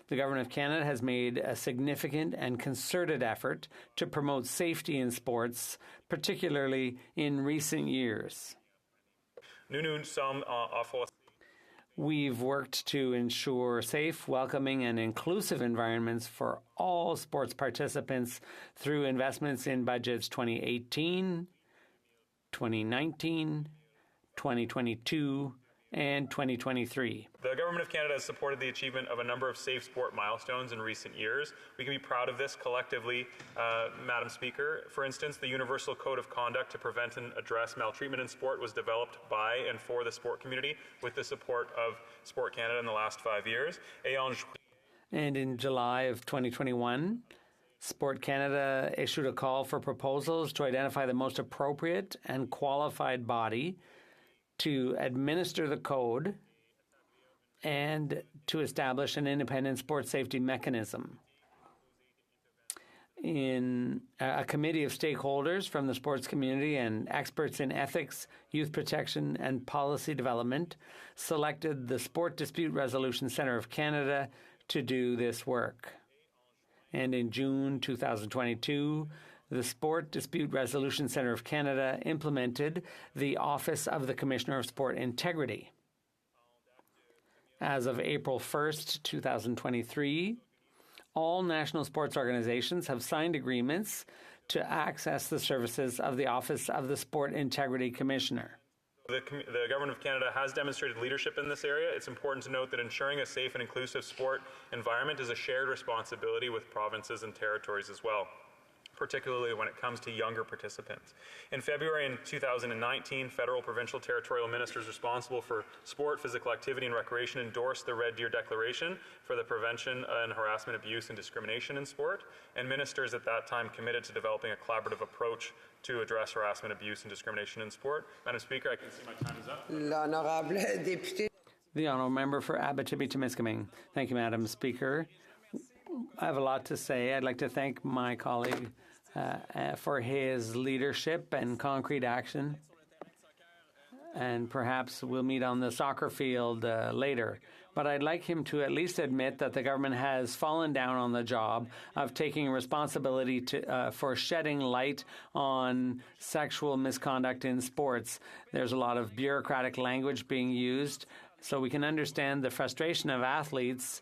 the Government of Canada has made a significant and concerted effort to promote safety in sports, particularly in recent years. We've worked to ensure safe, welcoming, and inclusive environments for all sports participants through investments in budgets 2018, 2019, 2022, and 2023. The Government of Canada has supported the achievement of a number of safe sport milestones in recent years. We can be proud of this collectively, Madam Speaker. For instance, the Universal Code of Conduct to prevent and address maltreatment in sport was developed by and for the sport community with the support of Sport Canada in the last 5 years. And in July of 2021, Sport Canada issued a call for proposals to identify the most appropriate and qualified body to administer the code and to establish an independent sports safety mechanism. In a committee of stakeholders from the sports community and experts in ethics, youth protection, and policy development selected the Sport Dispute Resolution Centre of Canada to do this work. And in June 2022, the Sport Dispute Resolution Centre of Canada implemented the Office of the Commissioner of Sport Integrity. As of April 1st, 2023, all national sports organizations have signed agreements to access the services of the Office of the Sport Integrity Commissioner. The Government of Canada has demonstrated leadership in this area. It's important to note that ensuring a safe and inclusive sport environment is a shared responsibility with provinces and territories as well, particularly when it comes to younger participants. In February in 2019, federal, provincial, territorial ministers responsible for sport, physical activity, and recreation endorsed the Red Deer Declaration for the prevention and harassment, abuse, and discrimination in sport, and ministers at that time committed to developing a collaborative approach to address harassment, abuse, and discrimination in sport. Madam Speaker, I can see my time is up. L'honorable député. The honourable member for Abitibi-Temiskaming. Thank you, Madam Speaker. I have a lot to say. I'd like to thank my colleague for his leadership and concrete action. And perhaps we'll meet on the soccer field later. But I'd like him to at least admit that the government has fallen down on the job of taking responsibility for shedding light on sexual misconduct in sports. There's a lot of bureaucratic language being used, so we can understand the frustration of athletes,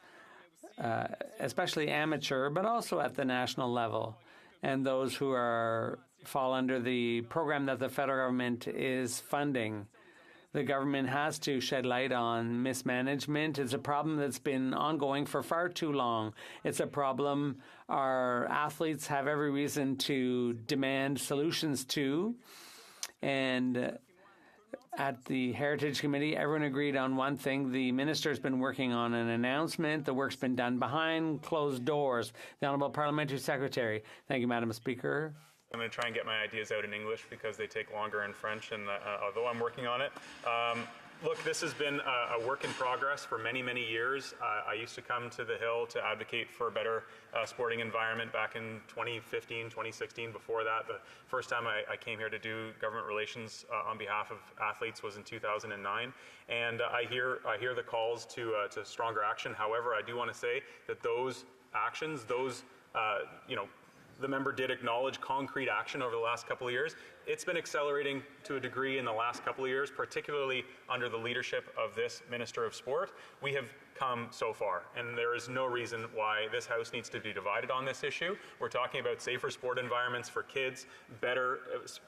especially amateur, but also at the national level, and those who fall under the program that the federal government is funding. The government has to shed light on mismanagement. It's a problem that's been ongoing for far too long. It's a problem our athletes have every reason to demand solutions to. And at the Heritage Committee, everyone agreed on one thing. The minister's been working on an announcement. The work's been done behind closed doors. The Honourable Parliamentary Secretary. Thank you, Madam Speaker. I'm going to try and get my ideas out in English because they take longer in French, and although I'm working on it. Look, this has been a work in progress for many, many years. I used to come to the Hill to advocate for a better sporting environment back in 2015, 2016. Before that, the first time I came here to do government relations on behalf of athletes was in 2009. And I hear the calls to stronger action. However, I do want to say that those actions, the member did acknowledge concrete action over the last couple of years. It's been accelerating to a degree in the last couple of years, particularly under the leadership of this Minister of Sport. We have come so far, and there is no reason why this House needs to be divided on this issue. We're talking about safer sport environments for kids, better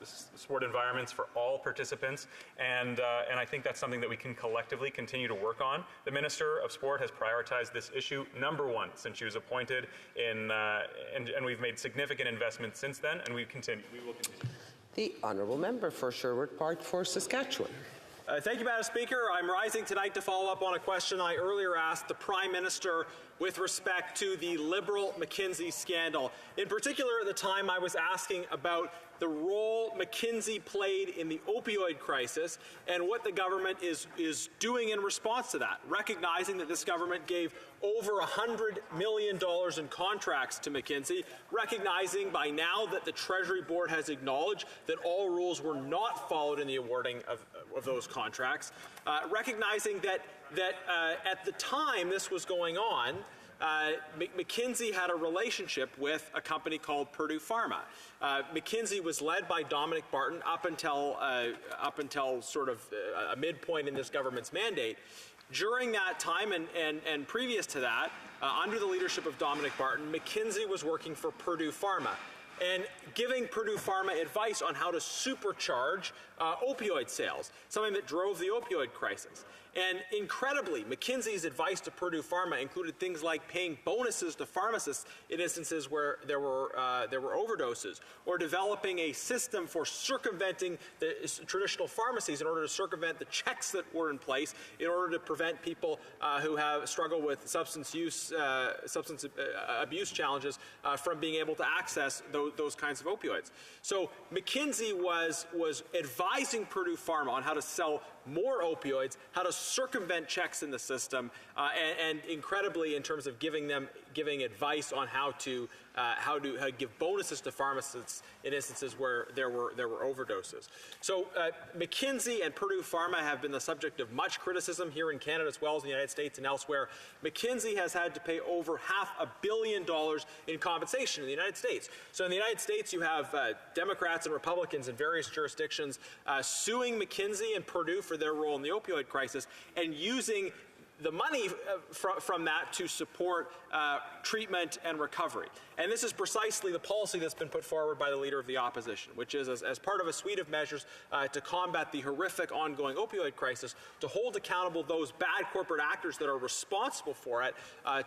sport environments for all participants, and I think that's something that we can collectively continue to work on. The Minister of Sport has prioritized this issue #1 since she was appointed, and we've made significant investments since then, and we will continue. The honourable member for Sherwood Park for Saskatchewan. Thank you, Madam Speaker. I'm rising tonight to follow up on a question I earlier asked the Prime Minister with respect to the Liberal McKinsey scandal. In particular, at the time I was asking about the role McKinsey played in the opioid crisis and what the government is doing in response to that, recognizing that this government gave over $100 million in contracts to McKinsey, recognizing by now that the Treasury Board has acknowledged that all rules were not followed in the awarding of those contracts, recognizing that at the time this was going on, McKinsey had a relationship with a company called Purdue Pharma. McKinsey was led by Dominic Barton up until sort of a midpoint in this government's mandate. During that time and previous to that, under the leadership of Dominic Barton, McKinsey was working for Purdue Pharma and giving Purdue Pharma advice on how to supercharge opioid sales, something that drove the opioid crisis. And incredibly, McKinsey's advice to Purdue Pharma included things like paying bonuses to pharmacists in instances where there were overdoses, or developing a system for circumventing the traditional pharmacies in order to circumvent the checks that were in place in order to prevent people who have struggled with substance abuse challenges from being able to access those kinds of opioids. So McKinsey was advising Purdue Pharma on how to sell more opioids, how to circumvent checks in the system, and incredibly in terms of giving advice on how to give bonuses to pharmacists in instances where there were overdoses. So McKinsey and Purdue Pharma have been the subject of much criticism here in Canada as well as in the United States and elsewhere. McKinsey has had to pay over $500 million in compensation in the United States. So in the United States, you have Democrats and Republicans in various jurisdictions suing McKinsey and Purdue for their role in the opioid crisis and using the money from that to support treatment and recovery. And this is precisely the policy that's been put forward by the Leader of the Opposition, which is as part of a suite of measures to combat the horrific ongoing opioid crisis, to hold accountable those bad corporate actors that are responsible for it,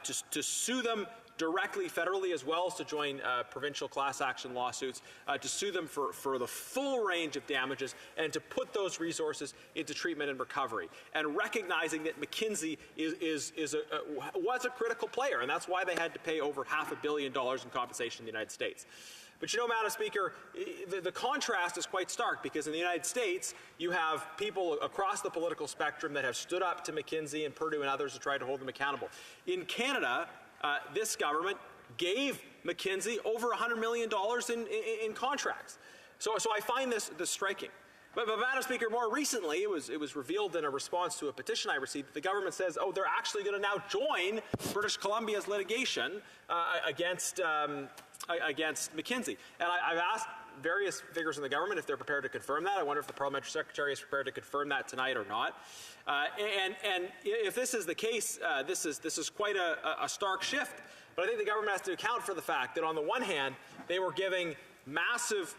to sue them directly federally, as well as to join provincial class action lawsuits, to sue them for the full range of damages, and to put those resources into treatment and recovery. And recognizing that McKinsey was a critical player, and that's why they had to pay over $500 million in compensation in the United States. But you know, Madam Speaker, the contrast is quite stark, because in the United States, you have people across the political spectrum that have stood up to McKinsey and Purdue and others to try to hold them accountable. In Canada, this government gave McKinsey over $100 million in contracts. So I find this striking. But Madam Speaker, more recently, it was revealed in a response to a petition I received that the government says, oh, they're actually going to now join British Columbia's litigation against McKinsey. And I've asked various figures in the government if they're prepared to confirm that. I wonder if the parliamentary secretary is prepared to confirm that tonight or not. And if this is the case, this is quite a stark shift. But I think the government has to account for the fact that on the one hand, they were giving massive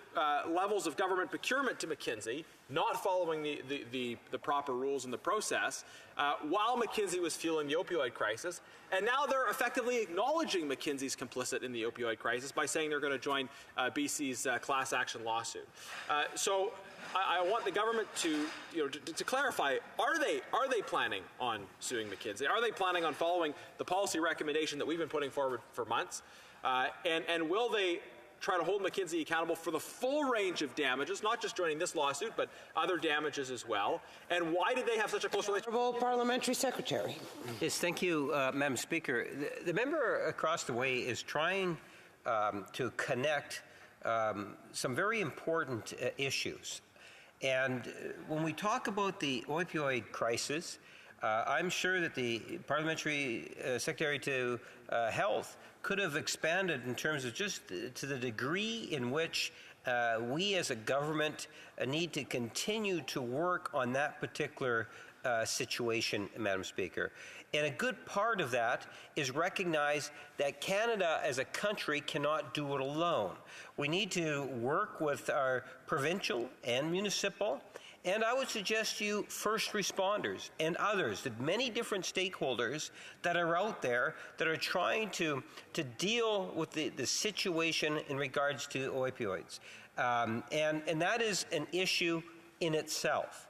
levels of government procurement to McKinsey, not following the proper rules in the process, while McKinsey was fueling the opioid crisis. And now they're effectively acknowledging McKinsey's complicit in the opioid crisis by saying they're going to join BC's class action lawsuit. So I want the government to clarify, are they planning on suing McKinsey? Are they planning on following the policy recommendation that we've been putting forward for months? And will they try to hold McKinsey accountable for the full range of damages, not just joining this lawsuit, but other damages as well? And why did they have such a close relationship? Honourable Parliamentary Secretary. Yes, thank you, Madam Speaker. The member across the way is trying to connect some very important issues. And when we talk about the opioid crisis, I'm sure that the Parliamentary Secretary to Health could have expanded in terms of just to the degree in which we as a government need to continue to work on that particular situation, Madam Speaker. And a good part of that is recognize that Canada as a country cannot do it alone. We need to work with our provincial and municipal, and I would suggest you first responders and others, the many different stakeholders that are out there that are trying to deal with the situation in regards to opioids. And that is an issue in itself.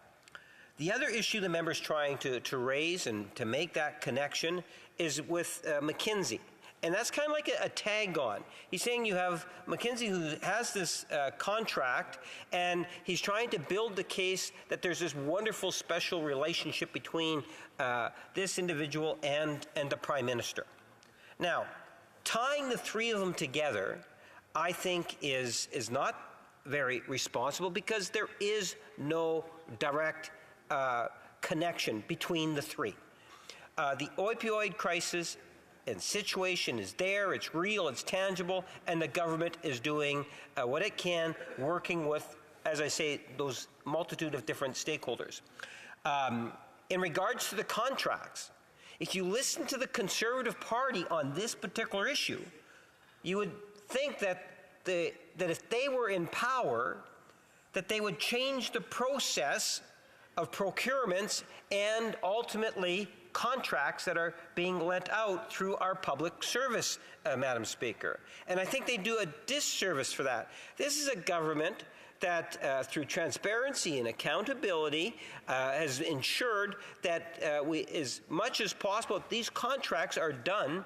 The other issue the member's trying to raise and to make that connection is with McKinsey. And that's kind of like a tag on. He's saying you have McKinsey who has this contract, and he's trying to build the case that there's this wonderful special relationship between this individual and the Prime Minister. Now, tying the three of them together, I think is not very responsible, because there is no direct connection between the three. The opioid crisis and situation is there, it's real, it's tangible, and the government is doing what it can, working with, as I say, those multitude of different stakeholders. In regards to the contracts, if you listen to the Conservative Party on this particular issue, you would think that if they were in power, that they would change the process of procurements and ultimately contracts that are being lent out through our public service, Madam Speaker. And I think they do a disservice for that. This is a government that through transparency and accountability has ensured that as much as possible, these contracts are done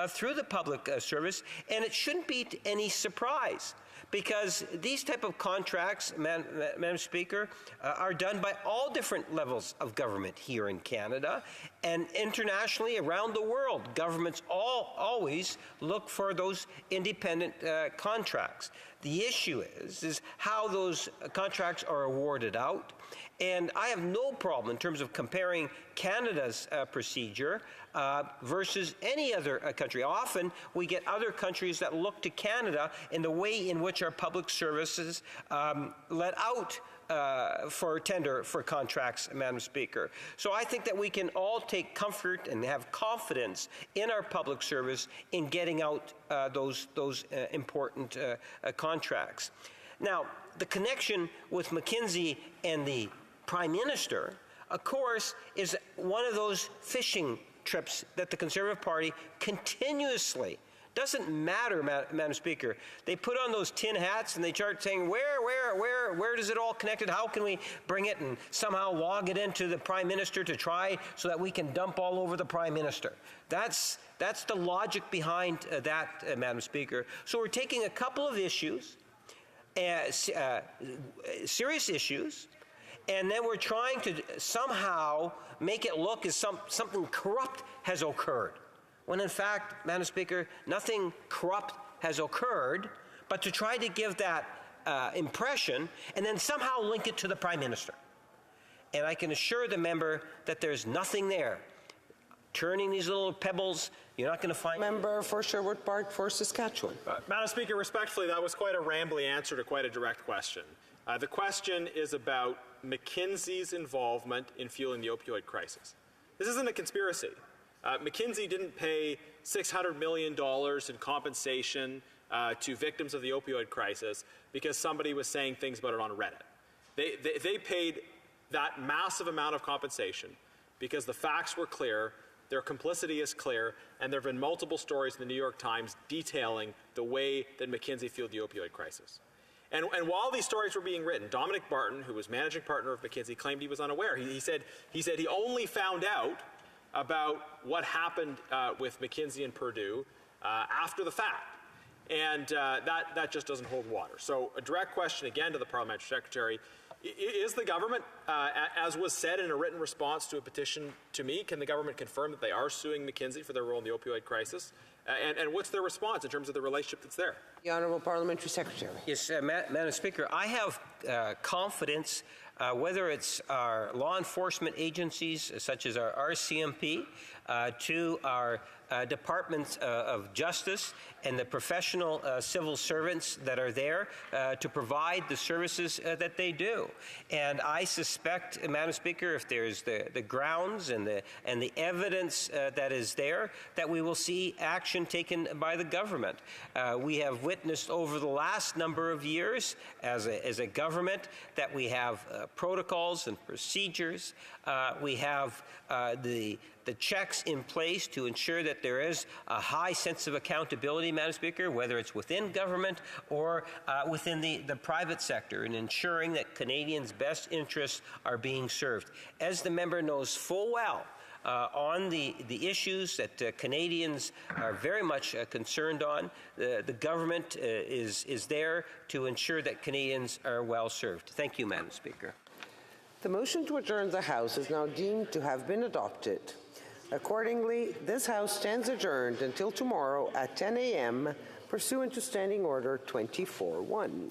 through the public service, and it shouldn't be any surprise, because these type of contracts, Madam Speaker, are done by all different levels of government here in Canada, and internationally around the world. Governments always look for those independent contracts. The issue is how those contracts are awarded out. And I have no problem in terms of comparing Canada's procedure versus any other country. Often we get other countries that look to Canada in the way in which our public services let out for tender for contracts, Madam Speaker. So I think that we can all take comfort and have confidence in our public service in getting out those important contracts. Now, the connection with McKinsey and the Prime Minister, of course, is one of those fishing trips that the Conservative Party continuously, doesn't matter, Madam Speaker. They put on those tin hats and they start saying, where does it all connect? How can we bring it and somehow log it into the Prime Minister to try so that we can dump all over the Prime Minister? That's the logic behind that, Madam Speaker. So we're taking a couple of issues, serious issues, and then we're trying to somehow make it look as something corrupt has occurred. When in fact, Madam Speaker, nothing corrupt has occurred, but to try to give that impression and then somehow link it to the Prime Minister. And I can assure the member that there's nothing there. Turning these little pebbles, you're not going to find... Member for Sherwood Park for Saskatchewan. Madam Speaker, respectfully, that was quite a rambly answer to quite a direct question. The question is about McKinsey's involvement in fueling the opioid crisis. This isn't a conspiracy. McKinsey didn't pay $600 million in compensation to victims of the opioid crisis because somebody was saying things about it on Reddit. They paid that massive amount of compensation because the facts were clear, their complicity is clear, and there have been multiple stories in the New York Times detailing the way that McKinsey fueled the opioid crisis. And while these stories were being written, Dominic Barton, who was managing partner of McKinsey, claimed he was unaware. He said he only found out about what happened with McKinsey and Purdue after the fact. And that just doesn't hold water. So a direct question again to the Parliamentary Secretary. Is the government, as was said in a written response to a petition to me, can the government confirm that they are suing McKinsey for their role in the opioid crisis? And what's their response in terms of the relationship that's there? The Honourable Parliamentary Secretary. Yes, Madam Speaker, I have confidence, whether it's our law enforcement agencies, such as our RCMP, to our departments of justice and the professional civil servants that are there to provide the services that they do. And I suspect, Madam Speaker, if there's the grounds and the evidence that is there, that we will see action taken by the government. We have witnessed over the last number of years as a government that we have protocols and procedures. We have the checks in place to ensure that there is a high sense of accountability, Madam Speaker, whether it's within government or within the private sector, in ensuring that Canadians' best interests are being served. As the member knows full well, on the issues that Canadians are very much concerned on, the government is there to ensure that Canadians are well served. Thank you, Madam Speaker. The motion to adjourn the House is now deemed to have been adopted. Accordingly, this House stands adjourned until tomorrow at 10 a.m. pursuant to Standing Order 24-1.